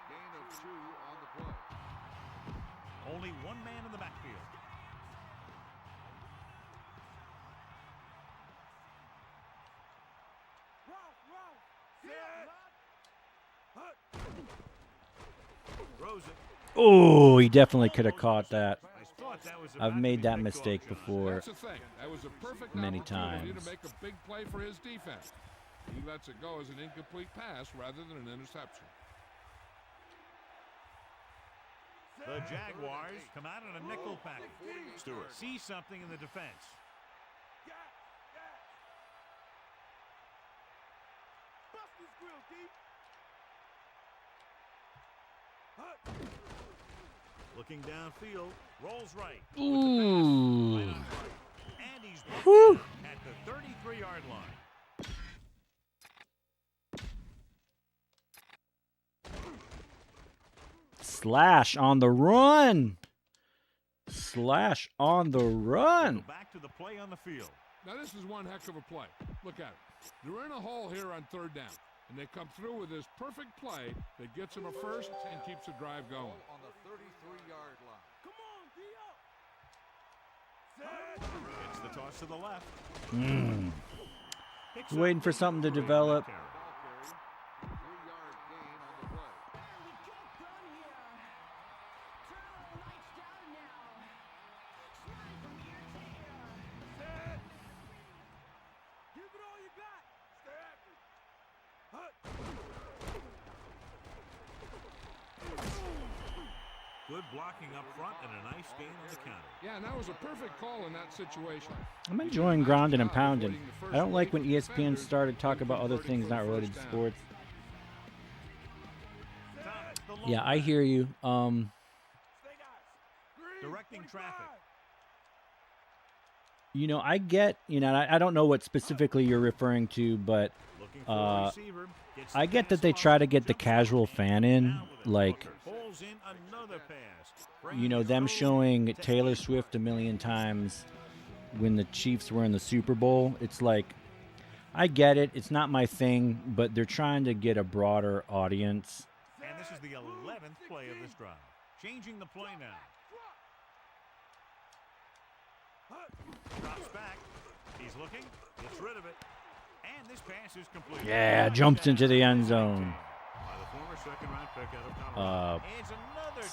Speaker 10: Gain of 2 on the play.
Speaker 4: Only 1 man in the backfield.
Speaker 1: Oh, he definitely could have caught that. I've made that mistake before many times.
Speaker 5: To make a big play for his defense. He lets it go as an incomplete pass rather than an interception.
Speaker 4: The Jaguars come out in a nickel package. Stewart sees something in the defense. Looking downfield, rolls right.
Speaker 1: Ooh.
Speaker 4: Right and he's at the 33-yard line.
Speaker 1: Slash on the run. Slash on the run.
Speaker 4: Back to the play on the field.
Speaker 5: Now this is one heck of a play. Look at it. They're in a hole here on 3rd down. And they come through with this perfect play that gets them a first and keeps the drive going.
Speaker 10: On the 33-yard line.
Speaker 4: Come on, it's the toss to the left.
Speaker 1: Waiting for something to develop.
Speaker 10: 3-yard gain on the play.
Speaker 3: Give it all you got. Stay active.
Speaker 4: Good blocking up front and a nice gain on the counter.
Speaker 5: Yeah, and that was a perfect call in that situation.
Speaker 1: I'm enjoying grounding and pounding. I don't like when ESPN started talking about other things not related to sports. Yeah, I hear you.
Speaker 4: Directing traffic.
Speaker 1: You know, I get, I don't know what specifically you're referring to, but I get that they try to get the casual fan in, like, them showing Taylor Swift a million times when the Chiefs were in the Super Bowl. It's like, I get it. It's not my thing, but they're trying to get a broader audience.
Speaker 4: And this is the 11th play of this drive. Changing the play now. Drops back. He's looking. Gets rid of it. And this pass is complete.
Speaker 1: Yeah, jumps into the end zone.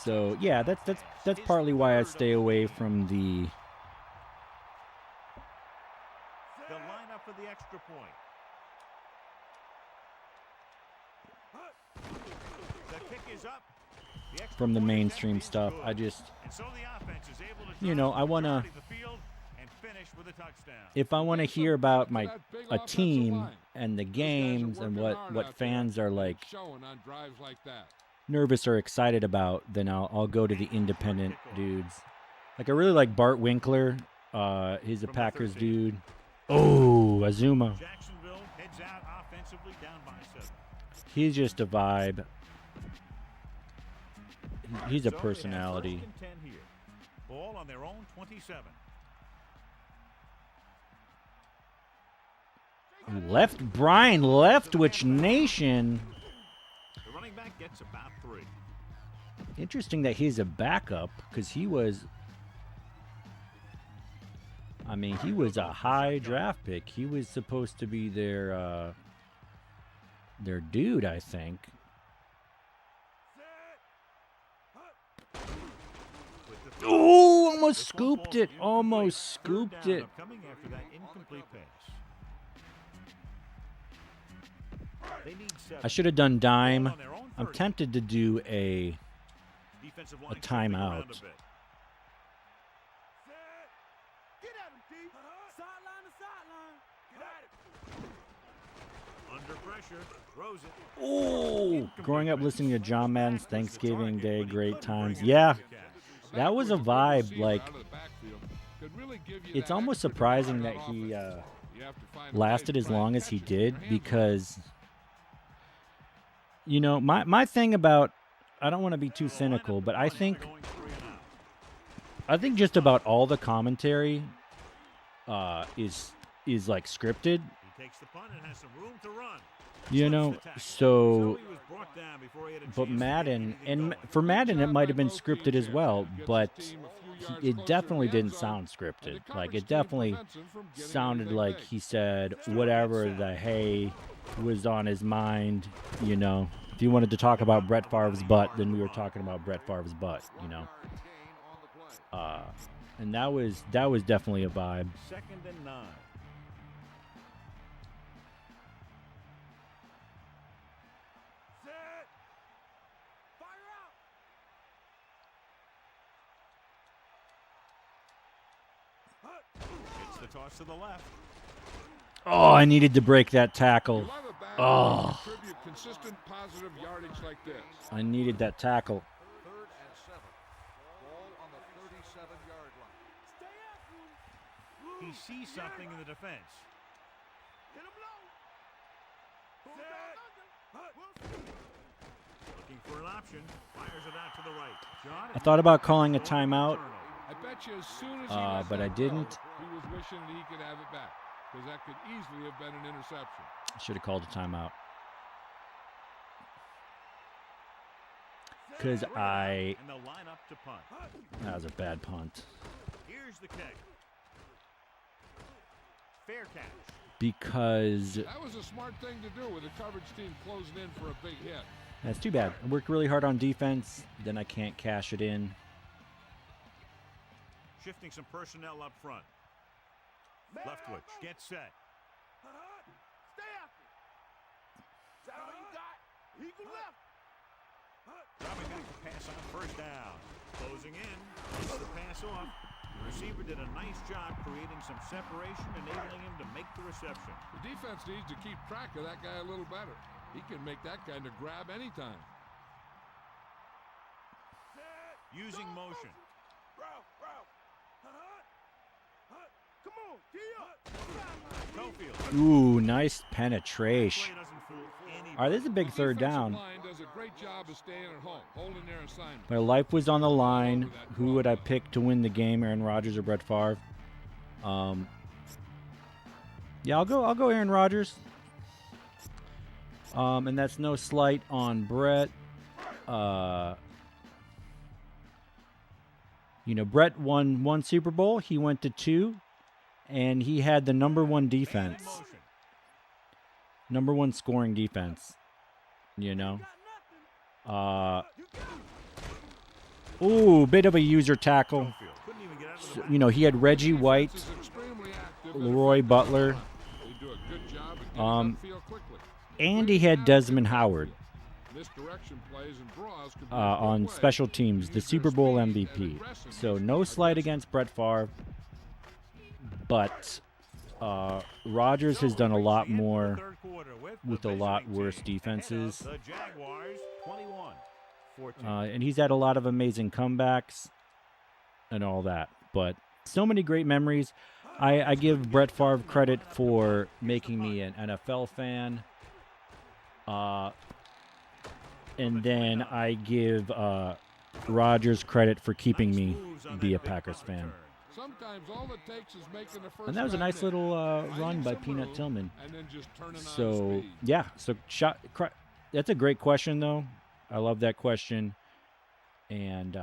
Speaker 1: So yeah, that's partly why I stay away from the
Speaker 4: lineup for the extra point. The kick is up.
Speaker 1: from the mainstream stuff. I just, you know, I want to, if I want to hear about a team and the games and what fans are like nervous or excited about, then I'll go to the independent dudes. Like I really like Bart Winkler. He's a Packers dude. Oh, Azuma. He's just a vibe. He's a personality.
Speaker 4: Ball on their own 27.
Speaker 1: Brian Leftwich Nation.
Speaker 4: The running back gets about 3.
Speaker 1: Interesting that he's a backup because he was, I mean, he was a high draft pick. He was supposed to be their dude, I think. Oh, almost scooped it. Almost scooped it.
Speaker 4: Coming after that incomplete pass.
Speaker 1: I should have done dime. I'm tempted to do a timeout. Oh, growing up listening to John Madden's Thanksgiving Day Great Times. Yeah, that was a vibe. Like, it's almost surprising that he lasted as long as he did because, you know, my thing about, I don't want to be too cynical, but I think just about all the commentary is like scripted.
Speaker 4: He takes the punt and has some room to run.
Speaker 1: You know, so, but Madden, and for Madden it might have been scripted as well, but it definitely didn't sound scripted. Like, it definitely sounded like he said whatever the hey was on his mind, you know. If you wanted to talk about Brett Favre's butt, then we were talking about Brett Favre's butt, you know. And that was definitely a vibe.
Speaker 4: 2nd and 9. Toss to the left.
Speaker 1: Oh, I needed to break that tackle. Oh,
Speaker 5: consistent positive yardage like this.
Speaker 1: I needed that tackle.
Speaker 10: 3rd and 7. Ball on the 37-yard line.
Speaker 4: He sees something in the defense. Looking for an option. Fires it out to the right. John,
Speaker 1: I thought about calling a timeout,
Speaker 5: I bet you as soon as he
Speaker 1: but I didn't.
Speaker 5: He was wishing that he could have it back because that could easily have been an interception.
Speaker 1: I should have called a timeout. Because
Speaker 4: and they'll line up to punt.
Speaker 1: That was a bad punt.
Speaker 4: Here's the kick. Fair catch.
Speaker 1: Because
Speaker 5: that was a smart thing to do with the coverage team closing in for a big hit.
Speaker 1: That's too bad. I worked really hard on defense, then I can't cash it in.
Speaker 4: Shifting some personnel up front. Leftwich gets set.
Speaker 3: Stay after. Is that all you got? Eagle left.
Speaker 4: Dropping back to pass on 1st down. Closing in. Gets the pass off. The receiver did a nice job creating some separation, enabling him to make the reception.
Speaker 5: The defense needs to keep track of that guy a little better. He can make that kind of grab anytime.
Speaker 4: Using motion.
Speaker 1: Ooh, nice penetration. All right, this is a big 3rd down. My life was on the line. Who would I pick to win the game, Aaron Rodgers or Brett Favre? Yeah, I'll go Aaron Rodgers. And that's no slight on Brett. You know, Brett won 1 Super Bowl. He went to 2. And he had the number 1 defense. Number 1 scoring defense. You know. Ooh, bit of a user tackle. So, you know, he had Reggie White, Leroy Butler. And he had Desmond Howard.
Speaker 5: Misdirection plays and draws could
Speaker 1: on special teams, the Super Bowl MVP. So no slight against Brett Favre, but Rodgers has done a lot more with a lot worse defenses. And he's had a lot of amazing comebacks and all that. But so many great memories. I give Brett Favre credit for making me an NFL fan. And then I give Rodgers credit for keeping me be a Packers fan.
Speaker 5: Sometimes all it takes is making the first
Speaker 1: And that was a nice little run by Peanut Tillman. So, yeah. So, that's a great question, though. I love that question. And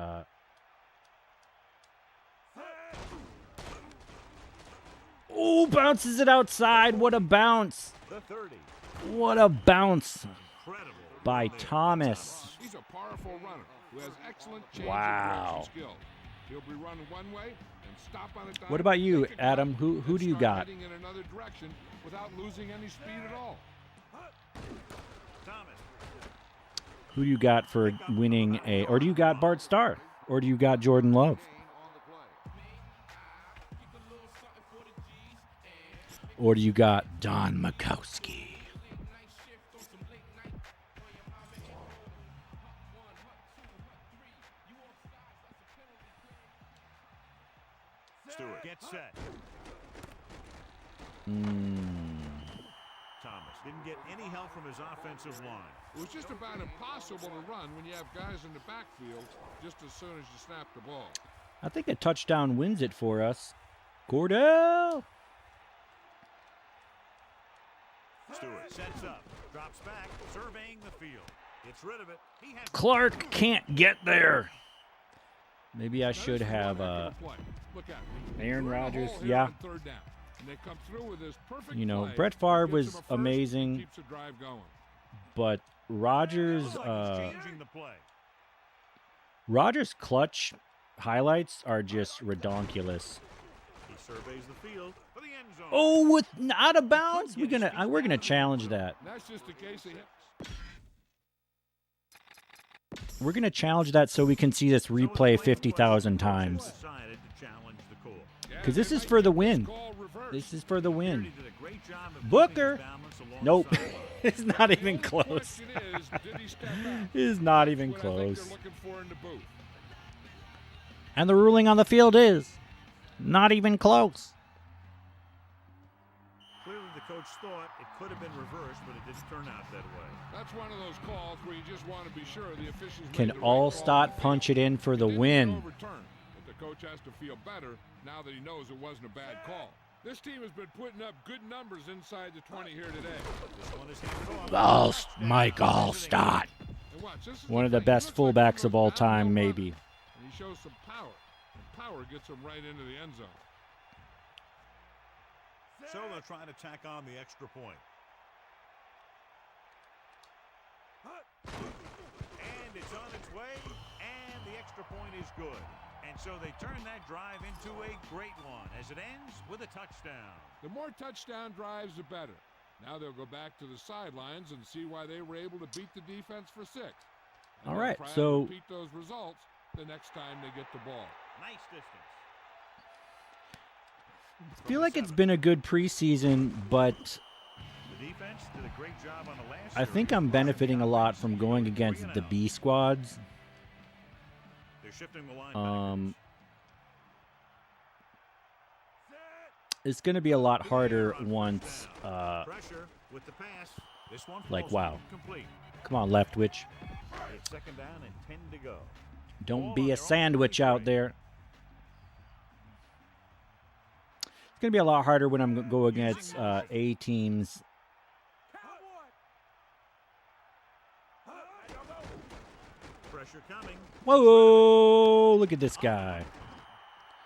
Speaker 1: oh, bounces it outside. What a bounce. What a bounce by Thomas.
Speaker 5: He's a powerful runner who has excellent change
Speaker 1: Wow.
Speaker 5: and skill. He'll be running one way and stop on a dime.
Speaker 1: What about you, Adam? Who do you got?
Speaker 5: Heading in another direction without losing any speed at all.
Speaker 1: Who do you got for winning or do you got Bart Starr? Or do you got Jordan Love? Or do you got Don Makowski?
Speaker 4: Stewart gets set. Thomas didn't get any help from his offensive line.
Speaker 5: It was just about impossible to run when you have guys in the backfield just as soon as you snap the ball.
Speaker 1: I think a touchdown wins it for us. Kordell!
Speaker 4: Stewart sets up, drops back, surveying the field. Gets rid of it. He has
Speaker 1: Clark can't get there. Maybe I should have Aaron Rodgers. Yeah. You know, Brett Favre was amazing. But Rodgers' clutch highlights are just redonkulous.
Speaker 4: He surveys the field for the end zone.
Speaker 1: Oh, with out of bounds? We're gonna challenge that.
Speaker 5: That's just a case of
Speaker 1: We're gonna challenge that so we can see this replay 50,000 times. Because this is for the win. This is for the win. Booker. Nope. It's not even close. It's not even close. And the ruling on the field is not even close.
Speaker 4: Clearly the coach thought it could have been reversed, but it didn't turn out that way.
Speaker 5: That's one of those calls where you just want to be sure the officials
Speaker 1: Can Allstott punch it in for the win?
Speaker 5: But the coach has to feel better now that he knows it wasn't a bad call. This team has been putting up good numbers inside the 20 here today.
Speaker 1: Mike Allstott. One of the best fullbacks of all time, maybe.
Speaker 5: And he shows some power. And power gets him right into the end zone.
Speaker 4: So they're trying to tack on the extra point. And it's on its way, and the extra point is good. And so they turn that drive into a great one as it ends with a touchdown.
Speaker 5: The more touchdown drives, the better. Now they'll go back to the sidelines and see why they were able to beat the defense for 6. And
Speaker 1: all right,
Speaker 5: try
Speaker 1: so
Speaker 5: to repeat those results the next time they get the ball.
Speaker 4: Nice distance.
Speaker 1: I feel like it's been a good preseason, but
Speaker 4: The defense did a great job on the last
Speaker 1: I think I'm benefiting a lot from going against the B squads.
Speaker 4: They're shifting the line.
Speaker 1: It's going to be a lot harder once,
Speaker 4: Pressure with the pass. This one
Speaker 1: like,
Speaker 4: falls
Speaker 1: wow.
Speaker 4: incomplete.
Speaker 1: Come on, Leftwich.
Speaker 4: It's second down and 10 to go.
Speaker 1: Don't be a sandwich out there. It's going to be a lot harder when I'm going to go against A teams.
Speaker 4: Pressure coming.
Speaker 1: Whoa, look at this guy.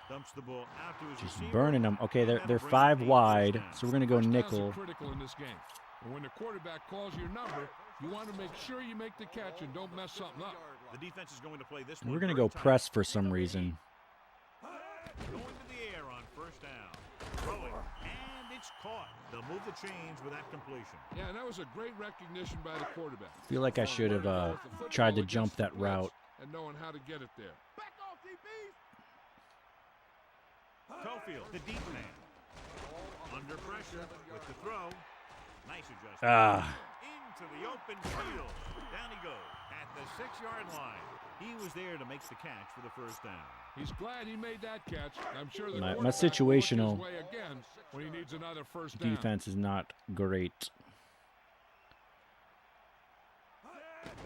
Speaker 4: Dumps the ball out to his
Speaker 1: Just
Speaker 4: receiver.
Speaker 1: burning them. Okay, they're 5 wide, so we're going to go nickel.
Speaker 5: Critical in this game. And when the quarterback calls your number, you want to make sure you make the catch and don't mess something up.
Speaker 4: The defense is going to play this
Speaker 1: We're
Speaker 4: one
Speaker 1: going to
Speaker 4: very
Speaker 1: go
Speaker 4: tight.
Speaker 1: press for some reason.
Speaker 4: Going to the air on first down. throwing, and it's caught. They'll move the chains with that completion.
Speaker 5: Yeah, and that was a great recognition by the quarterback.
Speaker 1: I feel like I should have tried to jump that route.
Speaker 5: And knowing how to get it there.
Speaker 4: Cofield, the deep man. Under pressure with the throw. Nice adjustment. Into the open field. Down he goes at the 6-yard line. He was there to make the catch for the first down.
Speaker 5: He's glad he made that catch. I'm sure the
Speaker 1: My
Speaker 5: quarterback
Speaker 1: situational
Speaker 5: will look his way again when he needs another first down.
Speaker 1: defense is not great.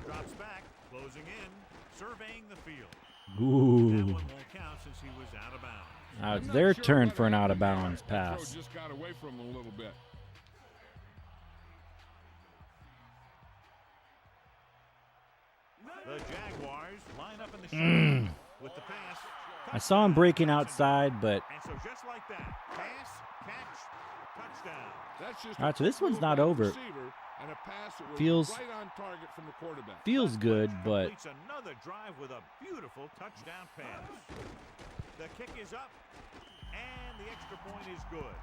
Speaker 4: Drops back, closing in, surveying the field.
Speaker 1: Ooh.
Speaker 4: That one won't count since he was out of bounds.
Speaker 1: Now it's their turn for an out-of-bounds pass.
Speaker 5: Just got away from him a little bit.
Speaker 4: The Jaguars line up in the shotgun with the pass.
Speaker 1: I saw him breaking outside, but
Speaker 4: And so just like that, pass, catch, touchdown.
Speaker 5: That's just
Speaker 1: all right. So this one's not over.
Speaker 5: And a pass that was
Speaker 1: Feels
Speaker 5: right on target from the quarterback.
Speaker 1: feels good, but
Speaker 4: Completes another drive with a beautiful touchdown pass. The kick is up, and the extra point is good.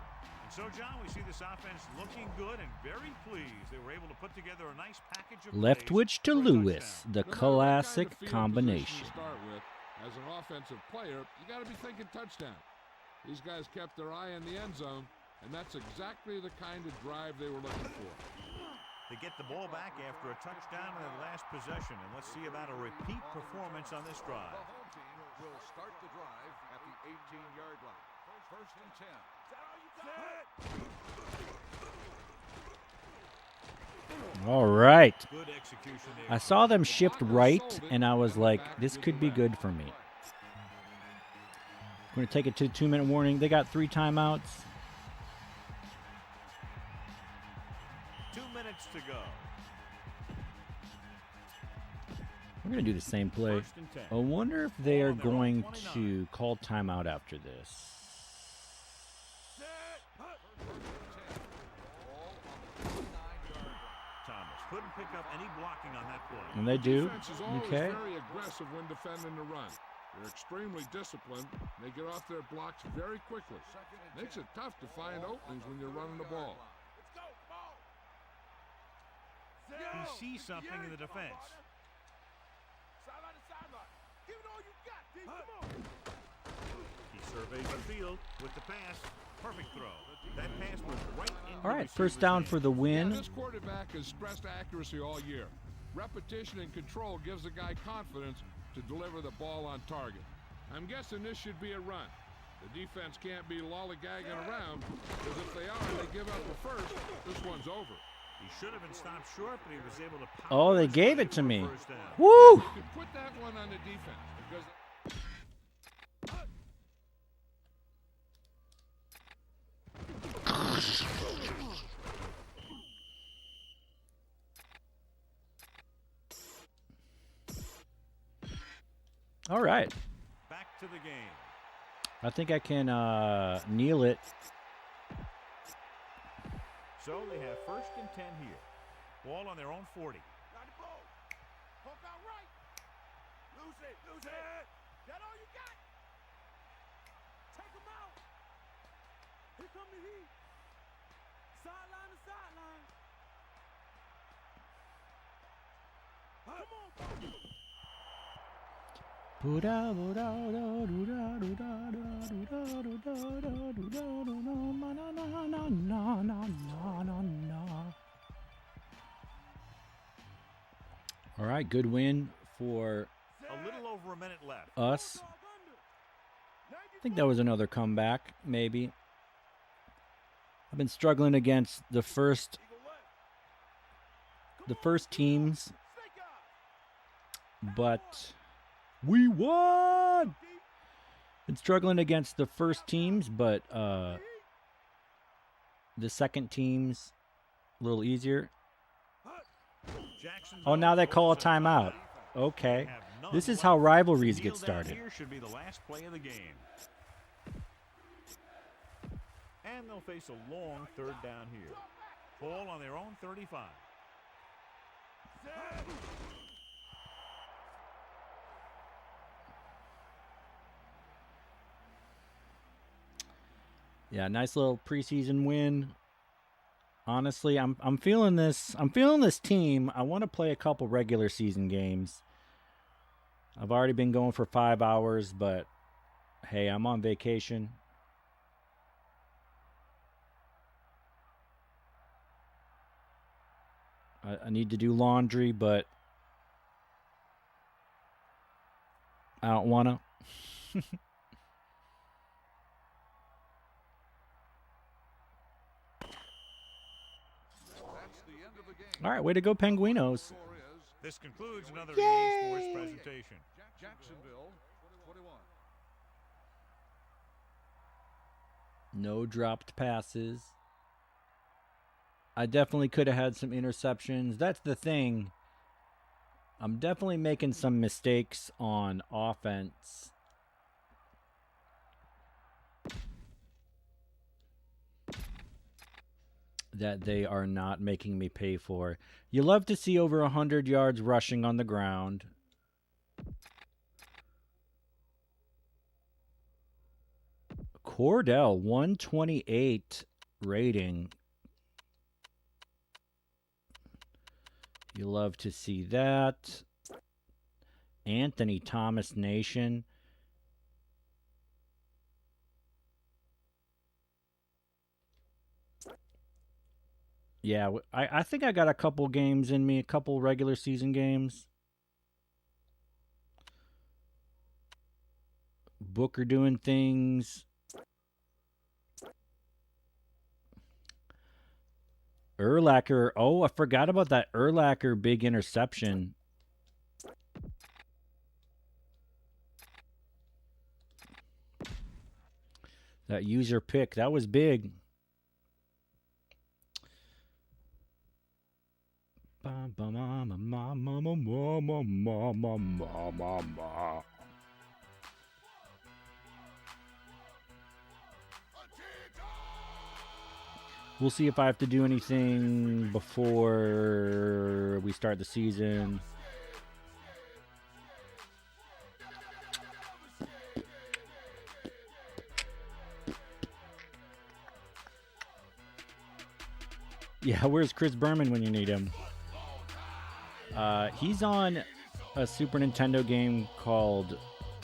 Speaker 4: And so, John, we see this offense looking good and very pleased. They were able to put together a nice package of
Speaker 1: leftwich to
Speaker 4: plays for a
Speaker 1: Lewis,
Speaker 4: touchdown.
Speaker 1: the
Speaker 5: No matter what
Speaker 1: classic
Speaker 5: kind of field
Speaker 1: combination.
Speaker 5: position you start with, as an offensive player, you got to be thinking touchdown. These guys kept their eye on the end zone, and that's exactly the kind of drive they were looking for.
Speaker 4: They get the ball back after a touchdown in their last possession, and let's see about a repeat performance on this drive.
Speaker 10: The home team will start the drive at the 18-yard line. First and 10.
Speaker 1: All right.
Speaker 4: Good execution there.
Speaker 1: I saw them shift right, and I was like, this could be good for me. I'm going to take it to 2-minute warning. They got 3 timeouts.
Speaker 4: 2 minutes to go.
Speaker 1: We're going to do the same play.
Speaker 4: First and 10.
Speaker 1: I wonder if they are going to call timeout after this.
Speaker 4: Thomas couldn't pick up any blocking on that play.
Speaker 1: And they do.
Speaker 5: Defense is always
Speaker 1: Okay.
Speaker 5: very aggressive when defending the run. They're extremely disciplined. They get off their blocks very quickly. Makes it tough to find openings when you're running the ball.
Speaker 4: He sees something in the defense. He surveys the field with the pass. Perfect throw. That pass was right into
Speaker 1: All right,
Speaker 4: the
Speaker 1: first
Speaker 4: receiver's
Speaker 1: down
Speaker 4: hand.
Speaker 1: for the win.
Speaker 5: This quarterback has stressed accuracy all year. Repetition and control gives the guy confidence to deliver the ball on target. I'm guessing this should be a run. The defense can't be lollygagging around, because if they are and they give up a first, this one's over.
Speaker 4: He should have been stopped short, but he was able to power
Speaker 1: Oh, they
Speaker 4: his
Speaker 1: gave
Speaker 4: way
Speaker 1: it to
Speaker 4: for a
Speaker 1: me.
Speaker 4: first down.
Speaker 1: Woo!
Speaker 5: You can put that one on the defense, because
Speaker 1: All right.
Speaker 4: Back to the game.
Speaker 1: I think I can kneel it.
Speaker 4: So they have first and 10 here. Ball on their own 40.
Speaker 3: Lose it. That all you got? Take him out. Here come the heat. Sideline to sideline. Come on,
Speaker 1: All right, good win for
Speaker 4: A little over a minute left.
Speaker 1: us. I think that was another comeback, maybe. I've been struggling against the first teams, but we won. Been struggling against the first teams, but the second teams a little easier. Oh, now they call a timeout. Okay. This is how rivalries get started.
Speaker 4: Here should be the last play of the game. And they'll face a long third down here. Ball on their own 35.
Speaker 1: Yeah, nice little preseason win. Honestly, I'm feeling this. I'm feeling this team. I want to play a couple regular season games. I've already been going for 5 hours, but hey, I'm on vacation. I need to do laundry, but I don't want to. All right, way to go, Penguinos.
Speaker 4: This concludes another
Speaker 1: Yay!
Speaker 4: EA Sports presentation.
Speaker 10: Jacksonville, 21.
Speaker 1: No dropped passes. I definitely could have had some interceptions. That's the thing. I'm definitely making some mistakes on offense. That they are not making me pay for. You love to see over 100 yards rushing on the ground. Kordell, 128 rating. You love to see that. Anthony Thomas Nation. Yeah, I think I got a couple games in me, a couple regular season games. Booker doing things. Urlacher. Oh, I forgot about that Urlacher big interception. That user pick, that was big. We'll see if I have to do anything before we start the season. Yeah, where's Chris Berman when you need him? He's on a Super Nintendo game called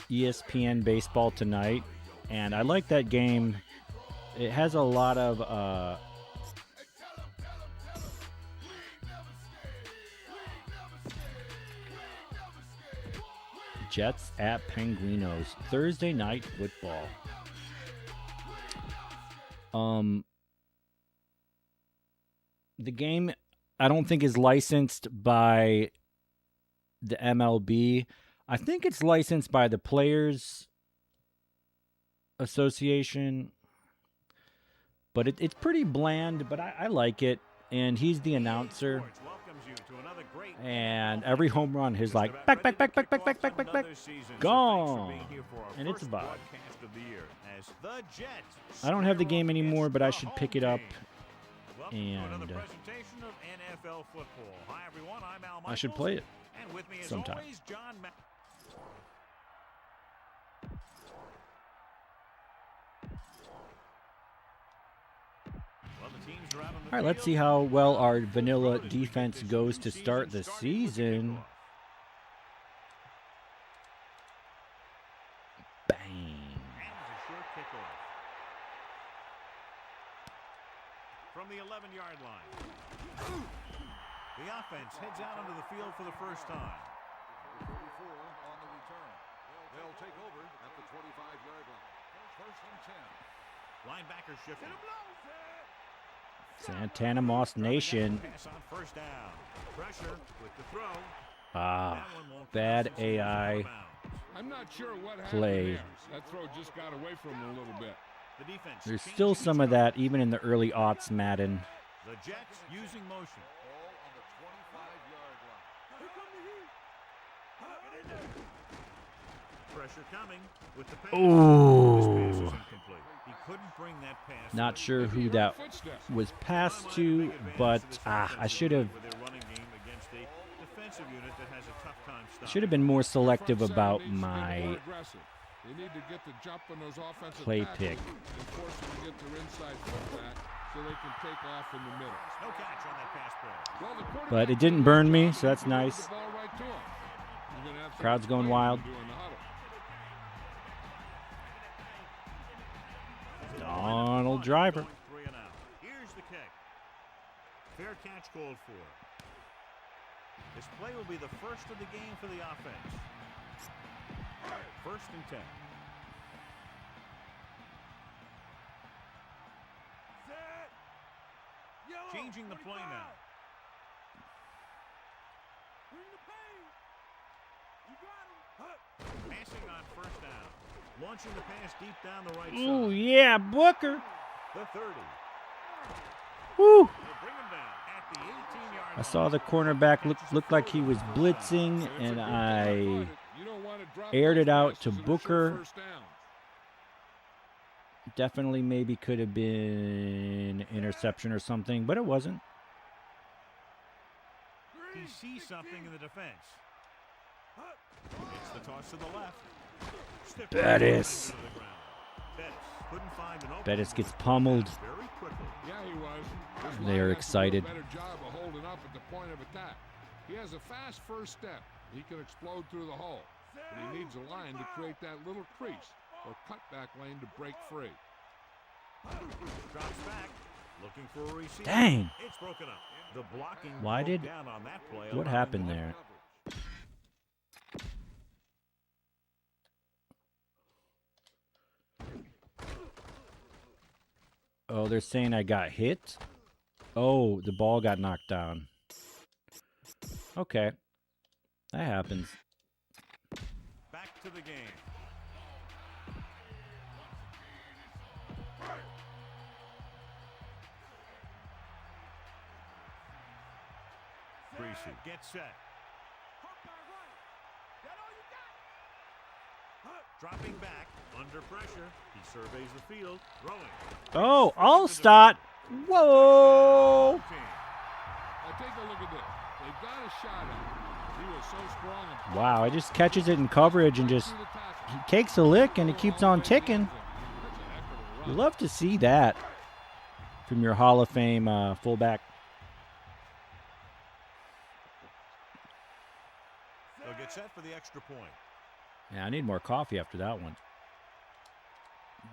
Speaker 1: ESPN Baseball Tonight, and I like that game. It has a lot of Jets at Penguinos, Thursday night football. The game, I don't think, is licensed by the MLB. I think it's licensed by the Players Association. But it's pretty bland, but I like it. And he's the announcer. And every home run is like, back, gone. And it's a vibe. I don't have the game anymore, but I should pick it up. And I should play it sometime. All right, let's see how well our vanilla defense goes to start the season. Bang.
Speaker 4: From the 11-yard line. The offense heads out onto the field for the first time.
Speaker 10: 34 on the return. They'll take over at the 25-yard line. First and 10.
Speaker 4: Linebacker shifting.
Speaker 1: Santana Moss Nation.
Speaker 4: First down. Pressure with the throw.
Speaker 1: Bad AI
Speaker 5: I'm not sure what
Speaker 1: play.
Speaker 5: happened there. That throw just got away from him a little bit.
Speaker 4: The defense.
Speaker 1: There's still some of that, even in the early aughts Madden.
Speaker 4: The Jets using motion.
Speaker 10: Ball on the 25-yard line.
Speaker 4: Pressure coming with the pass.
Speaker 1: Ooh.
Speaker 4: He couldn't bring that pass.
Speaker 1: Not sure who that was passed to, but I should have been more selective about my play pick.
Speaker 5: their inside footback so they can take off in the middle.
Speaker 4: No catch on that pass play.
Speaker 5: Well, the quarterback
Speaker 1: But it didn't burn me, so that's
Speaker 5: threw the
Speaker 1: nice.
Speaker 5: ball right to him. You're gonna have some
Speaker 1: Crowd's going
Speaker 5: players
Speaker 1: wild.
Speaker 5: doing the huddle.
Speaker 1: Donald Driver.
Speaker 4: Going 3 and out. Here's the kick. Fair catch called for. This play will be the first of the game for the offense. 1st and 10. Changing the play now. Passing on 1st down. Launching the pass deep down the right
Speaker 1: Ooh,
Speaker 4: side.
Speaker 1: yeah, Booker.
Speaker 4: The 30.
Speaker 1: Woo.
Speaker 4: They'll bring him down at the 18-yard line.
Speaker 1: I saw the cornerback looked like he was blitzing, and I aired it out to Booker. Definitely maybe could have been interception or something, but it wasn't.
Speaker 4: He sees something in the defense. It's the toss to the left. Stiff
Speaker 1: Bettis.
Speaker 4: Bettis couldn't find an opening.
Speaker 1: Bettis gets pummeled.
Speaker 4: Very quickly.
Speaker 5: Yeah, he was. This
Speaker 1: They are
Speaker 5: line has to do a
Speaker 1: excited.
Speaker 5: better job of holding up at the point of attack. He has a fast first step. He can explode through the hole. But he needs a line to create that little crease or cutback lane to break free.
Speaker 4: Drops back, looking for a receiver.
Speaker 1: Dang.
Speaker 4: It's broken up. The blocking
Speaker 1: Why
Speaker 4: broke
Speaker 1: did-
Speaker 4: down on that play.
Speaker 1: What
Speaker 4: allowing
Speaker 1: happened
Speaker 4: them
Speaker 1: there? Oh, they're saying I got hit? Oh, the ball got knocked down. Okay. That happens.
Speaker 4: Back to the game. Greasy gets set. Dropping back, under pressure. He surveys the field, throwing.
Speaker 1: Oh, Allstott. Whoa.
Speaker 5: Now take a look at this. They've got a shot at him. He was so strong. And
Speaker 1: Wow, he just catches it in coverage and just he takes a lick and it keeps on ticking. You love to see that from your Hall of Fame fullback.
Speaker 4: They'll get set for the extra point.
Speaker 1: Yeah, I need more coffee after that one.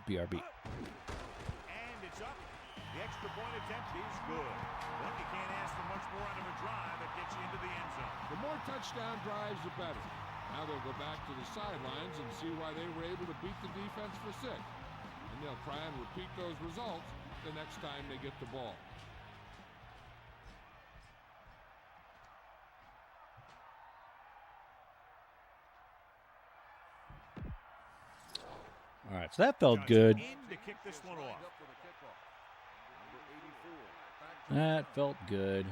Speaker 1: BRB.
Speaker 4: And it's up. The extra point attempt is good. Well, you can't ask for much more out of a drive that gets you into the end zone.
Speaker 5: the more touchdown drives, the better. Now they'll go back to the sidelines and see why they were able to beat the defense for 6. And they'll try and repeat those results the next time they get the ball.
Speaker 1: All right, so that felt good.
Speaker 4: In to kick this one off.
Speaker 1: That felt good.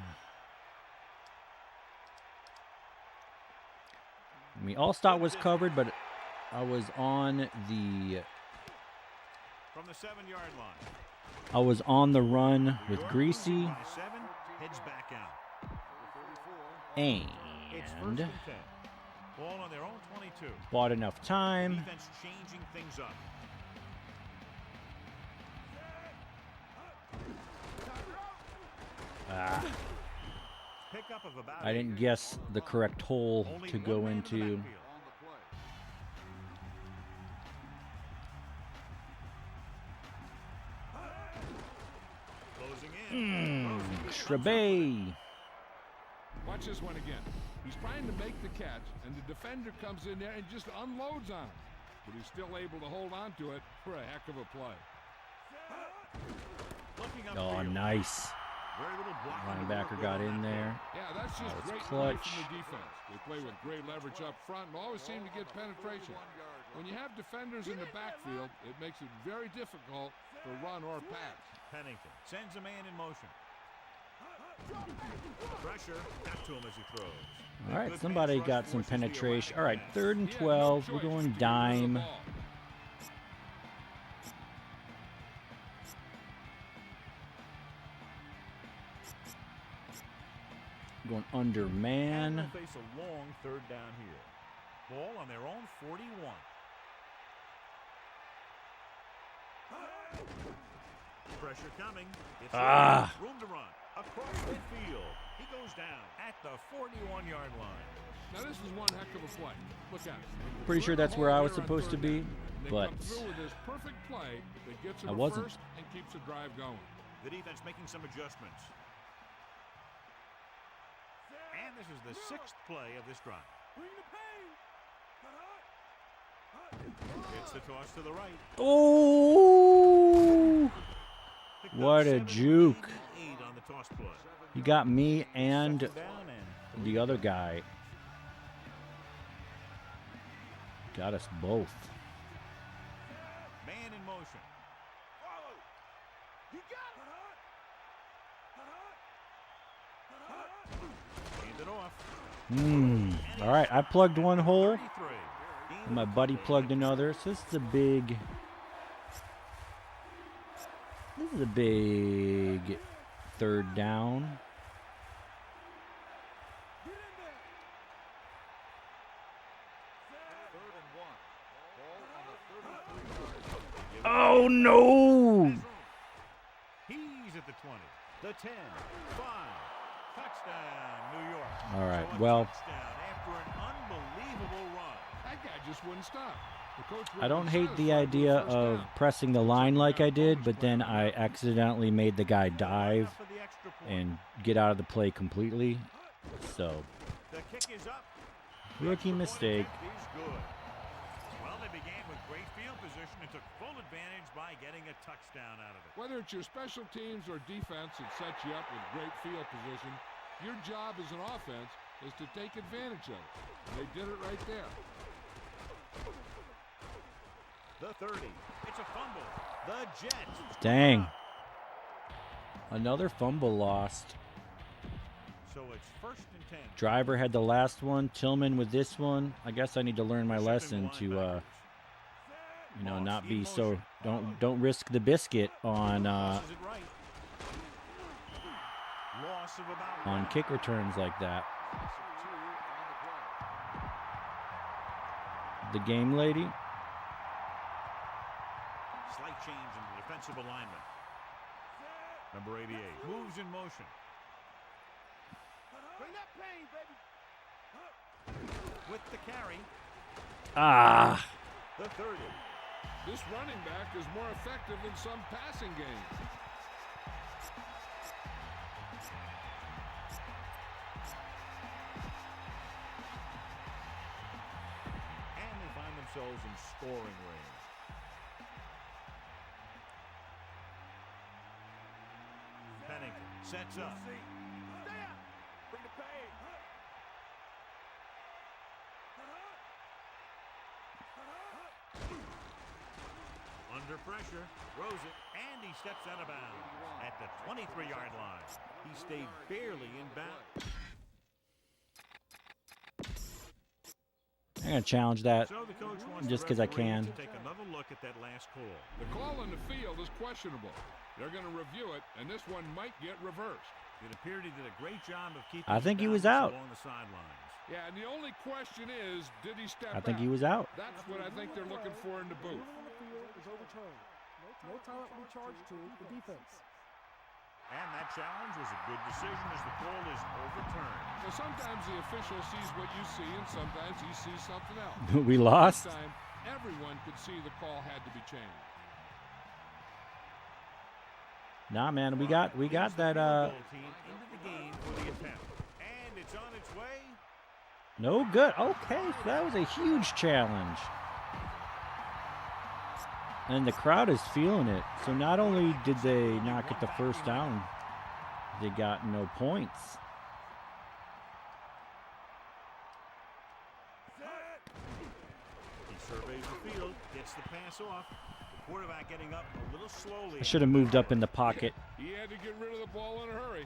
Speaker 1: I mean, Allstott was covered, but I was on the
Speaker 4: From the 7-yard line.
Speaker 1: I was on the run with Greasy
Speaker 4: 7 heads back out.
Speaker 1: and
Speaker 4: It's 1st and 10. Ball on their own 22.
Speaker 1: bought enough time.
Speaker 4: Defense changing things up.
Speaker 1: Ah,
Speaker 4: Pickup of about
Speaker 1: I didn't guess the correct hole
Speaker 4: only
Speaker 1: to
Speaker 4: one
Speaker 1: go
Speaker 4: man in the
Speaker 1: into.
Speaker 4: backfield. Closing in.
Speaker 1: Shrebe.
Speaker 5: Watch this one again. He's trying to make the catch, and the defender comes in there and just unloads on him. But he's still able to hold on to it for a heck of a play.
Speaker 4: Looking
Speaker 1: Oh,
Speaker 4: upfield.
Speaker 1: nice.
Speaker 4: Very little blocking to
Speaker 1: Linebacker
Speaker 4: work
Speaker 1: got
Speaker 4: with on
Speaker 1: in
Speaker 4: that
Speaker 1: there.
Speaker 5: Yeah, that's just
Speaker 1: That was
Speaker 5: great play
Speaker 1: clutch.
Speaker 5: from the defense. They play with great leverage up front and always seem to get penetration. When you have defenders in the backfield, it makes it very difficult to run or pass.
Speaker 4: Pennington sends a man in motion. Pressure back to him as he throws.
Speaker 1: All right,
Speaker 4: Good
Speaker 1: somebody
Speaker 4: pass
Speaker 1: got
Speaker 4: rush
Speaker 1: some
Speaker 4: forces the
Speaker 1: penetration.
Speaker 4: erratic
Speaker 1: All right,
Speaker 4: pass.
Speaker 1: 3rd and
Speaker 5: He had
Speaker 1: 12.
Speaker 5: no
Speaker 1: We're
Speaker 5: choice
Speaker 1: going
Speaker 5: to get rid of the
Speaker 1: dime.
Speaker 5: ball.
Speaker 1: Going under
Speaker 4: And
Speaker 1: man.
Speaker 4: they'll face a long 3rd down here. Ball on their own 41. Pressure coming. It's room to run. Across midfield. He goes down at the 41-yard line.
Speaker 5: Now this is one heck of a play. Look at it.
Speaker 1: Pretty sure that's where I was supposed to be, but
Speaker 5: They come through with this perfect play that gets them
Speaker 1: I
Speaker 5: a
Speaker 1: wasn't.
Speaker 5: first and keeps the drive going.
Speaker 4: The defense making some adjustments. And this is the 6th play of this drive. It's the toss to the right.
Speaker 1: oh,
Speaker 4: Picked up
Speaker 1: what a
Speaker 4: 7
Speaker 1: juke!
Speaker 4: on the toss play.
Speaker 1: You got me and
Speaker 4: Second down and
Speaker 1: the other guy. Got us both.
Speaker 4: man in motion. Hand it off.
Speaker 1: All right, I plugged one hole.
Speaker 4: 33.
Speaker 1: And my buddy plugged another. So this is a big. This is a big third down. Oh no!
Speaker 4: He's at the 20, the 10, 5, touchdown, New York.
Speaker 1: All right,
Speaker 4: So a
Speaker 1: well,
Speaker 4: touchdown after an unbelievable run.
Speaker 5: That guy just wouldn't stop. The coach
Speaker 1: I don't
Speaker 5: wasn't
Speaker 1: hate the
Speaker 5: satisfied with
Speaker 1: idea
Speaker 5: first
Speaker 1: of
Speaker 5: down.
Speaker 1: pressing the line like I did, but then I accidentally made the guy dive
Speaker 4: For the extra point.
Speaker 1: and get out of the play completely. So,
Speaker 4: The kick is up.
Speaker 1: rookie
Speaker 4: The
Speaker 1: mistake.
Speaker 4: point kick is good. Well, they began with great field position and took full advantage by getting a touchdown out of it.
Speaker 5: Whether it's your special teams or defense that sets you up with great field position, your job as an offense is to take advantage of it. And they did it right there.
Speaker 4: The 30. It's a fumble. The Jets.
Speaker 1: Dang. Another fumble lost.
Speaker 4: So it's 1st and 10.
Speaker 1: Driver had the last one. Tillman with this one. I guess I need to learn my lesson to, you know, not be so. Don't risk the biscuit on
Speaker 4: Tosses it right. Loss of about
Speaker 1: on kick returns like that. The game lady.
Speaker 4: slight change in the defensive alignment. Number 88 moves in motion.
Speaker 3: Bring that pain, baby.
Speaker 4: With the carry.
Speaker 1: Ah.
Speaker 4: The 30.
Speaker 5: This running back is more effective than some passing games.
Speaker 4: And they find themselves in scoring range. Pennington sets up.
Speaker 3: Stay out. Bring the pain.
Speaker 4: Under pressure, throws it, and he steps out of bounds at the 23-yard line. He stayed barely in bounds.
Speaker 1: I'm going to challenge that
Speaker 4: So the coach wants
Speaker 1: just
Speaker 4: the
Speaker 1: because I
Speaker 4: referee
Speaker 1: can.
Speaker 4: to take another look at that last call.
Speaker 5: The call in the field is questionable. They're going to review it, and this one might get reversed.
Speaker 4: It appeared he did a great job of keeping
Speaker 1: I think he
Speaker 4: his
Speaker 1: was
Speaker 4: balance
Speaker 1: out.
Speaker 4: along the sidelines.
Speaker 5: Yeah, and the only question is, did he step
Speaker 1: I think
Speaker 5: out?
Speaker 1: he was out.
Speaker 5: That's what I think they're looking for in the booth.
Speaker 13: is overturned. No time will be charged to the defense.
Speaker 4: And that challenge was a good decision as the call is overturned.
Speaker 5: So sometimes the official sees what you see, and sometimes he sees something else.
Speaker 1: We lost.
Speaker 5: This time, everyone could see the call had to be changed.
Speaker 1: Nah, man, we got that.
Speaker 4: Goal team into the game for the attempt. And it's on its way.
Speaker 1: No good. Okay, so that was a huge challenge. And the crowd is feeling it. So not only did they not get the first down, they got no points.
Speaker 4: He surveys the field, gets the pass off. The quarterback getting up a little slowly.
Speaker 1: I should have moved up in the pocket.
Speaker 5: He had to get rid of the ball in a hurry.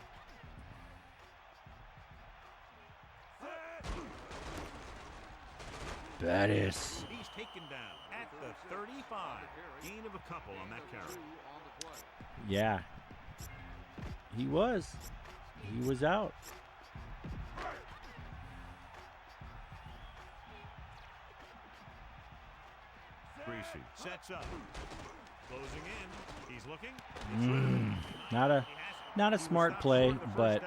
Speaker 1: Bettis.
Speaker 4: He's taken down at the 35. Gain of a couple on that carry.
Speaker 1: Yeah. He was. He was out.
Speaker 4: Greasy sets up. Closing in. He's looking.
Speaker 1: Not a smart play, but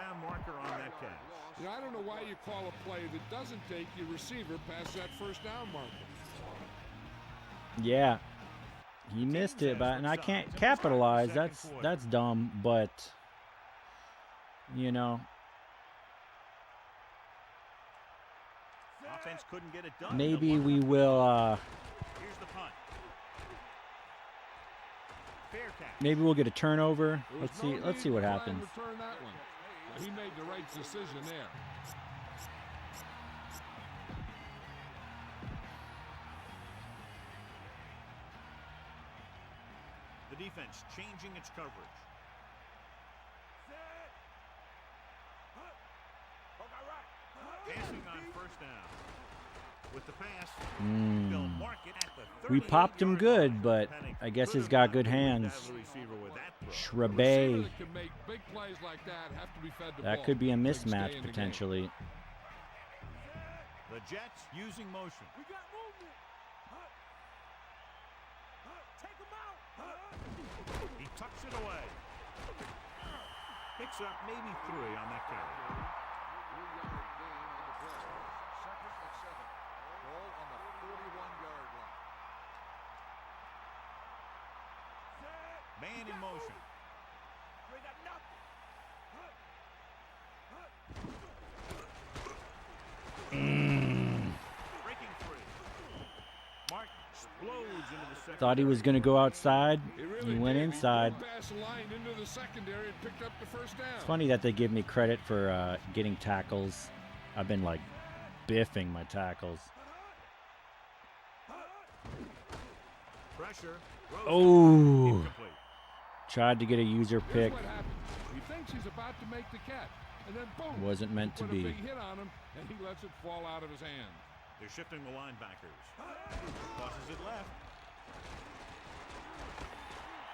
Speaker 5: You know, I don't know why you call a play that doesn't take your receiver past that first down marker.
Speaker 1: yeah, he missed it, and I can't capitalize. That's dumb, but you know,
Speaker 4: Offense couldn't get it done.
Speaker 1: maybe we will.
Speaker 4: Here's the punt. Fair catch.
Speaker 1: Maybe we'll get a turnover. Let's see what happens.
Speaker 5: Return that one. Well, he made the right decision there.
Speaker 4: The defense changing its coverage. Passing on first down. With the pass, they'll mark it at the
Speaker 1: We popped him good, but I guess he's got good hands. Shrebe. That could be a mismatch potentially.
Speaker 4: The Jets using motion.
Speaker 3: We got movement. Take him out.
Speaker 4: He tucks it away. Picks up maybe 3 on that carry.
Speaker 10: 3-yard gain on the play. 2nd and 7. Ball on the 41-yard line.
Speaker 4: Man in motion.
Speaker 3: We got nothing.
Speaker 4: Breaking free. Mark explodes into the second.
Speaker 1: Thought he was going to go outside. He went inside. It's funny that they give me credit for getting tackles. I've been like biffing my tackles.
Speaker 4: Pressure.
Speaker 1: Oh, tried to get a user pick.
Speaker 5: He thinks he's about to make the catch, and then boom,
Speaker 1: Wasn't meant to
Speaker 5: put a
Speaker 1: be.
Speaker 5: big hit on him, and he lets it fall out of his hand.
Speaker 4: They're shifting the linebackers. Tosses it left.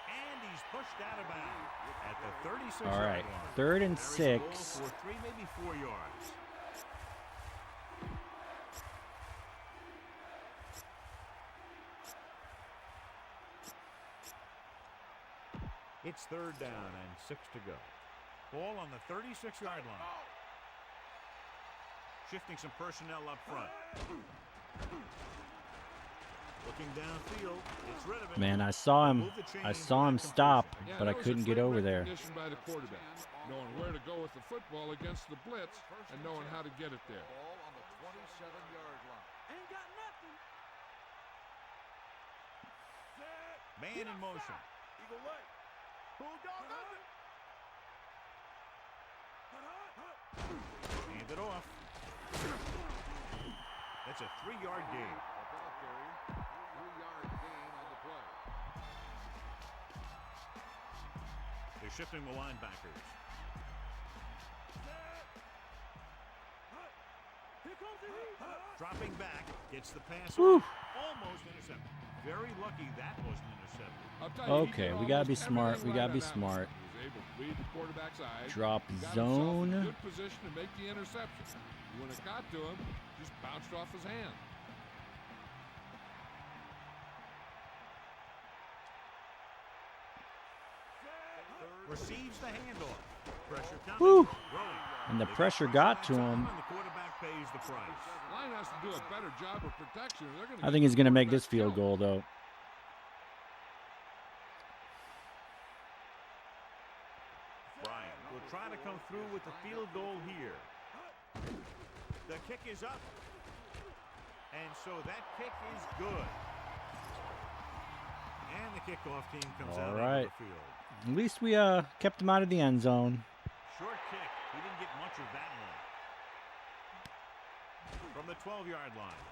Speaker 4: And he's pushed out of bounds at the 36.
Speaker 1: All right,
Speaker 4: line.
Speaker 1: 3rd and
Speaker 4: Carries the ball
Speaker 1: 6.
Speaker 4: for 3, maybe 4 yards. It's 3rd down and 6 to go. Ball on the 36-yard line. Shifting some personnel up front. Looking downfield, it's rid of it.
Speaker 1: Man, I saw him stop, but I couldn't get over there.
Speaker 5: By the quarterback, knowing where to go with the football against the blitz and knowing how to get it there.
Speaker 10: Ball on the 27-yard line.
Speaker 3: Ain't got nothing.
Speaker 4: Man in motion.
Speaker 3: Eagle way. Bulldog nothing.
Speaker 4: Hand it off. That's a 3-yard gain.
Speaker 10: Ball carry. 3-yard gain on the play.
Speaker 4: They're shifting the linebackers.
Speaker 3: Here comes the heat.
Speaker 4: Dropping back, gets the pass
Speaker 1: Woo.
Speaker 4: off. Almost intercepted. Very lucky that wasn't intercepted.
Speaker 1: Okay, we gotta be smart. We gotta be smart.
Speaker 5: He was able to read the quarterback's eyes.
Speaker 1: Drop
Speaker 5: got himself
Speaker 1: zone.
Speaker 5: in good position to make the interception. When it got to him, just bounced off his hand.
Speaker 4: Receives the handoff. Pressure coming.
Speaker 1: Woo.
Speaker 4: Rolling.
Speaker 1: And the pressure got to him.
Speaker 4: And the quarterback pays the price.
Speaker 5: Line has to do a better job of protection. They're gonna
Speaker 1: I think he's gonna make this field goal though.
Speaker 4: Brian will try to come through with the field goal here. The kick is up. And so that kick is good. And the kickoff team comes out
Speaker 1: Alright.
Speaker 4: onto the field.
Speaker 1: At least we kept him out of the end zone.
Speaker 4: Short kick. He didn't get much of that one. From the 12-yard line.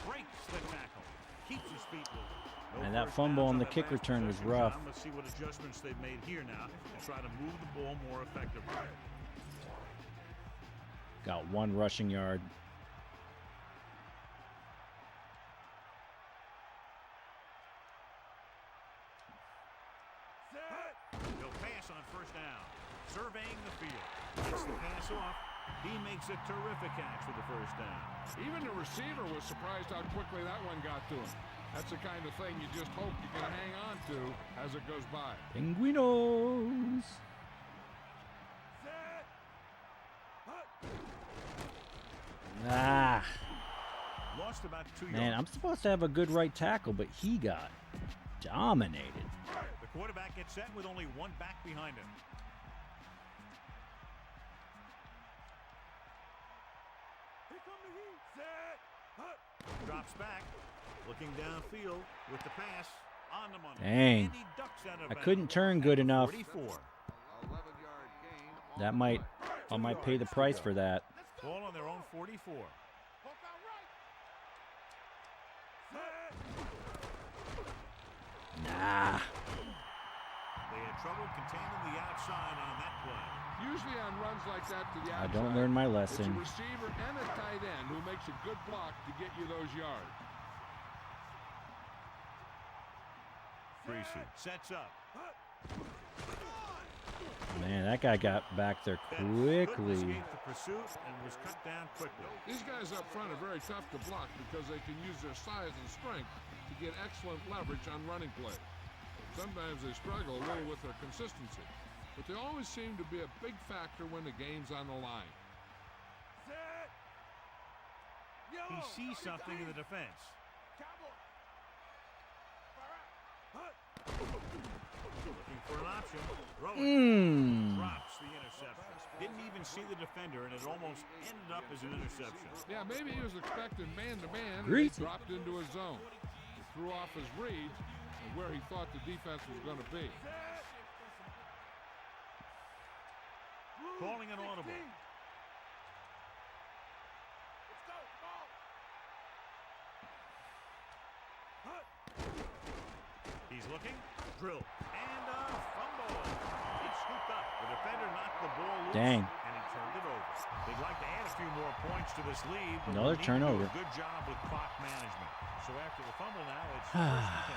Speaker 4: Breaks the tackle. Keeps his feet moving. No
Speaker 1: And that
Speaker 4: first
Speaker 1: fumble
Speaker 4: downs
Speaker 1: on the
Speaker 4: that
Speaker 1: kick
Speaker 4: last
Speaker 1: return was
Speaker 4: possession.
Speaker 1: rough.
Speaker 4: Let's see what adjustments they've made here now and try to move the ball more effectively.
Speaker 1: Got 1 rushing yard.
Speaker 4: He'll pass on first down. Surveying the field. Gets the pass off. He makes a terrific catch for the first down.
Speaker 5: Even the receiver was surprised how quickly that one got to him. That's the kind of thing you just hope you can hang on to as it goes by.
Speaker 1: Penguinos. Ah.
Speaker 4: Lost about 2 yards.
Speaker 1: Man, I'm supposed to have a good right tackle, but he got dominated.
Speaker 4: The quarterback gets set with only one back behind him. Drops back, looking downfield with the pass on the money.
Speaker 1: Dang.
Speaker 4: And he ducks out of
Speaker 1: I
Speaker 4: bounds.
Speaker 1: couldn't turn good enough.
Speaker 4: 44.
Speaker 1: That might, I might pay the price for that.
Speaker 4: Ball on their own 44.
Speaker 1: Nah.
Speaker 4: They had trouble containing the outside on that play.
Speaker 5: Usually on runs like that to the
Speaker 1: I
Speaker 5: outside,
Speaker 1: don't learn my
Speaker 5: it's a
Speaker 1: lesson.
Speaker 5: receiver and a tight end who makes a good block to get you those yards.
Speaker 4: Greasy sets up.
Speaker 1: Man, that guy got back there quickly.
Speaker 4: Escaped the pursuit and was cut down quickly.
Speaker 5: These guys up front are very tough to block because they can use their size and strength to get excellent leverage on running plays. Sometimes they struggle a little with their consistency, but they always seem to be a big factor when the game's on the line.
Speaker 4: He sees something in the defense. Looking for an option. Drops the interception. Didn't even see the defender, and it almost ended up as an interception.
Speaker 5: Yeah, maybe he was expecting man-to-man, and he
Speaker 1: Greasy.
Speaker 5: dropped into his zone. He threw off his reads and where he thought the defense was going to be.
Speaker 4: Calling an audible. He's looking. Drill. And a fumble. He scooped up. The defender knocked the ball loose.
Speaker 1: Dang.
Speaker 4: And he turned it over. They'd like to add a few more points to this lead. But
Speaker 1: Another
Speaker 4: they need to do
Speaker 1: turnover.
Speaker 4: a good job with clock management. So after the fumble now, it's first and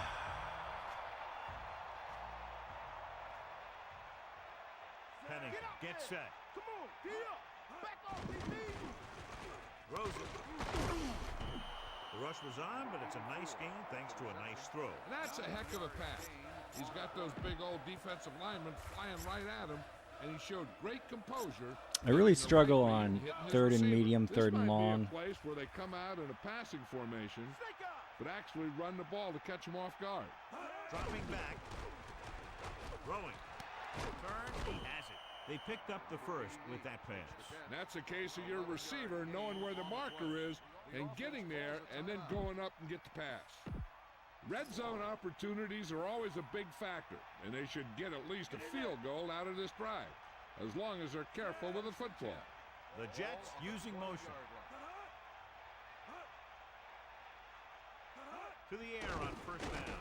Speaker 4: 10. Pennington gets set.
Speaker 3: Come on, get up. Back off these knees.
Speaker 4: Throws it. The rush was on, but it's a nice gain thanks to a nice throw.
Speaker 5: And that's a heck of a pass. He's got those big old defensive linemen flying right at him, and he showed great composure.
Speaker 1: I really struggle on third and medium, third and long.
Speaker 5: This might be a place where they come out in a passing formation, but actually run the ball to catch him off guard.
Speaker 4: Dropping back. Throwing. Turn. He has it. They picked up the first with that pass.
Speaker 5: That's a case of your receiver knowing where the marker is and getting there and then going up and get the pass. Red zone opportunities are always a big factor, and they should get at least a field goal out of this drive, as long as they're careful with the football.
Speaker 4: The Jets using motion. To the air on first down.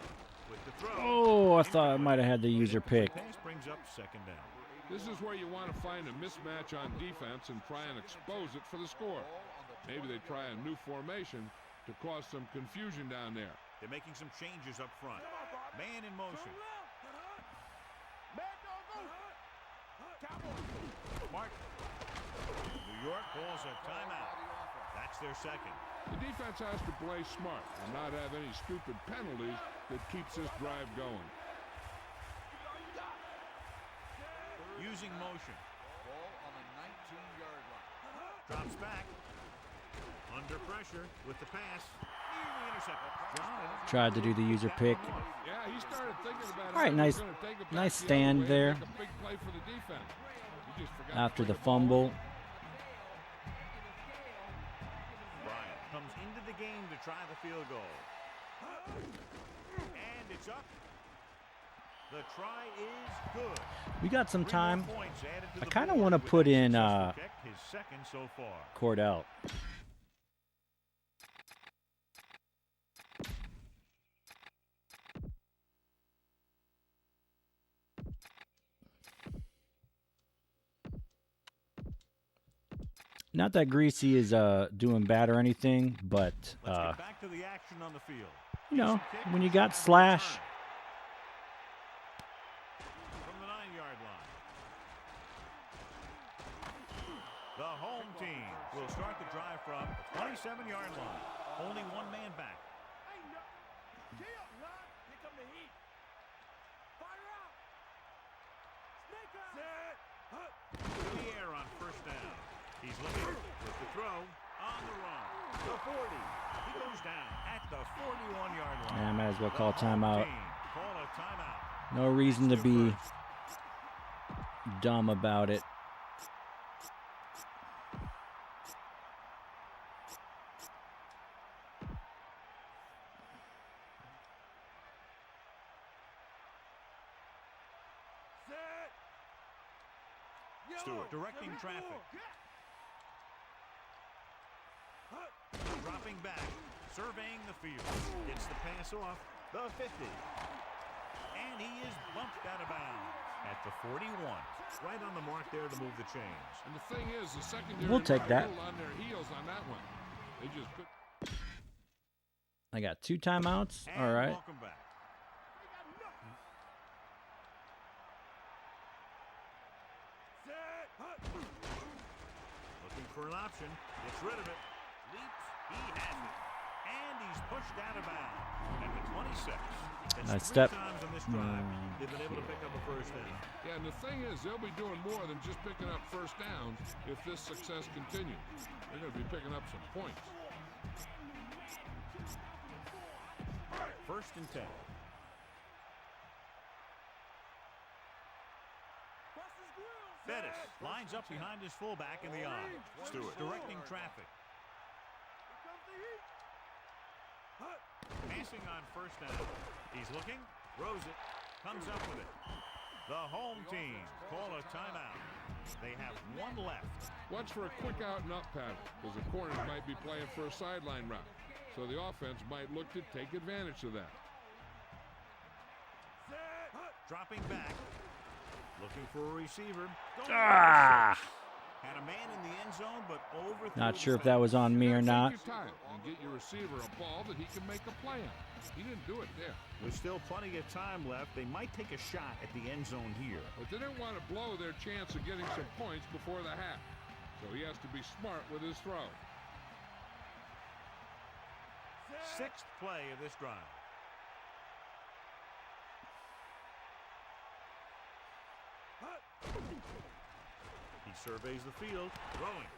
Speaker 4: With the throw.
Speaker 1: Oh, I thought I might have had the user pick.
Speaker 4: Pass brings up second down.
Speaker 5: This is where you want to find a mismatch on defense and try and expose it for the score. Maybe they try a new formation to cause some confusion down there.
Speaker 4: They're making some changes up front. Man in motion. Mark. New York calls a timeout. That's their second.
Speaker 5: The defense has to play smart and not have any stupid penalties that keeps this drive going.
Speaker 4: Using motion.
Speaker 10: Ball on the 19-yard line.
Speaker 4: Drops back. Under pressure with the pass. Nearly intercepted.
Speaker 1: Tried to do the user pick.
Speaker 5: Yeah, he started thinking about
Speaker 1: All right,
Speaker 5: how he
Speaker 1: nice,
Speaker 5: was gonna take it back
Speaker 1: nice
Speaker 5: the other
Speaker 1: stand
Speaker 5: way and
Speaker 1: there.
Speaker 5: make a big play for the defense. He just forgot to
Speaker 1: After
Speaker 5: bring
Speaker 1: the
Speaker 5: ball
Speaker 1: fumble.
Speaker 4: Bryant comes into the game to try the field goal. And it's up. The try is good.
Speaker 1: We got some
Speaker 4: 3 more
Speaker 1: time.
Speaker 4: points added to
Speaker 1: I
Speaker 4: the
Speaker 1: kind of
Speaker 4: board
Speaker 1: want to
Speaker 4: with
Speaker 1: put
Speaker 4: that
Speaker 1: in
Speaker 4: successful kick, his second so far.
Speaker 1: Kordell. Not that Greasy is doing bad or anything, but
Speaker 4: Let's get back to the action on the field.
Speaker 1: you know,
Speaker 4: Kick
Speaker 1: when you got Slash,
Speaker 4: from the 9-yard line. The home team will start the drive from the 27-yard line. Only one man back. In the air on first down. He's looking with the throw on the run. The 40. He goes down at the 41-yard line.
Speaker 1: Yeah, I might as well call timeout.
Speaker 4: Call a timeout.
Speaker 1: No reason to be dumb about it.
Speaker 4: Stewart directing traffic. Dropping back, surveying the field. Gets the pass off the 50. And he is bumped out of bounds at the 41. Right on the mark there to move the chains.
Speaker 5: And the thing is, the secondary
Speaker 1: We'll take that.
Speaker 5: on their heels on that one. They just could.
Speaker 1: I got 2 timeouts.
Speaker 4: And
Speaker 1: all right.
Speaker 4: welcome back. Looking for an option. Gets rid of it. Leaps. He has it. And he's pushed out of bounds at the 26. That's
Speaker 1: Nice
Speaker 4: 3
Speaker 1: step.
Speaker 4: times on this drive they've been able to pick up a first down.
Speaker 5: Yeah, and the thing is, they'll be doing more than just picking up first downs if this success continues. They're going to be picking up some points.
Speaker 4: First and 10. Bettis lines up behind his fullback in the eye. Stewart directing traffic. Passing on first down. He's looking, throws it, comes up with it. The home team call a timeout. They have 1 left.
Speaker 5: Watch for a quick out and up pattern, because the corners might be playing for a sideline route. So the offense might look to take advantage of that.
Speaker 4: Dropping back. Looking for a receiver.
Speaker 1: Ah!
Speaker 4: Had a man in the end zone, but overthrew.
Speaker 1: Not sure if that was on me or not.
Speaker 5: Take your time and get your receiver a ball that he can make a play on. He didn't do it there.
Speaker 4: With still plenty of time left, they might take a shot at the end zone here.
Speaker 5: But they didn't want to blow their chance of getting some points before the half. So he has to be smart with his throw.
Speaker 4: 6th play of this drive. He surveys the field, throwing.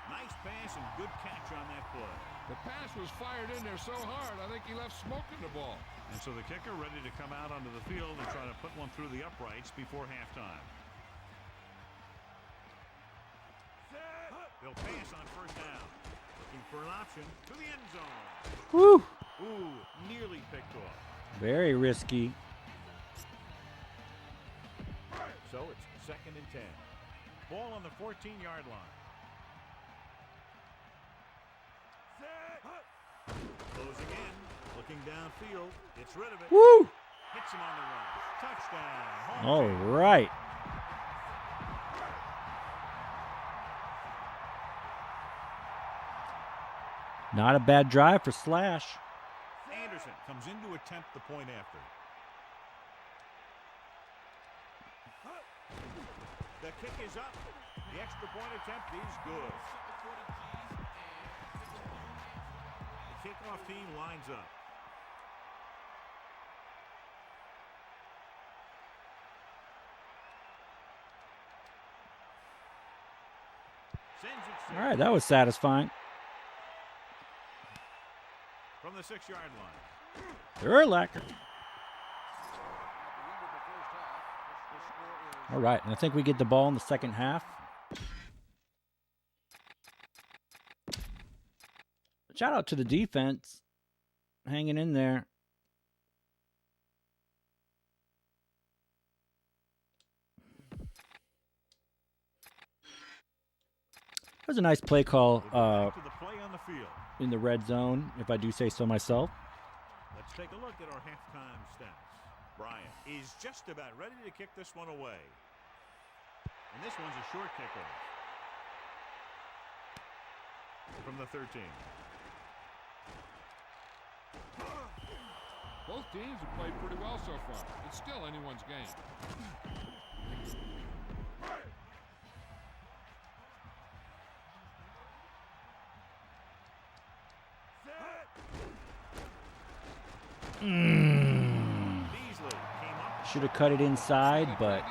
Speaker 4: Nice pass and good catch on that play.
Speaker 5: The pass was fired in there so hard, I think he left smoke in the ball.
Speaker 4: And so the kicker ready to come out onto the field and try to put one through the uprights before halftime. They'll pass on first down. Looking for an option to the end zone.
Speaker 1: Woo!
Speaker 4: Ooh, nearly picked off.
Speaker 1: Very risky.
Speaker 4: So it's 2nd and 10. Ball on the 14-yard line. Closing in, looking downfield, gets rid of it.
Speaker 1: Woo!
Speaker 4: Hits him on the run. Touchdown.
Speaker 1: All right. Not a bad drive for Slash.
Speaker 4: Anderson comes in to attempt the point after. The kick is up. The extra point attempt is good. The kickoff team lines up. Sends it
Speaker 1: All right, that was satisfying.
Speaker 4: from the 6-yard line.
Speaker 1: Urlacher. All right, and I think we get the ball in the second half. Shout out to the defense, hanging in there. That was a nice play call in the red zone, if I do say so myself.
Speaker 4: Let's take a look at our halftime stats. Brian is just about ready to kick this one away. And this one's a short kickoff. From the 13.
Speaker 5: Both teams have played pretty well so far. It's still anyone's game.
Speaker 1: Should have cut it inside, but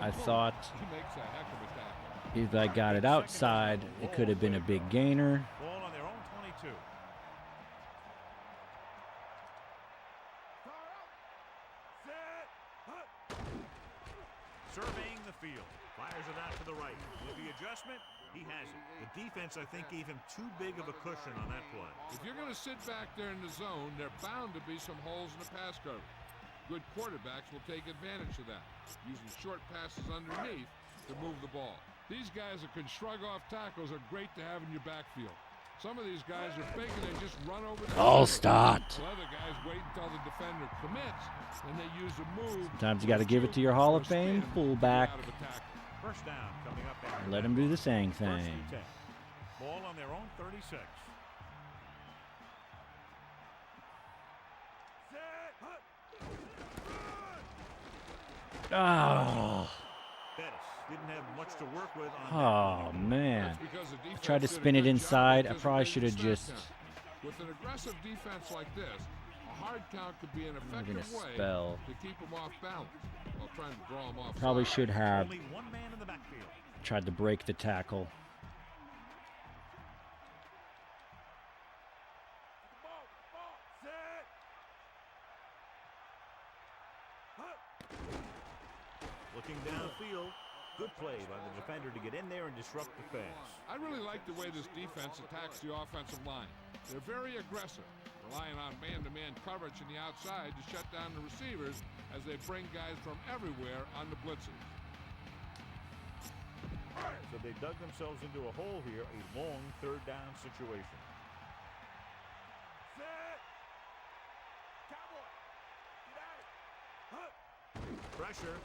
Speaker 1: I thought
Speaker 5: He makes a heck of a tackle.
Speaker 1: if I got it outside, it could have been a big gainer.
Speaker 4: Ball on their own 22. Surveying the field. Fires it out to the right. With the adjustment, he has it. The defense, I think, gave him too big of a cushion on that play.
Speaker 5: If you're going to sit back there in the zone, there are bound to be some holes in the pass coverage. Good quarterbacks will take advantage of that, using short passes underneath to move the ball. These guys that can shrug off tackles are great to have in your backfield. Some of these guys are big and they just run over the
Speaker 1: All
Speaker 5: defender.
Speaker 1: start.
Speaker 5: Well, other guys wait until the defender commits, and they use a move.
Speaker 1: Sometimes you got to give it to your Hall of Fame fullback.
Speaker 4: First down coming up.
Speaker 1: Let him do the same
Speaker 4: First
Speaker 1: thing.
Speaker 4: and 10. Ball on their own 36.
Speaker 1: Oh,
Speaker 4: Bettis didn't have much to work with on
Speaker 1: oh man. I tried to spin it inside. I probably should have just.
Speaker 5: With an aggressive defense like this, a hard count could be an
Speaker 1: I'm gonna
Speaker 5: effective way
Speaker 1: spell.
Speaker 5: to keep them off balance while trying to draw them off.
Speaker 1: Probably should have
Speaker 4: only one man in the backfield.
Speaker 1: tried to break the tackle.
Speaker 4: Looking downfield. Good play by the defender to get in there and disrupt the pass.
Speaker 5: I really like the way this defense attacks the offensive line. They're very aggressive, relying on man-to-man coverage in the outside to shut down the receivers as they bring guys from everywhere on the blitzes.
Speaker 4: So they dug themselves into a hole here, a long third down situation. Pressure,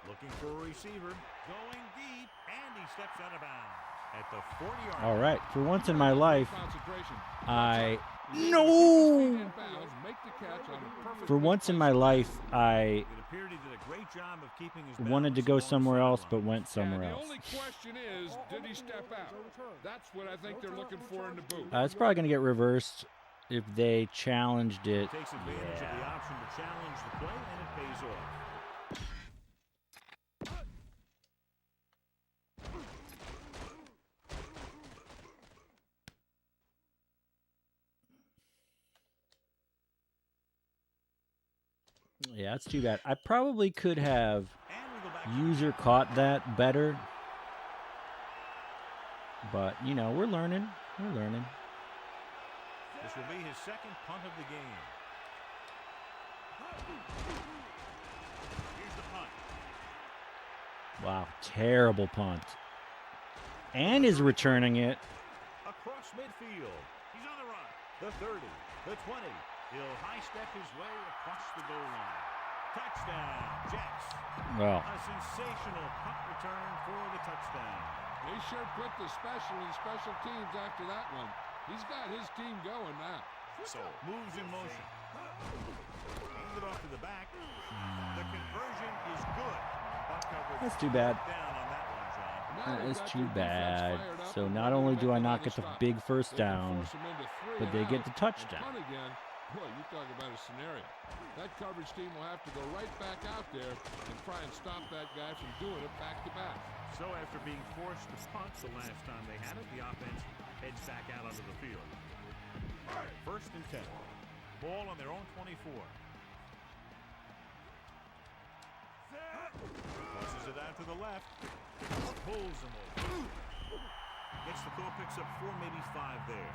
Speaker 4: looking for a receiver, going deep, and he steps out of bounds at the 40-yard line.
Speaker 1: All right, for once in my life, For once in my life, I wanted to go somewhere else, but went somewhere else.
Speaker 5: The only question is, did he step out? That's what I think they're looking for in the booth.
Speaker 1: It's probably going to get reversed if they challenged it.
Speaker 4: Takes advantage of the option to challenge the play, and it pays off.
Speaker 1: Yeah, that's too bad. I probably could have user caught that better. But, you know, we're learning. We're learning.
Speaker 4: This will be his second punt of the game. Here's the punt.
Speaker 1: Wow, terrible punt. And is returning it.
Speaker 4: Across midfield. He's on the run. The 30, the 20. He'll high-step his way across the goal line. Touchdown, Jets.
Speaker 1: Well.
Speaker 4: A sensational punt return for the touchdown.
Speaker 5: They sure put the special in special teams after that one. He's got his team going now.
Speaker 4: So, moves in motion. Handed off to the back. The conversion is good.
Speaker 1: That's too bad.
Speaker 4: Down on that one, John.
Speaker 1: That is too bad. So not only do I not get the big first down, but they get the touchdown.
Speaker 5: Boy, you talk about a scenario. That coverage team will have to go right back out there and try and stop that guy from doing it back to back.
Speaker 4: So after being forced to punt the last time they had it, the offense heads back out onto the field. First and 10. Ball on their own 24. Tosses it out to the left. Pulls them over. Gets the call, picks up 4, maybe 5 there.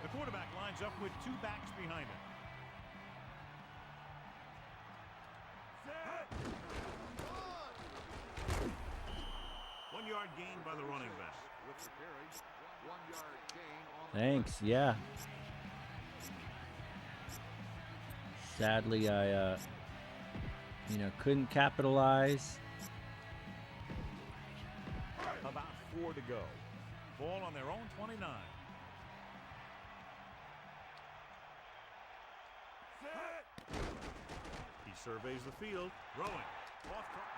Speaker 4: The quarterback lines up with 2 backs behind him. One yard gain by the running back. With the carry, 1 yard gain on
Speaker 1: Thanks, yeah. Sadly, I, couldn't capitalize.
Speaker 4: About 4 to go. Ball on their own 29. He surveys the field, throwing.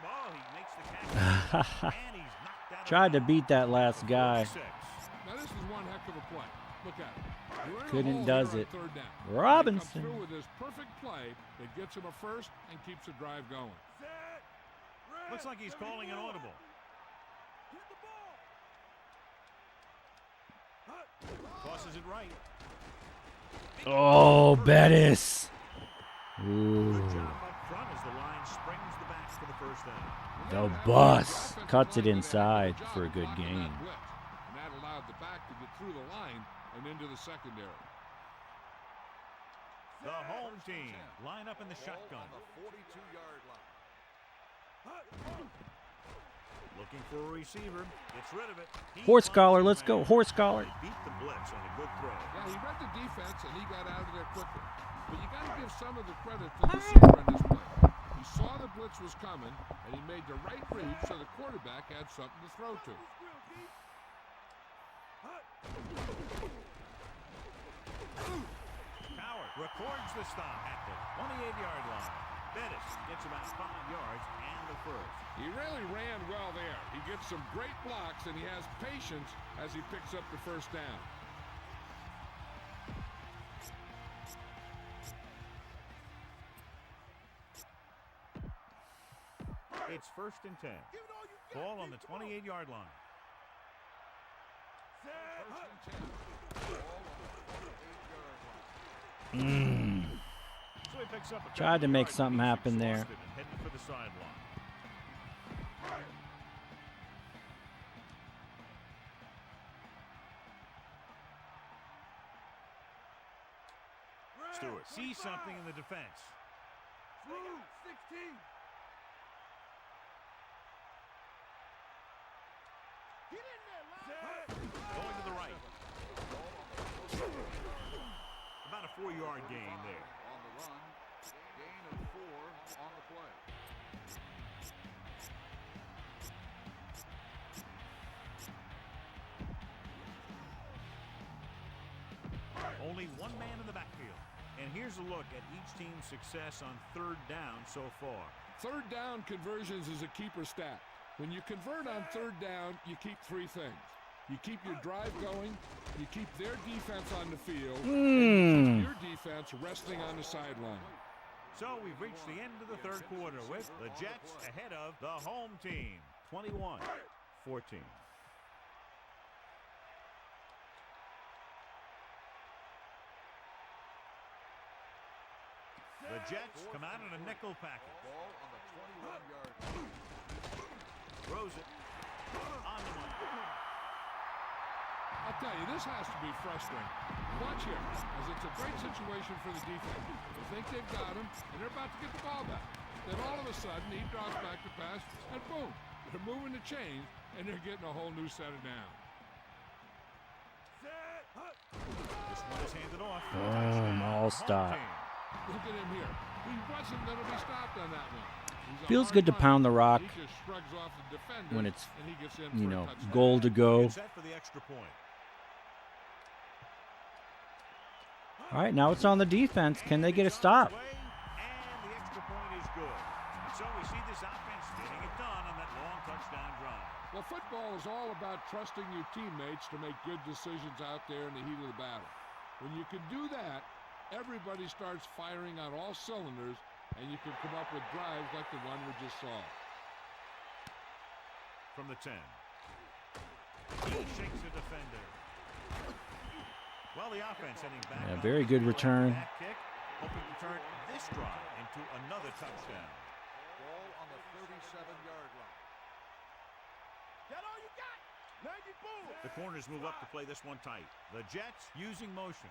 Speaker 4: Ball, he makes the catch. And he's knocked out.
Speaker 1: Tried to beat that last guy.
Speaker 5: Now this is one heck of a play. Look at it. You're in a
Speaker 1: Couldn't
Speaker 5: hole
Speaker 1: does
Speaker 5: here on
Speaker 1: it.
Speaker 5: third down.
Speaker 1: Robinson.
Speaker 5: They come through with this perfect play that gets him a first and keeps the drive going.
Speaker 4: Looks like he's calling an audible. Tosses it right.
Speaker 1: Oh, Bettis. Ooh.
Speaker 4: Good job up front as the line springs the backs for the first down.
Speaker 1: The bus cuts it inside for a good gain.
Speaker 5: And that allowed the back to get through the line and into the secondary.
Speaker 4: The home team line up in the shotgun.
Speaker 10: On the 42-yard line.
Speaker 4: Looking for a receiver. Gets rid of it.
Speaker 1: Horse collar, let's go. Horse collar.
Speaker 4: Beat the blitz on a good throw.
Speaker 5: Yeah, he read the defense and he got out of there quicker. But you got to give some of the credit to the receiver on this play. He saw the blitz was coming and he made the right read so the quarterback had something to throw to.
Speaker 4: Coward records the stop at the 28-yard line. Bettis gets about 5 yards and the first.
Speaker 5: He really ran well there. He gets some great blocks and he has patience as he picks up the first down.
Speaker 4: It's 1st and 10. Ball on the 28-yard line. So he picks up a
Speaker 1: Tried to make something happen there.
Speaker 4: Heading for the sideline. Stewart sees something in the defense.
Speaker 3: 16. Get in there,
Speaker 4: Going to the right. About a 4-yard gain there.
Speaker 10: On the run. Gain of 4 on the play.
Speaker 4: Only one man in the backfield. And here's a look at each team's success on 3rd down so far.
Speaker 5: 3rd down conversions is a keeper stat. When you convert on 3rd down, you keep 3 things. You keep your drive going, you keep their defense on the field, and your defense resting on the sideline.
Speaker 4: So we've reached the end of the 3rd quarter with the Jets ahead of the home team, 21-14. The Jets come out in a nickel package.
Speaker 10: Ball on the 21-yard line.
Speaker 4: Throws it on the money.
Speaker 5: I'll tell you, this has to be frustrating. Watch here, as it's a great situation for the defense. They think they've got him, and they're about to get the ball back. Then all of a sudden, he drops back to pass, and boom, they're moving the chains, and they're getting a whole new set of downs.
Speaker 4: This one is handed off.
Speaker 1: All stop.
Speaker 5: Look at him here. He wasn't going to be stopped on that one.
Speaker 1: Feels good to pound the rock
Speaker 5: He just shrugs off the defender,
Speaker 1: when it's,
Speaker 5: and he gets in
Speaker 1: you
Speaker 5: for a
Speaker 1: know,
Speaker 5: touchdown.
Speaker 1: goal to go.
Speaker 4: Set for the extra point.
Speaker 1: All right, now it's on the defense. Can they get a stop?
Speaker 4: And the extra point is good. And so we see this offense getting it done on that long touchdown drive.
Speaker 5: Well, football is all about trusting your teammates to make good decisions out there in the heat of the battle. When you can do that, everybody starts firing on all cylinders, and you can come up with drives like the one we just saw.
Speaker 4: From the 10. He shakes a defender. Well, the offense heading back.
Speaker 1: Yeah, very good return.
Speaker 4: Back kick, hoping to turn this drive into another touchdown.
Speaker 10: Ball on the 37-yard line.
Speaker 3: Get all you got. 94.
Speaker 4: The corners move up to play this one tight. The Jets using motion.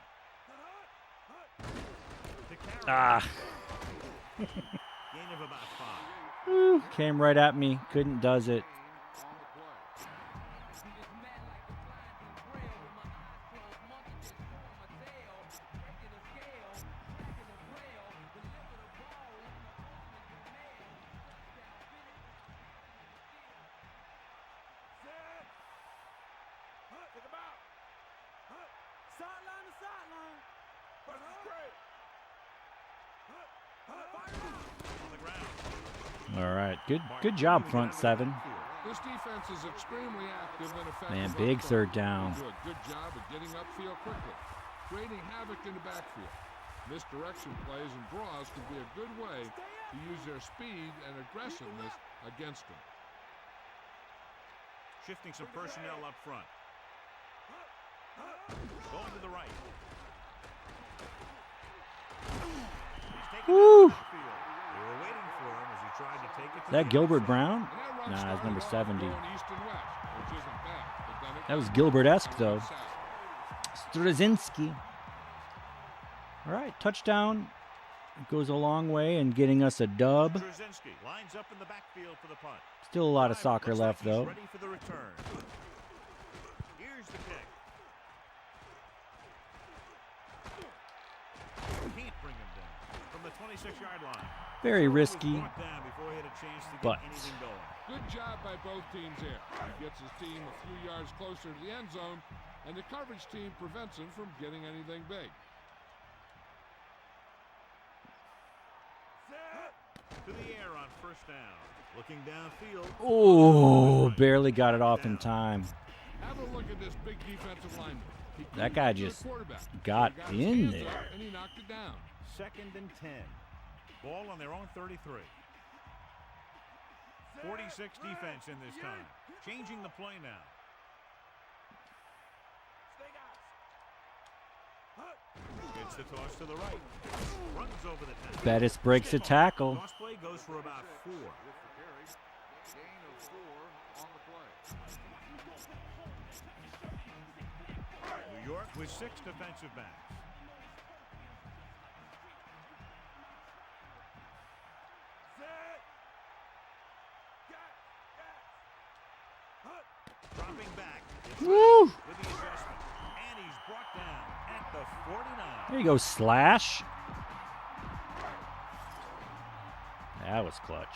Speaker 4: Gain of about 5.
Speaker 1: Came right at me. Couldn't does it. All right, good job, front 7.
Speaker 5: This defense is extremely active and effective.
Speaker 1: Man,
Speaker 5: up
Speaker 1: big
Speaker 5: front.
Speaker 1: third down.
Speaker 5: They do a good job of getting upfield quickly, creating havoc in the backfield. Misdirection plays and draws can be a good way to use their speed and aggressiveness against them.
Speaker 4: Shifting some personnel up front. Going to the right. He's taking
Speaker 1: Woo!
Speaker 4: it to the field. They were waiting for him as he tried to take it to
Speaker 1: Is that
Speaker 4: the
Speaker 1: Gilbert
Speaker 4: inside.
Speaker 1: Brown? Nah, it's number 70.
Speaker 5: Going east and west, which isn't bad, but then it
Speaker 1: That was Gilbert-esque,
Speaker 5: comes
Speaker 1: though.
Speaker 5: south.
Speaker 1: Straczynski. All right, touchdown. It goes a long way in getting us a dub.
Speaker 4: Straczynski lines up in the backfield for the punt.
Speaker 1: Still a lot of soccer
Speaker 4: Looks like
Speaker 1: left,
Speaker 4: he's
Speaker 1: though.
Speaker 4: ready for the return. Here's the kick. Can't bring him down from the 26-yard line.
Speaker 1: Very risky,
Speaker 4: Brought down before he had a chance to get
Speaker 1: but
Speaker 4: anything going.
Speaker 5: Good job by both teams here. He gets his team a few yards closer to the end zone, and the coverage team prevents him from getting anything big.
Speaker 4: To the air on first down. Looking downfield.
Speaker 1: oh, barely got it off in time.
Speaker 5: Have a look at this big defensive lineman. He
Speaker 1: That
Speaker 5: couldn't
Speaker 1: guy
Speaker 5: get to the
Speaker 1: just
Speaker 5: quarterback.
Speaker 1: got
Speaker 5: He his
Speaker 1: in
Speaker 5: hands
Speaker 1: there.
Speaker 5: up, and he knocked it down.
Speaker 4: 2nd and 10. Ball on their own 33. 46 defense in this time. Changing the play now. Gets the toss to the right. Runs over the tackle.
Speaker 1: Bettis breaks a tackle.
Speaker 4: Toss play goes for about 4.
Speaker 10: Gain of 4 on the play.
Speaker 4: New York with 6 defensive backs. Dropping back.
Speaker 1: Woo!
Speaker 4: With the adjustment. And he's brought down at the 49.
Speaker 1: There you go, Slash. That was clutch.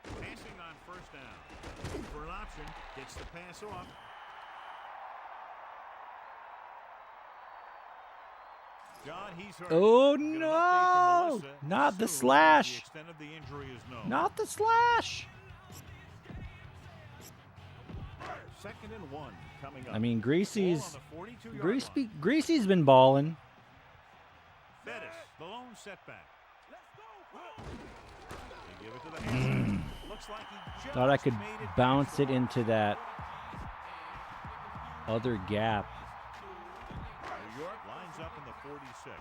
Speaker 4: Passing on first down. For an option. Gets the pass off. John, he's hurt.
Speaker 1: Oh,
Speaker 4: We'll get an update
Speaker 1: no!
Speaker 4: from Melissa
Speaker 1: Not the
Speaker 4: soon.
Speaker 1: slash.
Speaker 4: The extent of the injury is known.
Speaker 1: Not the Slash.
Speaker 4: 2nd and 1 coming up.
Speaker 1: I mean,
Speaker 4: Greasy's
Speaker 1: Greasy's been balling.
Speaker 4: Bettis, the lone setback. They give it to the hands. Looks like he just
Speaker 1: Thought I could
Speaker 4: made it
Speaker 1: bounce it into that other gap.
Speaker 4: New York lines up in the 46.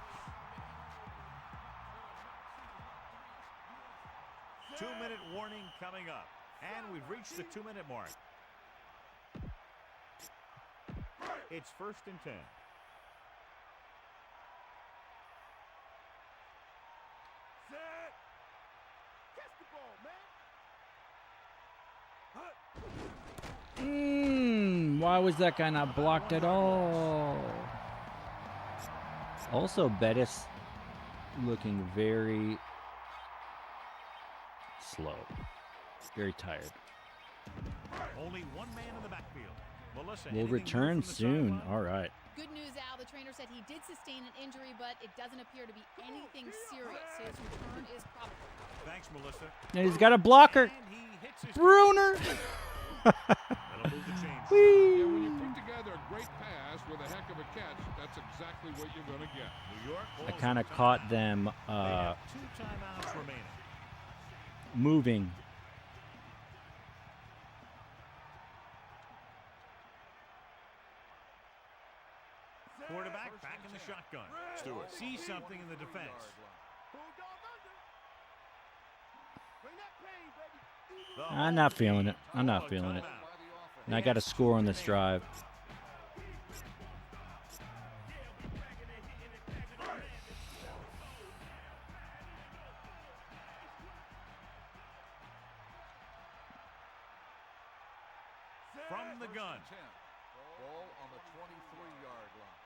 Speaker 4: 2-minute warning coming up. And we've reached the 2-minute mark. It's 1st and 10.
Speaker 1: Why was that guy not blocked at all? Also, Bettis looking very slow. Very tired.
Speaker 4: Only one man in the backfield. Melissa,
Speaker 1: We'll
Speaker 4: anything
Speaker 1: return
Speaker 4: new from the
Speaker 1: soon.
Speaker 4: sideline?
Speaker 1: All right.
Speaker 11: Good news, Al. The trainer said he did sustain an injury, but it doesn't appear to be anything serious. His return is probable.
Speaker 4: Thanks, Melissa.
Speaker 1: And he's got a blocker.
Speaker 4: And he hits his
Speaker 1: Bruner.
Speaker 4: That'll move the chains.
Speaker 5: Yeah, when you put together a great pass with a heck of a catch, that's exactly what you're going to get.
Speaker 4: New York
Speaker 1: I
Speaker 4: calls
Speaker 1: kind of
Speaker 4: it a
Speaker 1: caught
Speaker 4: timeout.
Speaker 1: them
Speaker 4: They have 2 timeouts remaining.
Speaker 1: moving.
Speaker 4: Quarterback back in the shotgun. Stewart sees something in the defense.
Speaker 1: I'm not feeling it. I'm not feeling it. And I got a score on this drive.
Speaker 4: From the gun.
Speaker 10: Ball on the 23-yard line.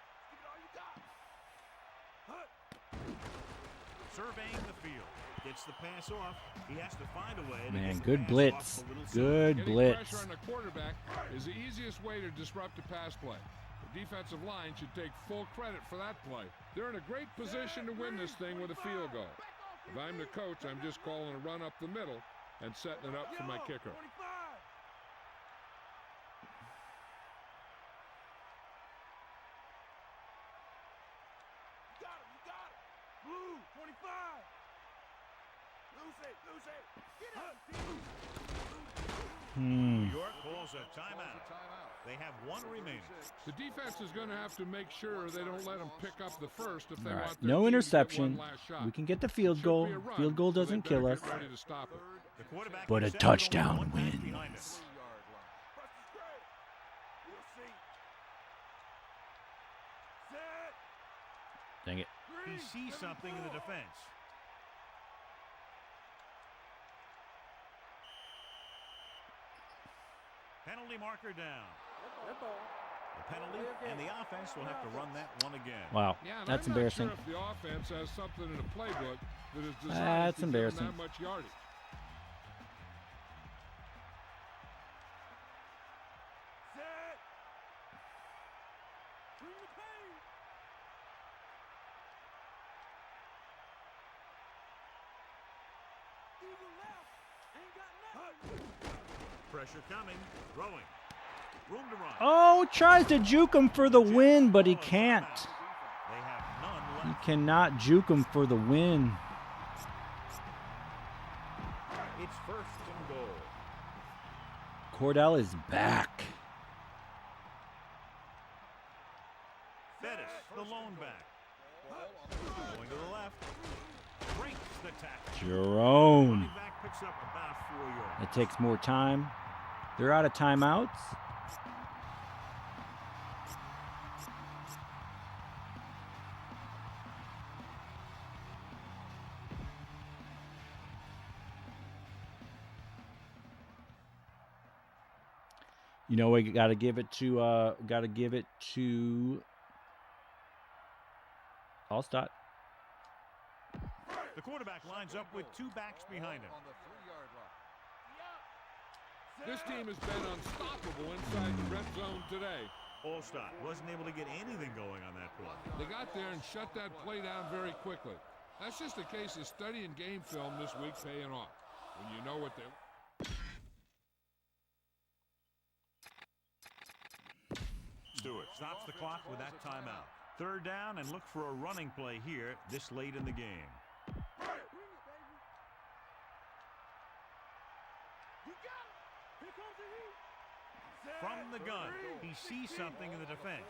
Speaker 4: Surveying the field. Gets the pass off. He has to find a way to
Speaker 1: Man,
Speaker 4: get the
Speaker 1: good
Speaker 4: pass
Speaker 1: blitz.
Speaker 4: off a little
Speaker 1: Good
Speaker 5: Getting
Speaker 1: blitz.
Speaker 5: pressure on the quarterback is the easiest way to disrupt a pass play. The defensive line should take full credit for that play. They're in a great position to win this thing with a field goal. If I'm the coach, I'm just calling a run up the middle and setting it up for my kicker.
Speaker 4: New York calls a timeout. They have one remaining.
Speaker 5: The defense is going to have to make sure they don't let them pick up the first if they
Speaker 1: All right,
Speaker 5: want their
Speaker 1: no
Speaker 5: team to get
Speaker 1: interception.
Speaker 5: one last shot.
Speaker 1: We can get the field goal.
Speaker 5: Should be a run,
Speaker 1: Field goal
Speaker 5: so they
Speaker 1: doesn't
Speaker 5: better
Speaker 1: kill
Speaker 5: get
Speaker 1: us.
Speaker 5: ready to stop it.
Speaker 4: The quarterback
Speaker 1: But a
Speaker 4: is set with only
Speaker 1: touchdown
Speaker 4: one back behind him.
Speaker 1: wins. Dang it.
Speaker 4: He sees something in the defense. Penalty marker down. The penalty, and the offense will have to run that one again.
Speaker 1: Wow,
Speaker 5: Yeah, and
Speaker 1: that's
Speaker 5: I'm
Speaker 1: embarrassing.
Speaker 5: Not sure if the offense has something in the playbook that is designed
Speaker 1: That's
Speaker 5: to give them
Speaker 1: embarrassing.
Speaker 5: that much yardage.
Speaker 4: Pressure coming, throwing. Room to run.
Speaker 1: Oh, tries to juke him for the win, but he can't.
Speaker 4: They have none
Speaker 1: He
Speaker 4: left.
Speaker 1: cannot juke him for the win.
Speaker 4: It's first and goal.
Speaker 1: Kordell is back.
Speaker 4: Bettis, the lone back. Going to the left. Breaks the tackle.
Speaker 1: Jerome.
Speaker 4: Running back picks up about 4 yards.
Speaker 1: It takes more time. They're out of timeouts. You know, we got to give it to Allstott.
Speaker 4: The quarterback lines up with two backs behind him.
Speaker 5: This team has been unstoppable inside the red zone today.
Speaker 4: Allstott wasn't able to get anything going on that play.
Speaker 5: They got there and shut that play down very quickly. That's just a case of studying game film this week paying off. When you know what they...
Speaker 4: Stewart stops the clock with that timeout. Third down, and look for a running play here this late in the game. From the gun, he sees something in the defense.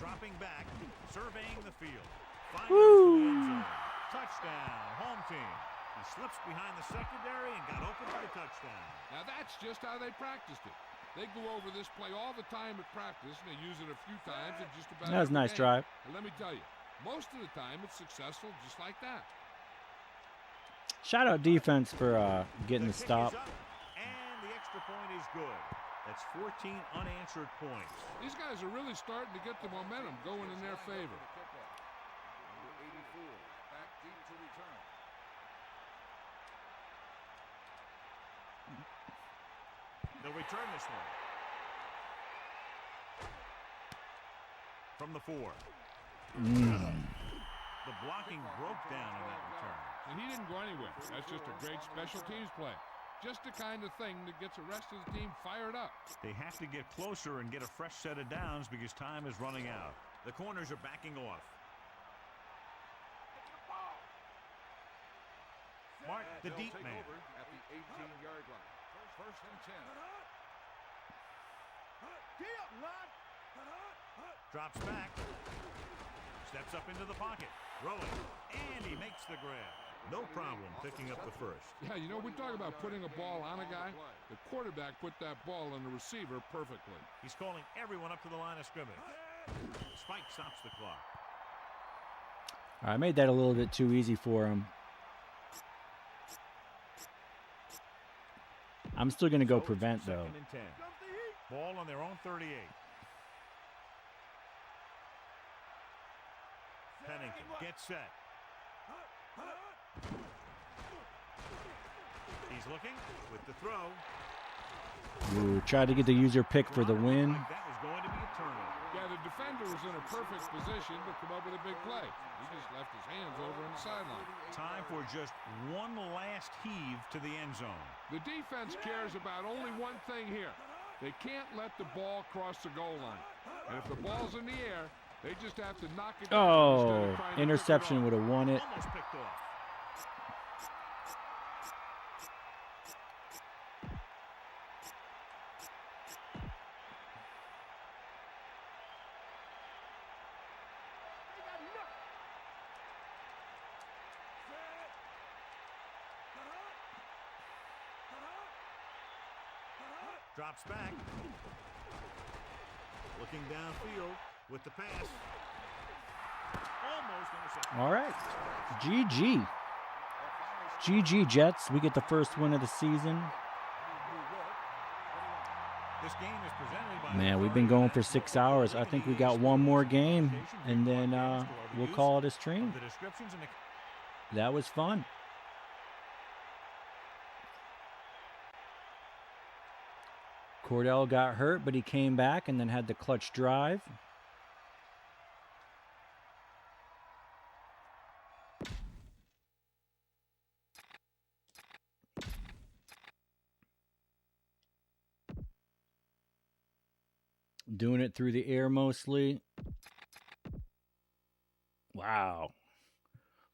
Speaker 4: Dropping back, surveying the field. Finds the end zone. Touchdown, home team. He slips behind the secondary and got open for the touchdown.
Speaker 5: Now that's just how they practiced it. They go over this play all the time at practice, and they use it a few times in just about
Speaker 1: That was a
Speaker 5: every
Speaker 1: nice
Speaker 5: game.
Speaker 1: drive.
Speaker 5: And let me tell you, most of the time it's successful just like that.
Speaker 1: Shout out defense for getting the
Speaker 4: kick
Speaker 1: stop.
Speaker 4: is up, and the extra point is good. That's 14 unanswered points.
Speaker 5: These guys are really starting to get the momentum going in their favor.
Speaker 10: Number 84, back deep to return.
Speaker 4: They'll return this one. From the 4. The blocking broke down on that return.
Speaker 5: And he didn't go anywhere. That's just a great special teams play. Just the kind of thing that gets the rest of the team fired up.
Speaker 4: They have to get closer and get a fresh set of downs because time is running out. The corners are backing off. Mark the
Speaker 10: They'll
Speaker 4: deep
Speaker 10: take
Speaker 4: man.
Speaker 10: over at the 18-yard line. First and 10.
Speaker 4: Drops back. Steps up into the pocket. Throwing. And he makes the grab. No problem picking up the first.
Speaker 5: Yeah, you know, we talk about putting a ball on a guy. The quarterback put that ball on the receiver perfectly.
Speaker 4: He's calling everyone up to the line of scrimmage. Spike stops the clock.
Speaker 1: I made that a little bit too easy for him. I'm still going to go prevent, though.
Speaker 4: Second and 10. Ball on their own 38. Pennington gets set. He's looking with the throw.
Speaker 1: Ooh, tried to get the user pick for the win.
Speaker 4: That was going to be a turnover.
Speaker 5: Yeah, the defender was in a perfect position to come up with a big play. He just left his hands over on the sideline.
Speaker 4: Time for just one last heave to the end zone.
Speaker 5: The defense cares about only one thing here. They can't let the ball cross the goal line. And if the ball's in the air, they just have to knock it down.
Speaker 1: Oh, interception would have won it.
Speaker 4: Almost picked off. Drops back. Looking downfield with the pass. Almost intercepted.
Speaker 1: All right. GG. GG Jets. We get the first win of the season.
Speaker 4: This game is presented by
Speaker 1: Man, we've been going for 6 hours. I think we got one more game, and then we'll call it a stream. That was fun. Kordell got hurt, but he came back and then had the clutch drive. Doing it through the air mostly. Wow.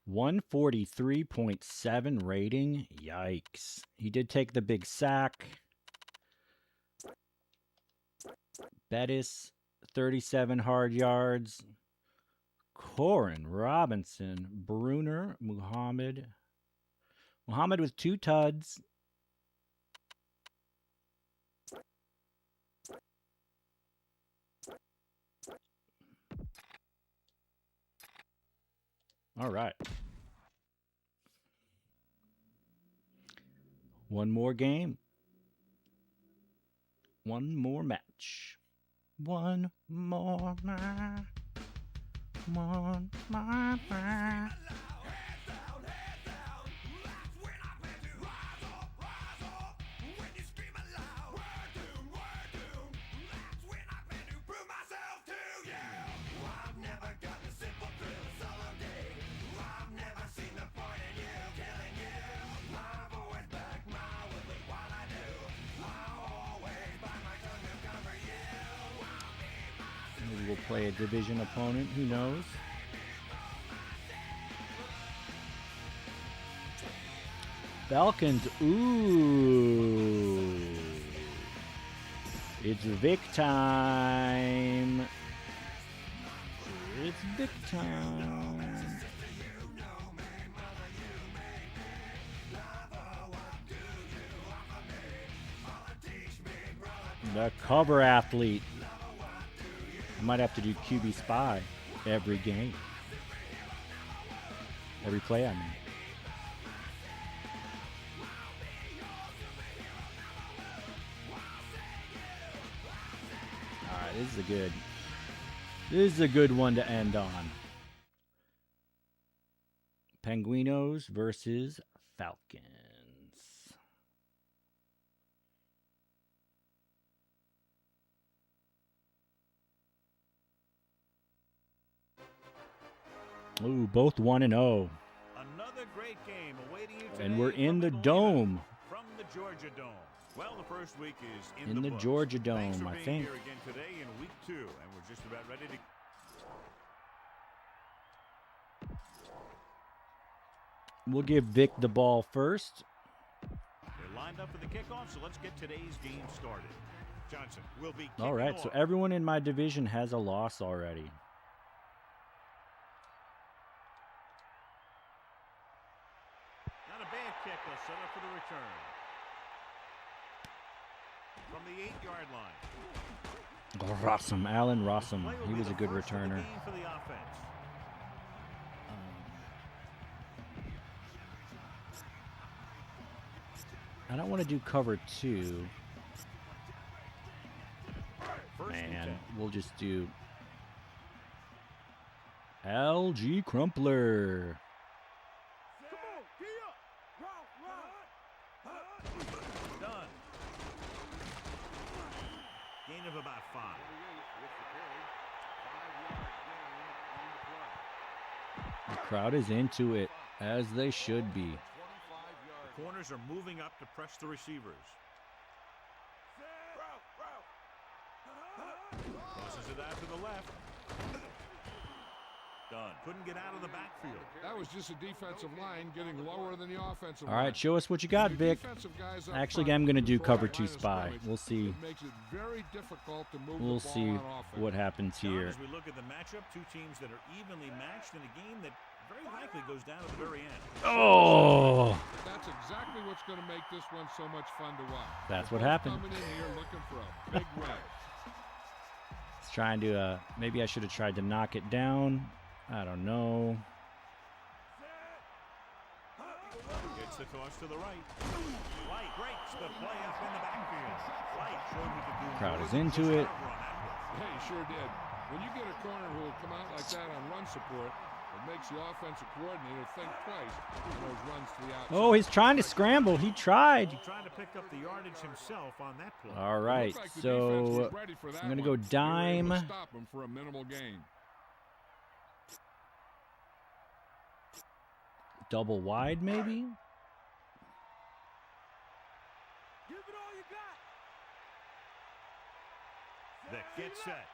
Speaker 1: 143.7 rating. Yikes. He did take the big sack. Bettis, 37 hard yards. Corin, Robinson, Bruner, Muhammad. Muhammad with 2 tuds. All right. One more game. One more match. One more match. One more match. Maybe we'll play a division opponent. Who knows? Falcons. Ooh. It's Vic time. It's Vic time. The cover athlete. I might have to do QB spy every game. Every play I make. Alright, this is a good one to end on. Penguinos versus Falcons. Ooh, both 1-0.
Speaker 4: Another great game awaiting you today.
Speaker 1: And we're in the dome.
Speaker 4: From the Georgia Dome. Well, the first week is
Speaker 1: in the
Speaker 4: books.
Speaker 1: Georgia
Speaker 4: Thanks
Speaker 1: Dome,
Speaker 4: for
Speaker 1: I
Speaker 4: being
Speaker 1: think.
Speaker 4: Here again today in week 2, and we're just about ready to.
Speaker 1: We'll give Vic the ball first.
Speaker 4: They're lined up for the kickoff, so let's get today's game started. Johnson will be kicking
Speaker 1: All right,
Speaker 4: off.
Speaker 1: so everyone in my division has a loss already.
Speaker 4: Not a bad kick. They'll set up for the return. From the 8-yard line.
Speaker 1: Rossum, Allen Rossum. He was a good returner.
Speaker 4: For the offense.
Speaker 1: I don't want to do cover 2. Man, we'll just do LG Crumpler.
Speaker 4: Done. Gain of about 5.
Speaker 1: The crowd is into it, as they should be.
Speaker 4: The corners are moving up to press the receivers. Crosses it out to the left. Done. Couldn't get out of the backfield.
Speaker 5: That was just a defensive line getting lower than the offensive line.
Speaker 1: All right, show us what you got, Vic. Actually, I'm going to do cover 2 spy. We'll see. We'll see what happens here.
Speaker 4: As we look at the matchup, two teams that are evenly matched in a game that very likely goes down at the very end.
Speaker 1: Oh!
Speaker 5: That's exactly what's going to make this one so much fun to watch.
Speaker 1: That's what happened.
Speaker 5: Coming in here looking for a big win.
Speaker 1: It's trying to, maybe I should have tried to knock it down. I don't know.
Speaker 4: Gets the toss to the right. Light breaks the play up in the backfield. Light showed he could do.
Speaker 1: Crowd is into it.
Speaker 5: Yeah, he sure did. When you get a corner who will come out like that on run support, it makes the offensive coordinator think twice on those runs to the outside.
Speaker 1: Oh, he's trying to scramble. He tried.
Speaker 4: He tried to pick up the yardage himself on that play.
Speaker 1: All right, so I'm going to go dime.
Speaker 5: Stop him for a minimal gain.
Speaker 1: Double wide, maybe?
Speaker 3: Give it all you got.
Speaker 4: Vic gets set.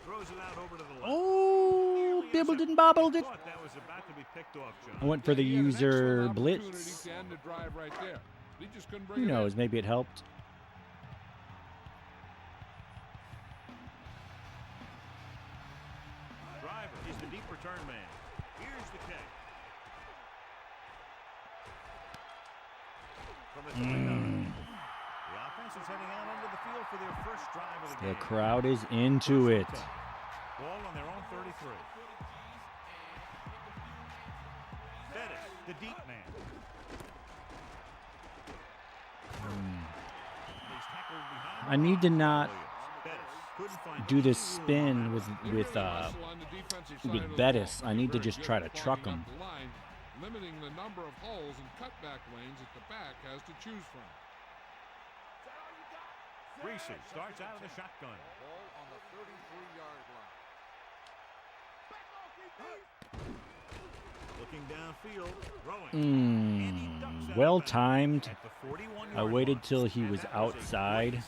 Speaker 4: Throws it out over to the left.
Speaker 1: Oh, bibbled and bobbled it.
Speaker 4: That was about to be picked off, John.
Speaker 1: I went for the user blitz.
Speaker 5: To end the drive right there. He just couldn't bring
Speaker 1: Who
Speaker 5: it in.
Speaker 1: knows? Maybe it helped.
Speaker 4: Driver is the deep return man. Here's the kick. From the 29. The offense is heading out onto the field for their first drive of the game.
Speaker 1: The crowd is into it.
Speaker 4: Ball on their own 33. Bettis, the deep man.
Speaker 1: I need to not do this spin with Bettis. I need to just try to truck him.
Speaker 5: Limiting the number of holes and cutback lanes that the back has to choose from.
Speaker 4: Reese starts out of the shotgun.
Speaker 10: Ball on the 33-yard line.
Speaker 4: Looking downfield, throwing.
Speaker 1: Well timed. I waited till he was outside.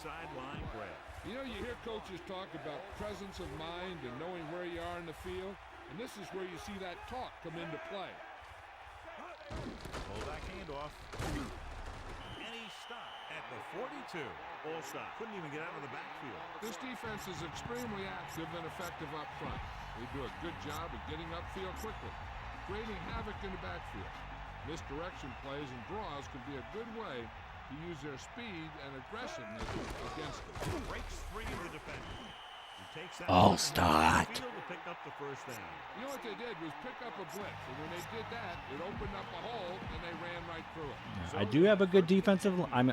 Speaker 5: You know, you hear coaches talk about presence of mind and knowing where you are in the field, and this is where you see that talk come into play.
Speaker 4: Pull back handoff. And he stopped at the 42. Ball stop. Couldn't even get out of the backfield.
Speaker 5: This defense is extremely active and effective up front. They do a good job of getting upfield quickly, creating havoc in the backfield. Misdirection plays and draws can be a good way to use their speed and aggressiveness against them.
Speaker 4: Breaks free of the defender. He takes that
Speaker 1: All start.
Speaker 4: to pick up the first down.
Speaker 5: You know what they did was pick up a blitz, and when they did that, it opened up a hole, and they ran right through it.
Speaker 1: I do have a good offensive line.
Speaker 4: On the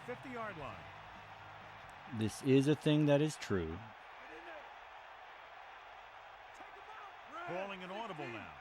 Speaker 4: 50-yard line.
Speaker 1: This is a thing that is true.
Speaker 4: Calling an audible now.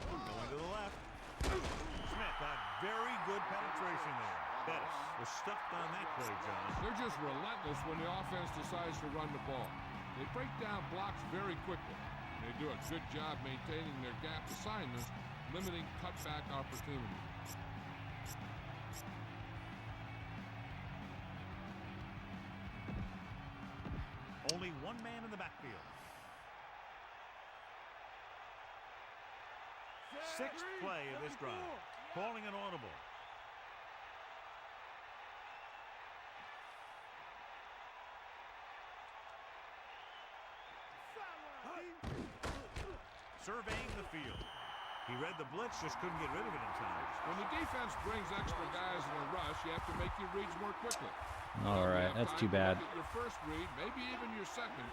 Speaker 4: Going to the left. Smith got very good penetration there. Bettis was stuffed on that play, John.
Speaker 5: They're just relentless when the offense decides to run the ball. They break down blocks very quickly. They do a good job maintaining their gap assignments, limiting cutback opportunities.
Speaker 4: Only one man in the backfield. Sixth play of this drive. Calling an audible. Surveying the field. He read the blitz, just couldn't get rid of it in time.
Speaker 5: When the defense brings extra guys in a rush, you have to make your reads more quickly.
Speaker 1: All right, that's too bad.
Speaker 5: Your first read, maybe even your second,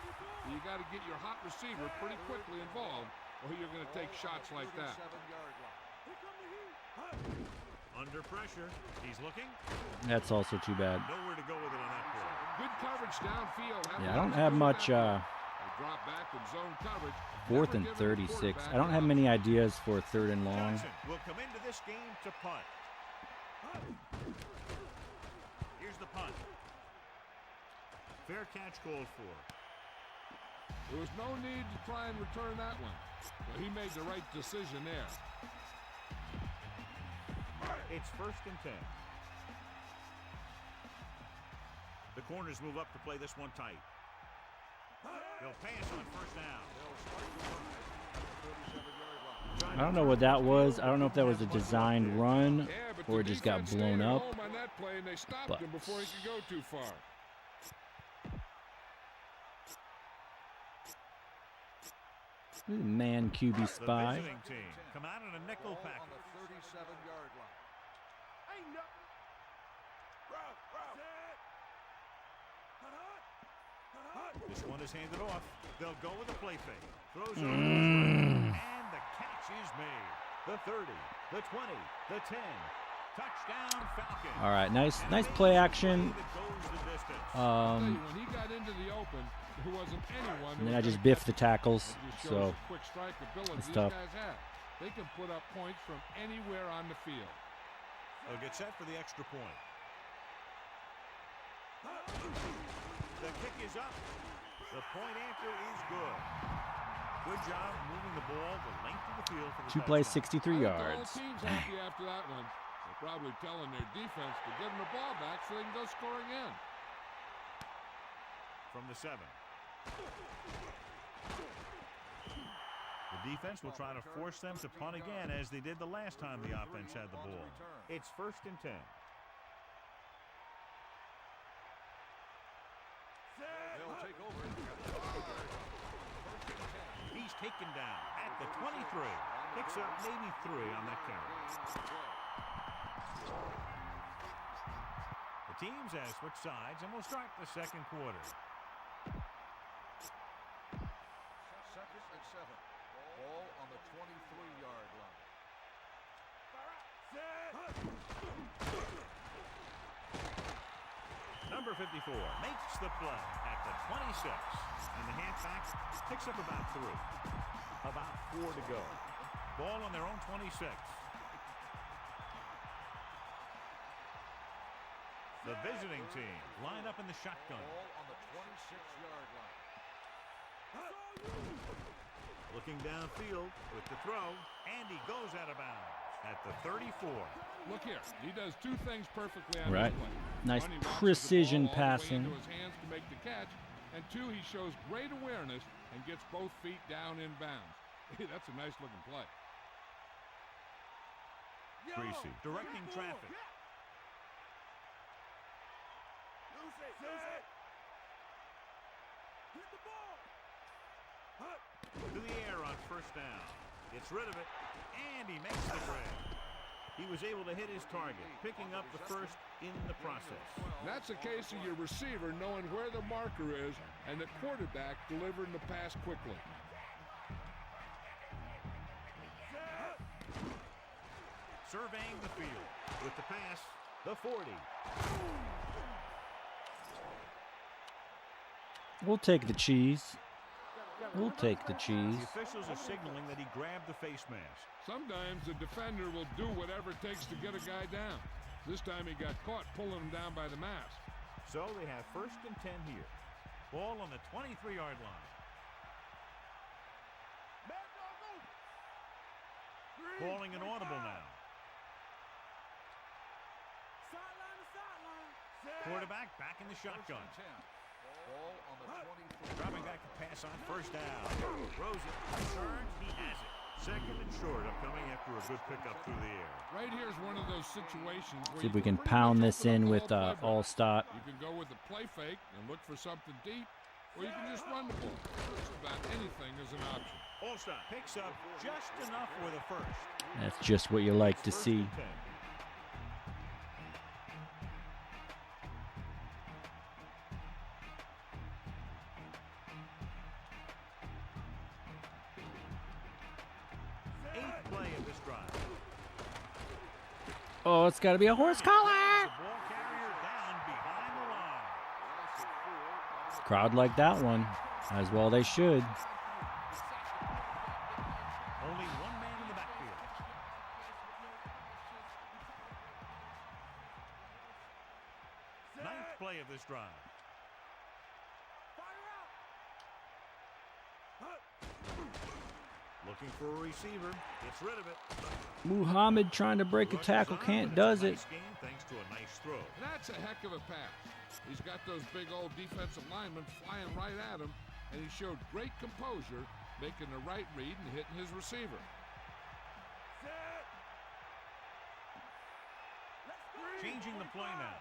Speaker 5: you got to get your hot receiver pretty quickly involved, or you're going to take shots like that.
Speaker 4: Under pressure. He's looking.
Speaker 1: That's also too bad.
Speaker 4: Nowhere to go with it on that play.
Speaker 5: Good coverage downfield.
Speaker 1: Yeah, I don't have much
Speaker 5: Drop back in zone coverage.
Speaker 1: 4th and 36. I don't have many ideas for 3rd and long.
Speaker 4: Johnson will come into this game to punt. Here's the punt. Fair catch called for.
Speaker 5: There was no need to try and return that one, but he made the right decision there.
Speaker 4: It's 1st and 10. The corners move up to play this one tight. They'll pass on 1st down.
Speaker 1: I don't know what that was. I don't know if that was a designed run or it just got blown up.
Speaker 5: On that play and they stopped
Speaker 1: But
Speaker 5: him before he could go too far.
Speaker 1: Man QB spy.
Speaker 4: The visiting team come out in a nickel package.
Speaker 10: On the 37-yard line.
Speaker 3: Ain't nothing.
Speaker 4: This one is handed off. They'll go with a play fake. Throws over and the catch is made. The 30, the 20, the 10. Touchdown Falcons.
Speaker 1: All right, nice play action.
Speaker 5: When he got into the open, there wasn't anyone.
Speaker 1: And then I just biffed the tackles, so
Speaker 5: quick strike ability
Speaker 1: it's
Speaker 5: these
Speaker 1: tough.
Speaker 5: guys have. They can put up points from anywhere on the field.
Speaker 4: They'll get set for the extra point. The kick is up. The point after is good. Good job moving the ball the length of the field for the
Speaker 1: 2 plays,
Speaker 4: touchdown.
Speaker 1: 63
Speaker 5: The
Speaker 1: yards.
Speaker 5: whole team's happy after that one. They're probably telling their defense to give them the ball back so they can go scoring in.
Speaker 4: From the 7. The defense will try to force them to punt again as they did the last time the offense had the ball. It's 1st and 10.
Speaker 10: They'll take over.
Speaker 4: He's taken down at the 23. Picks up maybe 3 on that carry. The teams have switched sides and will start the second quarter.
Speaker 10: 2nd and 7. Ball on the 23-yard line.
Speaker 4: Number 54 makes the play at the 26. And the halfback picks up about 3. About 4 to go. Ball on their own 26. The visiting team line up in the shotgun.
Speaker 10: Ball on the 26-yard line.
Speaker 4: Looking downfield with the throw, and he goes out of bounds at the 34.
Speaker 5: Look here, he does 2 things perfectly on
Speaker 1: Right.
Speaker 5: this play.
Speaker 1: Nice
Speaker 5: One, he launches the
Speaker 1: precision
Speaker 5: ball all the way
Speaker 1: passing.
Speaker 5: into his hands to make the catch, and 2, he shows great awareness and gets both feet down in bounds. That's a nice looking play.
Speaker 4: Greasy directing traffic. To the air on 1st down. Gets rid of it, and he makes the grab. He was able to hit his target, picking up the 1st in the process.
Speaker 5: That's a case of your receiver knowing where the marker is and the quarterback delivering the pass quickly.
Speaker 4: Surveying the field with the pass, the 40.
Speaker 1: We'll take the cheese. We'll take the cheese.
Speaker 4: The officials are signaling that he grabbed the face mask.
Speaker 5: Sometimes the defender will do whatever it takes to get a guy down. This time he got caught pulling him down by the mask.
Speaker 4: So they have 1st and 10 here. Ball on the 23-yard line. Calling an audible now. Quarterback back in the shotgun.
Speaker 10: Ball on the 23.
Speaker 4: Dropping back to pass on 1st down. Throws it. Turns. He has it. 2nd and short upcoming after a good pickup through the air.
Speaker 5: Right here is one of those situations where
Speaker 1: See if
Speaker 5: you
Speaker 1: we can
Speaker 5: pretty
Speaker 1: pound
Speaker 5: much
Speaker 1: this
Speaker 5: open
Speaker 1: in
Speaker 5: up the
Speaker 1: with
Speaker 5: whole playbook.
Speaker 1: all-stop.
Speaker 5: You can go with the play fake and look for something deep, or you can just run the ball. Just about anything is an option.
Speaker 4: Allstott picks up just enough for the 1st.
Speaker 1: That's just what you like to
Speaker 4: It's 1st
Speaker 1: see.
Speaker 4: and 10. Eighth play of this drive.
Speaker 1: Oh, it's got to be a horse collar. Crowd like that one, as well they should.
Speaker 4: Only one man in the backfield. Ninth play of this drive. Looking for a receiver. Gets rid of it.
Speaker 1: Muhammad trying to break a tackle, can't does it.
Speaker 4: Thanks to a nice throw.
Speaker 5: That's a heck of a pass. He's got those big old defensive linemen flying right at him, and he showed great composure, making the right read and hitting his receiver.
Speaker 4: Changing the play now.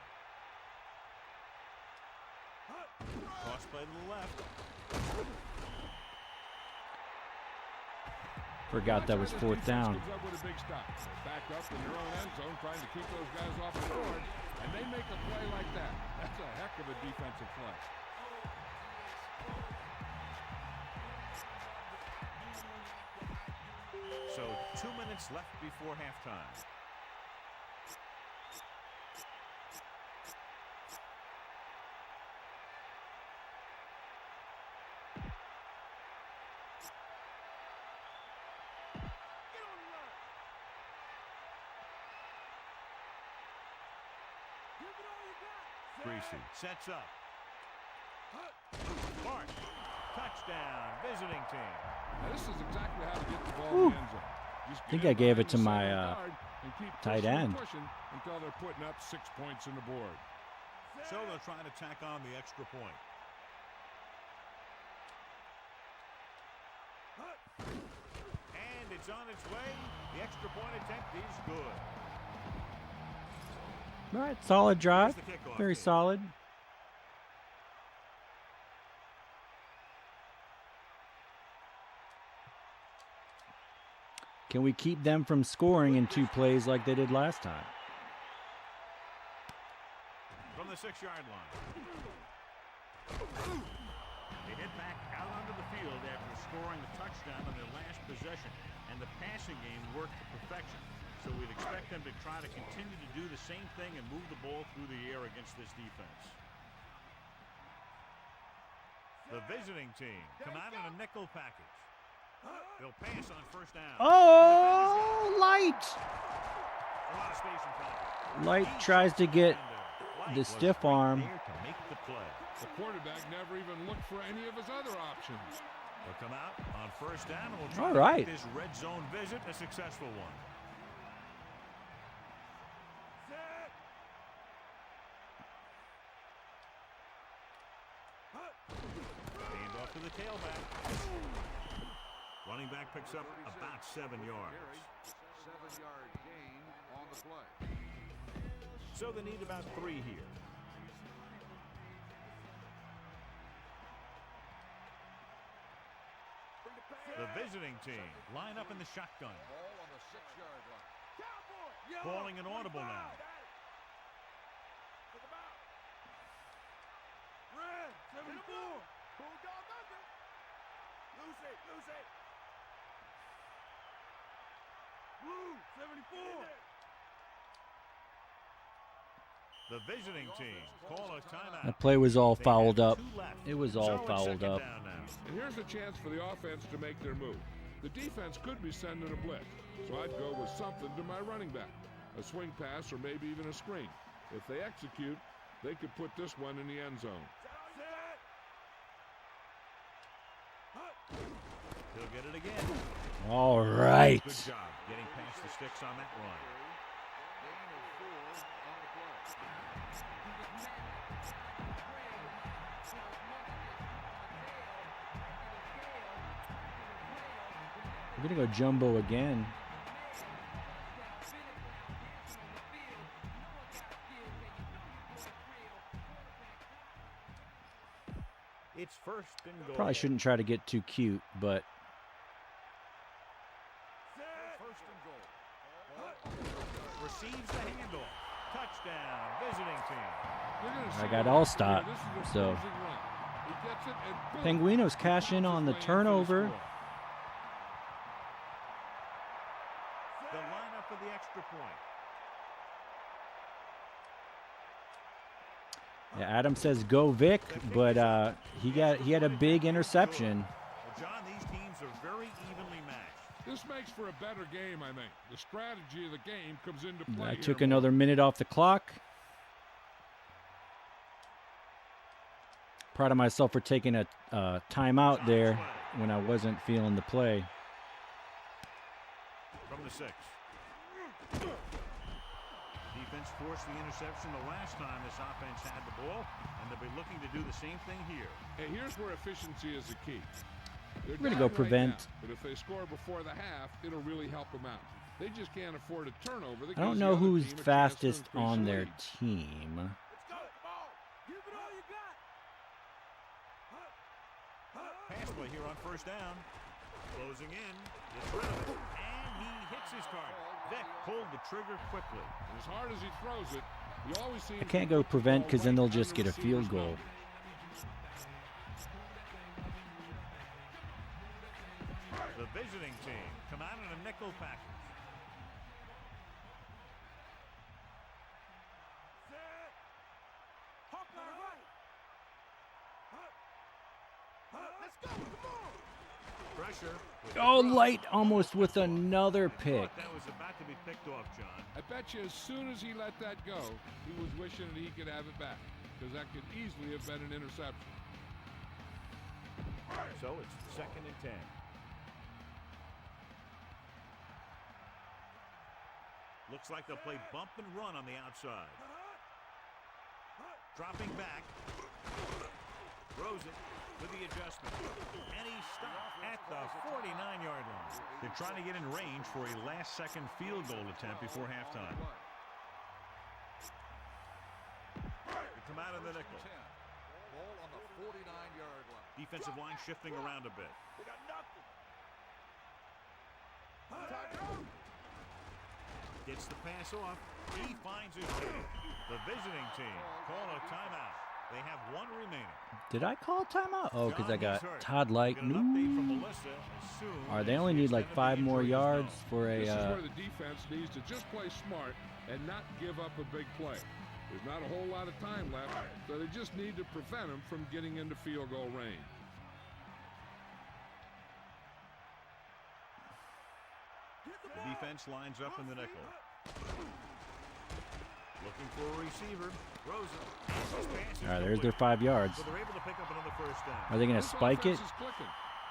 Speaker 4: Cross play to the left.
Speaker 1: Forgot that was fourth down.
Speaker 5: Back up in their own end zone, trying to keep those guys off the board, and they make a play like that. That's a heck of a defensive play.
Speaker 4: So 2 minutes left before halftime. Greasy sets up. Clark, touchdown, visiting team.
Speaker 5: Now this is exactly how to get the ball in the end zone.
Speaker 1: I think I gave it to my tight end.
Speaker 5: Until they're putting up 6 points in the board.
Speaker 4: So they'll try to tack on the extra point. And it's on its way. The extra point attempt is good.
Speaker 1: All right, solid drive. Very solid. Can we keep them from scoring in 2 plays like they did last time?
Speaker 4: From the 6-yard line. They head back out onto the field after scoring a touchdown on their last possession. And the passing game worked to perfection. So we'd expect them to try to continue to do the same thing and move the ball through the air against this defense. The visiting team come out in a nickel package. They'll pass on first down.
Speaker 1: Oh, Light!
Speaker 4: A lot of space in front.
Speaker 1: Light tries to get the stiff arm.
Speaker 4: To make the play.
Speaker 5: The quarterback never even looked for any of his other options.
Speaker 4: They'll come out on first down and we'll try
Speaker 1: All
Speaker 4: to
Speaker 1: right.
Speaker 4: make this red zone visit a successful one. Hand off to the tailback. Running back picks up about 7 yards.
Speaker 10: 7-yard gain on the play.
Speaker 4: So they need about 3 here. The visiting team line up in the shotgun.
Speaker 10: Ball on the 6-yard line.
Speaker 4: Calling an audible now.
Speaker 3: Red 74. Bulldog under. Lose it. Blue 74.
Speaker 4: The visiting team call a timeout.
Speaker 1: That play was all fouled up. It was all fouled up.
Speaker 5: And here's a chance for the offense to make their move. The defense could be sending a blitz, so I'd go with something to my running back. A swing pass or maybe even a screen. If they execute, they could put this one in the end zone.
Speaker 4: He'll get it again.
Speaker 1: All right.
Speaker 4: Good job getting past the sticks on that run.
Speaker 1: We're going to go jumbo again.
Speaker 4: It's first and goal.
Speaker 1: Probably shouldn't try to get too cute, but
Speaker 4: First and goal. Receives the handoff. Touchdown, visiting team.
Speaker 1: I got all stop. So Penguinos cash in on the turnover.
Speaker 4: The lineup for the extra point.
Speaker 1: Yeah, Adam says go Vic, but he had a big interception.
Speaker 4: Well, John, these teams are very evenly matched.
Speaker 5: This makes for a better game, I think. The strategy of the game comes into play.
Speaker 1: I took another minute off the clock. Proud of myself for taking a timeout there when I wasn't feeling the play.
Speaker 4: From the 6. Defense forced the interception the last time this offense had the ball, and they'll be looking to do the same thing here.
Speaker 5: Hey, here's where efficiency is the key.
Speaker 1: We're going to go prevent.
Speaker 5: Now, but if they score before the half, it'll really help them out. They just can't afford a turnover.
Speaker 1: I don't know who's fastest on their team.
Speaker 4: Pass play here on first down. Closing in. Gets rid of it. And he hits his target. Vic pulled the trigger quickly.
Speaker 5: As hard as he throws it, he always seems
Speaker 1: I can't go prevent because then they'll just get a field goal.
Speaker 4: The visiting team come out in a nickel package. Pressure.
Speaker 1: Oh, Light almost with another pick.
Speaker 4: That was about to be picked off, John.
Speaker 5: I bet you as soon as he let that go, he was wishing that he could have it back, because that could easily have been an interception.
Speaker 4: So it's 2nd and 10. Looks like they'll play bump and run on the outside. Dropping back. Throws it with the adjustment. And he stopped at the 49-yard line. They're trying to get in range for a last-second field goal attempt before halftime. They come out of the nickel.
Speaker 10: Ball on the 49-yard line.
Speaker 4: Defensive line shifting around a bit.
Speaker 10: We got nothing.
Speaker 4: Gets the pass off. He finds his way. The visiting team call a timeout. They have one remaining.
Speaker 1: Did I call a timeout? Oh, because I got Todd Light. All right, they only need like 5 more yards for a.
Speaker 5: This is where the defense needs to just play smart and not give up a big play. There's not a whole lot of time left, so they just need to prevent them from getting into field goal range.
Speaker 4: The defense lines up in the nickel. Looking for a receiver. Throws it.
Speaker 1: All right, there's their 5 yards.
Speaker 4: So they're able to pick up another first down.
Speaker 1: Are they going to spike it?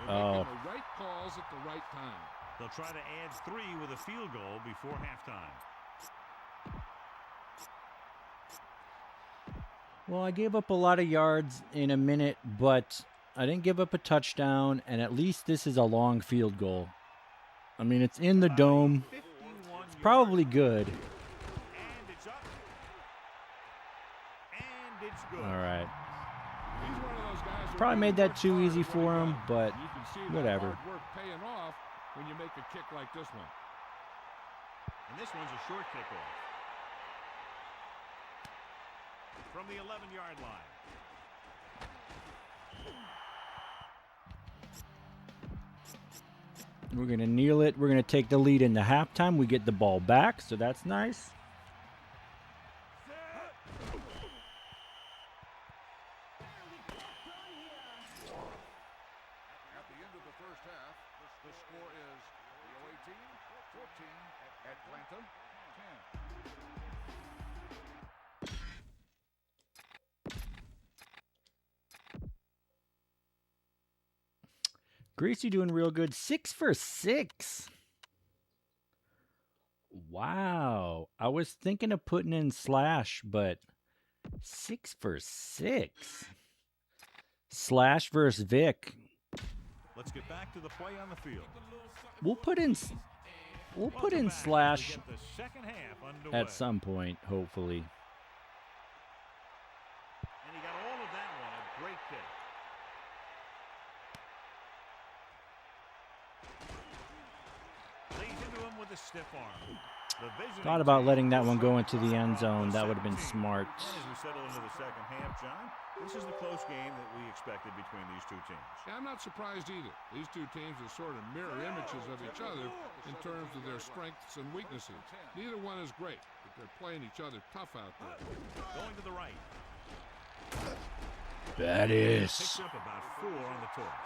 Speaker 5: Oh. The right calls at the right time.
Speaker 4: They'll try to add 3 with a field goal before halftime.
Speaker 1: Well, I gave up a lot of yards in a minute, but I didn't give up a touchdown, and at least this is a long field goal. I mean, it's in the dome. It's probably good.
Speaker 4: And it's up. And it's good.
Speaker 1: All right.
Speaker 5: He's one of those guys
Speaker 1: Probably made that too easy for him, but
Speaker 5: you can see
Speaker 1: whatever.
Speaker 5: That hard work paying off when you make a kick like this one.
Speaker 4: And this one's a short kickoff. From the 11-yard line.
Speaker 1: We're going to kneel it. We're going to take the lead in the halftime. We get the ball back, so that's nice.
Speaker 10: At the end of the first half, the score is the away team 14, Atlanta 10.
Speaker 1: Greasy doing real good. 6 for 6. Wow. I was thinking of putting in Slash, but 6 for 6. Slash versus Vic.
Speaker 4: Let's get back to the play on the field.
Speaker 1: We'll put in Slash
Speaker 4: The second half underway.
Speaker 1: at some point, hopefully.
Speaker 4: And he got all of that one. A great kick. Lays into him with a stiff arm.
Speaker 1: Thought about letting that one go into the end zone. That would have been smart.
Speaker 4: As we settle into the second half, John, this is the close game that we expected between these two teams.
Speaker 5: Yeah, I'm not surprised either. These two teams are sort of mirror images of each other in terms of their strengths and weaknesses. Neither one is great, but they're playing each other tough out there.
Speaker 4: Going to the right.
Speaker 1: Bettis.
Speaker 4: Picks up about 4 on the toss.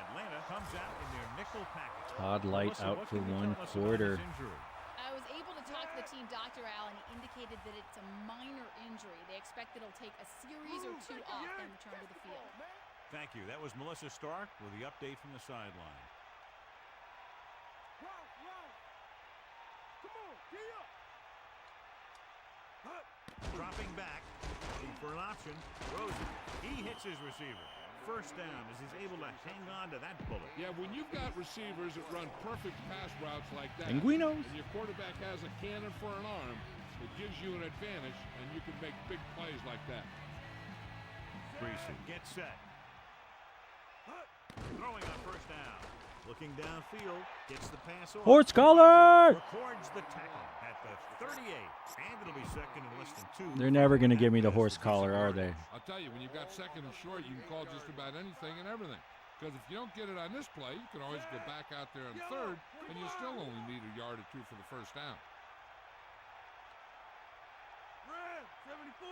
Speaker 4: Atlanta comes out in their nickel package.
Speaker 1: Todd Light
Speaker 4: Melissa,
Speaker 1: out
Speaker 4: what
Speaker 1: for
Speaker 4: can you
Speaker 1: one
Speaker 4: tell us about
Speaker 1: quarter.
Speaker 4: his injury?
Speaker 11: I was able to talk to the team doctor, Al, and he indicated that it's a minor injury. They expect that it'll take a series or 2 off and return to the field.
Speaker 4: Thank you. That was Melissa Stark with the update from the sideline. Dropping back, looking for an option. Rosen, he hits his receiver. First down as he's able to hang on to that bullet.
Speaker 5: Yeah, when you've got receivers that run perfect pass routes like that,
Speaker 1: Penguinos.
Speaker 5: and your quarterback has a cannon for an arm, it gives you an advantage, and you can make big plays like that.
Speaker 4: Greasy gets set. Throwing on first down. Looking downfield, gets the pass off.
Speaker 1: Horse collar!
Speaker 4: Records the tackle at the 38, and it'll be second and less than 2.
Speaker 1: They're never going to give me the horse collar, are they?
Speaker 5: I'll tell you, when you've got second and short, you can call just about anything and everything. Because if you don't get it on this play, you can always go back out there on third, and you still only need a yard or 2 for the first down.
Speaker 3: Red 74.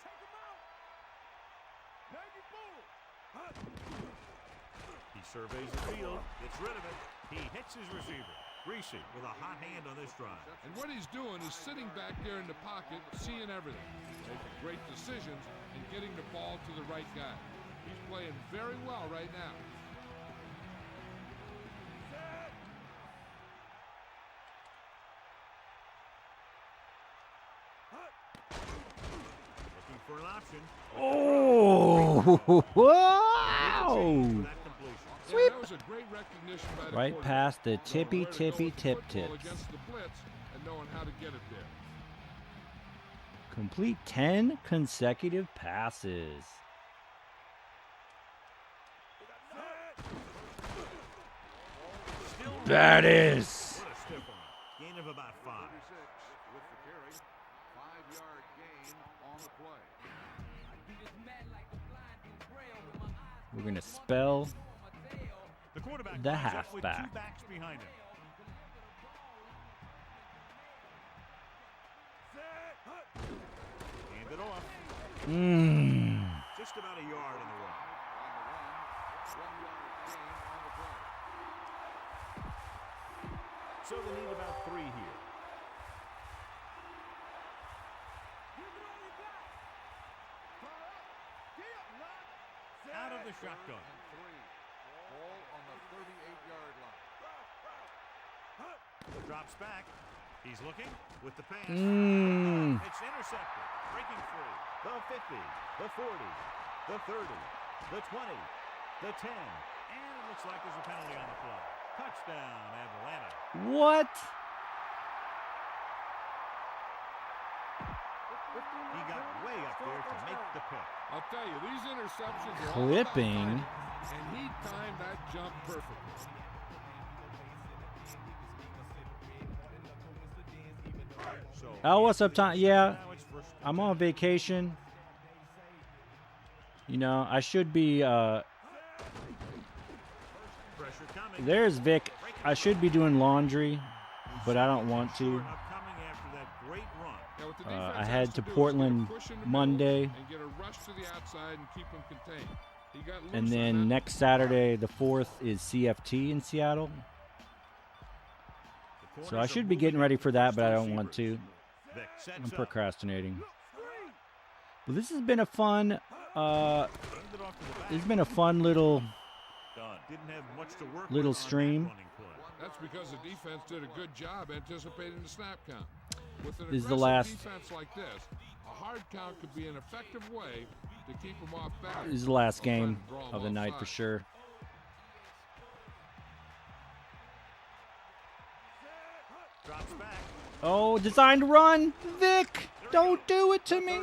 Speaker 3: Take him out. 94.
Speaker 4: He surveys the field, gets rid of it. He hits his receiver. Greasy with a hot hand on this drive.
Speaker 5: And what he's doing is sitting back there in the pocket, seeing everything, making great decisions, and getting the ball to the right guy. He's playing very well right now.
Speaker 4: Looking for an option.
Speaker 1: Oh, wow!
Speaker 5: Sweep. That was a great recognition by the
Speaker 1: Right past the tippy,
Speaker 5: quarterback, knowing where to
Speaker 1: tippy,
Speaker 5: go with
Speaker 1: tip
Speaker 5: the football
Speaker 1: tips.
Speaker 5: against the blitz and knowing how to get it there.
Speaker 1: Complete 10 consecutive passes. Bettis.
Speaker 4: What a stiff one. Gain of about 5.
Speaker 10: With the carry, 5-yard gain on the play.
Speaker 1: We're going to spell
Speaker 4: The quarterback
Speaker 1: the
Speaker 4: lines up with 2
Speaker 1: halfback.
Speaker 4: backs behind him. Hand it off. Just about a yard in the run. So they need about 3 here. Out of the shotgun.
Speaker 10: Ball on the 38-yard line.
Speaker 4: Drops back. He's looking with the pass.
Speaker 1: It's
Speaker 4: intercepted. Breaking free. The 50, the 40, the 30, the 20, the 10. And it looks like there's a penalty on the play. Touchdown, Atlanta.
Speaker 1: What?
Speaker 4: He got way up there to make the pick.
Speaker 5: I'll tell you, these interceptions are
Speaker 1: Clipping.
Speaker 5: all about timing, and he timed that jump perfectly.
Speaker 1: Oh, what's up, Tom? Yeah, I'm on vacation. You know, I should be, there's Vic. I should be doing laundry, but I don't want to. I head to Portland Monday,
Speaker 5: And get a rush to the outside and keep him contained. He got loose
Speaker 1: and
Speaker 5: on
Speaker 1: then
Speaker 5: that.
Speaker 1: next Saturday, the 4th, is CFT in Seattle. So I should be getting ready for that, but I don't want to. I'm procrastinating. But this has been a fun, little stream.
Speaker 5: That's because the defense did a good job anticipating the snap count. With an
Speaker 1: This is the
Speaker 5: aggressive
Speaker 1: last-
Speaker 5: defense like this, a hard count could be an effective way to keep them off balance.
Speaker 1: This is the last
Speaker 5: or try
Speaker 1: game
Speaker 5: to draw 'em
Speaker 1: of the night for
Speaker 5: offside.
Speaker 1: sure.
Speaker 4: Drops back.
Speaker 1: Oh, designed to run. Vic, don't do it to me.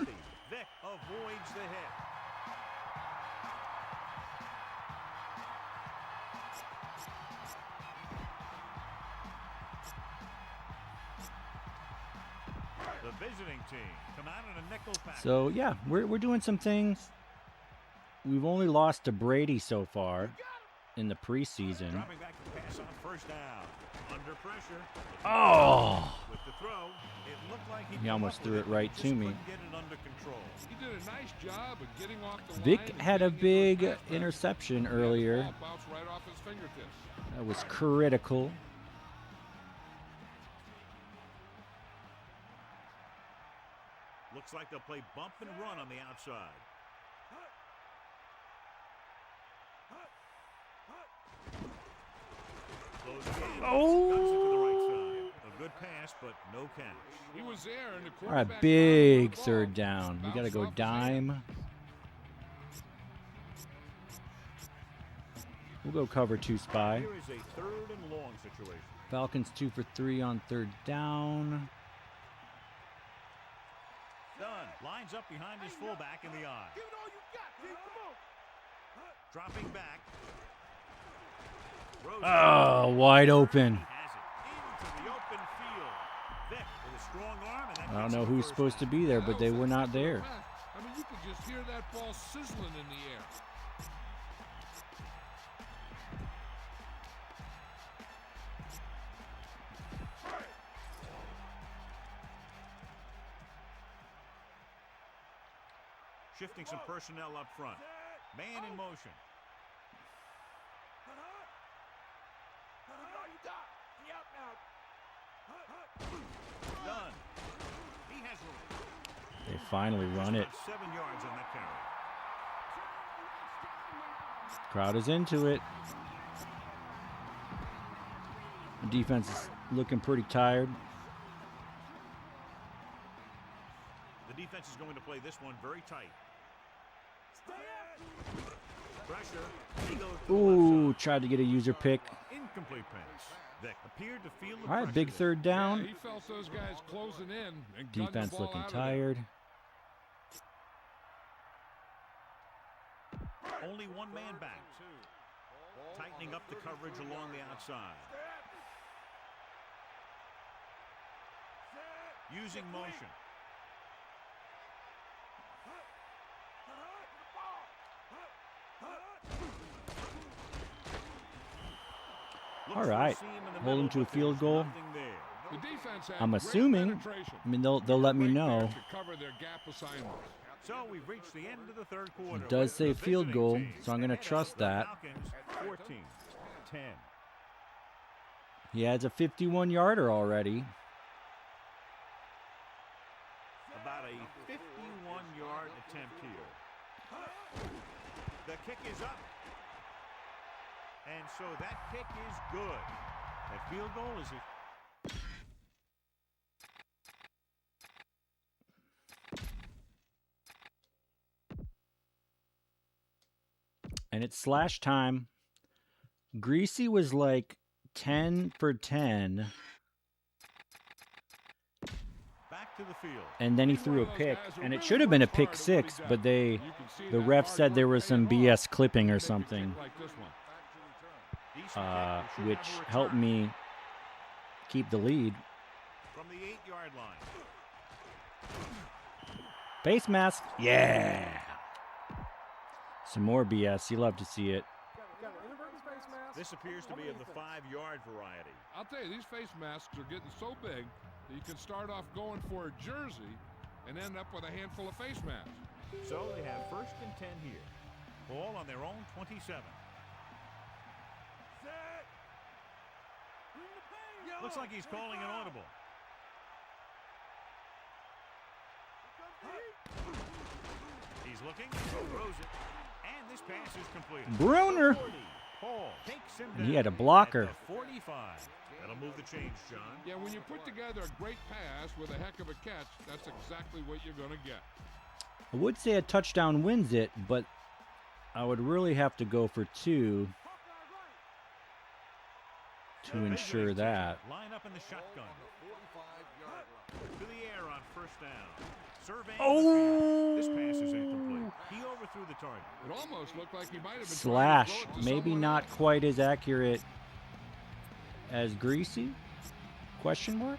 Speaker 4: Vic avoids the hit. The visiting team come out in a nickel pack.
Speaker 1: So yeah, we're doing some things. We've only lost to Brady so far in the preseason.
Speaker 4: Dropping back to pass on first first down. Under pressure.
Speaker 1: Oh!
Speaker 4: With the throw, it looked like
Speaker 1: He almost threw it right to me.
Speaker 4: Get it under control.
Speaker 5: He did a nice job of getting off the
Speaker 1: Vic
Speaker 5: line and
Speaker 1: had a
Speaker 5: getting into his
Speaker 1: big
Speaker 5: pass pattern.
Speaker 1: interception
Speaker 5: And the
Speaker 1: earlier.
Speaker 5: ball bounced right off his fingertips.
Speaker 1: That was critical.
Speaker 4: Looks like they'll play bump and run on the outside.
Speaker 1: Oh!
Speaker 4: A good pass, but no catch.
Speaker 5: He was there, and the
Speaker 1: All right,
Speaker 5: quarterback
Speaker 1: big
Speaker 5: got the ball.
Speaker 1: third down. We got to go
Speaker 5: Bounced off his hand.
Speaker 1: dime. We'll go cover 2 spy.
Speaker 4: Here is a third and long situation.
Speaker 1: Falcons 2 for 3 on third down.
Speaker 4: Done. Lines up behind his fullback in the eye.
Speaker 3: Give it all you got, G. Come on.
Speaker 4: Dropping back.
Speaker 1: Oh, wide open.
Speaker 4: Has it into the open field. Vic with a strong arm, and that
Speaker 1: I don't
Speaker 4: gets
Speaker 1: know
Speaker 4: him
Speaker 1: who's
Speaker 4: first
Speaker 1: supposed to
Speaker 4: down.
Speaker 1: be there, but they were not there.
Speaker 5: I mean, you could just hear that ball sizzling in the air.
Speaker 4: Shifting some personnel up front. Man in motion. Done. He has room.
Speaker 1: They finally run it.
Speaker 4: 7 yards on that carry.
Speaker 1: Crowd is into it. The defense is looking pretty tired.
Speaker 4: The defense is going to play this one very tight. Pressure. He goes to the
Speaker 1: Ooh,
Speaker 4: left side.
Speaker 1: tried to get a user pick.
Speaker 4: Incomplete pass. Vic appeared to feel the
Speaker 1: All right,
Speaker 4: pressure
Speaker 1: big
Speaker 4: there.
Speaker 1: third down.
Speaker 5: Yeah, he felt those guys closing in and gunning the
Speaker 1: Defense
Speaker 5: ball
Speaker 1: looking
Speaker 5: out of there.
Speaker 1: tired.
Speaker 4: Only one man back. Tightening up the coverage along the outside. Using motion.
Speaker 1: All right, hold him to a field goal.
Speaker 5: The defense had
Speaker 1: I'm
Speaker 5: great
Speaker 1: assuming.
Speaker 5: penetration.
Speaker 1: I mean, they'll let me
Speaker 5: Right there
Speaker 1: know.
Speaker 5: to cover their gap assignments.
Speaker 4: So we've reached the end of the third quarter.
Speaker 1: It does
Speaker 4: with
Speaker 1: say
Speaker 4: the
Speaker 1: field
Speaker 4: visiting
Speaker 1: goal,
Speaker 4: team
Speaker 1: so I'm going to
Speaker 4: ahead of
Speaker 1: trust
Speaker 4: the
Speaker 1: that.
Speaker 4: Falcons at 14-10.
Speaker 1: He has a 51-yarder already.
Speaker 4: About a 51-yard attempt here. The kick is up. And so that kick is good. That field goal is a
Speaker 1: And it's slash time. Greasy was like 10 for 10.
Speaker 4: back to the field.
Speaker 1: And then he threw a pick. And it should have been a pick 6, but the ref said there was some BS clipping or something. Which helped me keep the lead.
Speaker 4: From the 8-yard line.
Speaker 1: Face mask. Yeah. Some more BS. You love to see it.
Speaker 4: This appears to be of the 5-yard variety.
Speaker 5: I'll tell you, these face masks are getting so big that you can start off going for a jersey and end up with a handful of face masks.
Speaker 4: So they have 1st and 10 here. Ball on their own 27. Looks like he's calling an audible. He's looking, throws it, and this pass is completed.
Speaker 1: Bruner.
Speaker 4: 40. Paul takes him
Speaker 1: And he
Speaker 4: down
Speaker 1: had a blocker.
Speaker 4: at the 45. That'll move the change, John.
Speaker 5: Yeah, when you put together a great pass with a heck of a catch, that's exactly what you're going to get.
Speaker 1: I would say a touchdown wins it, but I would really have to go for 2 to ensure that.
Speaker 4: Line up in the shotgun. To the air on 1st down. Surveying
Speaker 1: Oh!
Speaker 4: the field. This pass is incomplete. He overthrew the target.
Speaker 5: It almost looked like he might have been
Speaker 1: Slash.
Speaker 5: trying to throw it to
Speaker 1: Maybe
Speaker 5: someone
Speaker 1: not
Speaker 5: else.
Speaker 1: quite as accurate as Greasy? Question mark?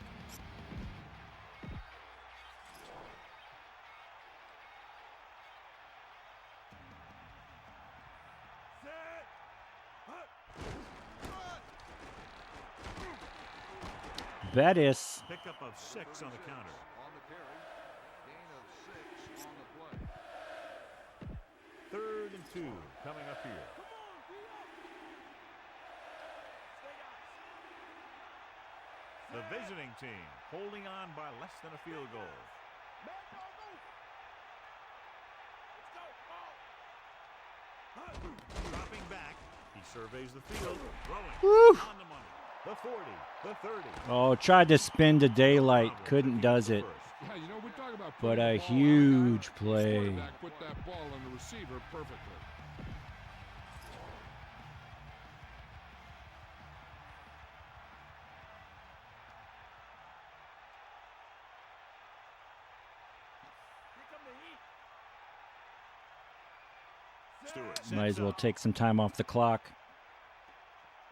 Speaker 1: Bettis.
Speaker 4: Pickup of 6 on the counter.
Speaker 10: On the carry. Gain of 6 on the play.
Speaker 4: 3rd and 2 coming up here. The visiting team holding on by less than a field goal. Dropping back, he surveys the field, throwing on the money. The 40, the 30.
Speaker 1: Oh, tried to spin to daylight, couldn't does it.
Speaker 5: Yeah, you know, we talk about
Speaker 1: But a huge play.
Speaker 5: quarterback put that ball on the receiver perfectly.
Speaker 1: Might as well take some time off the clock.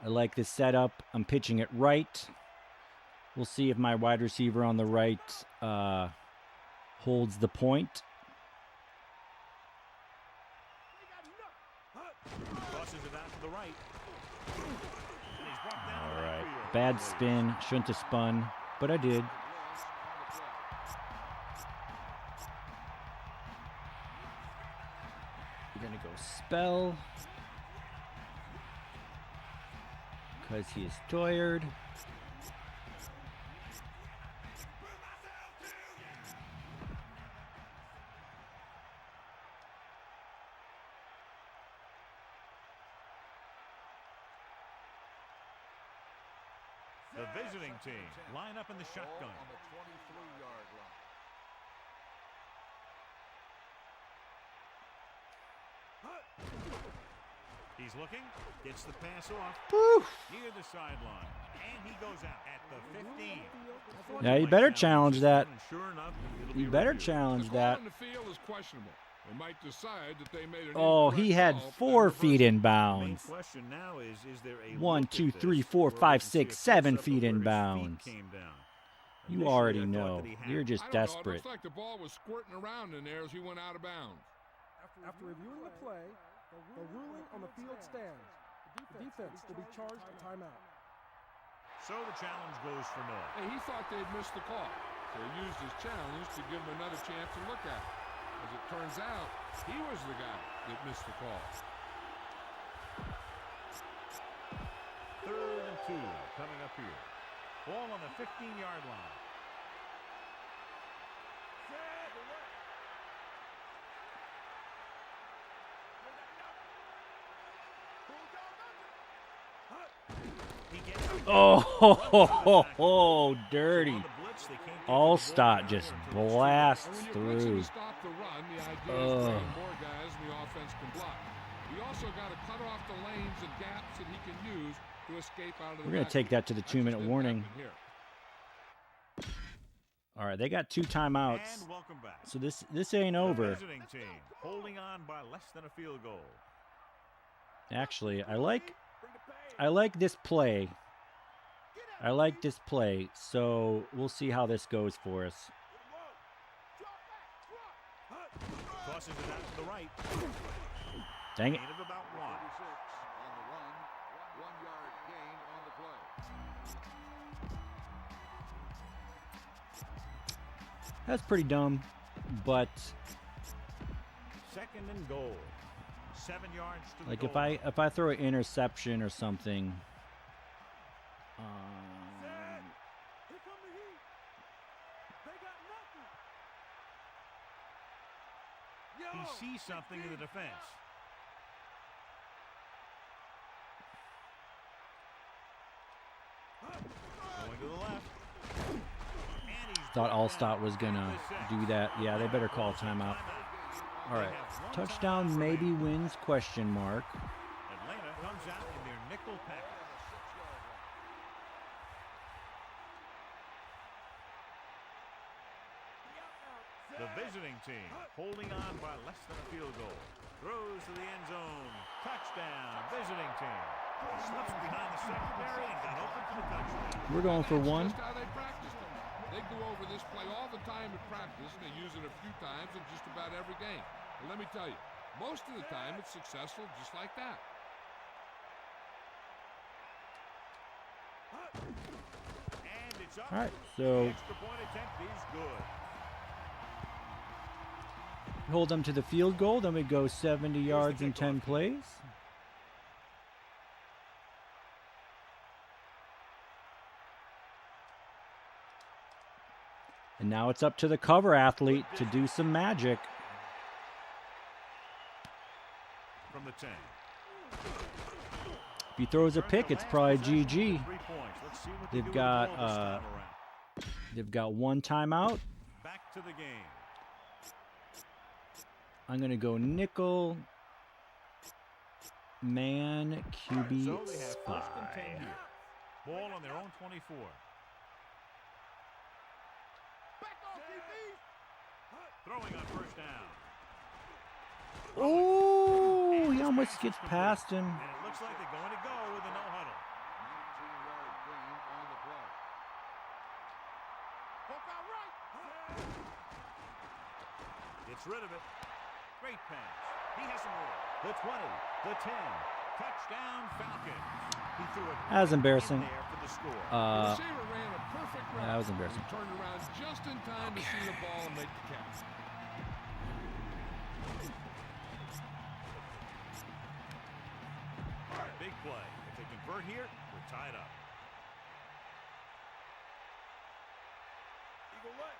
Speaker 1: I like this setup. I'm pitching it right. We'll see if my wide receiver on the right holds the point.
Speaker 4: Crosses it out to the right.
Speaker 1: All right. Bad spin. Shouldn't have spun, but I did. We're going to go spell. Because he is tired.
Speaker 4: The visiting team line up in the shotgun.
Speaker 10: On the 23-yard line.
Speaker 4: He's looking, gets the pass off. Near the sideline, and he goes out at the 15.
Speaker 1: Now you better challenge that.
Speaker 4: Sure enough,
Speaker 1: You better challenge that.
Speaker 5: The field is questionable. They might decide that they made an
Speaker 1: Oh, he had 4 feet in bounds.
Speaker 4: The question now is there a
Speaker 1: 1, 2, 3, 4, 5, 6, 7 feet in bounds. You already know. You're just
Speaker 5: I don't know, it
Speaker 1: desperate.
Speaker 5: looks like the ball was squirting around in there as he went out of bounds.
Speaker 13: After reviewing the play, the ruling on the field stands. The defense will be charged a timeout.
Speaker 4: So the challenge goes for naught.
Speaker 5: Hey, he thought they'd missed the call, so he used his challenge to give him another chance to look at it. As it turns out, he was the guy that missed the call.
Speaker 4: 3rd and 2 coming up here. Ball on the 15-yard line.
Speaker 1: Oh, dirty. All-Stott just blasts through.
Speaker 5: Stop the run. The idea is to bring more guys in the offense can block. He also got to cut off the lanes and gaps that he can use to escape out of the
Speaker 1: We're going to take that to the 2-minute warning. All right, they got 2 timeouts.
Speaker 4: And welcome back.
Speaker 1: So this ain't over.
Speaker 4: The visiting team holding on by less than a field goal.
Speaker 1: Actually, I like this play. I like this play, so we'll see how this goes for us.
Speaker 4: Tosses it out to the right.
Speaker 1: Dang it.
Speaker 4: Gain of about 1.
Speaker 10: On the run, 1-yard gain on the play.
Speaker 1: That's pretty dumb, but
Speaker 4: 2nd and goal. 7 yards to the
Speaker 1: like
Speaker 4: goal.
Speaker 1: if I throw an interception or something,
Speaker 4: he sees something in the defense. Going to the left.
Speaker 1: thought All-Stott was gonna do that. Yeah, they better call timeout. All right, touchdown maybe wins, question mark.
Speaker 4: Atlanta comes out in their nickel package. The visiting team holding on by less than a field goal. Throws to the end zone. Touchdown, visiting team. Slips behind the secondary and got open for the touchdown.
Speaker 1: We're going for 1.
Speaker 5: Just how they practiced it. They go over this play all the time in practice, and they use it a few times in just about every game. But let me tell you, most of the time it's successful just like that.
Speaker 4: And it's
Speaker 1: All right, so
Speaker 4: Extra point attempt is good.
Speaker 1: hold them to the field goal. Then we go 70 yards in 10 plays. And now it's up to the cover athlete to do some magic.
Speaker 4: From the 10.
Speaker 1: If he throws a pick, it's probably GG. They've got one timeout.
Speaker 4: Back to the game.
Speaker 1: I'm gonna go nickel, man, QB,
Speaker 4: So they have
Speaker 1: spy.
Speaker 4: first and 10 here. Ball on their own 24. Throwing on first down.
Speaker 1: Oh, he almost gets past him.
Speaker 4: And it looks like they're going to go with a no huddle.
Speaker 10: 19-yard gain on the play.
Speaker 4: Gets rid of it. Great pass. He has some room. The 20, the 10. Touchdown Falcons. He threw it
Speaker 1: That was embarrassing.
Speaker 4: in there for the score.
Speaker 10: The receiver ran a perfect route.
Speaker 1: That was embarrassing.
Speaker 10: He turned around just in time to see the ball and make the catch.
Speaker 4: Big play. If they convert here, we're tied up.
Speaker 3: Eagle what?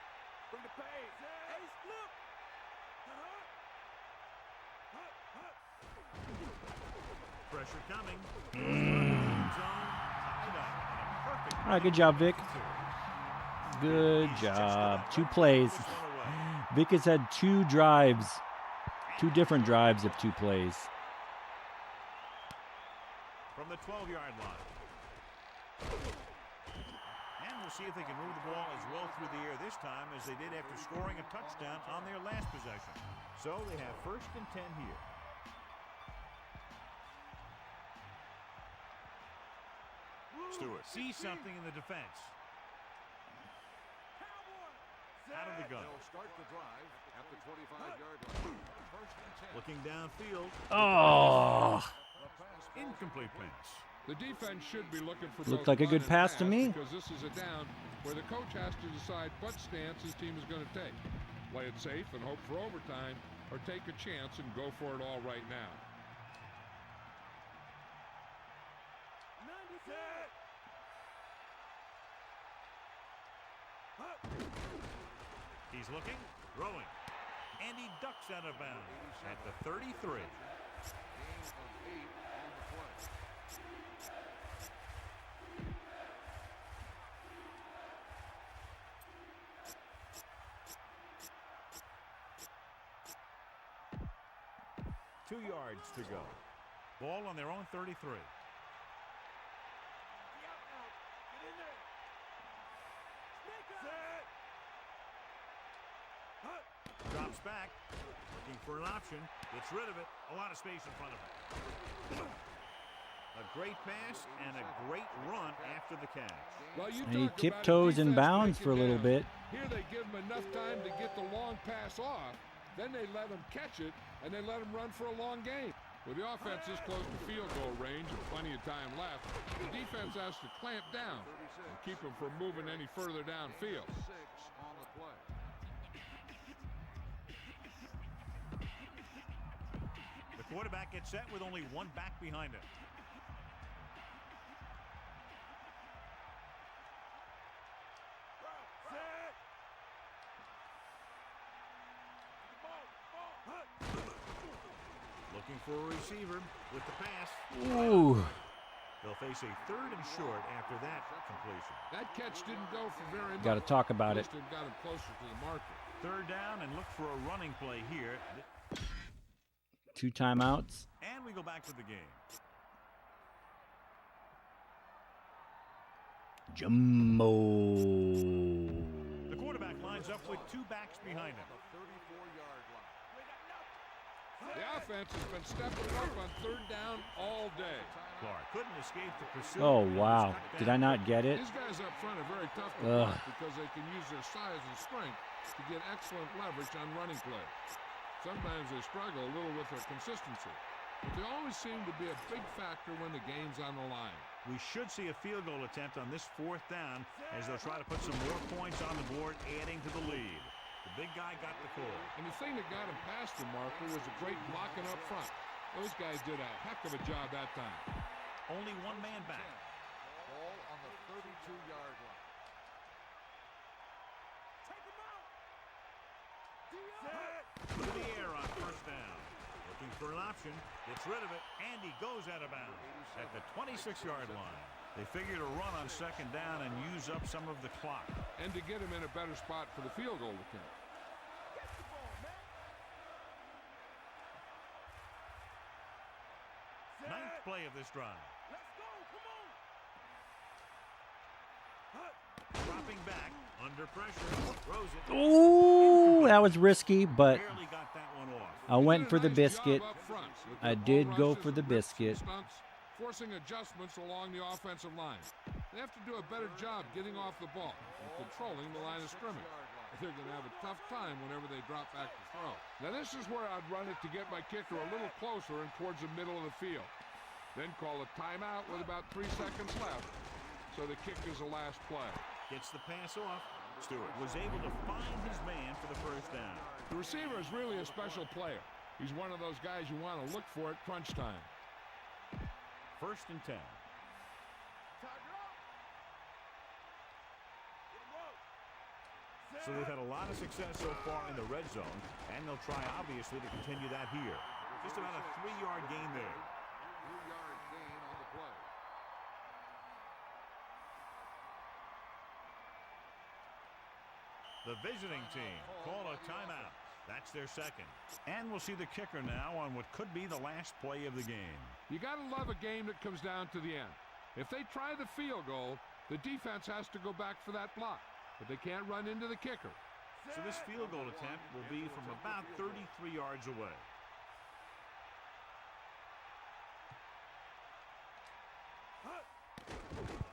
Speaker 3: Bring the pace. Ace flip.
Speaker 4: Pressure coming.
Speaker 1: All right, good job, Vic. Good job. 2 plays. Vic has had 2 drives, 2 different drives of 2 plays.
Speaker 4: From the 12-yard line. And we'll see if they can move the ball as well through the air this time as they did after scoring a touchdown on their last possession. So they have first and 10 here. Stewart sees something in the defense. Out of the gun.
Speaker 10: They'll start the drive at the 25-yard line. First and 10.
Speaker 4: Looking downfield.
Speaker 1: Oh.
Speaker 4: Incomplete pass.
Speaker 5: The defense should be looking for
Speaker 1: Looked
Speaker 5: both
Speaker 1: like a
Speaker 5: run
Speaker 1: good
Speaker 5: and
Speaker 1: pass to me.
Speaker 5: Because this is a down where the coach has to decide what stance his team is going to take. Play it safe and hope for overtime, or take a chance and go for it all right now.
Speaker 4: He's looking, throwing, and he ducks out of bounds at the 33.
Speaker 10: Gain of 8 on the play.
Speaker 4: Two yards to go. Ball on their own 33. Drops back, looking for an option, gets rid of it, a lot of space in front of him. A great pass and a great run after the catch.
Speaker 5: Well, you
Speaker 1: And he
Speaker 5: talk about
Speaker 1: tiptoes in
Speaker 5: defense
Speaker 1: bounds
Speaker 5: breaking
Speaker 1: for a little
Speaker 5: down.
Speaker 1: bit.
Speaker 5: Here they give him enough time to get the long pass off. Then they let him catch it, and they let him run for a long game. With the offense this close to field goal range and plenty of time left, the defense has to clamp down and keep him from moving any further downfield.
Speaker 10: 6 on the play.
Speaker 4: The quarterback gets set with only one back behind him. Looking for a receiver with the pass.
Speaker 1: Ooh.
Speaker 4: They'll face a 3rd and short after that completion.
Speaker 5: That catch didn't go for very much.
Speaker 1: Got to talk about it.
Speaker 5: Just got him closer to the marker.
Speaker 4: 3rd down and look for a running play here.
Speaker 1: 2 timeouts.
Speaker 4: And we go back to the game.
Speaker 1: Jumbo.
Speaker 4: The quarterback lines up with 2 backs behind him.
Speaker 10: 34-yard line.
Speaker 5: The offense has been stepping up on 3rd down all day.
Speaker 4: Clark couldn't escape the pursuit.
Speaker 1: Oh, wow. Did I not get it?
Speaker 5: These guys up front are very tough to
Speaker 1: Ugh.
Speaker 5: block because they can use their size and strength to get excellent leverage on running plays. Sometimes they struggle a little with their consistency. but they always seem to be a big factor when the game's on the line.
Speaker 4: We should see a field goal attempt on this 4th down as they'll try to put some more points on the board, adding to the lead. The big guy got the call.
Speaker 5: And the thing that got him past the marker was a great blocking up front. Those guys did a heck of a job that time.
Speaker 4: Only one man back.
Speaker 10: Ball on the 32-yard line.
Speaker 4: Through the air on 1st down. Looking for an option. Gets rid of it, and he goes out of bounds at the 26-yard line. They figure to run on 2nd down and use up some of the clock.
Speaker 5: And to get him in a better spot for the field goal attempt.
Speaker 4: Ninth play of this drive. Dropping back, under pressure, throws it.
Speaker 1: Ooh, that was risky, but
Speaker 4: Barely got that one off.
Speaker 1: I went for the biscuit. I did go for the biscuit.
Speaker 5: Forcing adjustments along the offensive line. They have to do a better job getting off the ball and controlling the line of scrimmage. They're going to have a tough time whenever they drop back to throw. Now this is where I'd run it to get my kicker a little closer and towards the middle of the field. Then call a timeout with about 3 seconds left. So the kick is the last play.
Speaker 4: Gets the pass off. Stewart was able to find his man for the 1st down.
Speaker 5: The receiver is really a special player. He's one of those guys you want to look for at crunch time.
Speaker 4: 1st and 10. So they've had a lot of success so far in the red zone, and they'll try, obviously, to continue that here. Just about a 3-yard gain there.
Speaker 10: 3-yard gain on the play.
Speaker 4: The visiting team call a timeout. That's their 2nd. And we'll see the kicker now on what could be the last play of the game.
Speaker 5: You got to love a game that comes down to the end. If they try the field goal, the defense has to go back for that block. But they can't run into the kicker.
Speaker 4: So this field goal attempt will be from about 33 yards away.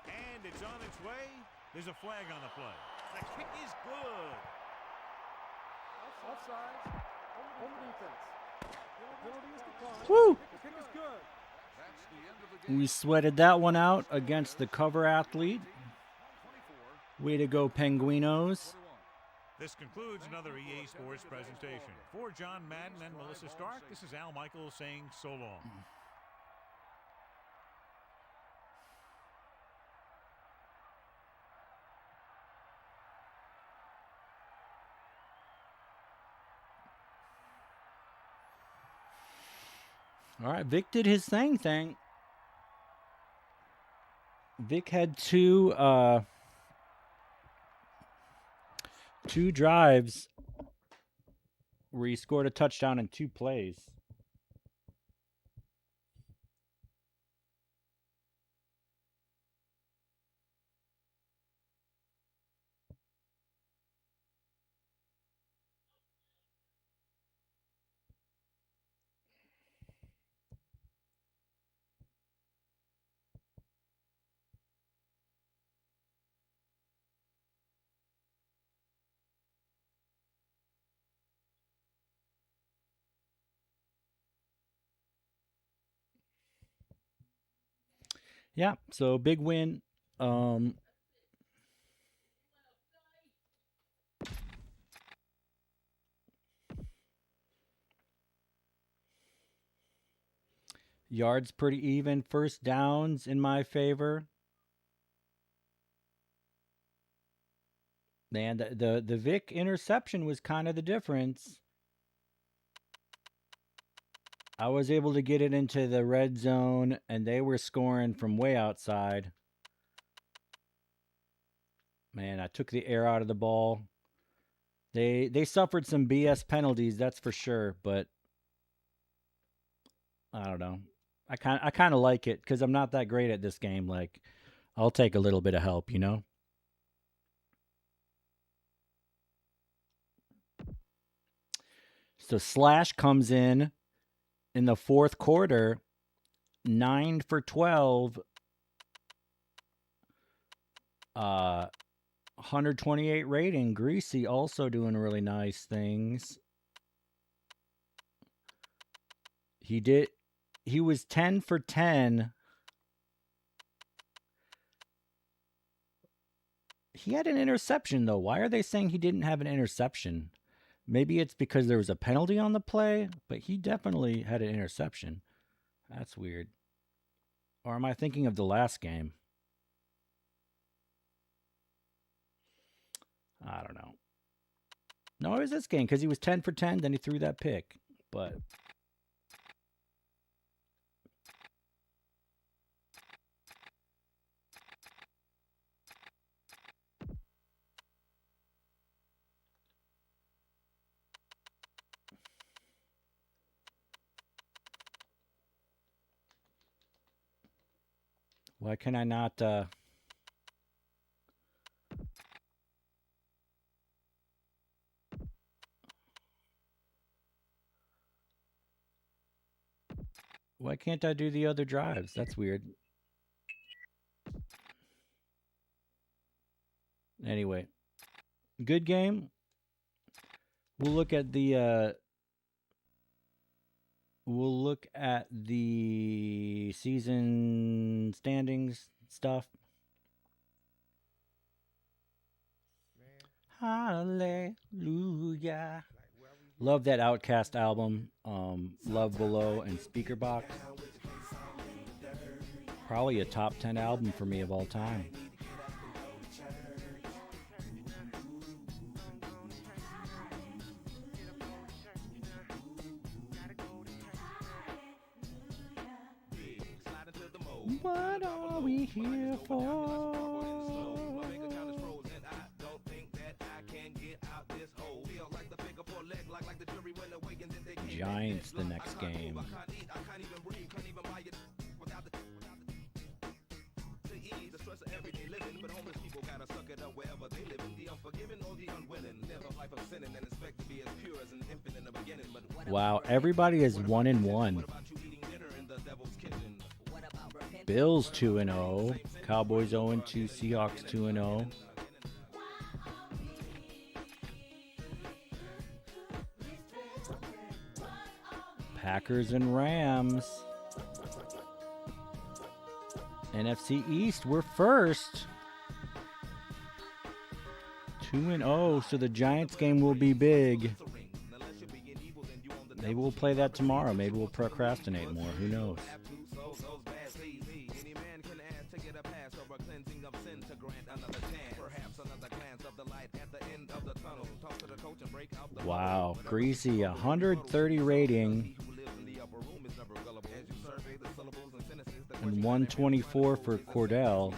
Speaker 4: And it's on its way. There's a flag on the play. The kick is good.
Speaker 13: Offside. Home defense. Penalty is declined.
Speaker 1: Woo!
Speaker 13: The kick is good.
Speaker 10: That's the end of the game.
Speaker 1: We sweated that one out against the cover athlete. Way to go, Penguinos.
Speaker 4: This concludes another EA Sports presentation. For John Madden and Melissa Stark, this is Al Michaels saying so long.
Speaker 1: All right, Vic did his thing. Vic had two drives where he scored a touchdown in 2 plays. Yeah, so big win. Yards pretty even. 1st downs in my favor. Man, the Vic interception was kind of the difference. I was able to get it into the red zone, and they were scoring from way outside. Man, I took the air out of the ball. They suffered some BS penalties, that's for sure, but I don't know. I kind of like it because I'm not that great at this game. Like, I'll take a little bit of help, you know? So Slash comes in the 4th quarter, 9 for 12, 128 rating. Greasy also doing really nice things. He did he was 10 for 10. He had an interception, though. Why are they saying he didn't have an interception? Maybe it's because there was a penalty on the play, but he definitely had an interception. That's weird. Or am I thinking of the last game? I don't know. No, it was this game because he was 10 for 10. Then he threw that pick. But why can I not... Why can't I do the other drives? That's weird. Anyway, good game. We'll look at the season standings stuff. Hallelujah. Love that Outkast album, Love Below and Speaker Box. Probably a top 10 album for me of all time. What are we here for? Giants the next game. Wow, everybody is 1-1. Bills 2-0, Cowboys 0-2, Seahawks 2-0. Packers and Rams. NFC East, we're first. 2-0, so the Giants game will be big. Maybe we'll play that tomorrow. Maybe we'll procrastinate more. Who knows? Wow, Greasy, 130 rating. And 124 for Kordell.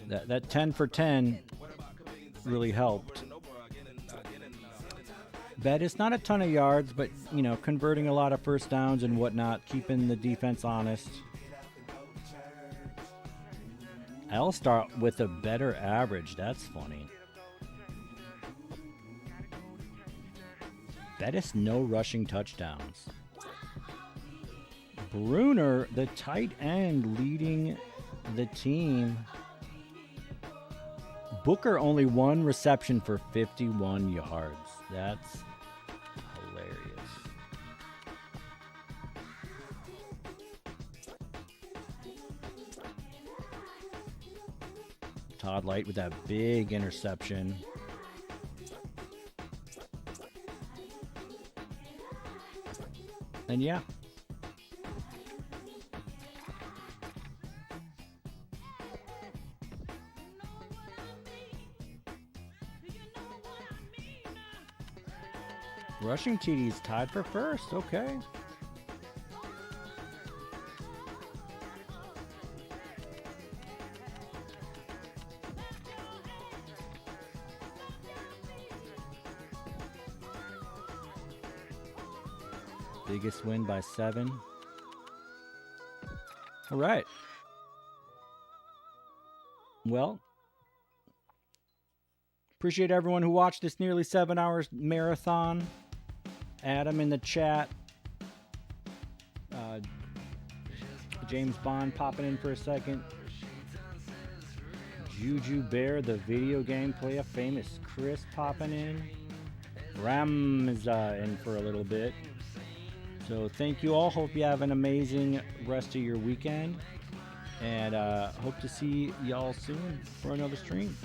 Speaker 1: That 10 for 10 really helped. Bettis, not a ton of yards, but, you know, converting a lot of first downs and whatnot, keeping the defense honest. I'll start with a better average. That's funny. Bettis, no rushing touchdowns. Bruner, the tight end, leading the team. Booker, only one reception for 51 yards. That's hilarious. Todd Light with that big interception. And yeah. Rushing TDs tied for first. Okay. Biggest win by 7. All right. Well, appreciate everyone who watched this nearly 7 hours marathon. Adam in the chat. James Bond popping in for a second. Juju Bear, the video game player, famous Chris popping in. Ramza in for a little bit. So thank you all. Hope you have an amazing rest of your weekend. And hope to see y'all soon for another stream.